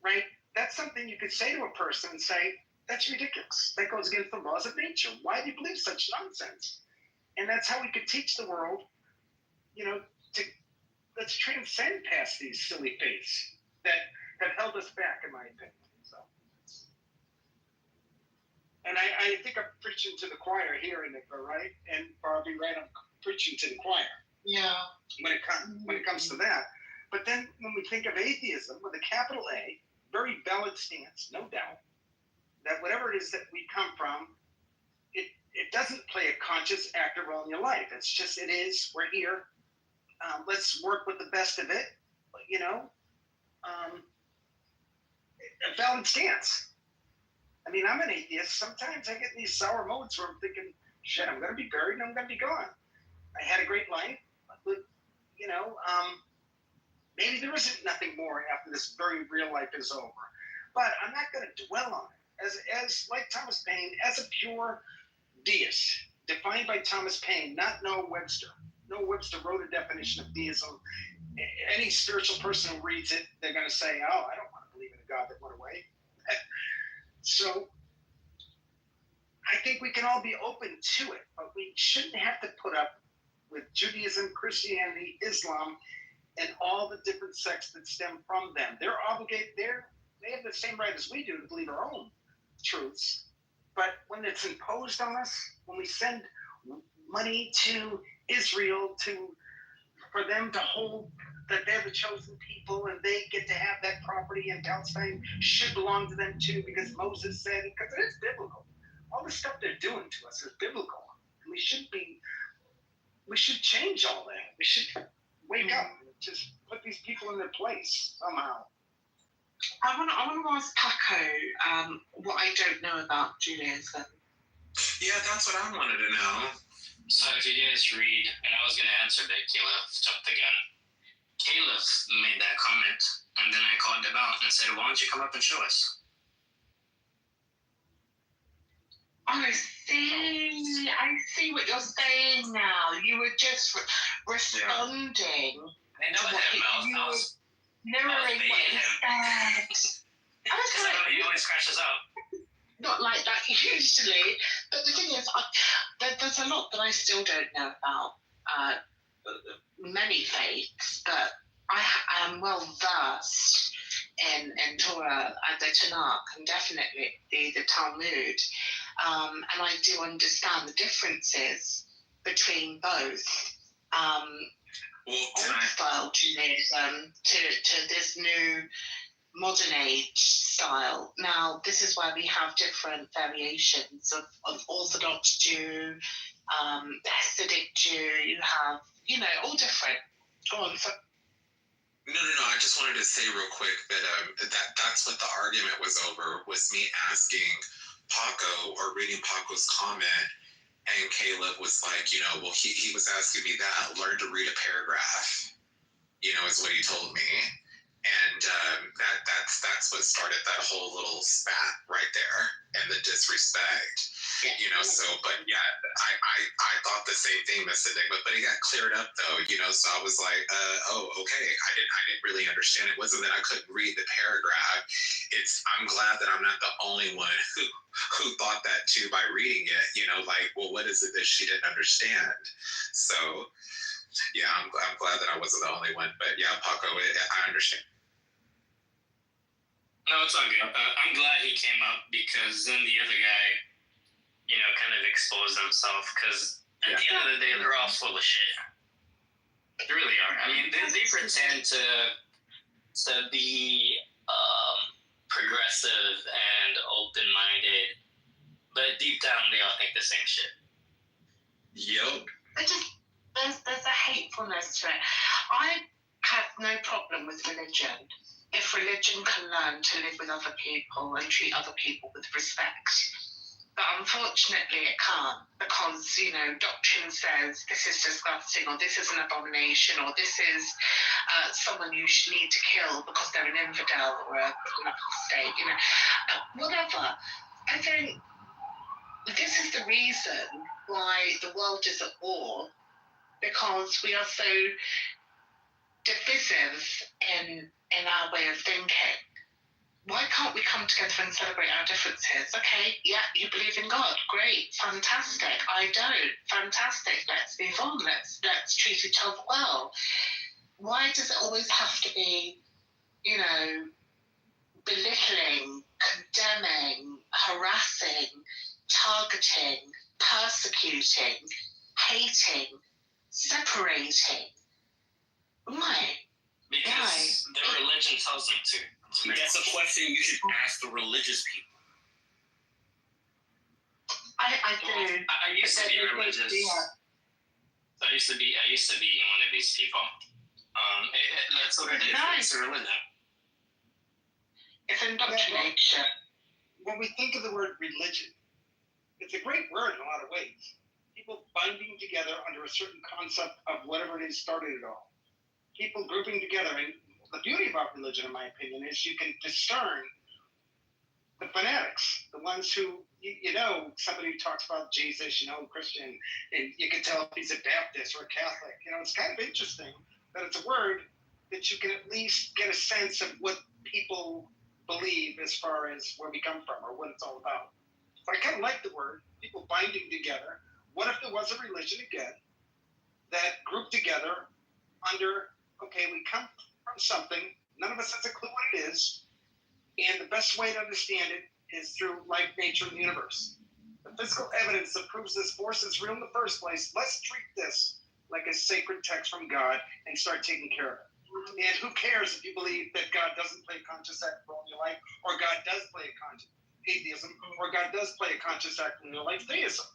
right? That's something you could say to a person and say, that's ridiculous. That goes against the laws of nature. Why do you believe such nonsense? And that's how we could teach the world, let's transcend past these silly faiths that have held us back, in my opinion. So, and I think I'm preaching to the choir here, Nicola, right? And Barbie, right? I'm preaching to the choir. Yeah. When it comes to that. But then when we think of atheism with a capital A, very valid stance, no doubt, that whatever it is that we come from, it doesn't play a conscious active role in your life. It's just, it is, we're here. Let's work with the best of it, a valid stance. I mean, I'm an atheist. Sometimes I get in these sour modes where I'm thinking, shit, I'm going to be buried and I'm going to be gone. I had a great life, but, maybe there isn't nothing more after this very real life is over. But I'm not going to dwell on it. As like Thomas Paine, as a pure deist, defined by Thomas Paine, not Noah Webster. Noah Webster wrote a definition of deism. Any spiritual person who reads it, they're going to say, oh, I don't want to believe in a God that went away. So I think we can all be open to it, but we shouldn't have to put up with Judaism, Christianity, Islam, and all the different sects that stem from them. They're obligated, they have the same right as we do to believe our own truths. But when it's imposed on us, when we send money to Israel for them to hold that they're the chosen people and they get to have that property in Palestine should belong to them too, because Moses said, because it is biblical. All the stuff they're doing to us is biblical. And we should change all that. We should wake up and just put these people in their place somehow. I want to ask Paco what I don't know about Judaism. Yeah, that's what I wanted to know. So if you guys read, and I was going to answer, but Caleb jumped the gun. Caleb made that comment, and then I called him out and said, why don't you come up and show us? I see what you're saying now. You were just responding. I know him. I was mirroring what he said. He always crashes out. Not like that usually, but the thing is, there's a lot that I still don't know about many faiths, but I am well versed in Torah, the Tanakh, and definitely the Talmud, and I do understand the differences between both. Old style Judaism to this new modern age style. Now, this is why we have different variations of Orthodox Jew, Hasidic Jew. You have, all different. Go on. No. I just wanted to say real quick that that's what the argument was over, was me asking Paco or reading Paco's comment. And Caleb was like, well, he was asking me that, learn to read a paragraph, is what he told me. And that's what started that whole little spat right there, and the disrespect, so, but yeah, I thought the same thing, Miss Enigma, but it got cleared up though, so I was like, oh, okay, I didn't really understand. It wasn't that I couldn't read the paragraph. I'm glad that I'm not the only one who thought that too by reading it, well, what is it that she didn't understand? So yeah, I'm glad that I wasn't the only one, but yeah, Paco, I understand. No, it's all good. I'm glad he came up, because then the other guy, kind of exposed himself, because at the end of the day, they're all full of shit. They really are. I mean, they pretend to be progressive and open-minded, but deep down, they all think the same shit. Yep. There's a hatefulness to it. I have no problem with religion. If religion can learn to live with other people and treat other people with respect, But unfortunately it can't, because, doctrine says this is disgusting, or this is an abomination, or this is someone you should need to kill because they're an infidel or an apostate, whatever. I think this is the reason why the world is at war, because we are so divisive in our way of thinking. Why can't we come together and celebrate our differences? Okay, yeah, you believe in God, great, fantastic. I don't, fantastic. Let's move on. Let's treat each other well. Why does it always have to be, belittling, condemning, harassing, targeting, persecuting, hating, separating? Why? Because their religion tells them to. That's a question you should ask the religious people. I do. I used to be religious. I used to be one of these people. That's what it is. It's a religion. It's indoctrination. When we think of the word religion, it's a great word in a lot of ways. People binding together under a certain concept of whatever it is started it all. People grouping together. And the beauty about religion, in my opinion, is you can discern the fanatics, the ones who, somebody who talks about Jesus, Christian, and you can tell if he's a Baptist or a Catholic. It's kind of interesting that it's a word that you can at least get a sense of what people believe as far as where we come from or what it's all about. So I kind of like the word, people binding together. What if there was a religion again that grouped together under, okay, we come from something, none of us has a clue what it is, and the best way to understand it is through life, nature, and the universe. The physical evidence that proves this force is real in the first place, let's treat this like a sacred text from God and start taking care of it. And who cares if you believe that God doesn't play a conscious act in your life, or God does play a conscious atheism, or God does play a conscious act in your life, theism.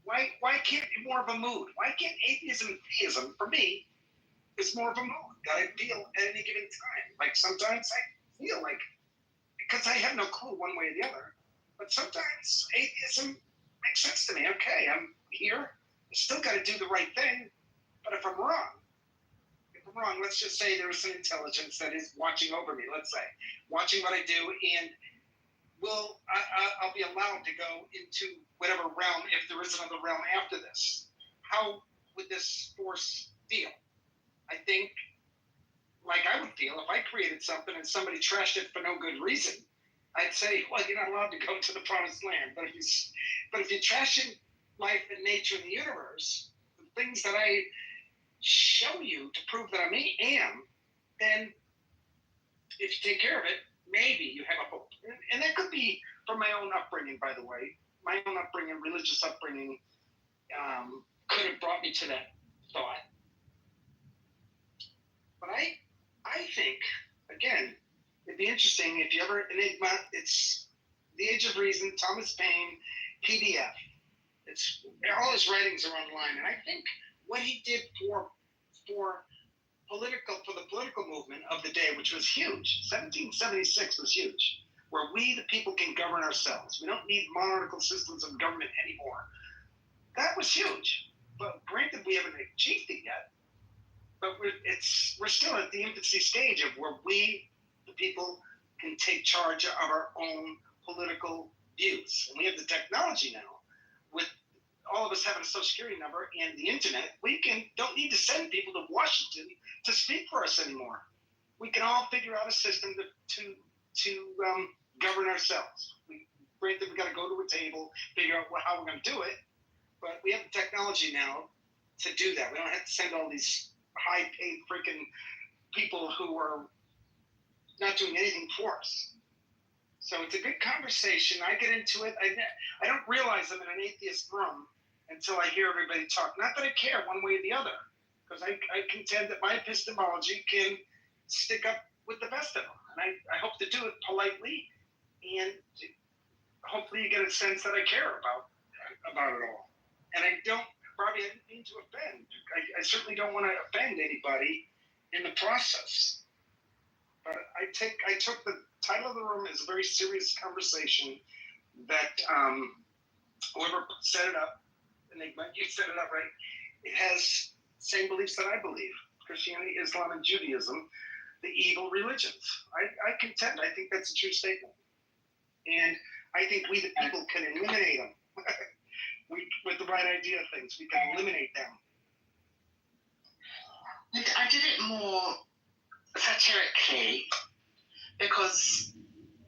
Why can't it be more of a mood? Why can't atheism and theism, for me, it's more of a mood that I feel at any given time. Like sometimes I feel like, because I have no clue one way or the other, but sometimes atheism makes sense to me. Okay, I'm here, I still got to do the right thing, but if I'm wrong, let's just say there's an intelligence that is watching over me, let's say, watching what I do, and I'll be allowed to go into whatever realm, if there is another realm after this. How would this force feel? I think like I would feel if I created something and somebody trashed it for no good reason. I'd say, well, you're not allowed to go to the promised land. But if you're trashing life and nature and the universe, the things that I show you to prove that I am, then if you take care of it, maybe you have a hope. And that could be from my own upbringing, by the way. My own upbringing, religious upbringing, could have brought me to that thought. But I think, again, it'd be interesting if you ever, Enigma, it's The Age of Reason, Thomas Paine, PDF. It's all his writings are online, and I think what he did for the political movement of the day, which was huge. 1776 was huge, where we the people can govern ourselves. We don't need monarchical systems of government anymore. That was huge. But granted, we haven't achieved it yet. But we're still at the infancy stage of where we the people can take charge of our own political views. And we have the technology now. With all of us having a social security number and the internet, we don't need to send people to Washington to speak for us anymore. We can all figure out a system to govern ourselves. Granted, we've got to go to a table, figure out how we're going to do it, but we have the technology now to do that. We don't have to send all these high-paid freaking people who are not doing anything for us. So it's a good conversation. I get into it. I don't realize I'm in an atheist room until I hear everybody talk. Not that I care one way or the other, because I contend that my epistemology can stick up with the best of them. And I hope to do it politely, and hopefully you get a sense that I care about it all. And I don't, Bobby, I didn't mean to offend. I certainly don't want to offend anybody in the process. But I took the title of the room as a very serious conversation. that whoever set it up, and you set it up right, it has same beliefs that I believe. Christianity, Islam, and Judaism, the evil religions. I contend. I think that's a true statement. And I think we, the people, can eliminate them. With the right idea of things, we can eliminate them. I did it more satirically because,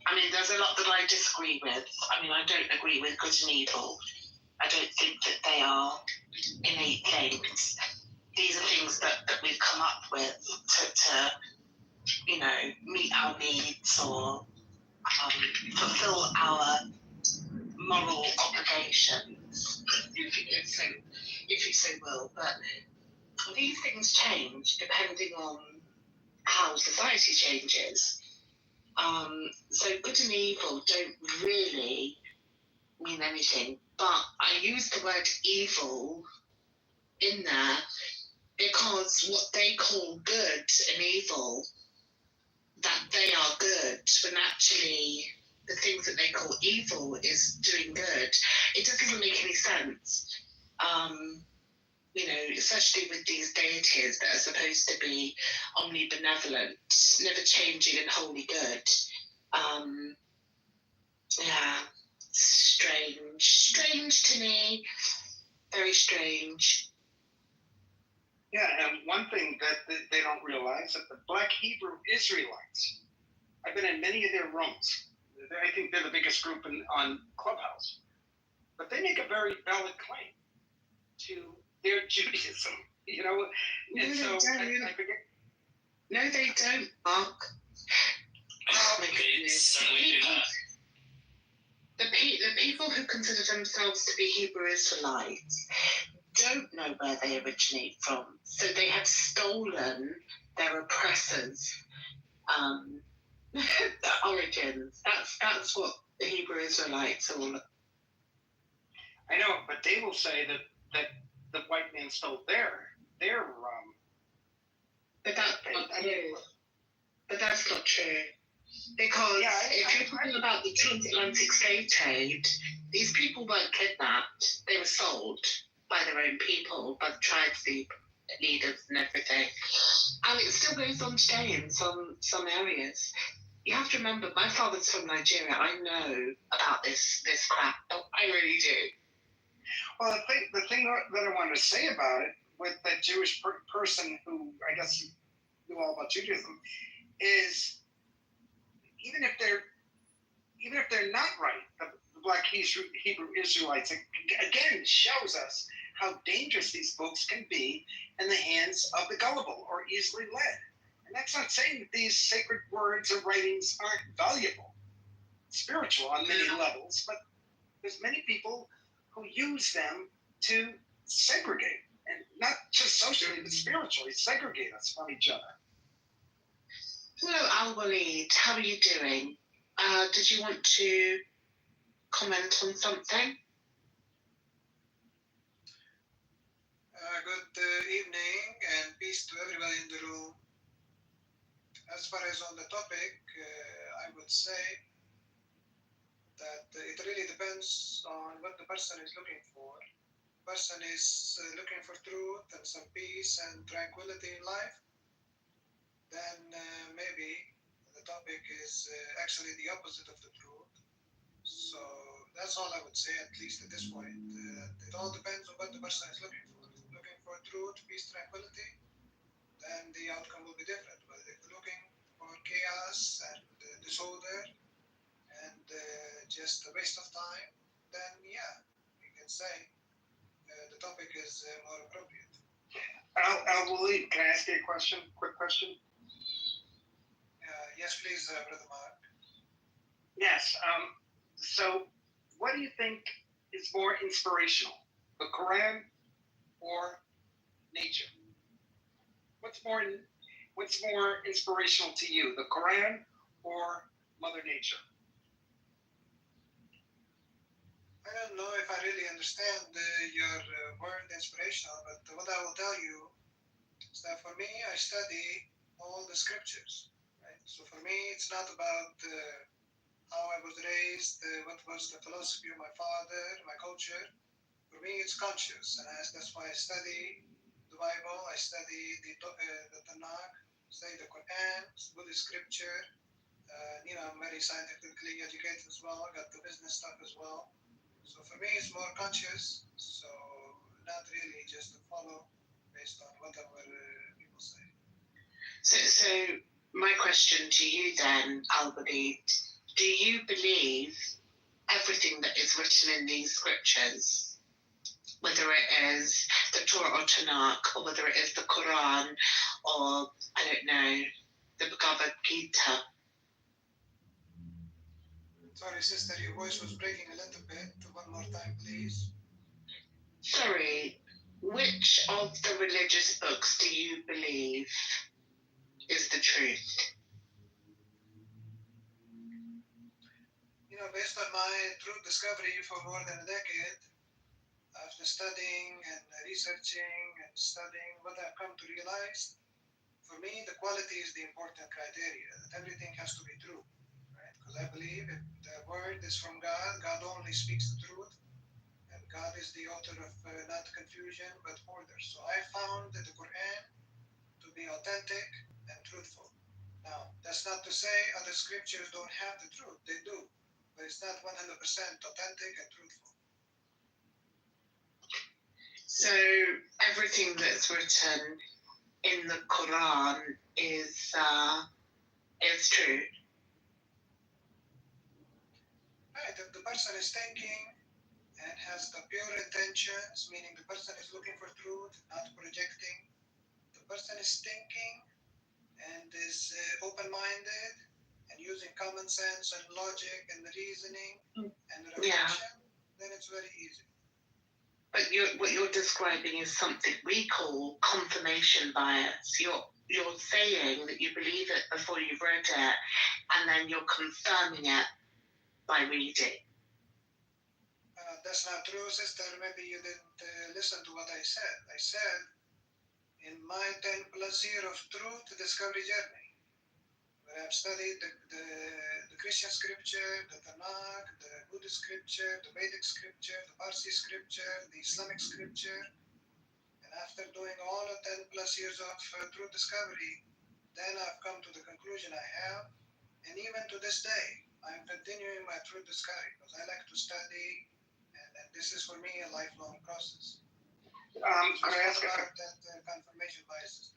I mean, there's a lot that I disagree with. I mean, I don't agree with good and evil. I don't think that they are innate things. These are things that we've come up with to meet our needs or fulfill our moral obligations, if you so will. But these things change depending on how society changes. So good and evil don't really mean anything, but I use the word evil in there because what they call good and evil, that they are good, when actually the things that they call evil is doing good. It just doesn't make any sense. Especially with these deities that are supposed to be omnibenevolent, never changing and wholly good. Strange to me, very strange. Yeah, and one thing that they don't realize, that the Black Hebrew Israelites, I've been in many of their rooms. I think they're the biggest group on Clubhouse. But they make a very valid claim to their Judaism, And so I forget. No, they don't, Mark. Oh my goodness. The people who consider themselves to be Hebrew Israelites don't know where they originate from. So they have stolen their oppressors' origins. That's what the Hebrew Israelites are all about. I know, but they will say that the white man stole their But that's not true. But that's not true. Because if you're talking about the transatlantic slave trade, these people weren't kidnapped. They were sold by their own people, by the tribes leaders and everything. And it still goes on today in some areas. You have to remember, my father's from Nigeria. I know about this crap. I really do. Well, the thing that I wanted to say about it, with that Jewish person who I guess knew all about Judaism, is even if they're not right, the Black Hebrew Israelites again shows us how dangerous these books can be in the hands of the gullible or easily led. And that's not saying that these sacred words or writings aren't valuable, spiritual on many levels, but there's many people who use them to segregate, and not just socially, but spiritually, segregate us from each other. Hello, Al-Walid. How are you doing? Did you want to comment on something? Good evening and peace to everybody in the room. As far as on the topic, I would say that it really depends on what the person is looking for. The person is looking for truth and some peace and tranquility in life, then maybe the topic is actually the opposite of the truth. So that's all I would say, at least at this point. It all depends on what the person is looking for. If they're looking for truth, peace, tranquility, then the outcome will be different. But if they're looking for chaos and disorder and just a waste of time, then yeah, we can say the topic is more appropriate. Al-Walid, can I ask you a question? Quick question? Yes, please, Brother Mark. Yes. So, what do you think is more inspirational, the Quran or nature? What's more inspirational to you, the Quran or Mother Nature? I don't know if I really understand your word inspirational, but what I will tell you is that for me, I study all the scriptures. Right? So for me, it's not about how I was raised, what was the philosophy of my father, my culture. For me, it's conscious, and that's why I study the Bible. I study the Tanakh, study the Quran, Buddhist scripture. I'm very scientifically educated as well. I got the business stuff as well. So for me, it's more conscious. So not really just to follow based on whatever people say. So my question to you then, Albany, do you believe everything that is written in these scriptures, whether it is the Torah or Tanakh, or whether it is the Quran, or, I don't know, the Bhagavad Gita? Sorry, sister, your voice was breaking a little bit. One more time, please. Sorry, which of the religious books do you believe is the truth? Based on my truth discovery for more than a decade, after studying and researching and studying, what I've come to realize, for me, the quality is the important criteria, that everything has to be true, right? Because I believe if the word is from God, God only speaks the truth, and God is the author of not confusion, but order. So I found the Quran to be authentic and truthful. Now, that's not to say other scriptures don't have the truth. They do. But it's not 100% authentic and truthful. So everything that's written in the Quran is true. Right. If the person is thinking and has the pure intentions, meaning the person is looking for truth, not projecting. The person is thinking and is open-minded and using common sense and logic and reasoning and reflection, then it's very easy. But what you're describing is something we call confirmation bias. You're saying that you believe it before you've read it, and then you're confirming it by reading. That's not true, sister. Maybe you didn't listen to what I said. I said, in my 10+ years of truth discovery journey, where I've studied the Christian scripture, the Tanakh, the Buddhist scripture, the Vedic scripture, the Parsi scripture, the Islamic scripture, and after doing all of 10+ years of truth discovery, then I've come to the conclusion I have, and even to this day, I'm continuing my truth discovery because I like to study, and this is for me a lifelong process. Can I ask about that confirmation bias?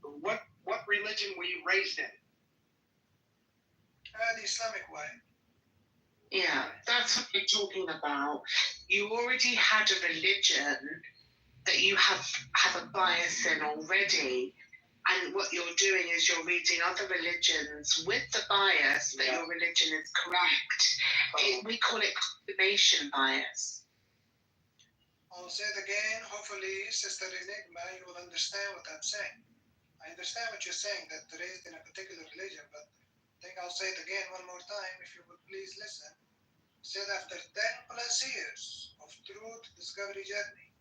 What religion were you raised in? The Islamic way. Yeah, that's what you're talking about. You already had a religion that you have a bias in already, and what you're doing is you're reading other religions with the bias that your religion is correct. We call it confirmation bias. I'll say it again. Hopefully, Sister Enigma, you will understand what I'm saying. I understand what you're saying, that raised in a particular religion, but I think I'll say it again one more time, if you would please listen. Said after 10+ years of truth discovery journey,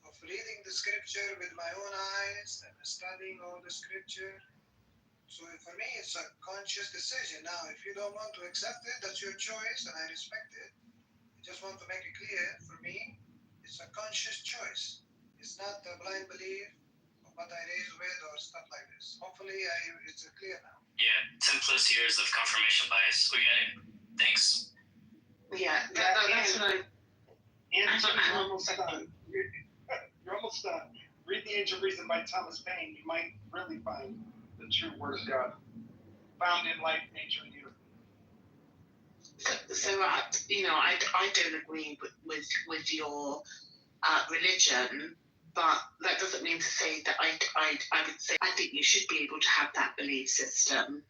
of reading the scripture with my own eyes and studying all the scripture. So for me, it's a conscious decision. Now, if you don't want to accept it, that's your choice, and I respect it. I just want to make it clear, for me, it's a conscious choice. It's not a blind belief of what I raised with or stuff like this. Hopefully, it's clear now. Yeah, 10+ years of confirmation bias. We get it. Thanks. Yeah, that's what you're almost done. You're almost done. Read The Age of Reason by Thomas Paine. You might really find the true word of God found in life, nature, and universe. So I don't agree with your religion, but that doesn't mean to say that I would say I think you should be able to have that belief system.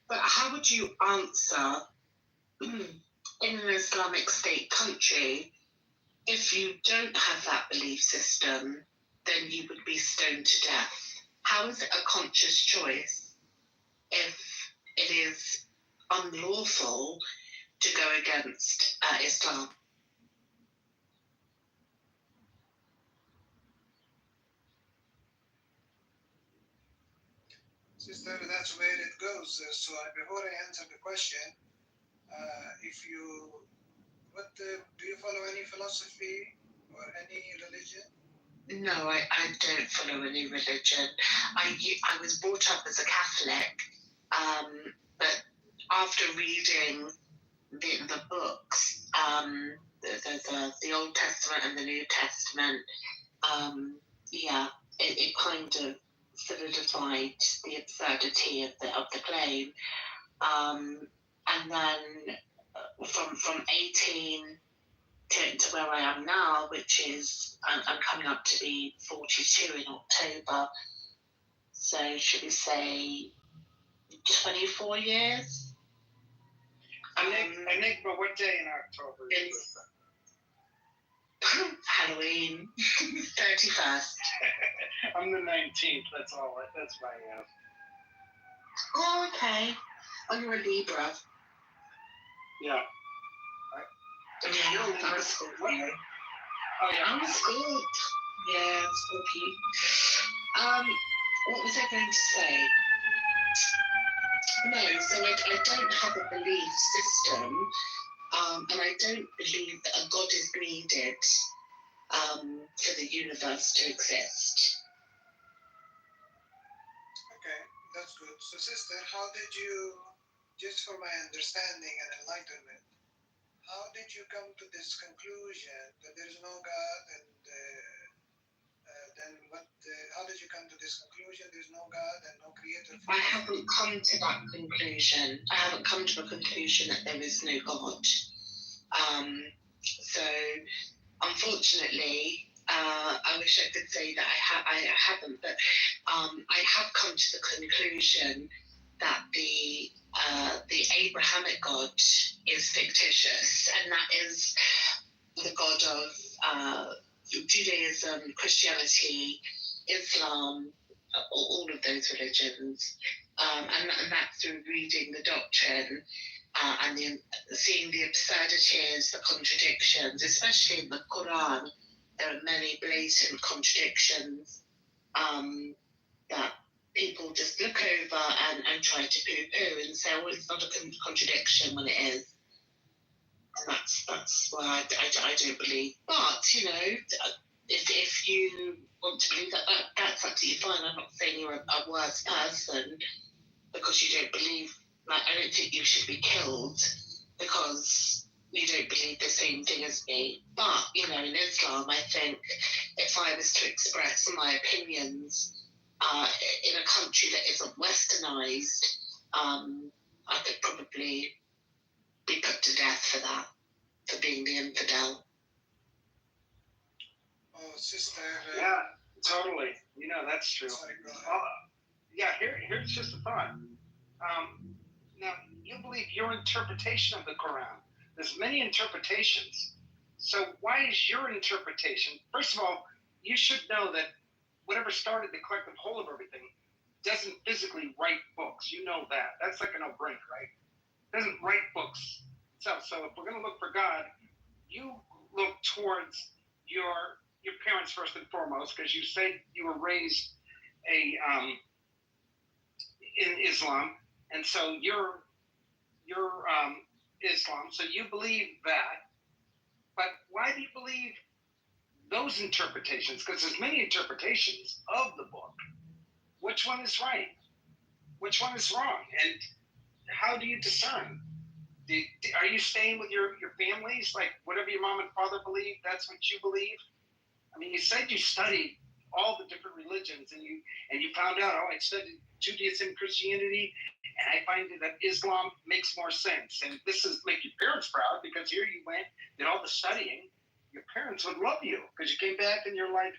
But how would you answer in an Islamic State country, if you don't have that belief system, then you would be stoned to death? How is it a conscious choice if it is unlawful to go against Islam? Sister sister, that's where it goes. So before I answer the question, do you follow any philosophy or any religion? No, I don't follow any religion. I was brought up as a Catholic, but after reading the books, the Old Testament and the New Testament, it kind of solidified the absurdity of the claim. And then from 18 to where I am now, which is I'm coming up to be 42 in October. So should we say 24 years? Enigma, what day in October is your birthday? Halloween, 31st. I'm the 19th. That's all. That's my ask. Oh, okay. Oh, you're a Libra. Yeah. Yeah, I'm a Scorpio. Oh, yeah. I'm a Scorpio. Yeah, Scorpio. What was I going to say? No, so I don't have a belief system, and I don't believe that a God is needed for the universe to exist. Okay, that's good. So, sister, how did you, just for my understanding and enlightenment, how did you come to this conclusion that there is no God, and how did you come to this conclusion? There's no God and no creator. I haven't come to that conclusion. I haven't come to a conclusion that there is no God. So, unfortunately, I wish I could say that I haven't, but I have come to the conclusion that the Abrahamic God is fictitious, and that is the God of Judaism, Christianity, Islam, all of those religions, and that through reading the doctrine and seeing the absurdities, the contradictions, especially in the Quran, there are many blatant contradictions that people just look over and try to poo-poo and say, well, it's not a contradiction when it is. And that's why I don't believe. But, if you want to believe that, that's absolutely fine. I'm not saying you're a worse person because you don't believe. Like, I don't think you should be killed because you don't believe the same thing as me. But, in Islam, I think if I was to express my opinions in a country that isn't westernized, I could probably be put to death for that, for being the infidel. Oh, sister. Yeah, totally. That's true. Here's just a thought. Now, you believe your interpretation of the Quran. There's many interpretations. So why is your interpretation? First of all, you should know that whatever started the collective whole of everything doesn't physically write books. You know that. That's like a no-brainer, right? It doesn't write books. So if we're going to look for God, you look towards your parents first and foremost, because you said you were raised in Islam, and so you're Islam, so you believe that. But why do you believe those interpretations? Because there's many interpretations of the book. Which one is right? Which one is wrong? And how do you discern? Are you staying with your families? Like, whatever your mom and father believe, that's what you believe? I mean, you said you studied all the different religions, and you found out, I studied Judaism, Christianity, and I find that Islam makes more sense. And this is make your parents proud, because here you went, did all the studying. Your parents would love you because you came back and you're like,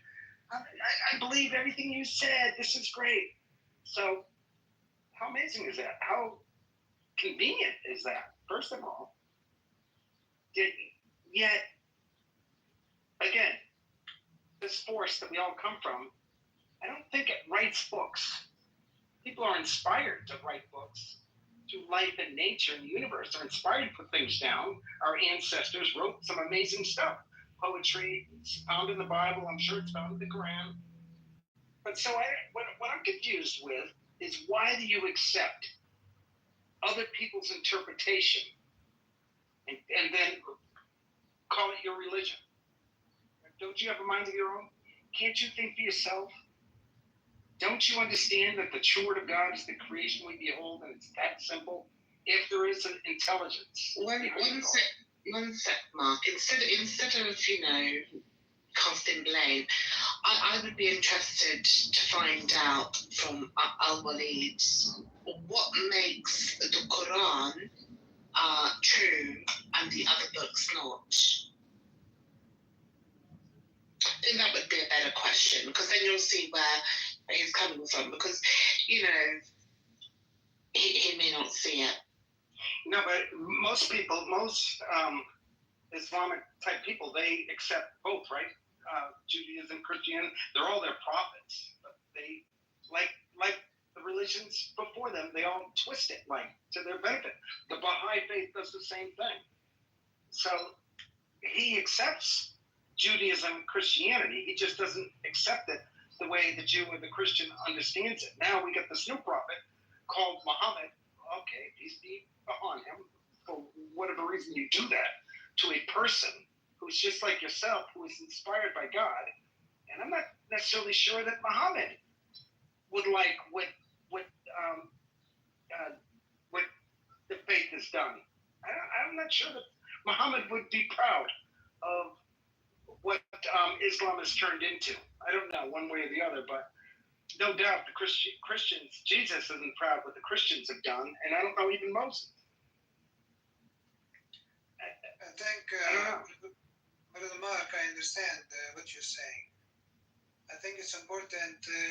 I believe everything you said. This is great. So how amazing is that? How convenient is that, first of all? Yet, again, this force that we all come from, I don't think it writes books. People are inspired to write books through life and nature and the universe. They're inspired to put things down. Our ancestors wrote some amazing stuff. Poetry, it's found in the Bible. I'm sure it's found in the Quran. But so what I'm confused with is why do you accept other people's interpretation and then call it your religion? Don't you have a mind of your own? Can't you think for yourself? Don't you understand that the true word of God is the creation we behold, and it's that simple? If there is an intelligence. One sec, Mark. Instead of casting blame, I would be interested to find out from Al-Walid what makes the Quran true and the other books not. I think that would be a better question, because then you'll see where he's coming from, because, he may not see it. No, but most Islamic type people, they accept both, right? Judaism, Christianity, they're all their prophets. But they, like the religions before them, they all twist it, to their benefit. The Baha'i faith does the same thing. So he accepts Judaism, Christianity, he just doesn't accept it the way the Jew or the Christian understands it. Now we get this new prophet called Muhammad. Okay, peace be upon him. For whatever reason you do that to a person who's just like yourself, who is inspired by God. And I'm not necessarily sure that Muhammad would like what the faith has done. I'm not sure that Muhammad would be proud of what Islam has turned into. I don't know, one way or the other, but no doubt the Christians, Jesus isn't proud what the Christians have done, and I don't know even Moses. I think, Brother Mark, I understand what you're saying. I think it's important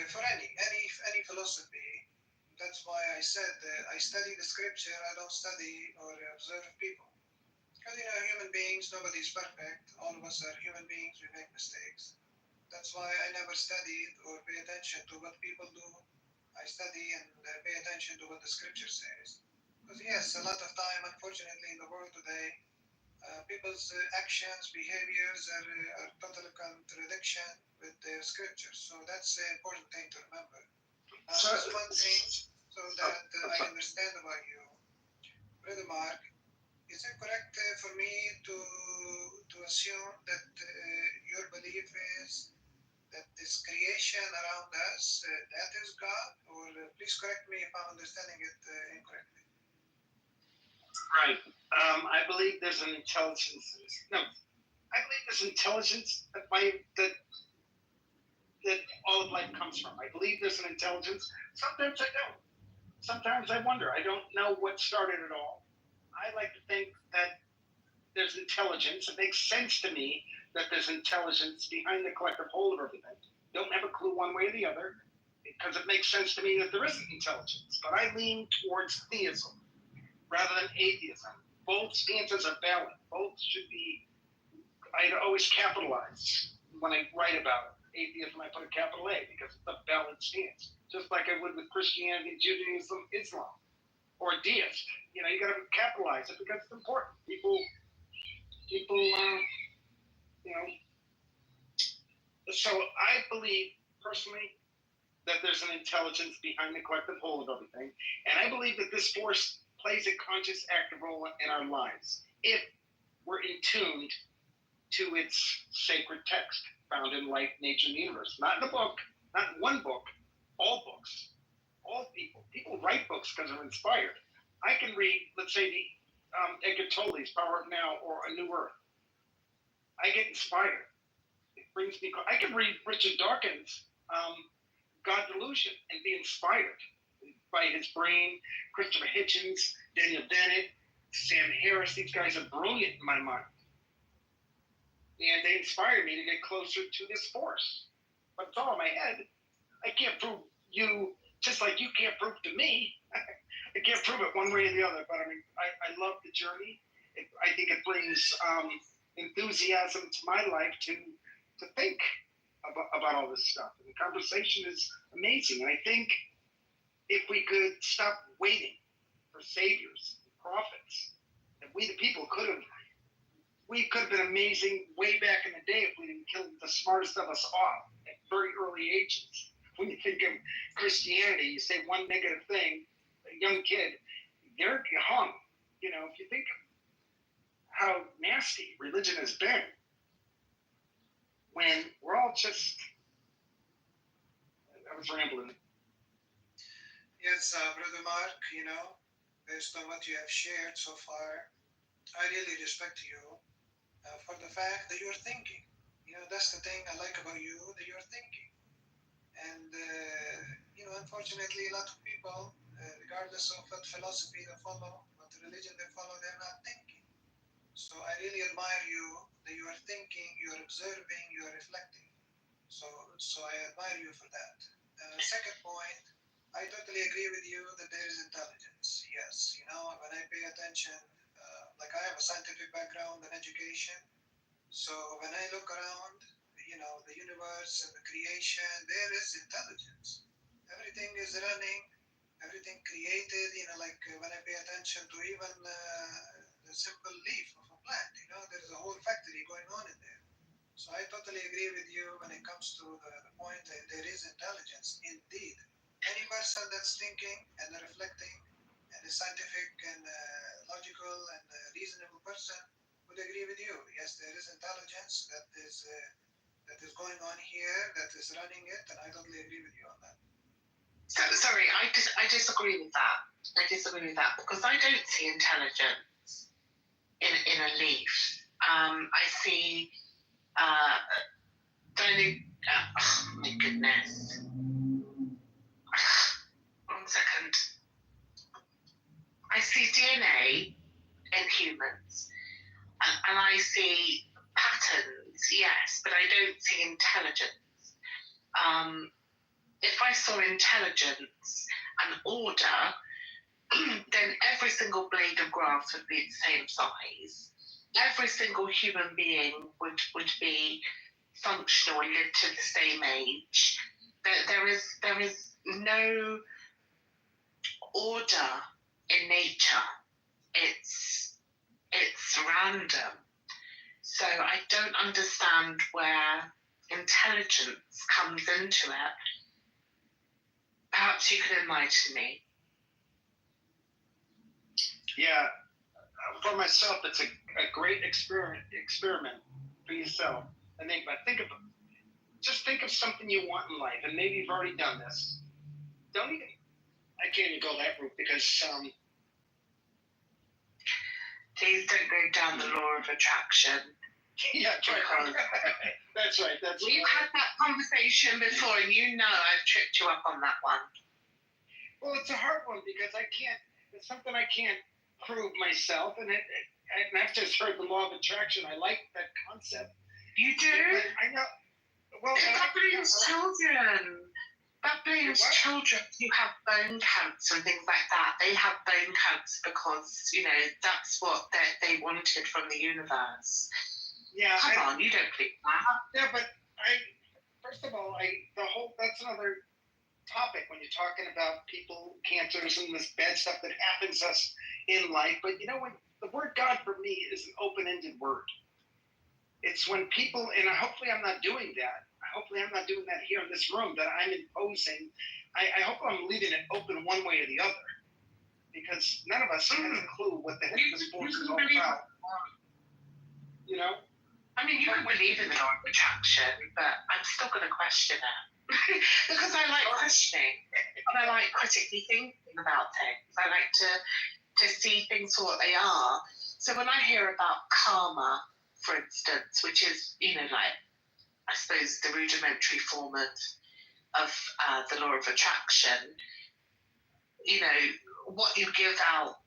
for any philosophy. That's why I said I study the scripture, I don't study or observe people. Because, human beings, nobody's perfect. All of us are human beings, we make mistakes. That's why I never studied or pay attention to what people do. I study and pay attention to what the scripture says. Because yes, a lot of time, unfortunately, in the world today, people's actions, behaviors are total contradiction with their scriptures. So that's an important thing to remember. Just one thing, so that I understand about you, Brother Mark. Is it correct for me to assume that your belief is that this creation around us, that is God? Or please correct me if I'm understanding it incorrectly. Right. I believe there's an intelligence. No, I believe there's intelligence that all of life comes from. I believe there's an intelligence. Sometimes I don't. Sometimes I wonder. I don't know what started it all. I like to think that there's intelligence. It makes sense to me that there's intelligence behind the collective whole of everything. Don't have a clue one way or the other, because it makes sense to me that there isn't intelligence. But I lean towards theism rather than atheism. Both stances are valid. Both should be, I always capitalize when I write about atheism, I put a capital A because it's a valid stance. Just like I would with Christianity, Judaism, Islam, or deist. You got to capitalize it because it's important. People, So I believe personally that there's an intelligence behind the collective whole of everything, and I believe that this force plays a conscious, active role in our lives if we're in tuned to its sacred text found in life, nature, and the universe. Not in a book, not in one book, all books, all people. People write books because they're inspired. I can read, let's say, the Eckhart Tolle's Power of Now or A New Earth. I get inspired. It brings me. I can read Richard Dawkins' God Delusion and be inspired by his brain. Christopher Hitchens, Daniel Dennett, Sam Harris. These guys are brilliant in my mind. And they inspire me to get closer to this force. But it's all in my head. I can't prove you, just like you can't prove to me. I can't prove it one way or the other, but I love the journey. I think it brings enthusiasm to my life to think about all this stuff. And the conversation is amazing. And I think if we could stop waiting for saviors, and prophets, and we the people could have been amazing way back in the day if we didn't kill the smartest of us off at very early ages when you think of Christianity, you say one negative thing, a young kid, they're hung. You know, if you think of how nasty religion has been, when we're all just, I was rambling. Yes, Brother Mark, you know, based on what you have shared so far, I really respect you for the fact that you're thinking. You know, that's the thing I like about you, that you're thinking. And, you know, unfortunately, a lot of people, regardless of what philosophy they follow, what religion they follow, they're not thinking. So I really admire you that you are thinking, you are observing, you are reflecting. So I admire you for that. Second point, I totally agree with you that there is intelligence. Yes, you know, when I pay attention, like I have a scientific background and education, so when I look around, you know, the universe and the creation, there is intelligence. Everything is running, everything created, you know, like when I pay attention to even the simple leaf of a plant, you know, there's a whole factory going on in there. So I totally agree with you when it comes to the point that there is intelligence, indeed. Any person that's thinking and reflecting and a scientific and logical and reasonable person would agree with you. Yes, there is intelligence that is going on here, that is running it, and I totally agree with you on that. Sorry, I disagree with that. I disagree with that because I don't see intelligence in a leaf. I see oh my goodness. One second. I see DNA in humans, and I see patterns, yes, but I don't see intelligence. If I saw intelligence and order, then every single blade of grass would be the same size. Every single human being would be functional and live to the same age. There is no order in nature. It's random. So I don't understand where intelligence comes into it. Perhaps you could enlighten me. Yeah, for myself, it's a great experiment for yourself. And just think of something you want in life, and maybe you've already done this. I can't even go that route because please don't go down the law of attraction. Yeah, that's right. We've had that conversation before, and you know I've tripped you up on that one. Well, it's a hard one because it's something I can't prove myself, and I've just heard the law of attraction. I like that concept. You do? I know. Well, that blames children. That blames children who have bone cancer and things like that. They have bone cancer because, you know, that's what they wanted from the universe. Yeah. Come on, you don't believe that. Yeah, but first of all, that's another topic when you're talking about people, cancers, and this bad stuff that happens to us in life. But you know, when the word God for me is an open-ended word. It's when people, and hopefully I'm not doing that. Hopefully I'm not doing that here in this room, that I'm imposing. I hope I'm leaving it open one way or the other. Because none of us has a clue what the heck this force is all about. You know? I mean, you can believe in the law of attraction, but I'm still going to question it. Because I like questioning. And I like critically thinking about things. I like to see things for what they are. So when I hear about karma, for instance, which is, you know, like, I suppose the rudimentary form of the law of attraction, you know, what you give out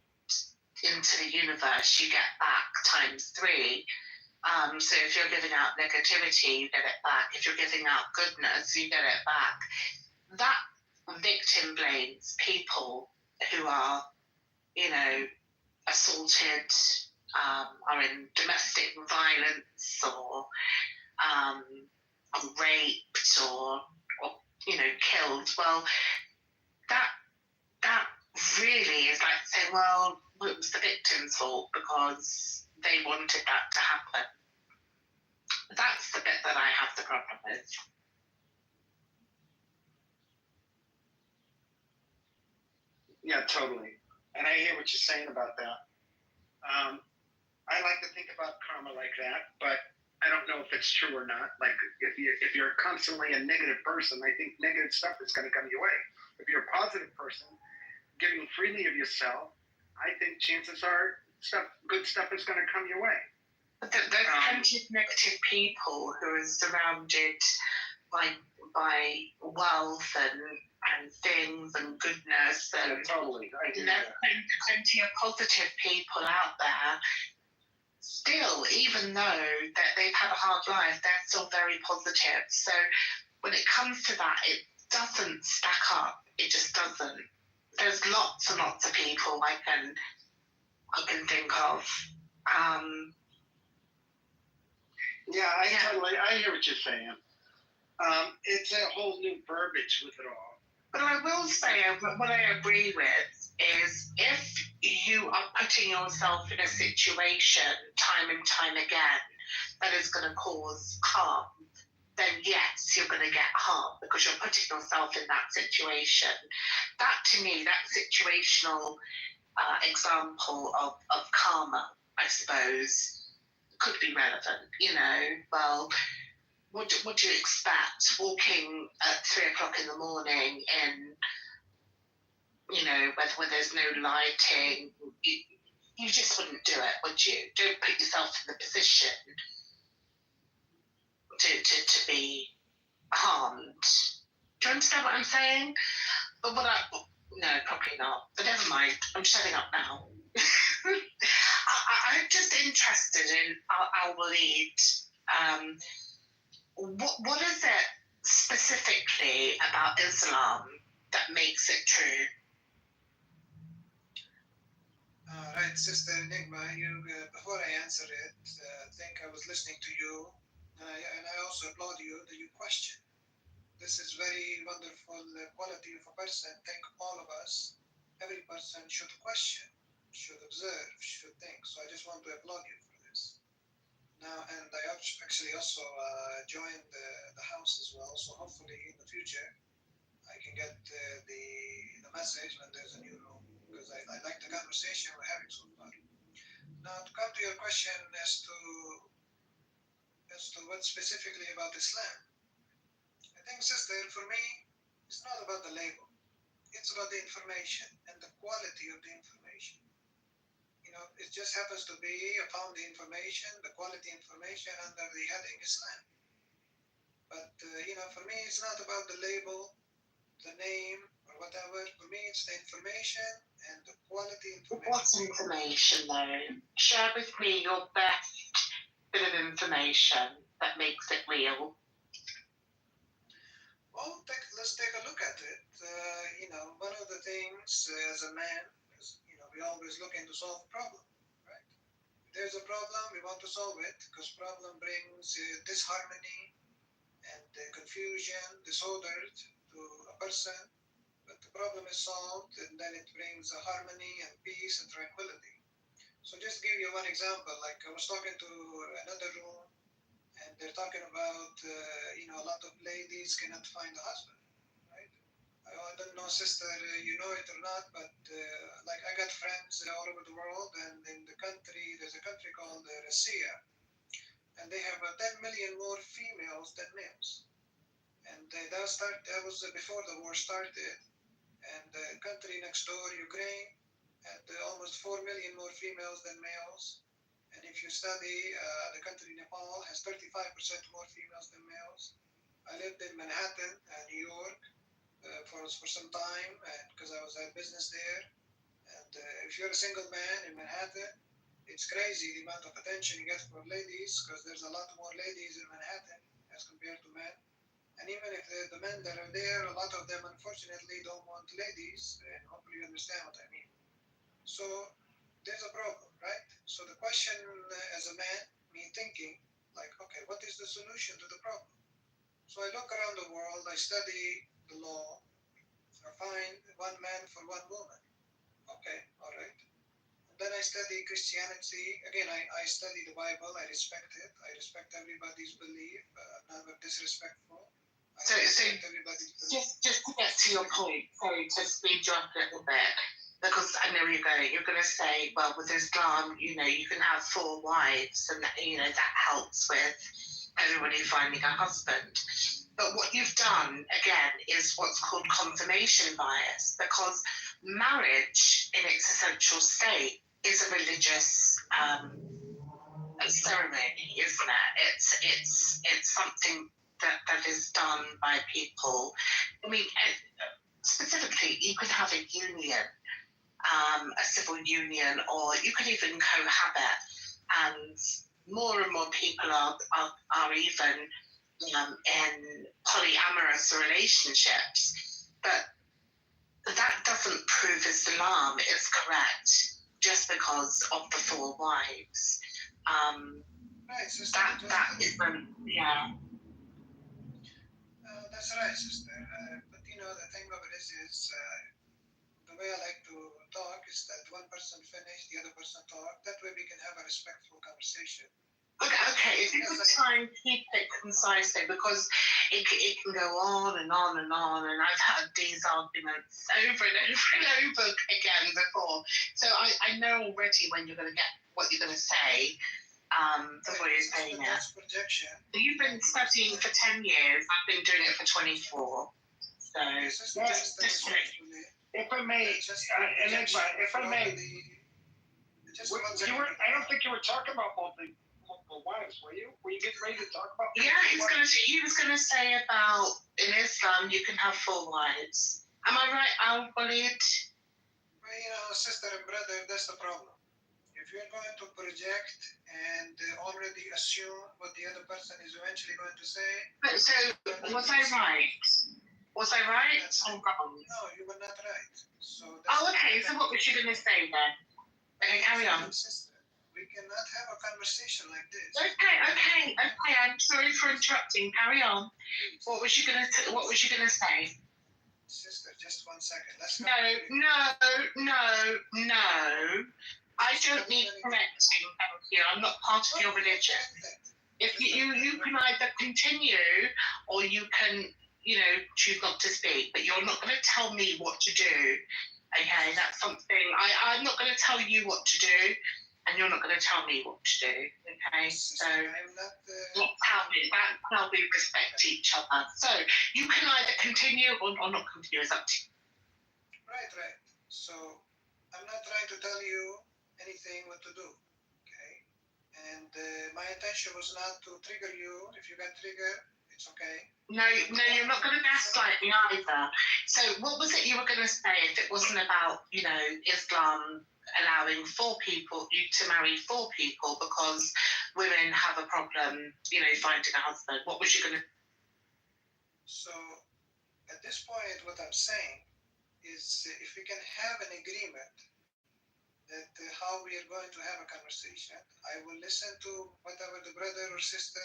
into the universe, you get back times 3. So if you're giving out negativity, you get it back. If you're giving out goodness, you get it back. That victim blames people who are, you know, assaulted, are in domestic violence, or raped, or you know, killed. Well, that really is like saying, well, it was the victim's fault because they wanted that to happen. That's the bit that I have the problem with. Yeah, totally. And I hear what you're saying about that. I like to think about karma like that, but I don't know if it's true or not. Like if you're constantly a negative person, I think negative stuff is going to come your way. If you're a positive person, giving freely of yourself, I think chances are good stuff is going to come your way. But there's plenty of negative people who are surrounded by wealth and things and goodness and totally. There's plenty of positive people out there. Still, even though that they've had a hard life, they're still very positive. So when it comes to that, it doesn't stack up. It just doesn't. There's lots and lots of people I can think of. Totally. I hear what you're saying. It's a whole new verbiage with it all. But I will say what I agree with is if you are putting yourself in a situation time and time again that is going to cause harm, then yes, you're going to get harm because you're putting yourself in that situation. That, to me, that situational example of karma, I suppose, could be relevant. Well, what do you expect walking at 3:00 in the morning in, where there's no lighting? You just wouldn't do it, would you? Don't put yourself in the position to be harmed. Do you understand what I'm saying? But no, probably not. But never mind. I'm shutting up now. I'm just interested in our lead. What is it specifically about Islam that makes it true? Right, Sister Enigma, before I answer it, I think I was listening to you, and I also applaud you that you question. This is very wonderful quality of a person. I think all of us, every person should question, should observe, should think. So I just want to applaud you for this. Now, and I actually also joined the house as well, so hopefully in the future I can get the message when there's a new room, because I like the conversation we're having so far. Now, to come to your question as to what specifically about Islam, I think, sister, for me, it's not about the label. It's about the information and the quality of the information. It just happens to be upon the information, the quality information under the heading Islam. But, for me, it's not about the label, the name, or whatever. For me, it's the information and the quality information. What information, though? Share with me your best bit of information that makes it real. Well, let's take a look at it. One of the things as a man is, we always looking to solve a problem, right? If there's a problem, we want to solve it because problem brings disharmony and confusion, disorder to a person. But the problem is solved, and then it brings harmony and peace and tranquility. So just give you one example. Like I was talking to another room, and they're talking about, a lot of ladies cannot find a husband, right? I don't know, sister, you know it or not, but like I got friends all over the world, and in the country, there's a country called Russia, and they have 10 million more females than males. And that was before the war started, and the country next door, Ukraine, had almost 4 million more females than males. And if you study, the country Nepal has 35% more females than males. I lived in Manhattan, New York, for some time, because I was at business there. And if you're a single man in Manhattan, it's crazy the amount of attention you get from ladies, because there's a lot more ladies in Manhattan as compared to men. And even if the men that are there, a lot of them unfortunately don't want ladies, and hopefully you understand what I mean. So there's a problem, right? So the question as a man, me thinking, like, okay, what is the solution to the problem? So I look around the world, I study the law, I find one man for one woman. Okay, all right. And then I study Christianity. Again, I study the Bible, I respect it. I respect everybody's belief, I'm never disrespectful. So just to get to your point, sorry to speed you up a little bit, because I know where you're going. You're going to say, well, with Islam, you can have 4 wives, and that helps with everybody finding a husband. But what you've done again is what's called confirmation bias, because marriage in its essential state is a religious ceremony, isn't it? It's something that is done by people. I mean, specifically, you could have a union, a civil union, or you could even cohabit, and more and more people are even in polyamorous relationships. But that doesn't prove Islam is correct just because of the 4 wives. Right, sister. That isn't, yeah. That's right, sister. But the thing of it is the way I like to talk is that one person finish, the other person talk. That way we can have a respectful conversation. Okay, if you could try and keep it concise, though, because it can go on and on and on, and I've had these arguments over and over and over again before. So I know already when you're going to get what you're going to say. Before you're saying it. You've been studying for 10 years. I've been doing it for 24. So just if I may, Enigma, if I may, I don't think you were talking about multiple wives, were you? Were you getting ready to talk about? Yeah, he was going to say about in Islam you can have 4 wives. Am I right, Al-Walid? Well, sister and brother, that's the problem. If you're going to project and already assume what the other person is eventually going to say. So, was I right? Was I right or wrong? No, you were not right. So. Okay. So, what was you going to say then? Okay, carry on. Sister, we cannot have a conversation like this. Okay. I'm sorry for interrupting. Carry on. What was you going to say? Sister, just 1 second. Let's No. I don't need correcting, thank you. I'm not part of your religion. If you can either continue or you can, choose not to speak, but you're not going to tell me what to do. Okay, that's something. I'm not going to tell you what to do, and you're not going to tell me what to do. Okay, so that's how we respect each other. So you can either continue or not continue. It's up to you. Right. So I'm not trying to tell you anything what to do, okay? And my intention was not to trigger you. If you got triggered, it's okay. No, you're not going to gaslight me either. So what was it you were going to say if it wasn't about, Islam allowing 4 people, you to marry 4 people because women have a problem, finding a husband? What was you going to... So at this point, what I'm saying is if we can have an agreement that how we are going to have a conversation. I will listen to whatever the brother or sister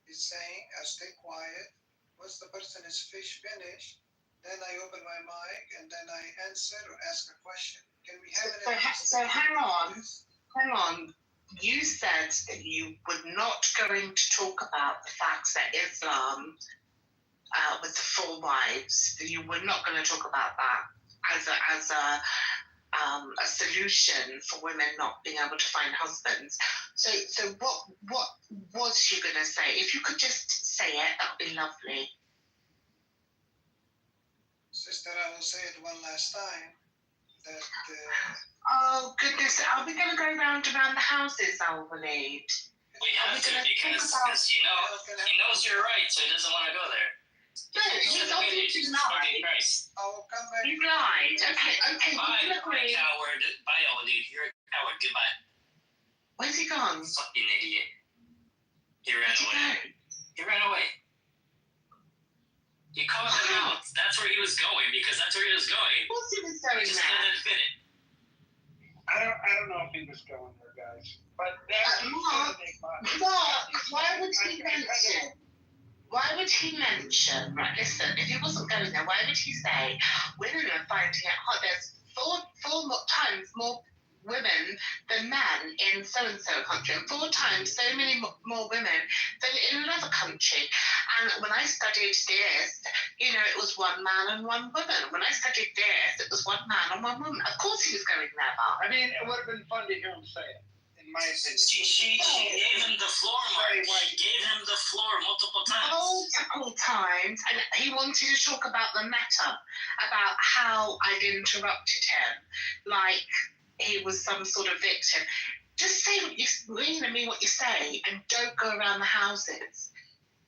is saying. I'll stay quiet. Once the person is finished, then I open my mic and then I answer or ask a question. Can we have So hang on. You said that you were not going to talk about the fact that Islam, with the 4 wives, that you were not going to talk about that as a solution for women not being able to find husbands. So what was you going to say? If you could just say it, that would be lovely. Sister, I will say it one last time. That. Oh goodness! Are we going to go round and round the houses, Al-Walid? We have to because he knows you're right, so he doesn't want to go there. No, he's obviously lied. You lied. Okay, we can agree. Coward. Bye, Al-Walid. You're a coward. Goodbye. Where's he gone? Fucking idiot. He ran away. He ran away. He called him out. That's where he was going because that's where he was going. Of course he was going there. Just admit it. I don't know if he was going there, guys. But Mark, why would he mention? Why would he mention? Right, listen. If he wasn't going there, why would he say women are finding it hard? There's four times more women than men in so-and-so country, and 4 times so many more women than in another country. And when I studied this, you know, it was one man and one woman. When I studied this, it was one man and one woman. Of course he was going there. I mean, it would have been fun to hear him say it, in my opinion. She gave him the floor, Mark. She gave him the floor multiple times. Multiple times. And he wanted to talk about the meta, about how I'd interrupted him, like he was some sort of victim. Just say what you mean what you say, and don't go around the houses.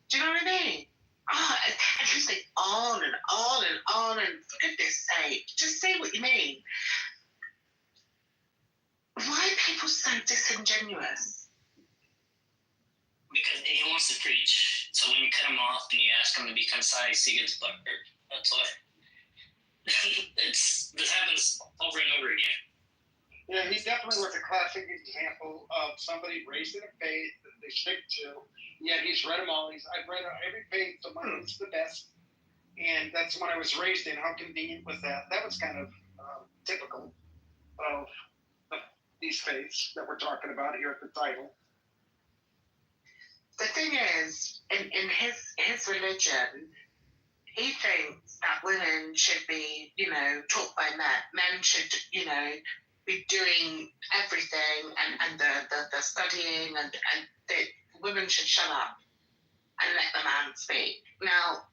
Do you know what I mean? Oh, and he was like on and on and on, and for goodness sake, just say what you mean. Why are people so disingenuous? Because he wants to preach. So when you cut him off and you ask him to be concise, he gets butthurt. That's why. This happens over and over again. Yeah, he definitely was a classic example of somebody raised in a faith that they stick to. Yeah, he's read them all. I've read every faith, so mine is the best. And that's when I was raised in. How convenient was that? That was kind of typical of these faiths that we're talking about here at the title. The thing is, in his religion, he thinks that women should be, you know, taught by men. Men should, you know, be doing everything and the studying and the women should shut up and let the man speak. Now,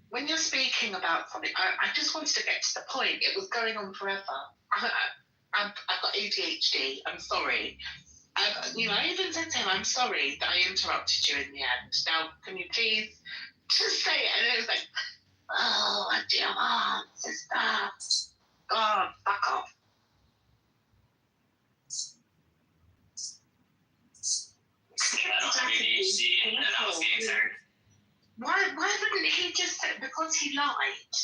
when you're speaking about something, I just wanted to get to the point. It was going on forever. I've got ADHD. I'm sorry. You know, I even said to him, I'm sorry that I interrupted you in the end. Now, can you please just say it? And it was like, oh, dear mom, sister. God, fuck off. Why wouldn't he just say, because he lied?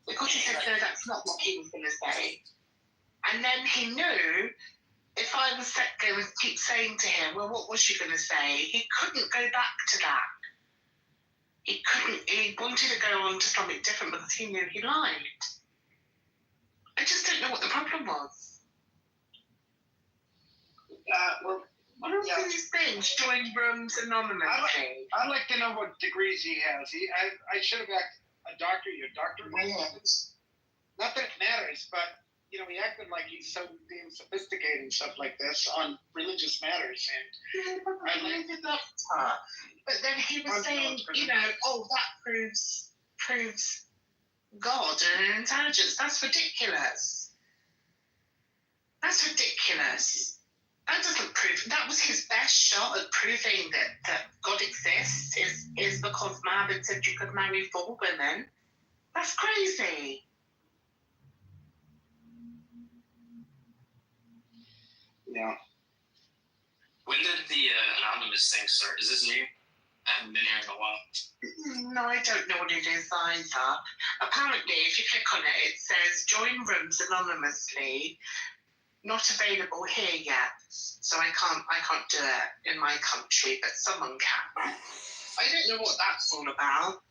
Because he said, no, that's not what he was going to say. And then he knew if I was going to keep saying to him, well, what was she going to say? He couldn't go back to that. He wanted to go on to something different because he knew he lied. I just don't know what the problem was. What are these things? Join rooms anonymously. I'd like to know what degrees he has. I should have asked a doctor. Your doctor? Not that it matters, but you know, he acted like he's so damn sophisticated and stuff like this on religious matters. And but then he was saying, you know, oh, that proves God and intelligence. That's ridiculous. That's ridiculous. That doesn't prove. That was his best shot at proving that God exists. Is because Muhammad said you could marry 4 women. That's crazy. Yeah. When did the anonymous thing start? Is this new? I haven't been here in a while. No, I don't know what it is either. Apparently, if you click on it, it says join rooms anonymously. Not available here yet, so I can't do it in my country, but someone can. I don't know what that's all about.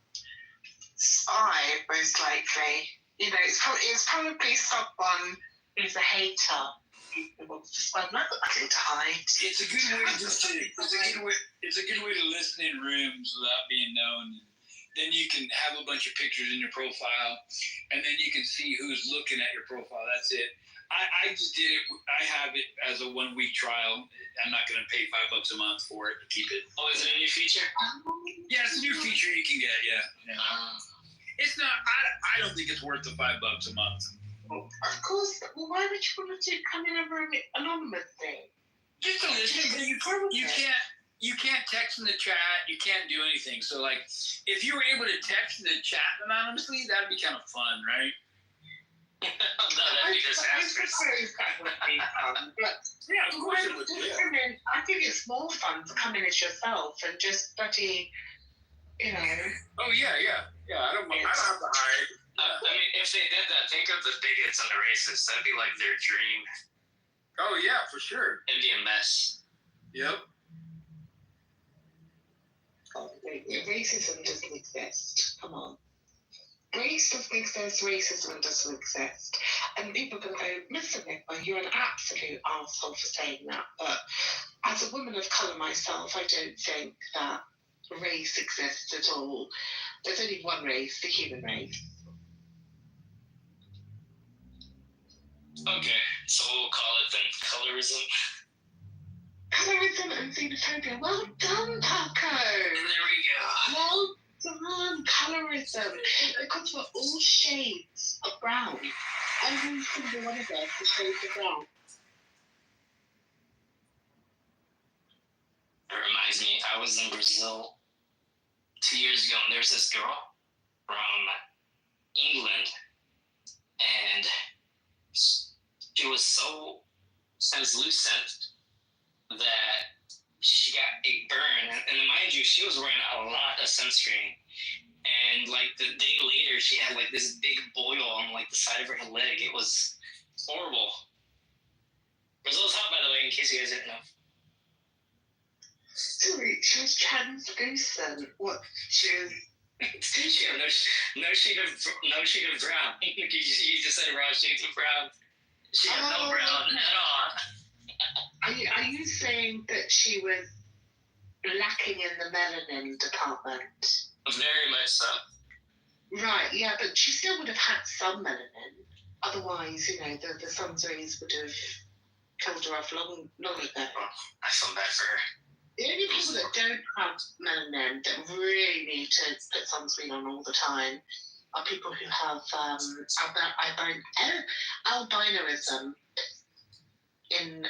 Spy, most likely. You know, it's probably someone who's a hater. Who wants to spy. I've got nothing to hide. It's a good way it's a good way to listen in rooms without being known. Then you can have a bunch of pictures in your profile, and then you can see who's looking at your profile. That's it. I just did it. I have it as a 1-week trial. I'm not going to pay $5 a month for it to keep it. Oh, is it a new feature? Yeah, it's a new feature you can get. Yeah. It's not. I don't think it's worth the $5 a month. Of course. Well, why would you want to come in a room anonymously? Just to listen. You can't text in the chat. You can't do anything. So, like, if you were able to text in the chat anonymously, that'd be kind of fun, right? No, that'd be disastrous. Yeah, of course it would be. I think it's more fun to come in as yourself and just study, you know. Oh, yeah. I don't have to hide. I mean, if they did that, think of the bigots and the racists. That'd be like their dream. Oh, yeah, for sure. It'd be a mess. Yep. Racism doesn't exist. Come on. Race doesn't exist, racism doesn't exist. And people can go, Mr. Nickler, you're an absolute arsehole for saying that. But as a woman of colour myself, I don't think that race exists at all. There's only one race, the human race. Okay, so we'll call it then colorism. Colorism and xenophobia. Well done, Paco. There we go. Well done, colorism. Because we're all shades of brown. Every single one of us is shades of brown. It reminds me, I was in Brazil 2 years ago, and there's this girl from England, and she was so translucent that she got a burn. And mind you, she was wearing a lot of sunscreen. And like the day later, she had like this big boil on like the side of her leg. It was horrible. Brazil's hot, by the way, in case you guys didn't know. Sorry, she was translucent. What? She was. She had no shade of brown. You just said raw shades of brown. She had no brown at all. Are you saying that she was lacking in the melanin department? Very much so. Right, yeah, but she still would have had some melanin. Otherwise, you know, the sun's rays would have killed her off long ago. I feel bad for her. The only people that don't have melanin, that really need to put sunscreen on all the time, are people who have albinism. In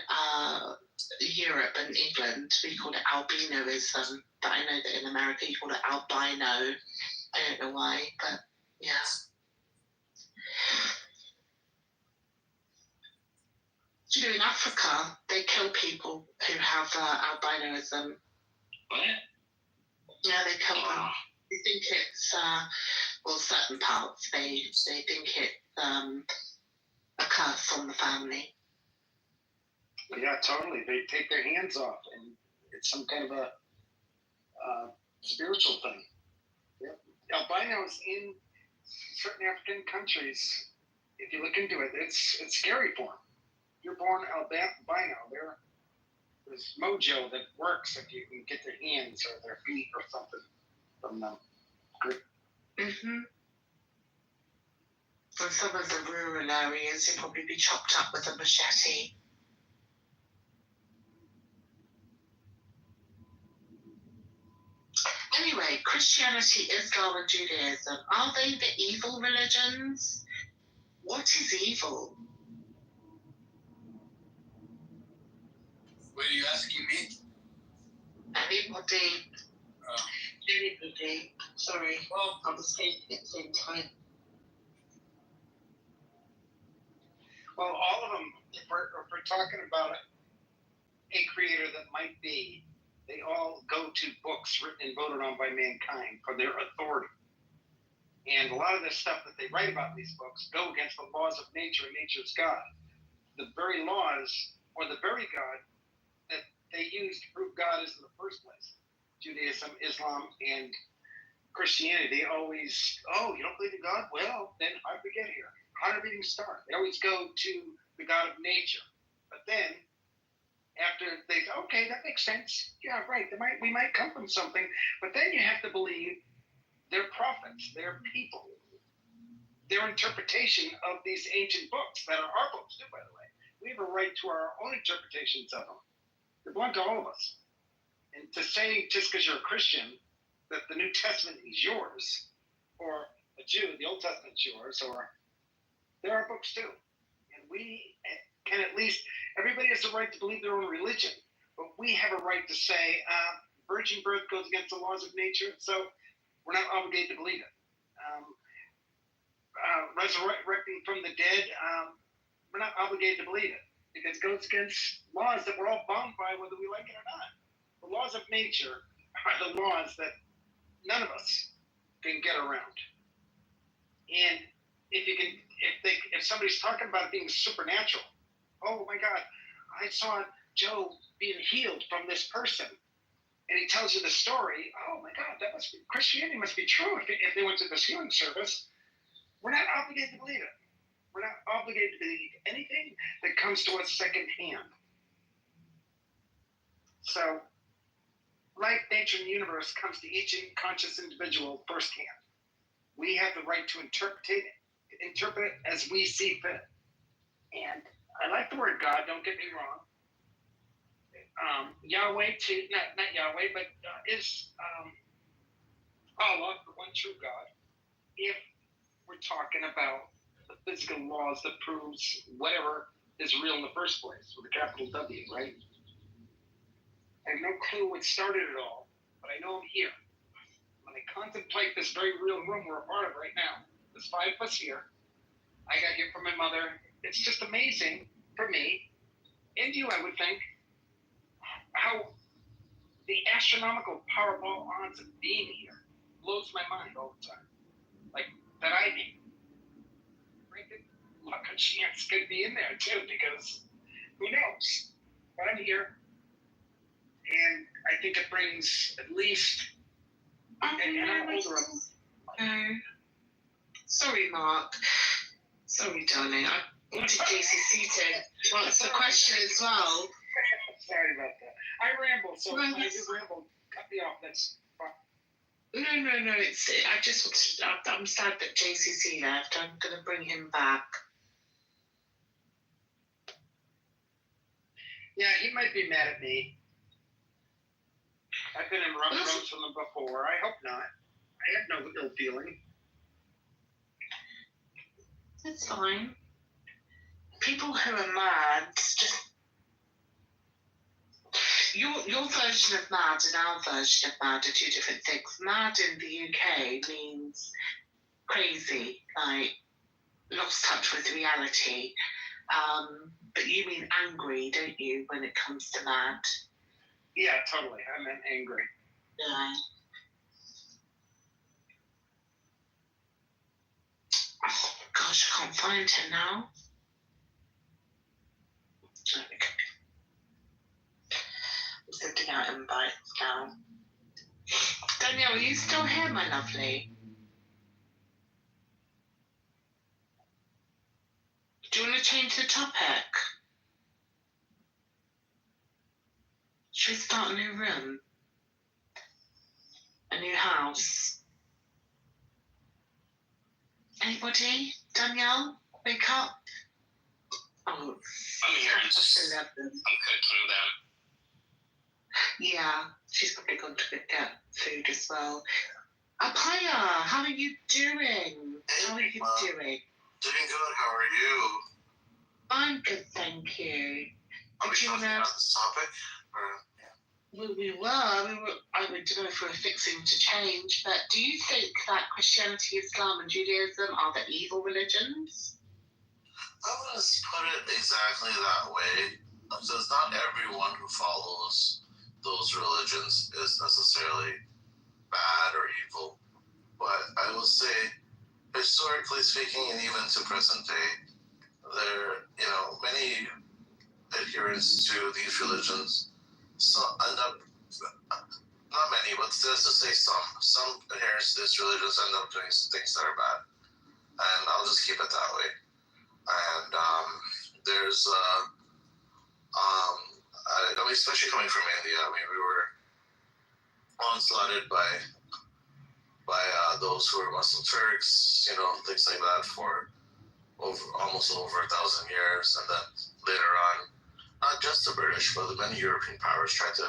Europe and England, we call it albinoism, but I know that in America you call it albino. I don't know why, but yeah. Do you know, in Africa, they kill people who have albinoism. What? Yeah, they kill them. They think it's, certain parts, they think it's a curse on the family. Yeah, totally. They take their hands off, and it's some kind of a spiritual thing. Yep. Albinos in certain African countries, if you look into it, it's scary for them. You're born albino, there's mojo that works if you can get their hands or their feet or something from them. Mm-hmm. In some of the rural areas, you'll probably be chopped up with a machete. Anyway, Christianity, Islam, and Judaism, are they the evil religions? What is evil? What are you asking me? Anybody. Sorry, I was thinking at the same time. Well, all of them, if we're talking about a creator that might be, they all go to books written and voted on by mankind for their authority. And a lot of the stuff that they write about in these books go against the laws of nature and nature's God. The very laws, or the very God, that they use to prove God is in the first place. Judaism, Islam, and Christianity, they always, you don't believe in God? Well, then how did we get here? How did everything start? They always go to the God of nature. But then, after they say, okay, that makes sense. Yeah, right. We might come from something. But then you have to believe their prophets, their people, their interpretation of these ancient books that are our books too, by the way. We have a right to our own interpretations of them. They belong to all of us. And to say just because you're a Christian that the New Testament is yours, or a Jew, the Old Testament's yours, or there are books too. And we can at least, everybody has the right to believe their own religion, but we have a right to say virgin birth goes against the laws of nature, so we're not obligated to believe it. Resurrecting from the dead, we're not obligated to believe it because it goes against laws that we're all bound by whether we like it or not. The laws of nature are the laws that none of us can get around. And if somebody's talking about it being supernatural, oh my God, I saw Joe being healed from this person, and he tells you the story. Oh my God, Christianity must be true if they went to this healing service. We're not obligated to believe it. We're not obligated to believe anything that comes to us secondhand. So, life, nature, and universe comes to each conscious individual firsthand. We have the right to interpret it as we see fit. And I like the word God, don't get me wrong. Yahweh, not Yahweh, but is Allah, the one true God, if we're talking about the physical laws that proves whatever is real in the first place, with a capital W, right? I have no clue what started it all, but I know I'm here. When I contemplate this very real room we're a part of right now, there's 5 of us here. I got here from my mother. It's just amazing for me, and you, I would think, how the astronomical Powerball odds of being here blows my mind all the time. Like, that I need. Granted, luck and chance could be in there too, because who knows? But I'm here. And I think it brings at least, and I'm older. No. Sorry, Mark. Sorry, darling. I wanted JCC to answer the question as well. Sorry about that. I ramble, so when I do ramble, cut me off. That's fine. No. I'm sad that JCC left. I'm going to bring him back. Yeah, he might be mad at me. I've been in rough roads from him before. I hope not. I have no ill feeling. It's fine. People who are mad, just your version of mad and our version of mad are 2 different things. Mad in the UK means crazy, like lost touch with reality. But you mean angry, don't you, when it comes to mad? Yeah, totally. I meant angry. Yeah. Oh gosh, I can't find her now. There we go. I'm sending out invites now. Danielle, are you still here, my lovely? Do you want to change the topic? Should we start a new room? A new house? Anybody? Danielle? Wake up? Oh, I'm here. I'm cooking them. Yeah, she's probably gone to get food as well. Apaya, how are you doing? How are you doing? Doing good. How are you? I'm good, thank you. Are we talking about this topic? Well, we were. I don't know if we're fixing to change, but do you think that Christianity, Islam, and Judaism are the evil religions? I wouldn't put it exactly that way, because not everyone who follows those religions is necessarily bad or evil. But I will say, historically speaking, and even to present day, there, many adherents to these religions end up, not many, but let's just say some adherents to these religions end up doing things that are bad. And I'll just keep it that way. And there's, especially coming from India, we were onslaughted by those who are Muslim Turks, things like that for almost over 1,000 years. And then later on, not just the British, but the many European powers tried to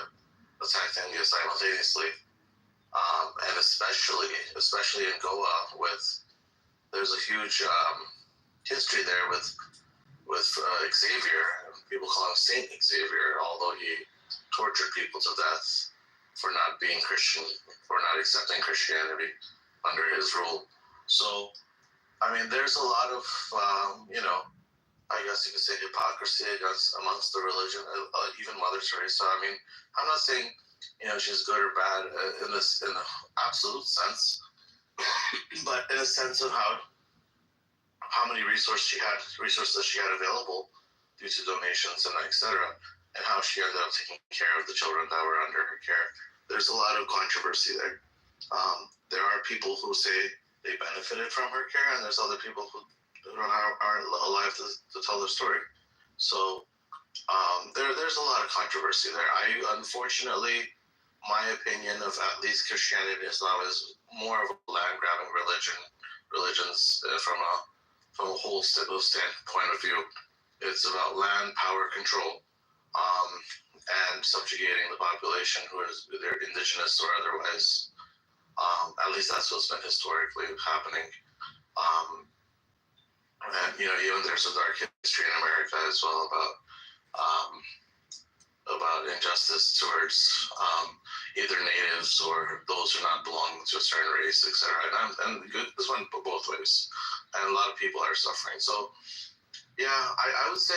attack India simultaneously. And especially in Goa, there's a huge history there with Xavier. People call him Saint Xavier, although he tortured people to death for not being Christian, for not accepting Christianity under his rule. So, there's a lot of, I guess you could say hypocrisy amongst the religion, even Mother Teresa. I'm not saying, she's good or bad in the absolute sense, but in a sense of how many resources she had available due to donations and etc., and how she ended up taking care of the children that were under her care. There's a lot of controversy there. There are people who say they benefited from her care, and there's other people who aren't alive to tell their story. So there's a lot of controversy there. I unfortunately my opinion of at least Christianity and Islam is more of a land grabbing religions from a whole standpoint of view. It's about land, power, control, and subjugating the population who is either indigenous or otherwise. At least that's what's been historically happening. And even there's a dark history in America as well about injustice towards either natives or those who not belong to a certain race, etc. And this went both ways, and a lot of people are suffering. So, yeah, I would say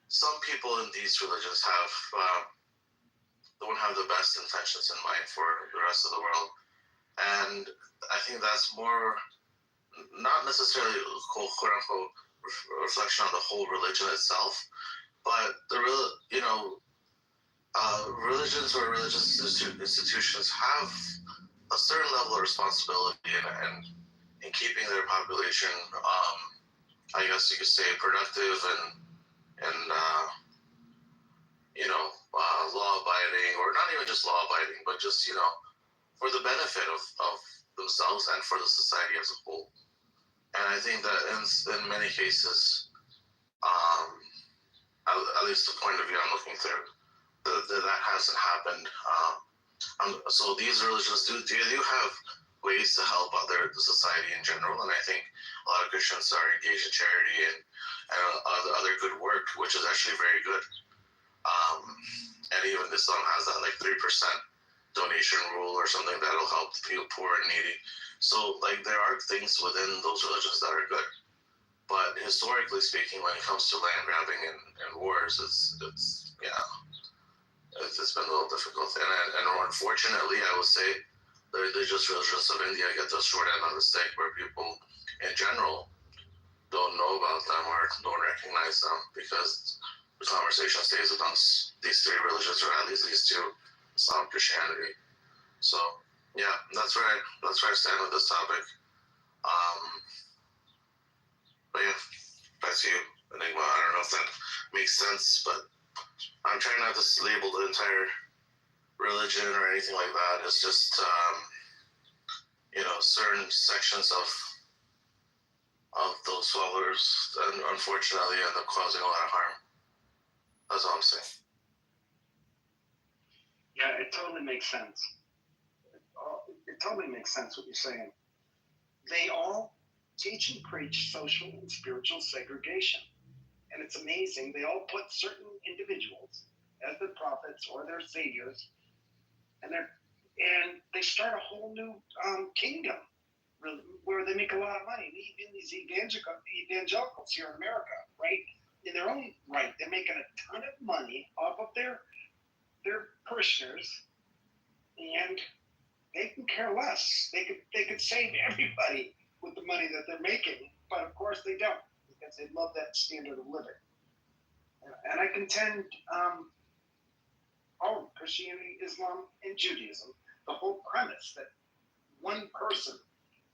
some people in these religions don't have the best intentions in mind for the rest of the world, and I think that's more not necessarily quote unquote reflection on the whole religion itself, but the religions or religious institutions have a certain level of responsibility in keeping their population, I guess you could say, productive and law-abiding, or not even just law-abiding, but just for the benefit of themselves and for the society as a whole. And I think that in many cases, at least the point of view I'm looking through, that hasn't happened. So these religions do have ways to help the society in general, and I think a lot of Christians are engaged in charity and other good work, which is actually very good. And even Islam has that 3% donation rule or something that'll help the people poor and needy. So there are things within those religions that are good, but historically speaking, when it comes to land grabbing and wars, it's been a little difficult. And unfortunately, I would say the religious religions of India get the short end of the stick, where people in general don't know about them or don't recognize them, because the conversation stays amongst these three religions, or at least these two, Islam, Christianity. So yeah, that's where I stand with this topic. But yeah, back to you, Enigma. I don't know if that makes sense, but I'm trying not to label the entire religion or anything like that. It's just certain sections of those followers, and unfortunately end up causing a lot of harm. That's all I'm saying. Yeah, it totally makes sense. It totally makes sense what you're saying. They all teach and preach social and spiritual segregation. And it's amazing. They all put certain individuals as their prophets or their saviors, and they start a whole new kingdom where they make a lot of money. Even these evangelicals here in America, right? In their own right, they're making a ton of money off of their parishioners, and they can care less. They could save everybody with the money that they're making, but of course they don't, because they love that standard of living. And I contend all Christianity, Islam, and Judaism, the whole premise that one person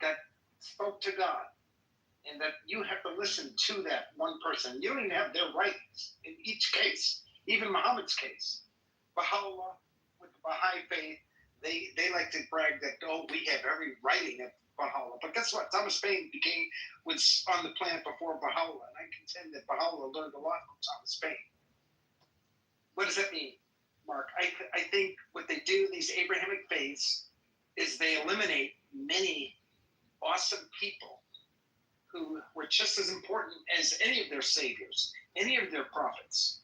that spoke to God, and that you have to listen to that one person. You don't even have their writings in each case, even Muhammad's case. Baha'u'llah, with the Baha'i faith, they like to brag that, we have every writing of Baha'u'llah. But guess what? Thomas Paine was on the planet before Baha'u'llah, and I contend that Baha'u'llah learned a lot from Thomas Paine. What does that mean, Mark? I think what they do, these Abrahamic faiths, is they eliminate many awesome people who were just as important as any of their saviors, any of their prophets.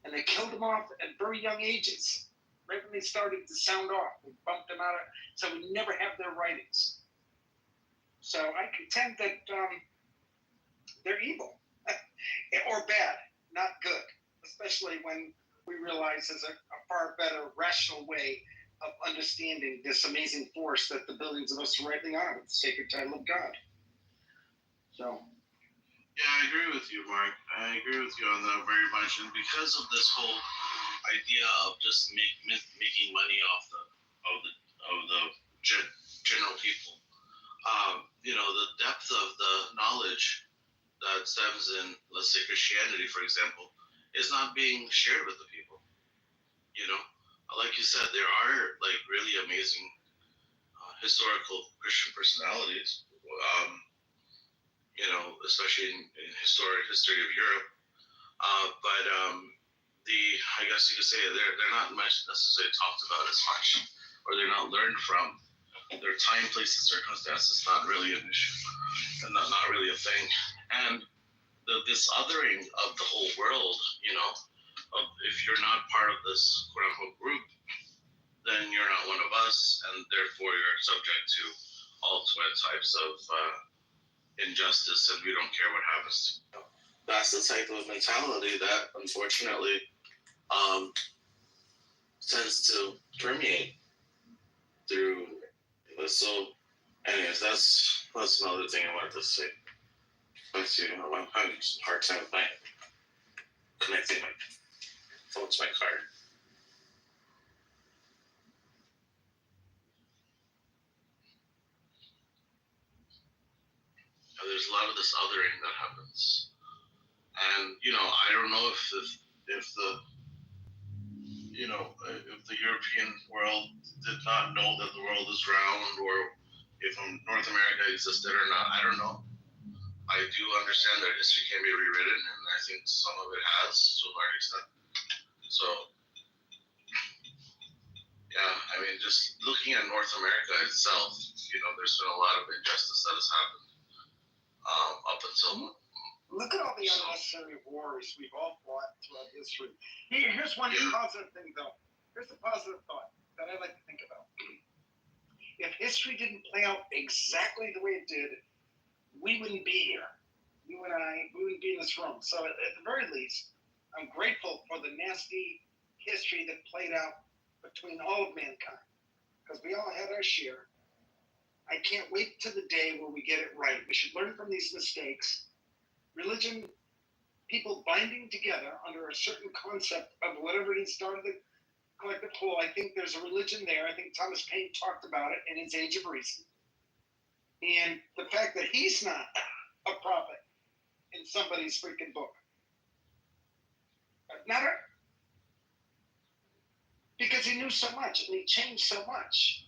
And they killed them off at very young ages. Right when they started to sound off, they bumped them out, so we never have their writings. So I contend that they're evil, or bad, not good, especially when we realize there's a far better rational way of understanding this amazing force that the billions of us are rightly on, with the sacred title of God. So. Yeah, I agree with you, Mark. I agree with you on that very much. And because of this whole idea of just making money off the general people, the depth of the knowledge that stems in, let's say, Christianity, for example, is not being shared with the people. like you said, there are like really amazing historical Christian personalities. Especially in history of Europe. But I guess you could say they're not much necessarily talked about as much, or they're not learned from. Their time, place, and circumstances not really an issue, and not really a thing. And this othering of the whole world, if you're not part of this quote unquote group, then you're not one of us, and therefore you're subject to all types of injustice, and we don't care what happens to you. That's the type of mentality that unfortunately tends to permeate through. So, anyways, that's another thing I wanted to say. Let's see, I'm having a hard time with connecting my phone to my card. There's a lot of this othering that happens, and I don't know if the European world did not know that the world is round, or if North America existed or not. I don't know. I do understand that history can be rewritten, and I think some of it has to a large extent. So, yeah, I mean, just looking at North America itself, there's been a lot of injustice that has happened up until. Look at all the unnecessary wars we've all fought throughout history. Here's one positive thing, though. Here's a positive thought that I like to think about. If history didn't play out exactly the way it did, we wouldn't be here. You and I, we wouldn't be in this room. So at the very least, I'm grateful for the nasty history that played out between all of mankind, because we all had our share. I can't wait to the day where we get it right. We should learn from these mistakes. Religion, people binding together under a certain concept of whatever it is started the collective whole. I think there's a religion there. I think Thomas Paine talked about it in his Age of Reason. And the fact that he's not a prophet in somebody's freaking book. Because he knew so much and he changed so much.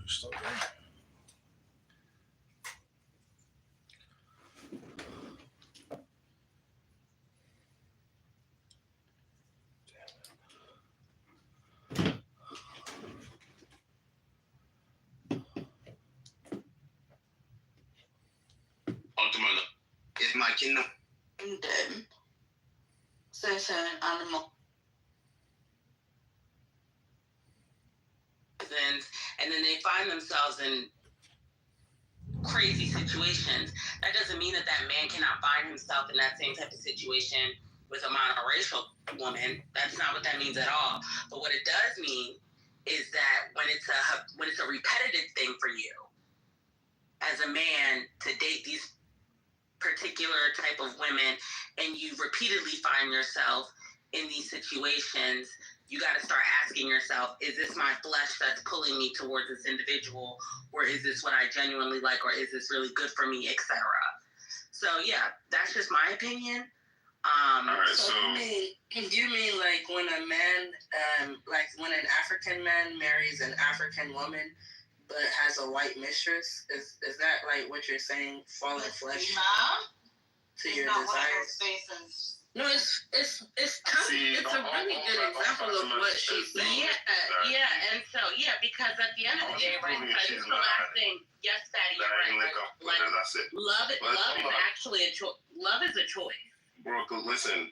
Still going. Is my kingdom. Then, certain animal. And then they find themselves in crazy situations. That doesn't mean that that man cannot find himself in that same type of situation with a monoracial woman. That's not what that means at all. But what it does mean is that when it's a repetitive thing for you as a man to date these particular type of women, and you repeatedly find yourself in these situations, you got to start asking yourself, is this my flesh that's pulling me towards this individual, or is this what I genuinely like, or is this really good for me, etc. So yeah, that's just my opinion. All right, so do you mean like when a man, like when an African man marries an African woman, but has a white mistress? Is that like what you're saying? Falling flesh to your desires? No, it's kind of, it's a really good example of what she's saying. Yeah, and so because at the end of the day, right? This is the last thing. Yes, Daddy, you're right. Like, love is actually a choice. Love is a choice. Bro, listen.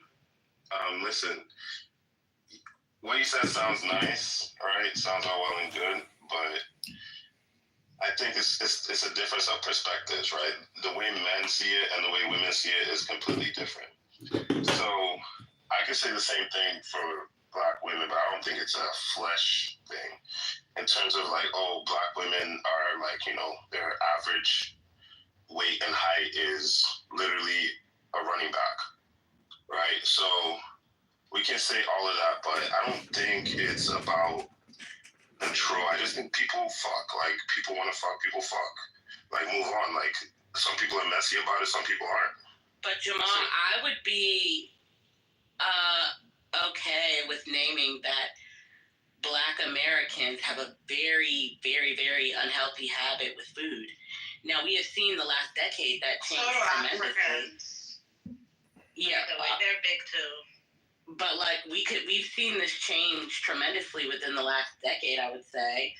What you said sounds nice, right? Sounds all well and good, but I think it's a difference of perspectives, right? The way men see it and the way women see it is completely different. So I could say the same thing for black women, but I don't think it's a flesh thing. In terms of like, oh, black women are like, their average weight and height is literally a running back, right? So we can say all of that, but I don't think it's about control. I just think people fuck. Like, people want to fuck, people fuck. Like, move on. Like, some people are messy about it, some people aren't. But Jamal, I would be okay with naming that Black Americans have a very, very, very unhealthy habit with food. Now, we have seen the last decade that changed tremendously. Yeah, they're big too. But like we've seen this change tremendously within the last decade, I would say.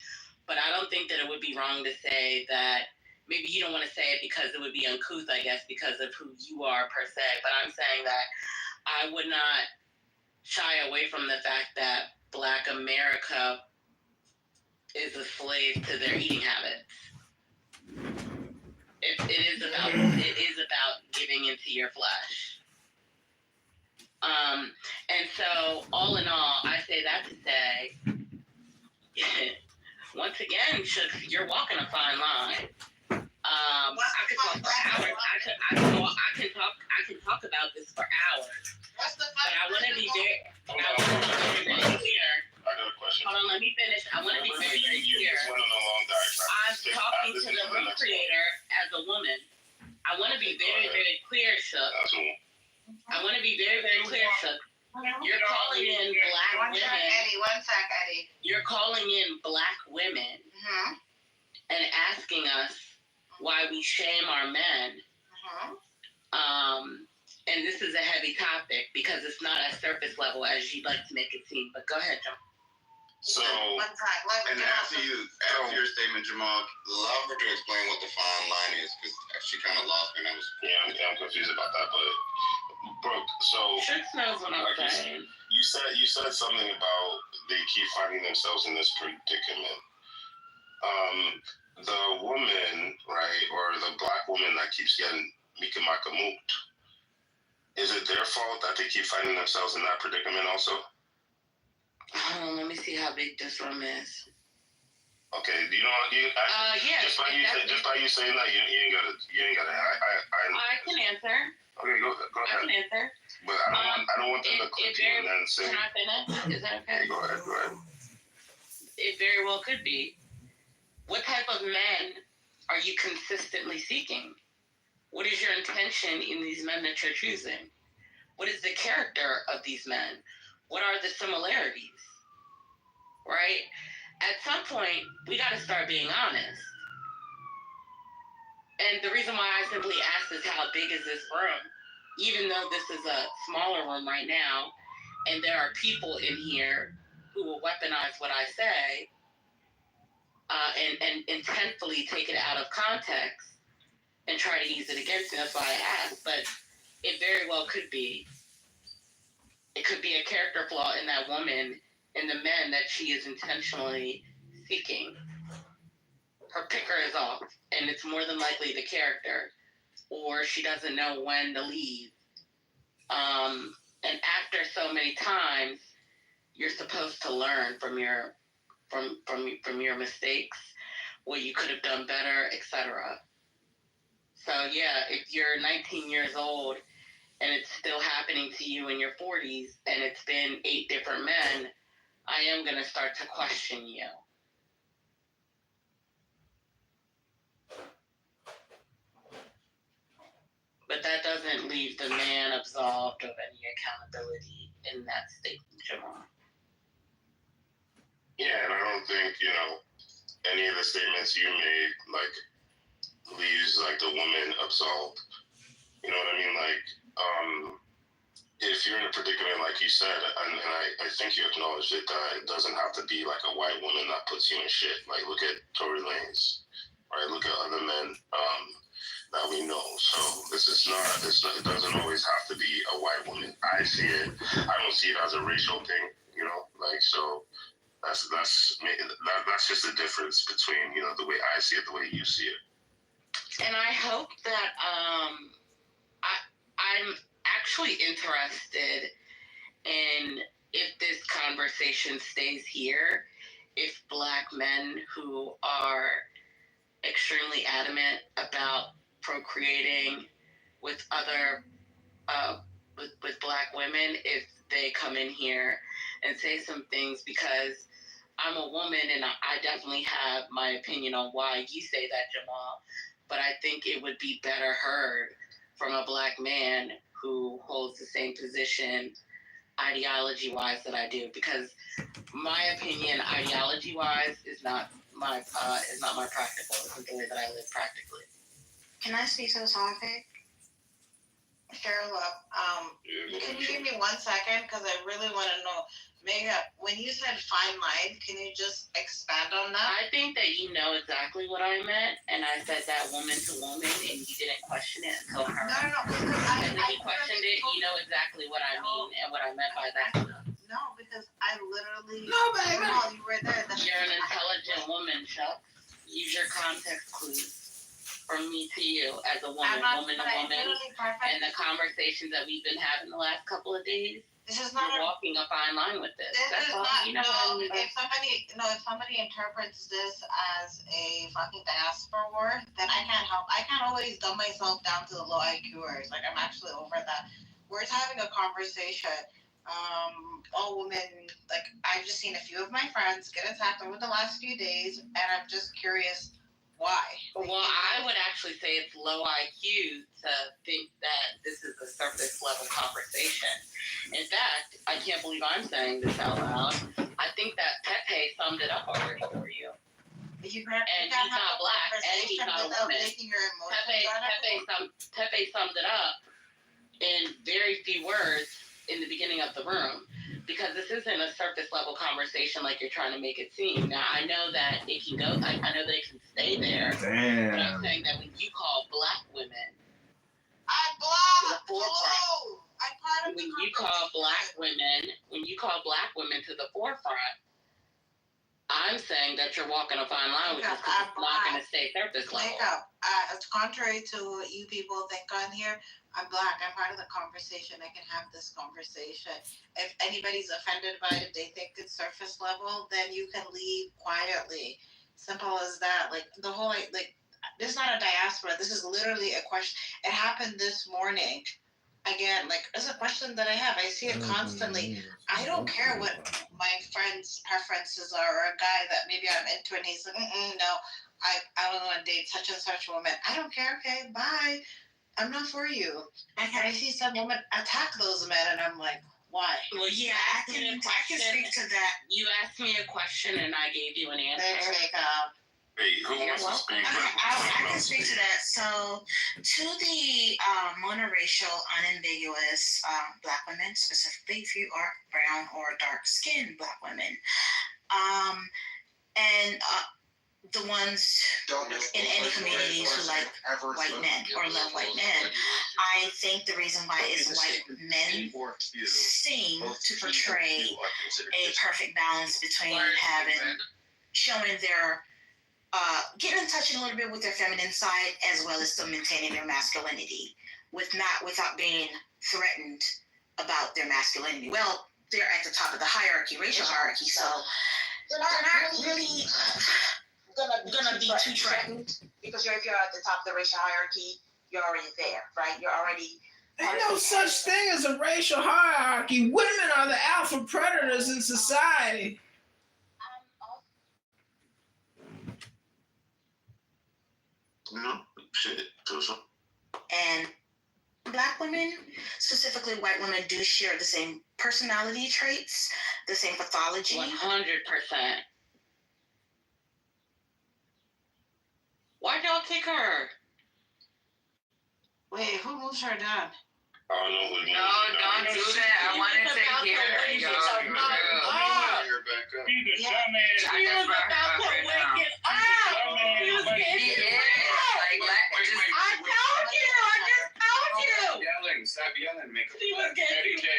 But I don't think that it would be wrong to say that. Maybe you don't want to say it because it would be uncouth, I guess, because of who you are per se. But I'm saying that I would not shy away from the fact that Black America is a slave to their eating habits. It is about giving into your flesh. And so, all in all, I say that to say, once again, Shooks, you're walking a fine line. I could talk for hours. I can talk about this for hours. But I want to be very clear. I got a question. Hold on, let me finish. I want to be very, very clear. I'm talking to the room creator as a woman. I want to be very, very clear, Shook. I want to be very, very clear, Shook. You're calling in Black women. One sec, Eddie. You're calling in Black women and asking us why we shame our men. And this is a heavy topic because it's not as surface level as you'd like to make it seem. But go ahead, John. So, And after your statement, Jamal, allow her to explain what the fine line is, because she kind of lost me, and I was I'm confused about that. But Brooke, so Shooks knows what I'm saying. You said something about they keep finding themselves in this predicament. The woman, right, or the Black woman that keeps getting Mikamakамut, is it their fault that they keep finding themselves in that predicament also? Let me see how big this room is. Okay, yeah. Just by you saying that, you ain't gotta. I can answer. Okay, go ahead. I can answer. But I don't want them to click you and then say. Can I finish? Is that okay? Go ahead. It very well could be. What type of men are you consistently seeking? What is your intention in these men that you're choosing? What is the character of these men? What are the similarities? Right? at some point, we got to start being honest. And the reason why I simply asked is how big is this room? Even though this is a smaller room right now, and there are people in here who will weaponize what I say and intentfully take it out of context and try to use it against me. That's why I asked. But it very well could be. It could be a character flaw in that woman and the men that she is intentionally seeking. Her picker is off, and it's more than likely the character, or she doesn't know when to leave. And after so many times, you're supposed to learn from your mistakes, what you could have done better, etc. So yeah, if you're 19 years old and it's still happening to you in your 40s, and it's been 8 different men, I am going to start to question you. But that doesn't leave the man absolved of any accountability in that statement, Jamal. Yeah, and I don't think, any of the statements you made, leaves, the woman absolved. You know what I mean? If you're in a predicament, like you said, and I think you acknowledged it, that it doesn't have to be, a white woman that puts you in shit. Look at Tory Lanez, right? Look at other men, that we know. So it doesn't always have to be a white woman. I don't see it as a racial thing, so that's just the difference between, the way I see it, the way you see it. And I hope that I'm actually interested in, if this conversation stays here, if Black men who are extremely adamant about procreating with other with Black women, if they come in here and say some things, because I'm a woman and I definitely have my opinion on why you say that, Jamal, but I think it would be better heard from a Black man who holds the same position ideology-wise that I do, because my opinion ideology-wise is not my practical. It's the way that I live practically. Can I speak to the topic? Sure, love. Can you give me 1 second? Because I really want to know. Mega, when you said fine line, can you just expand on that? I think that you know exactly what I meant, and I said that woman to woman, and you didn't question it until her. No. And when you questioned it, you know exactly what I mean and what I meant by that. No, because I literally. No, baby. No, you were there. You're an intelligent woman, Chuck. Use your context clues. From me to you as a woman, woman to woman, and the conversations that we've been having the last couple of days. This is not walking a fine line with this. This That's is all. not. You know if somebody interprets this as a fucking diaspora war, then I can't help. I can't always dumb myself down to the low IQers. I'm actually over that. We're just having a conversation. All women, I've just seen a few of my friends get attacked over the last few days, and I'm just curious. Why? Well, I would actually say it's low IQ to think that this is a surface level conversation. In fact, I can't believe I'm saying this out loud. I think that Pepe summed it up already for you. And he's not Black, and he's not a woman. Pepe summed it up in very few words in the beginning of the room. Because this isn't a surface level conversation like you're trying to make it seem. Now, I know that it can go, I know that it can stay there. Damn. But I'm saying that when you call Black women I'm Black. to the forefront, I'm part of when you call Black women to the forefront, I'm saying that you're walking a fine line with this, because it's not going to stay surface level. Contrary to what you people think on here, I'm Black. I'm part of the conversation. I can have this conversation. If anybody's offended by it, if they think it's surface level, then you can leave quietly. Simple as that. The whole this is not a diaspora. This is literally a question. It happened this morning. Again, it's a question that I have. I see it constantly. I don't care what my friend's preferences are, or a guy that maybe I'm into, and he's like, no, I don't want to date such and such woman. I don't care. Okay, bye. I'm not for you. And I see some women attack those men, and I'm like, Why? Well, you asked me a question. I can speak to that. You asked me a question and I gave you an answer. Hey, who wants to speak? I can speak to that. So, to the monoracial, unambiguous Black women, specifically if you are brown or dark-skinned Black women, and the ones in any communities who like white men or love white men, I think the reason why is white men seem to portray a perfect balance between showing their getting in touch a little bit with their feminine side as well as still maintaining their masculinity without being threatened about their masculinity. Well, they're at the top of the hierarchy, racial hierarchy, so they're not really gonna be too threatened, because if you're at the top of the racial hierarchy, you're already there, right? You're already. Ain't no such thing as a racial hierarchy. Women are the alpha predators in society. No, shit, so. And Black women, specifically white women, do share the same personality traits, the same pathology. 100%. Why'd y'all kick her? Wait, who moves her down? No, don't do that. I wanted to hear her. Yo, She was about to wake it up. She was getting Stop yelling, make She was getting Eddie J.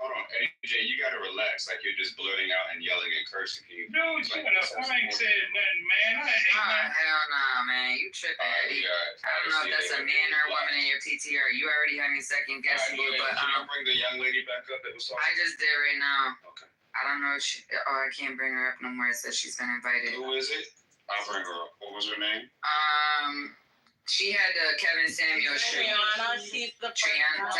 Hold on, Eddie J, you gotta relax. Like you're just blurting out and yelling and cursing. Can you? Dude, shut up. I ain't said nothing, man. Hell nah, man. You tripping, Eddie. I don't know if that's a man or a woman in your PTR. You already had me second guessing you, but can you bring the young lady back up that was talking? I just did right now. Okay. I don't know if I can't bring her up no more. It says she's been invited. Who is it? I'll bring her up. What was her name? She had Kevin Samuel stream. Triana, she's the Tariana. I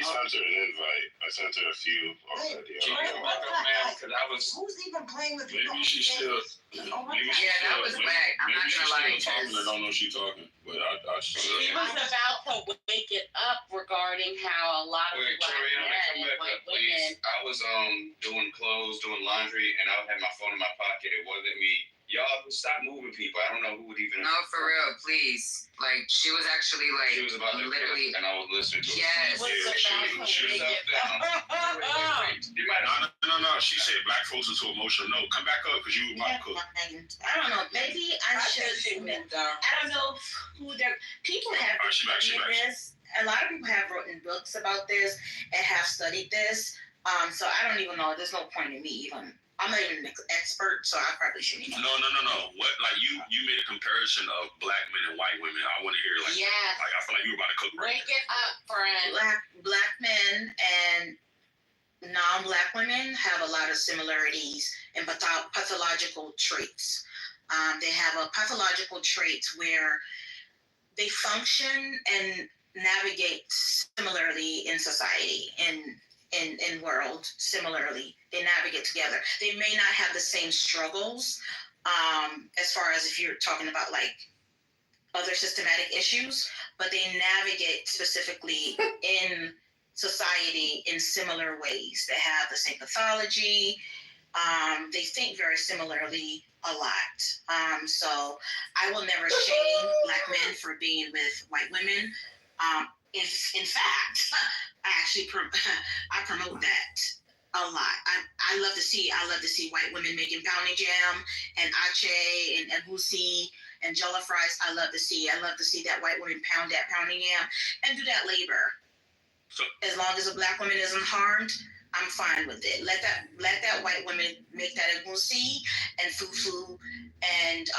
sent her an invite. I sent her a few already. Who's even playing with Maybe she still. Yeah, that was whack. I'm not gonna lie. Talking, I don't know she talking, but I She was about to wake it up regarding how a lot of Black men and white women. I was doing clothes, doing laundry, and I had my phone in my pocket. It wasn't me. Y'all stop moving people. I don't know who would even. No, for real, please. Like she was actually like she was about to literally, and I was listening to her. Yes. She was up down. No. She said black folks are too emotional. No, come back up because you were my cook. I don't know. Maybe I should. I don't know who they're. People have studied this. A lot of people have written books about this and have studied this. So I don't even know. There's no point in me even. I'm not even an expert, so I probably shouldn't even. No. What? Like you made a comparison of black men and white women. I want to hear like. Yes. Like I feel like you were about to cook. Break it up, friend. Black men and non-black women have a lot of similarities in pathological traits. They have a pathological traits where they function and navigate similarly in society in world. Similarly, they navigate together. They may not have the same struggles as far as if you're talking about like other systematic issues, but they navigate specifically in society in similar ways. They have the same pathology. They think very similarly a lot. So I will never shame Black men for being with white women. If in fact, I actually I promote that a lot. I love to see white women making pounding jam and ache and husi and jollof rice. I love to see that white woman pound that pounding jam and do that labor. So, as long as a Black woman isn't harmed, I'm fine with it. Let that white woman make that egusi and fufu and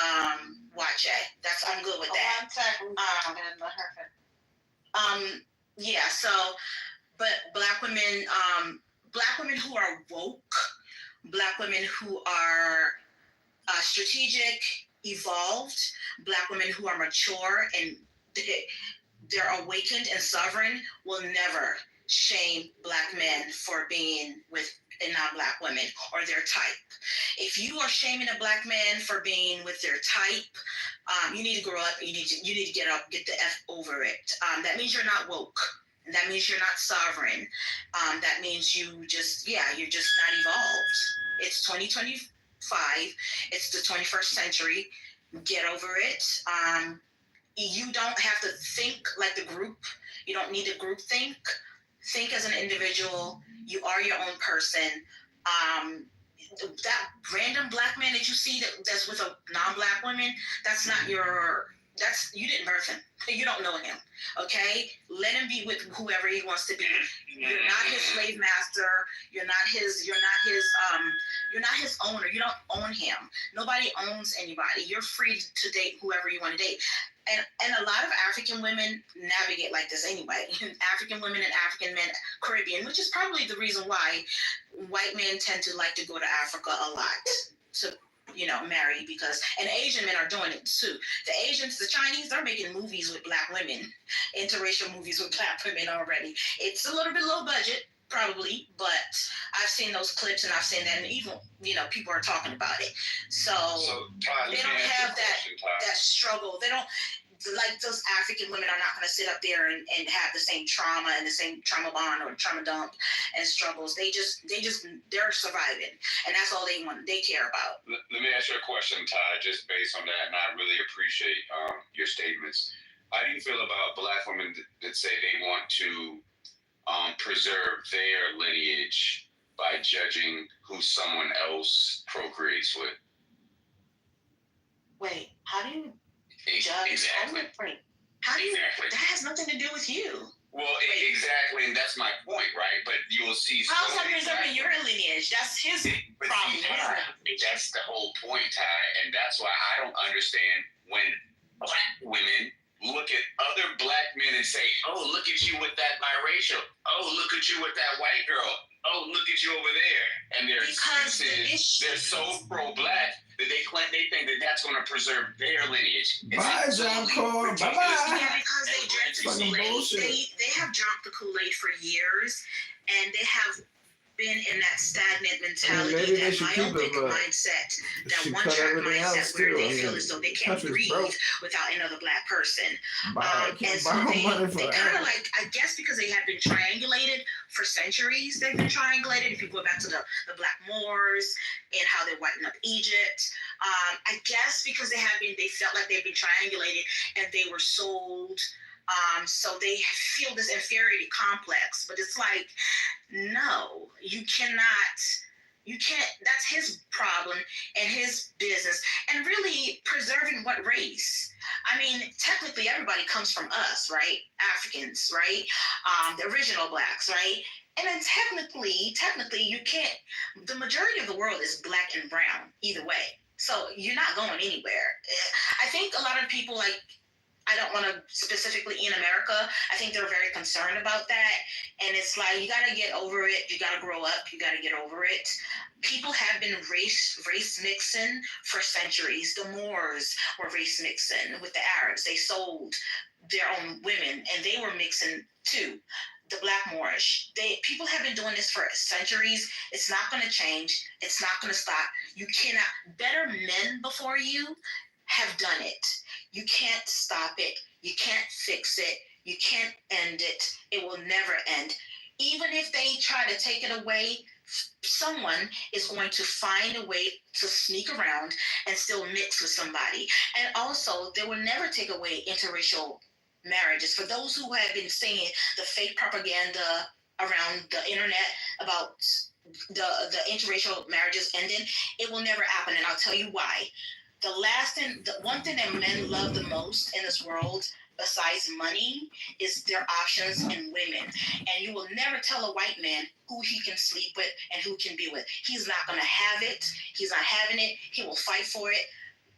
wache. I'm good with that. Yeah. So, but Black women who are woke, Black women who are strategic, evolved, Black women who are mature and they're awakened and sovereign will never shame Black men for being with a non-Black woman or their type. If you are shaming a Black man for being with their type, you need to grow up. You need to get the F over it. That means you're not woke. That means you're not sovereign. That means you're just not evolved. It's 2025. It's the 21st century. Get over it. You don't have to think like the group. You don't need a group think. Think as an individual. You are your own person. That random black man that you see that's with a non-black woman, you didn't birth him. You don't know him. Okay? Let him be with whoever he wants to be. You're not his slave master. You're not his owner. You don't own him. Nobody owns anybody. You're free to date whoever you want to date. And a lot of African women navigate like this anyway. African women and African men, Caribbean, which is probably the reason why white men tend to like to go to Africa a lot to, marry, and Asian men are doing it too. The Asians, the Chinese, they're making movies with black women, interracial movies with black women already. It's a little bit low budget, probably, but I've seen those clips and I've seen that, and even people are talking about it. So they don't have that struggle. They don't, like, those African women are not going to sit up there and have the same trauma and the same trauma bond or trauma dump and struggles. They're surviving, and that's all they care about. Let me ask you a question, Ty, just based on that, and I really appreciate your statements. How do you feel about black women that say they want to preserve their lineage by judging who someone else procreates with? Wait, how do you judge? Exactly. How do you? That has nothing to do with you. Well, exactly, and that's my point, right? But you will see. How's that preserving your lineage? That's his problem. That's the whole point, Ty, and that's why I don't understand when black women look at other black men and say, "Oh, look at you with that biracial. Oh, look at you with that white girl. Oh, look at you over there." And their excuses, they're so pro-black that they think that that's going to preserve their lineage. Bye, John Cole. Bye-bye. Yeah, because they drank the Kool-Aid. They have drunk the Kool-Aid for years, and they have been in that stagnant mentality, that myopic mindset, that one-track mindset where they feel as though they can't breathe without another black person. And so they kind of like, I guess because they have been triangulated for centuries, they've been triangulated. If you go back to the Black Moors and how they whitened up Egypt, I guess because they felt like they've been triangulated and they were sold. So they feel this inferiority complex, but it's like, no, you can't, that's his problem and his business. And really preserving what race? I mean, technically everybody comes from us, right? Africans, right? The original blacks, right? And then technically you can't, the majority of the world is black and brown either way. So you're not going anywhere. I think a lot of people I don't want to specifically in America, I think they're very concerned about that. And it's like, you got to get over it. You got to grow up. You got to get over it. People have been race mixing for centuries. The Moors were race mixing with the Arabs. They sold their own women and they were mixing too. The Black Moorish. People have been doing this for centuries. It's not going to change. It's not going to stop. You cannot, better men before you have done it. You can't stop it. You can't fix it. You can't end it. It will never end. Even if they try to take it away, someone is going to find a way to sneak around and still mix with somebody. And also, they will never take away interracial marriages. For those who have been saying the fake propaganda around the internet about the interracial marriages ending, it will never happen. And I'll tell you why. The one thing that men love the most in this world, besides money, is their options in women. And you will never tell a white man who he can sleep with and who can be with. He's not going to have it. He's not having it. He will fight for it.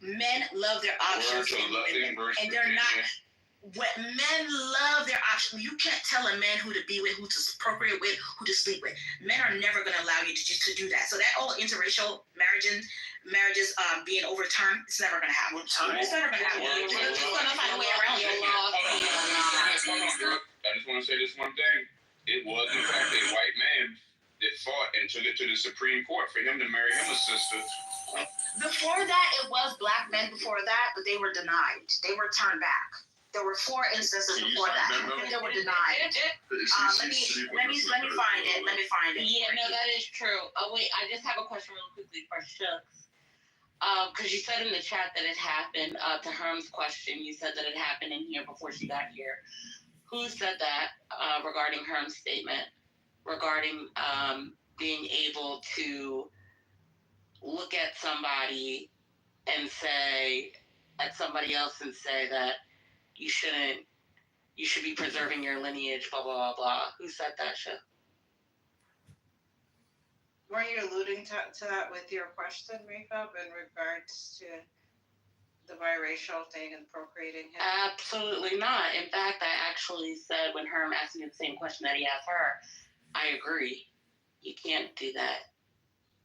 Men love their options in women. And they're not... What men love their options. You can't tell a man who to be with, who to procreate with, who to sleep with. Men are never going to allow you to do that. So that old interracial marriages being overturned, it's never going to happen. It's never going to happen. We're just going to find a way around it. I just want to say this one thing. It was, in fact, a white man that fought and took it to the Supreme Court for him to marry him a sister. Before that, it was black men before that, but they were denied. They were turned back. There were 4 instances before that that were denied. Let me find it. Let me find it. Yeah, no, that is true. Oh wait, I just have a question real quickly for Shucks. Because you said in the chat that it happened. To Herm's question, you said that it happened in here before she got here. Who said that regarding Herm's statement regarding being able to look at somebody and say at somebody else and say that you should be preserving your lineage, blah, blah, blah, blah. Who said that shit? Were you alluding to that with your question, Makeup, in regards to the biracial thing and procreating him? Absolutely not. In fact, I actually said when Herm asked me the same question that he asked her, I agree. You can't do that.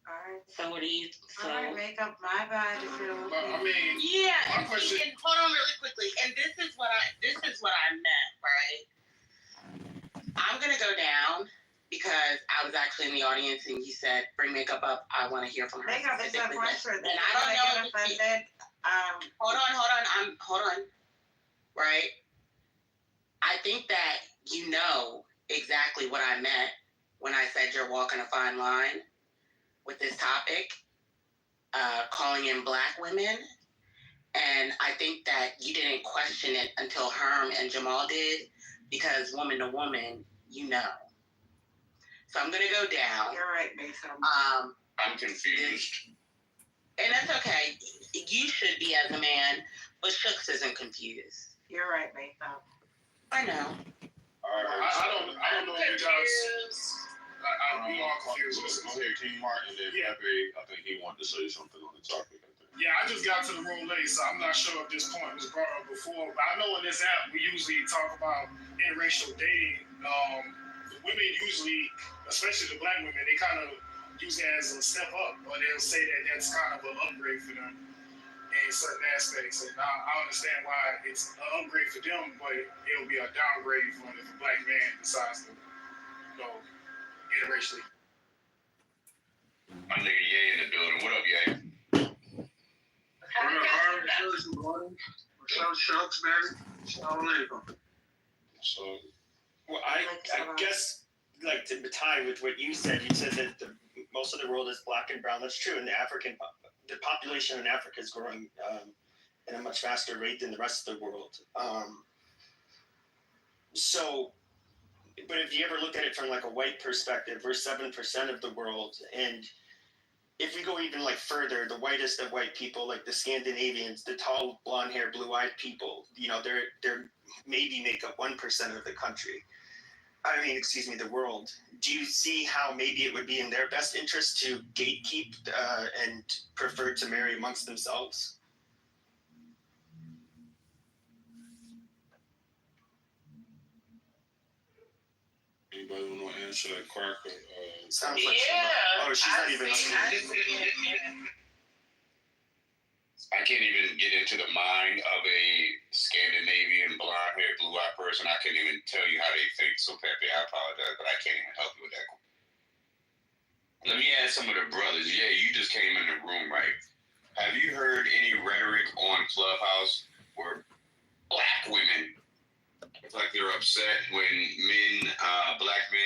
All right. So what do you? So, all right, Makeup, my bad if you're looking. I mean, yeah. my question. And hold on really quickly. And this is what I meant, right? I'm gonna go down because I was actually in the audience and he said, "Bring Makeup up. I want to hear from her." Makeup is a question. And I don't know. Offended. Hold on. Right? I think that you know exactly what I meant when I said you're walking a fine line with this topic, calling in Black women. And I think that you didn't question it until Herm and Jamal did, because woman to woman, you know. So I'm going to go down. You're right, Mason. I'm confused. And that's okay. You should be as a man, but Shooks isn't confused. You're right, Mason. I know. I don't know if you guys. I'm all confused. Go ahead, King Martin. Then Pepe, I think he wanted to say something on the topic. Yeah, I just got to the room late, so I'm not sure if this point was brought up before. But I know in this app we usually talk about interracial dating. Women usually, especially the Black women, they kind of use it as a step up, or they'll say that that's kind of an upgrade for them in certain aspects. And I understand why it's an upgrade for them, but it'll be a downgrade for if a Black man decides to, interracially. My nigga Ye in the building. What up, Ye? So, well, I guess, like, to tie with what you said that most of the world is Black and brown. That's true. And the population in Africa is growing at a much faster rate than the rest of the world. But if you ever look at it from like a white perspective, we're 7% of the world, and if we go even like further, the whitest of white people, like the Scandinavians, the tall, blonde-haired, blue-eyed people, they're maybe make up 1% of the country. The world. Do you see how maybe it would be in their best interest to gatekeep and prefer to marry amongst themselves? Anybody want to answer that, Cracker? Sounds like she's not even. I can't even get into the mind of a Scandinavian, blonde-haired, blue-eyed person. I can't even tell you how they think. So, Pepe, I apologize, but I can't even help you with that. Let me ask some of the brothers. Yeah, you just came in the room, right? Have you heard any rhetoric on Clubhouse where Black women, it's like they're upset when men, Black men,